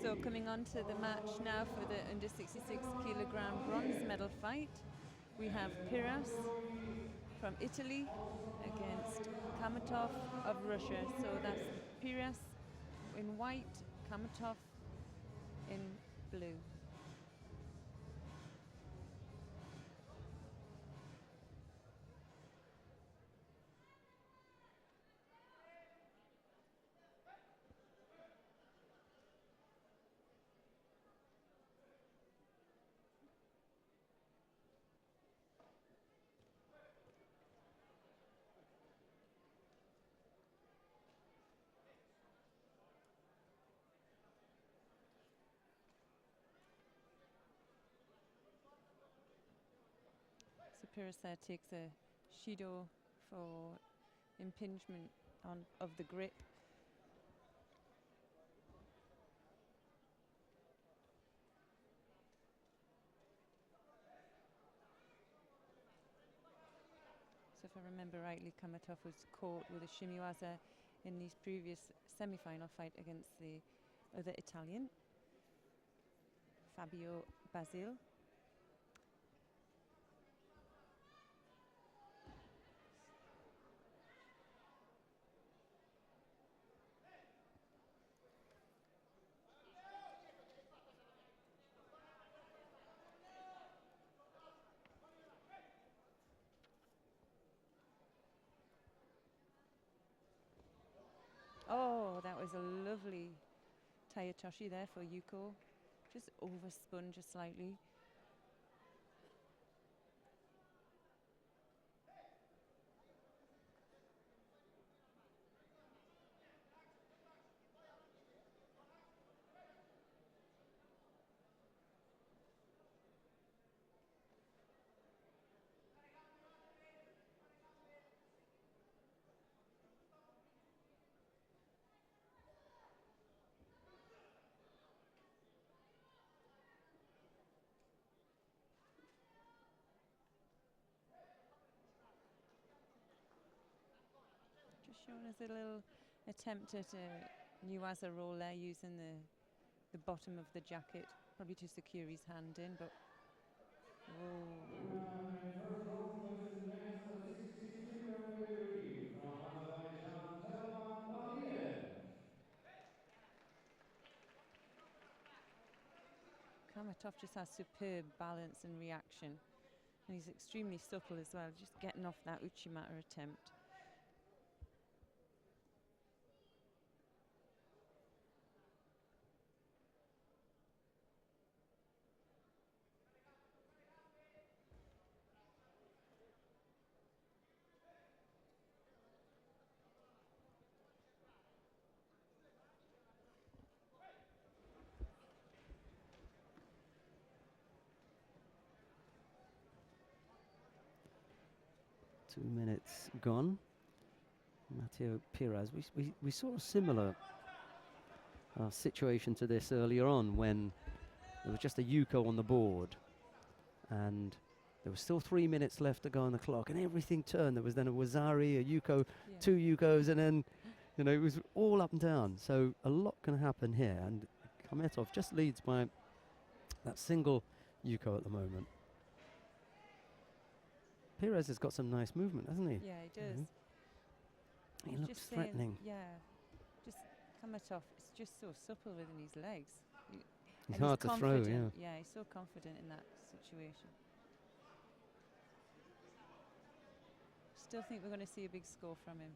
So coming on to the match now for the under 66 kilogram bronze medal fight, we have Piras from Italy against Kamatov of Russia. So that's Pires in white, Kamatov in blue. So Pires there takes a Judo for impingement of the grip. So if I remember rightly, Kamatov was caught with a shimiwaza in his previous semi-final fight against the other Italian, Fabio Basile. Oh, that was a lovely Tayatoshi there for Yuko. Just overspun just slightly. Just showing us a little attempt at a Nuaza roll there using the bottom of the jacket, probably to secure his hand in, but whoa. Kamatov just has superb balance and reaction, and he's extremely supple as well, just getting off that Uchimata attempt. Two minutes gone. Matteo Pires. We saw a similar situation to this earlier on when there was just a Yuko on the board and there was still 3 minutes left to go on the clock and everything turned. There was then a Wazari, a Yuko, two Yukos, and then, you know, it was all up and down. So a lot can happen here, and Kamatov just leads by that single Yuko at the moment. Pires has got some nice movement, hasn't he? Yeah, he does. He looks threatening. Just Kamatov is just so supple within his legs. He's hard to throw, yeah. Yeah, he's so confident in that situation. Still think we're going to see a big score from him.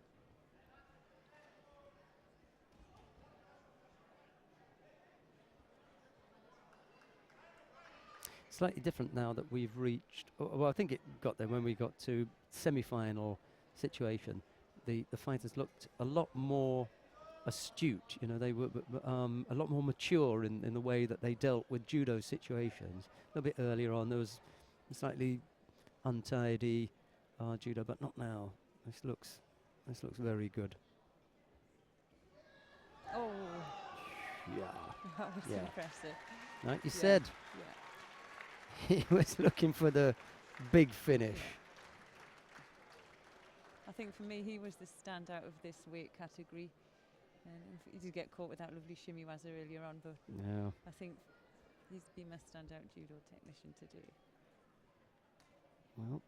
Slightly different now that we've reached, well, I think it got there when we got to semi-final situation. The fighters looked a lot more astute, you know, they were a lot more mature in the way that they dealt with judo situations. A little bit earlier on, there was slightly untidy judo, but not now. This looks very good. Oh, yeah, that was impressive. Like you said, Yeah. he was looking for the big finish. I think for me, he was the standout of this weight category. And he did get caught with that lovely shimiwaza earlier on, but I think he's been my standout judo technician today. Well,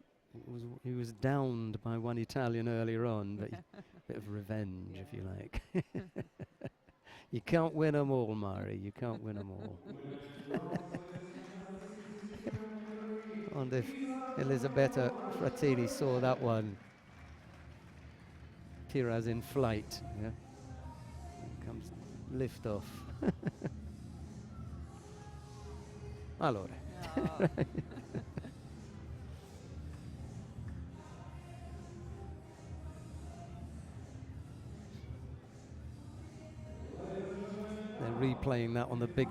he was downed by one Italian earlier on, but a bit of revenge, if you like. You can't win them all, Mari. You can't win them all. I wonder if Elisabetta Frattini saw that one. Piraz in flight. Yeah. Here comes lift off. Allora. They're replaying that on the big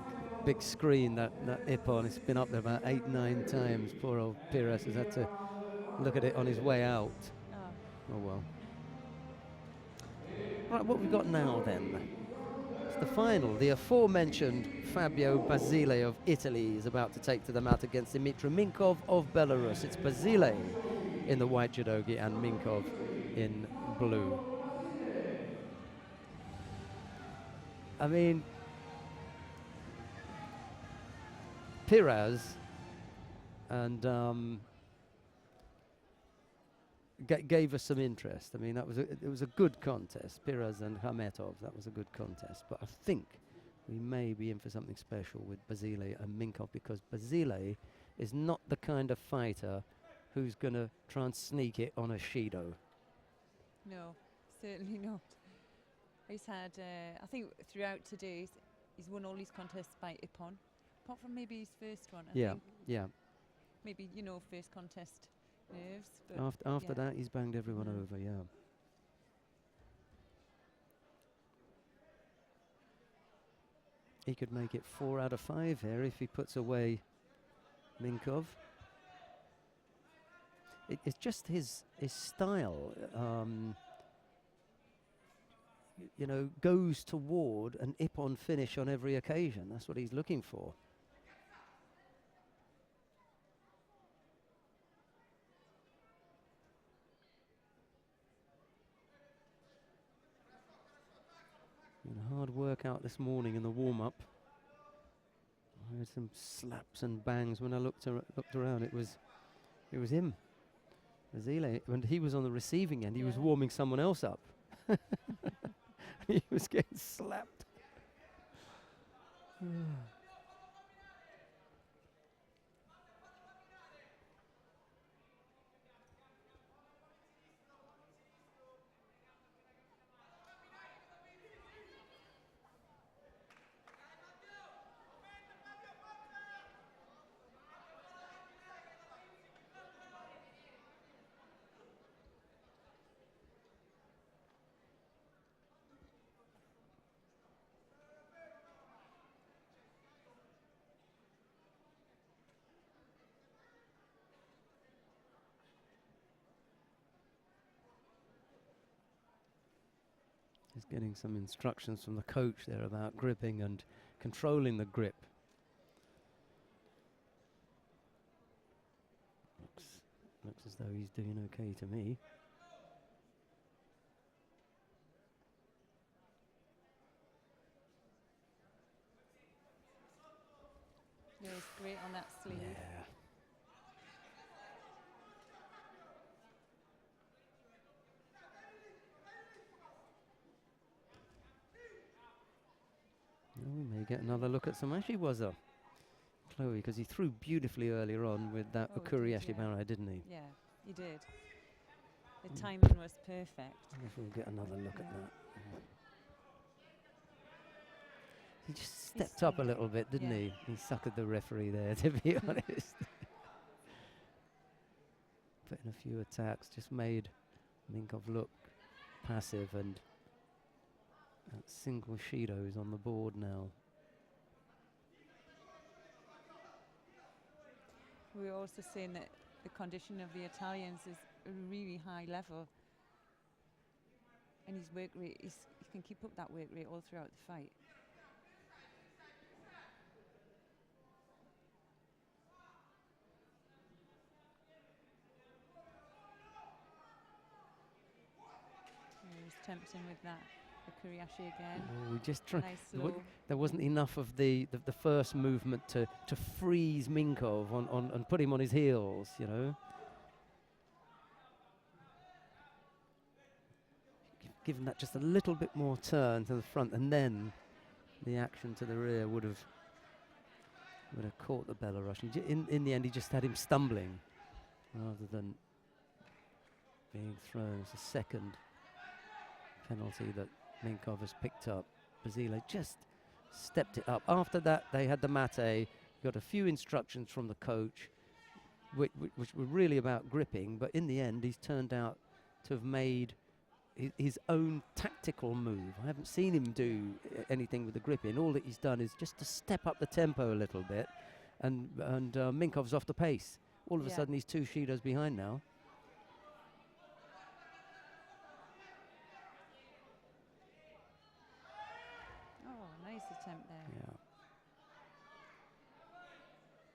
screen, that Ippon. It's been up there about 8-9 times. Poor old Pires has had to look at it on his way out. Oh well. Right, what we've got now then. It's the final. The aforementioned Fabio Basile of Italy is about to take to the mat against Dmitry Minkov of Belarus. It's Basile in the white judogi and Minkov in blue. I mean, Piraz and gave us some interest. I mean, it was a good contest. Piraz and Hametov, that was a good contest. But I think we may be in for something special with Basile and Minkov, because Basile is not the kind of fighter who's going to try and sneak it on a Shido. No, certainly not. He's had, I think throughout today, he's won all his contests by Ippon, apart from maybe his first one. I think. Yeah. Maybe, first contest nerves. But after that, he's banged everyone over, yeah. He could make it 4 out of 5 here if he puts away Minkov. It's just his style. Goes toward an Ippon finish on every occasion. That's what he's looking for. A hard workout this morning in the warm-up. I heard some slaps and bangs when I looked around. It was him, Basile. When he was on the receiving end, he was warming someone else up. He was getting slapped. Just getting some instructions from the coach there about gripping and controlling the grip. Looks as though he's doing okay to me. Yeah, he's great on that sleeve. Yeah. We may get another look at some Ashiwaza, Chloe, because he threw beautifully earlier on with that Ukuri Ashibara, didn't he? Yeah, he did. The timing was perfect. I wonder if we'll get another look at that. He just stepped up a little bit, didn't he? He suckered the referee there, to be honest. Put in a few attacks, just made Minkov look passive, and that single Shido is on the board now. We were also saying that the condition of the Italians is a really high level, and his work rate, he can keep up that work rate all throughout the fight. He's tempting with that. Kuriashi again. Oh, we just tried. Nice There wasn't enough of the first movement to freeze Minkov and put him on his heels, given that just a little bit more turn to the front, and then the action to the rear would have caught the Belarusian. In the end, he just had him stumbling rather than being thrown. It's a second penalty that Minkov has picked up. Basile just stepped it up. After that, they had the mate, got a few instructions from the coach, which were really about gripping, but in the end, he's turned out to have made his own tactical move. I haven't seen him do anything with the gripping. All that he's done is just to step up the tempo a little bit, and Minkov's off the pace. All of a sudden, he's 2 Shidos behind now. Oh, nice attempt there. Yeah.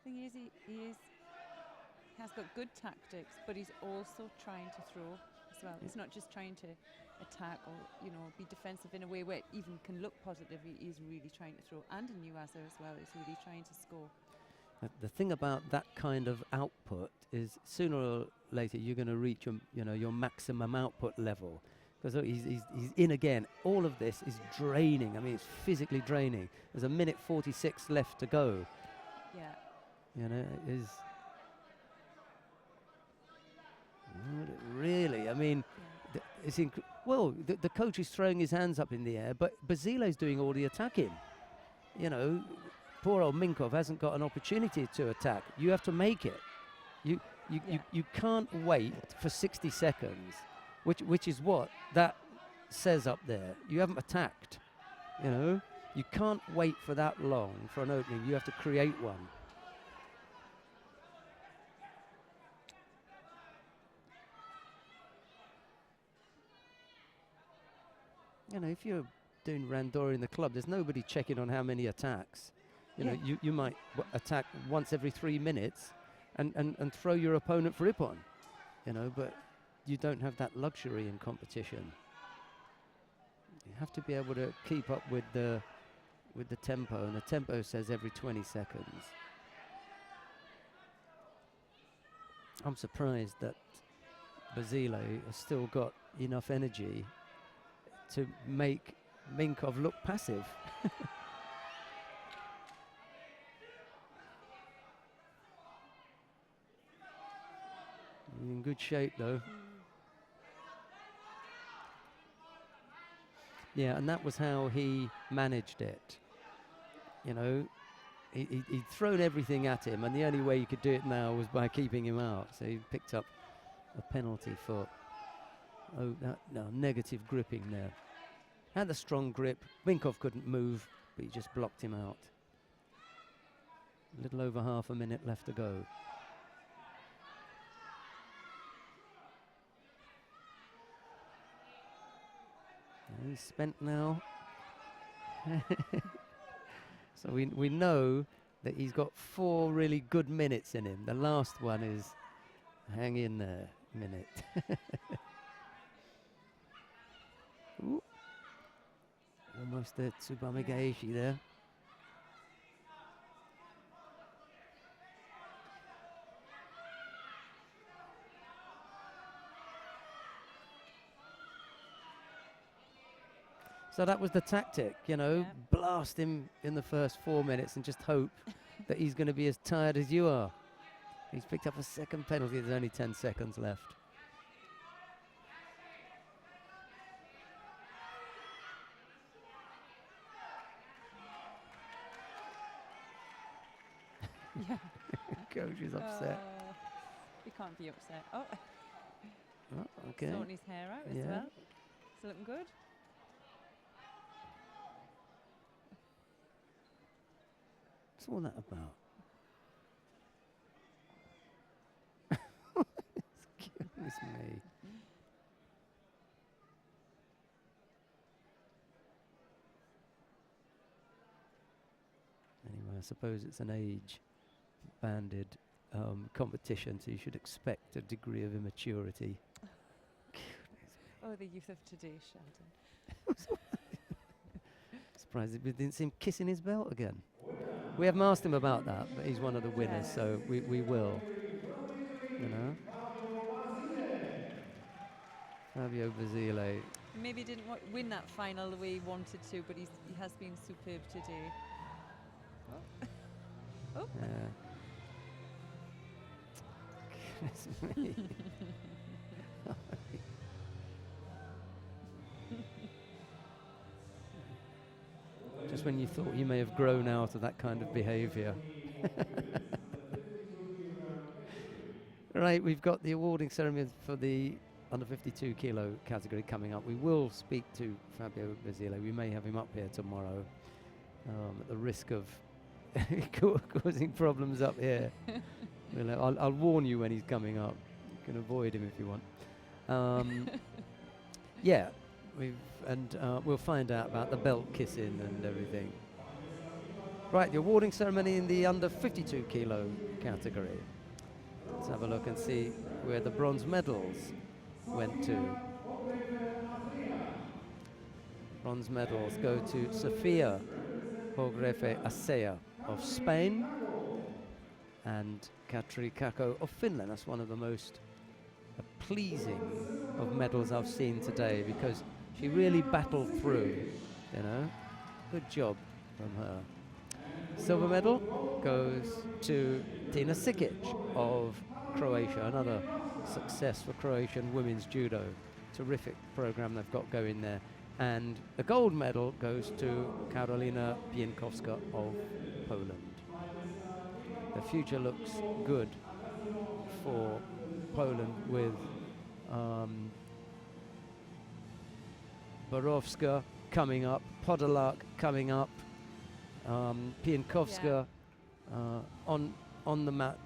Thing is, he has got good tactics, but he's also trying to throw as well. He's not just trying to attack or, you know, be defensive in a way where it even can look positive. He is really trying to throw, and in Uasa as well, he's really trying to score. The thing about that kind of output is sooner or later you're going to reach your maximum output level, because he's in again. All of this is draining. I mean, it's physically draining. There's a minute 46 left to go. Yeah. You know, it is really. I mean, it's the coach is throwing his hands up in the air, but Basile's doing all the attacking. You know, poor old Minkov hasn't got an opportunity to attack. You have to make it. You can't wait for 60 seconds, which is what that says up there. You haven't attacked. You know, you can't wait for that long for an opening. You have to create one. You know, if you're doing randori in the club, there's nobody checking on how many attacks. You know, you might attack once every 3 minutes and throw your opponent for ippon. You know, but you don't have that luxury in competition. You have to be able to keep up with the tempo, and the tempo says every 20 seconds. I'm surprised that Basile has still got enough energy to make Minkov look passive. In good shape though. Yeah, and that was how he managed it. You know, he'd thrown everything at him, and the only way you could do it now was by keeping him out. So he picked up a penalty for negative gripping there. Had a strong grip. Minkov couldn't move, but he just blocked him out. A little over half a minute left to go. And he's spent now. So we know that he's got 4 really good minutes in him. The last one is hang in there minute. Ooh. Almost at Tsubame Gaeshi there. So that was the tactic, you know, blast him in the first 4 minutes and just hope that he's going to be as tired as you are. He's picked up a second penalty. There's only 10 seconds left. Yeah. Coach is upset. He can't be upset. Oh, okay. sorting his hair out as well. It's looking good. What's all that about? Goodness me. Anyway, I suppose it's an age-banded competition, so you should expect a degree of immaturity. Oh, the youth of today, Sheldon. Surprised we didn't see him kissing his belt again. We haven't asked him about that, but he's one of the winners, so we will. You know? Fabio Basile Maybe didn't win that final the way he wanted to, but he has been superb today. Oh. Oh. Goodness me. Just when you thought you may have grown out of that kind of behaviour. Right, we've got the awarding ceremony for the under 52 kilo category coming up. We will speak to Fabio Basile. We may have him up here tomorrow at the risk of causing problems up here. I'll warn you when he's coming up. You can avoid him if you want. Yeah, we'll find out about the belt kissing and everything. Right, the awarding ceremony in the under 52 kilo category. Let's have a look and see where the bronze medals went to. Bronze medals go to Sofia Hogrefe Asea of Spain and Katri Kakko of Finland. That's one of the most pleasing of medals I've seen today, because she really battled through, you know. Good job from her. Silver medal goes to Tina Sikic of Croatia, another success for Croatian women's judo. Terrific program they've got going there. And the gold medal goes to Karolina Pienkowska of Poland. The future looks good for Poland with Borowska coming up, Podolak coming up, Pienkowska on the mat,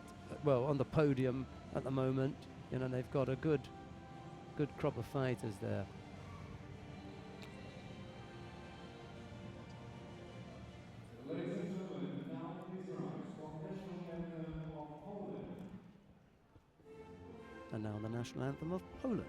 well, on the podium at the moment. You know, they've got a good crop of fighters there. Ladies and gentlemen, now please rise for national anthem of Poland. And now the national anthem of Poland.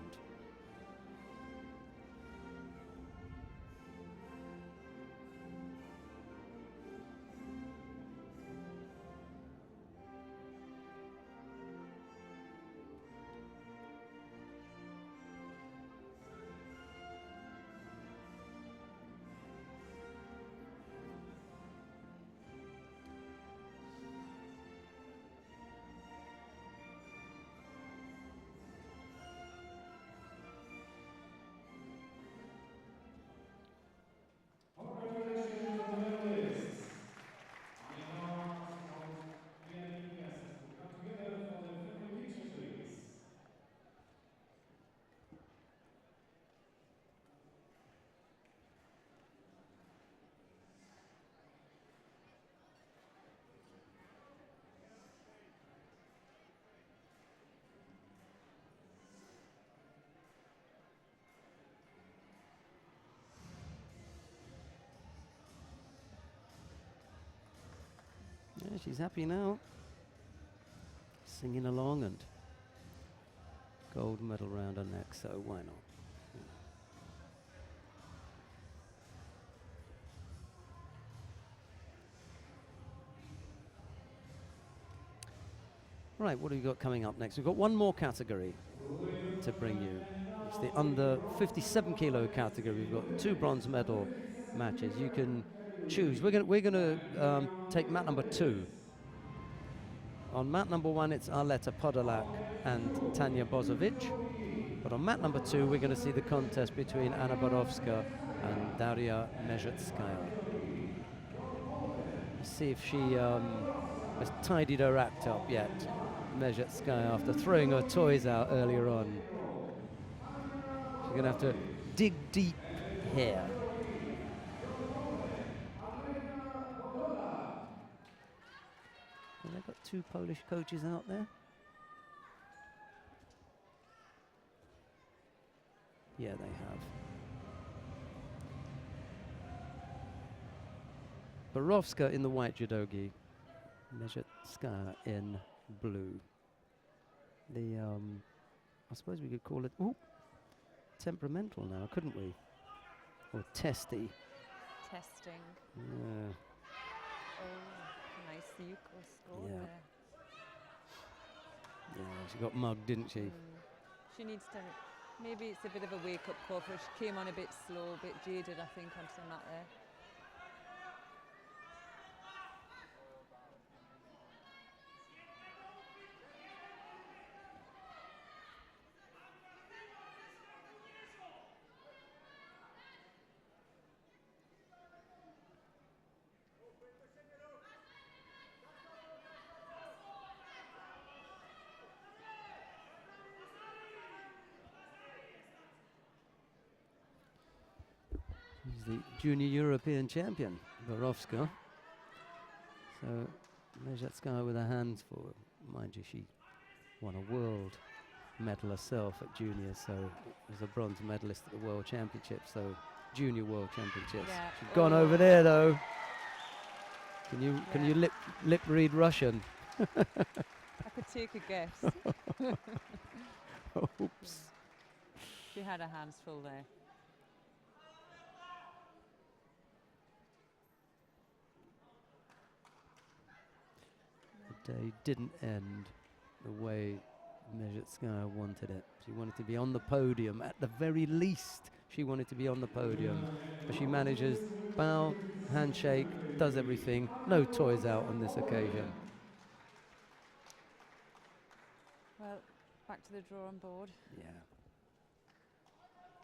Congratulations to the medalists. I now ask our VIP guests to come together for the family picture, please. Yeah, she's happy now. Singing along, and gold medal round her neck, so why not? Right, what have we got coming up next? We've got one more category to bring you. It's the under 57 kilo category. We've got 2 bronze medal matches. You can choose. We're going to take mat number 2. On mat number 1, it's Arleta Podolak and Tanya Bozovic. But on mat number 2, we're going to see the contest between Anna Borowska and Daria Mezhetskaya. See if she has tidied her act up yet, Mezhetskaya, after throwing her toys out earlier on. She's going to have to dig deep here. Have they got 2 Polish coaches out there? Yeah, they have. Borowska in the white judogi, Mezhetskaya in blue. The I suppose we could call it temperamental now, couldn't we? Or testy. Testing. Yeah. Oh, nice Yuko score Yeah. there. Yeah, she got mugged, didn't she? She needs to Maybe it's a bit of a wake-up call for her. She came on a bit slow, a bit jaded, I think, onto the mat there. He's the junior European champion, Borovska. So Mezhetskaya with her hands full. Mind you, she won a world medal herself at junior, so was a bronze medalist at the World Championships, so junior World Championships. Yeah. She's gone over there though. Can you lip read Russian? I could take a guess. Oops. She had her hands full there. The day didn't end the way Mezhetskaya wanted it. She wanted to be on the podium. At the very least, she wanted to be on the podium. But she manages bow, handshake, does everything. No toys out on this occasion. Well, back to the drawing board. Yeah.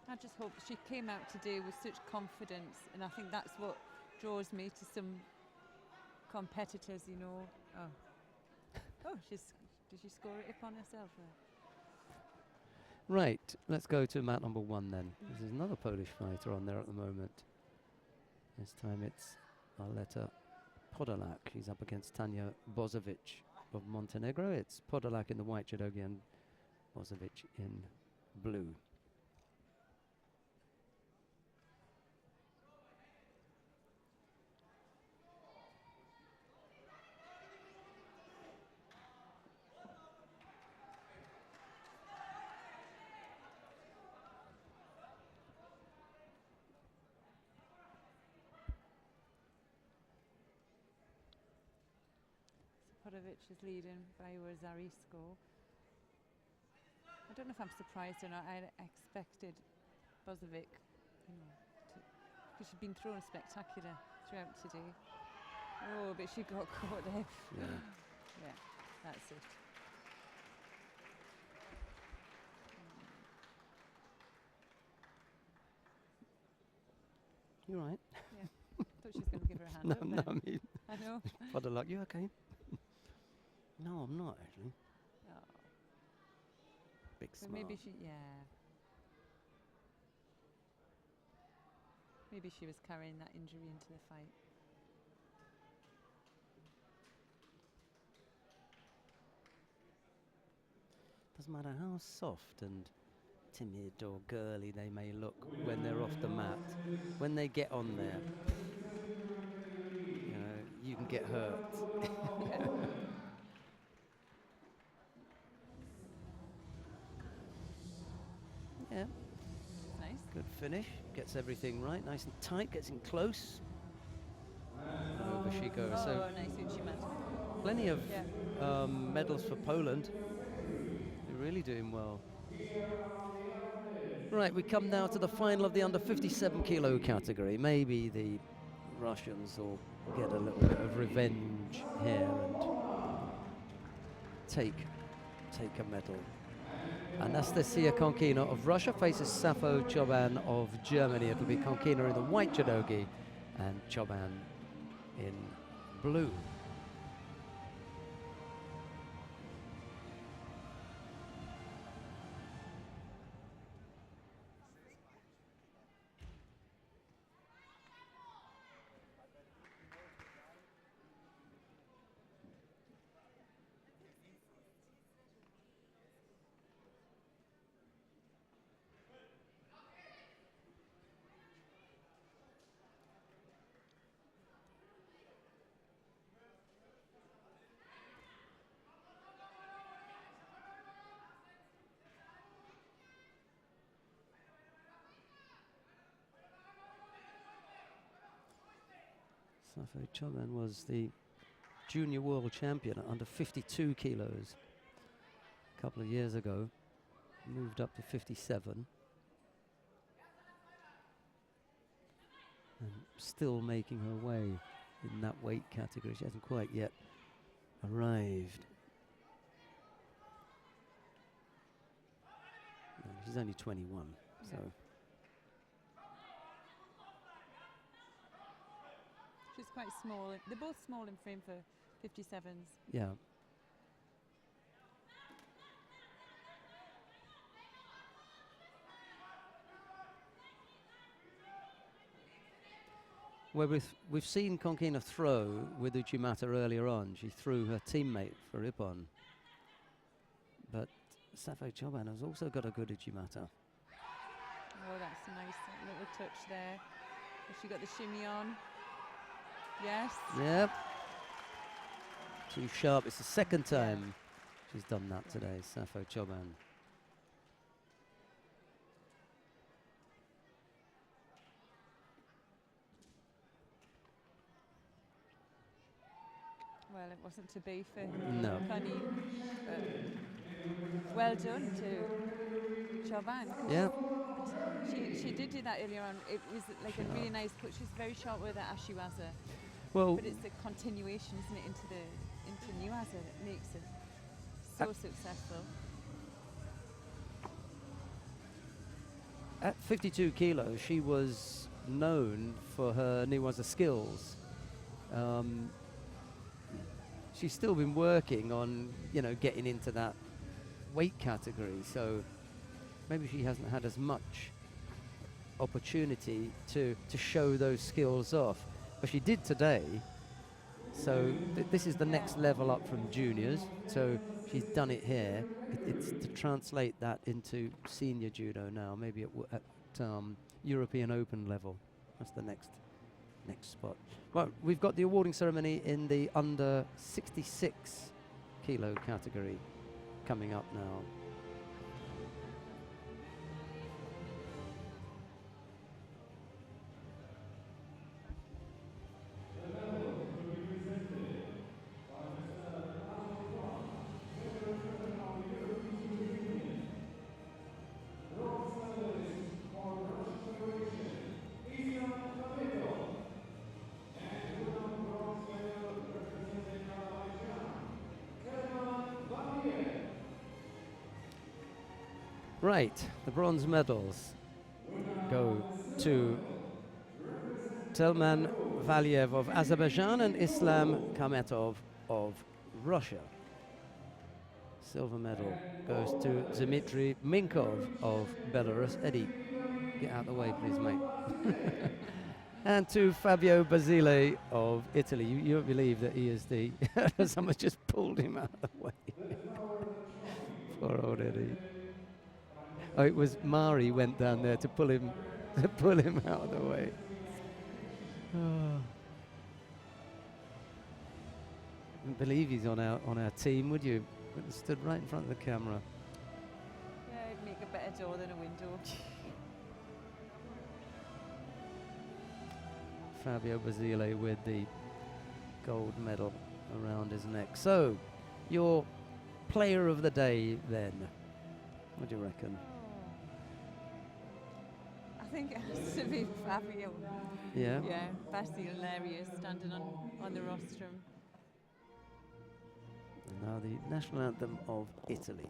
I just hope she came out today with such confidence, and I think that's what draws me to some competitors, you know. Oh, did she score it upon herself there? Right, let's go to mat number 1 then. There's another Polish fighter on there at the moment. This time it's Aleta Podolak. She's up against Tanya Bozovic of Montenegro. It's Podolak in the white judogi and Bozovic in blue. Podovic is leading by a Zari score. I don't know if I'm surprised or not. I expected Bozovic, because she's been throwing spectacular throughout today. Oh, but she got caught there. Yeah, that's it. You all right? Yeah, thought she was going to give her a hand up No, then. I mean, I know. Podolak, you okay? No, I'm not actually. Oh. Big So smile. maybe maybe she was carrying that injury into the fight. Doesn't matter how soft and timid or girly they may look when they're off the mat. When they get on there, you can get hurt. Yeah. Yeah. Nice. Good finish. Gets everything right. Nice and tight. Gets in close. And over she goes. Oh, So nice Uchimat. plenty of medals for Poland. They're really doing well. Right, we come now to the final of the under 57 kilo category. Maybe the Russians will get a little bit of revenge here and take a medal. Anastasia Konkina of Russia faces Safo Choban of Germany. It'll be Konkina in the white judogi and Choban in blue. Safo Choban was the junior world champion at under 52 kilos a couple of years ago. moved up to 57. And still making her way in that weight category. She hasn't quite yet arrived. No, she's only 21, so. She's quite small. They're both small in frame for 57s. Yeah. Well, we've seen Konkina throw with Uchimata earlier on. She threw her teammate for Ippon. But Safo Choban has also got a good Uchimata. Oh, that's a nice little touch there. Has she got the shimmy on? Yes. Yep. Too sharp. It's the second time she's done that today, Safo Choban. Well, it wasn't to be for No. Connie, but well done to Choban. Yeah. She did do that earlier on. It was like a really nice put. She's very sharp with that Ashiwaza. Well, But it's the continuation, isn't it, into Nuwaza that makes it so successful. At 52 kilos, she was known for her Nuwaza skills. She's still been working on, getting into that weight category. So maybe she hasn't had as much opportunity to show those skills off. But she did today. So this is the next level up from juniors. So she's done it here. It's to translate that into senior judo now, maybe at European Open level. That's the next spot. Well, we've got the awarding ceremony in the under 66 kilo category coming up now. Right, the bronze medals go to Telman Valiev of Azerbaijan and Islam Kametov of Russia. Silver medal goes to Dmitry Minkov of Belarus. Eddie, get out of the way, please, mate. And to Fabio Basile of Italy. You won't believe that he is the... Someone just pulled him out of the way. Poor old Eddie. Oh, it was Mari went down there to pull him out of the way. Oh. Wouldn't believe he's on our team, would you? But he stood right in front of the camera. Yeah, it'd make a better door than a window. Fabio Basile with the gold medal around his neck. So, your player of the day then. What do you reckon? I think it has to be Fabio. Yeah? Yeah, Basile there he is, standing on the rostrum. And now the national anthem of Italy.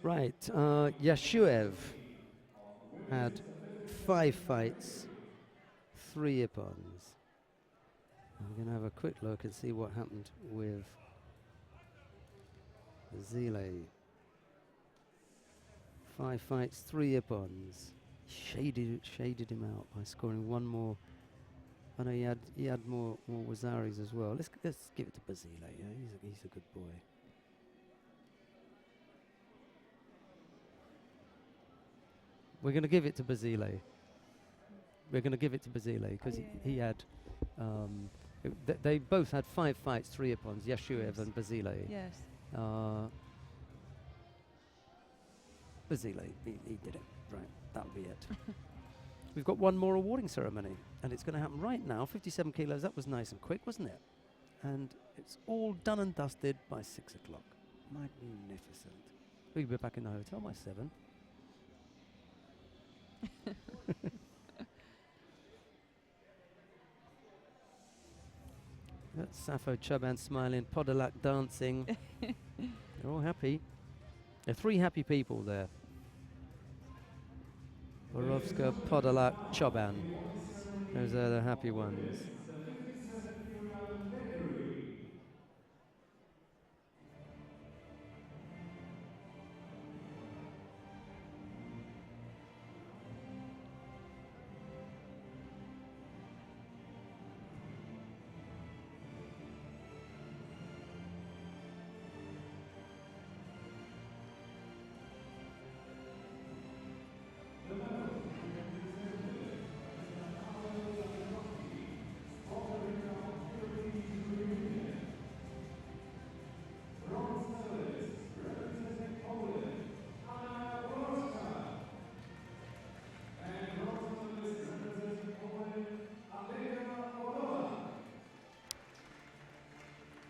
Right, Yashuev had 5 fights, 3 ippons. I'm going to have a quick look and see what happened with Zile. 5 fights, 3 ippons. Shaded him out by scoring 1 more. I know he had more Wazaris as well. Let's give it to Basile. Yeah, he's a good boy. We're going to give it to Basile. We're going to give it to Basile because he had. They both had 5 fights, 3 ippons. Yashuev and Basile. Yes. Basile, he did it. Right, that'll be it. We've got 1 more awarding ceremony, and it's going to happen right now. 57 kilos. That was nice and quick, wasn't it? And it's all done and dusted by 6 o'clock. Magnificent. We'll be back in the hotel by 7. That's Safo Choban smiling, Podolak dancing. They're all happy. There are 3 happy people there. Borovska, Podolak, Choban. Those are the happy ones.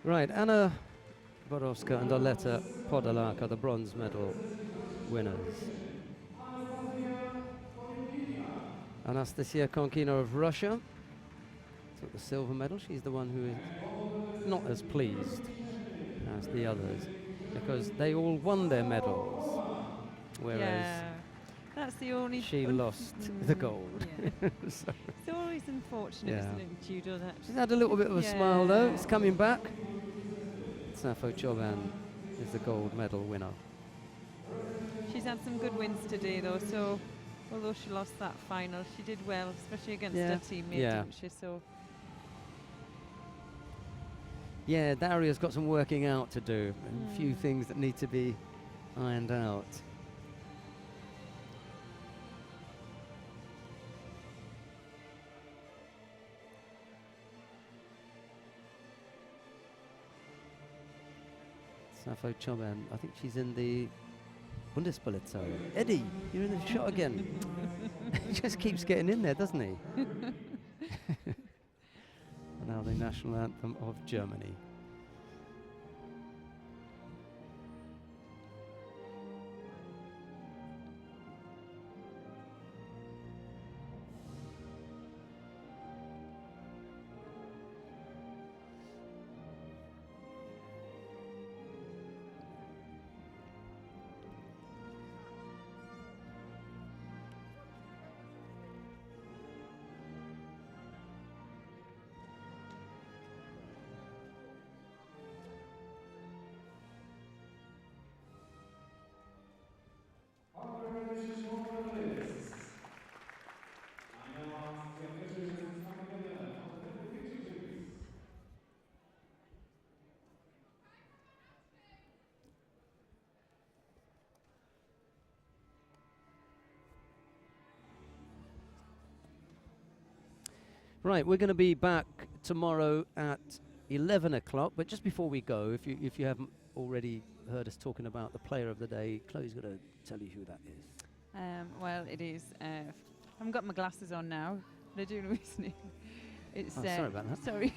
Right, Anna Borowska and Oleta Podolak are the bronze medal winners. Anastasia Konkina of Russia took the silver medal. She's the one who is not as pleased as the others because they all won their medals, whereas that's the only she lost the gold. Yeah. So it's always unfortunate, isn't it, in judo? That she's had a little bit of a smile though. It's coming back. Safo Choban is the gold medal winner. She's had some good wins today though, so although she lost that final, she did well, especially against her teammate, didn't she? So yeah, Daria's got some working out to do, and a few things that need to be ironed out. Safo Choban, I think she's in the Bundespolizei. Eddie, you're in the shot again. He just keeps getting in there, doesn't he? Now the national anthem of Germany. Right, we're going to be back tomorrow at 11 o'clock, but just before we go, if you haven't already heard us talking about the player of the day, Chloe's going to tell you who that is. Well, it is. I haven't got my glasses on now, but I do know his name. It's sorry about that. Sorry.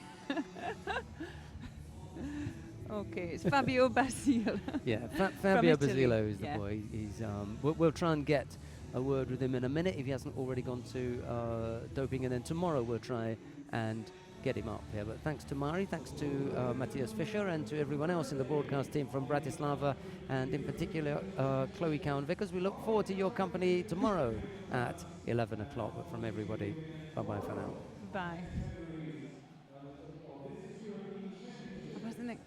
Okay, it's Fabio Basile. Yeah, Fabio Basile is the boy. He's we'll try and get a word with him in a minute if he hasn't already gone to doping, and then tomorrow we'll try and get him up here. But thanks to Mari, thanks to Matthias Fischer, and to everyone else in the broadcast team from Bratislava, and in particular Chloe Cowan-Vickers. We look forward to your company tomorrow at 11 o'clock. But from everybody, bye-bye for now. Bye. Wasn't it?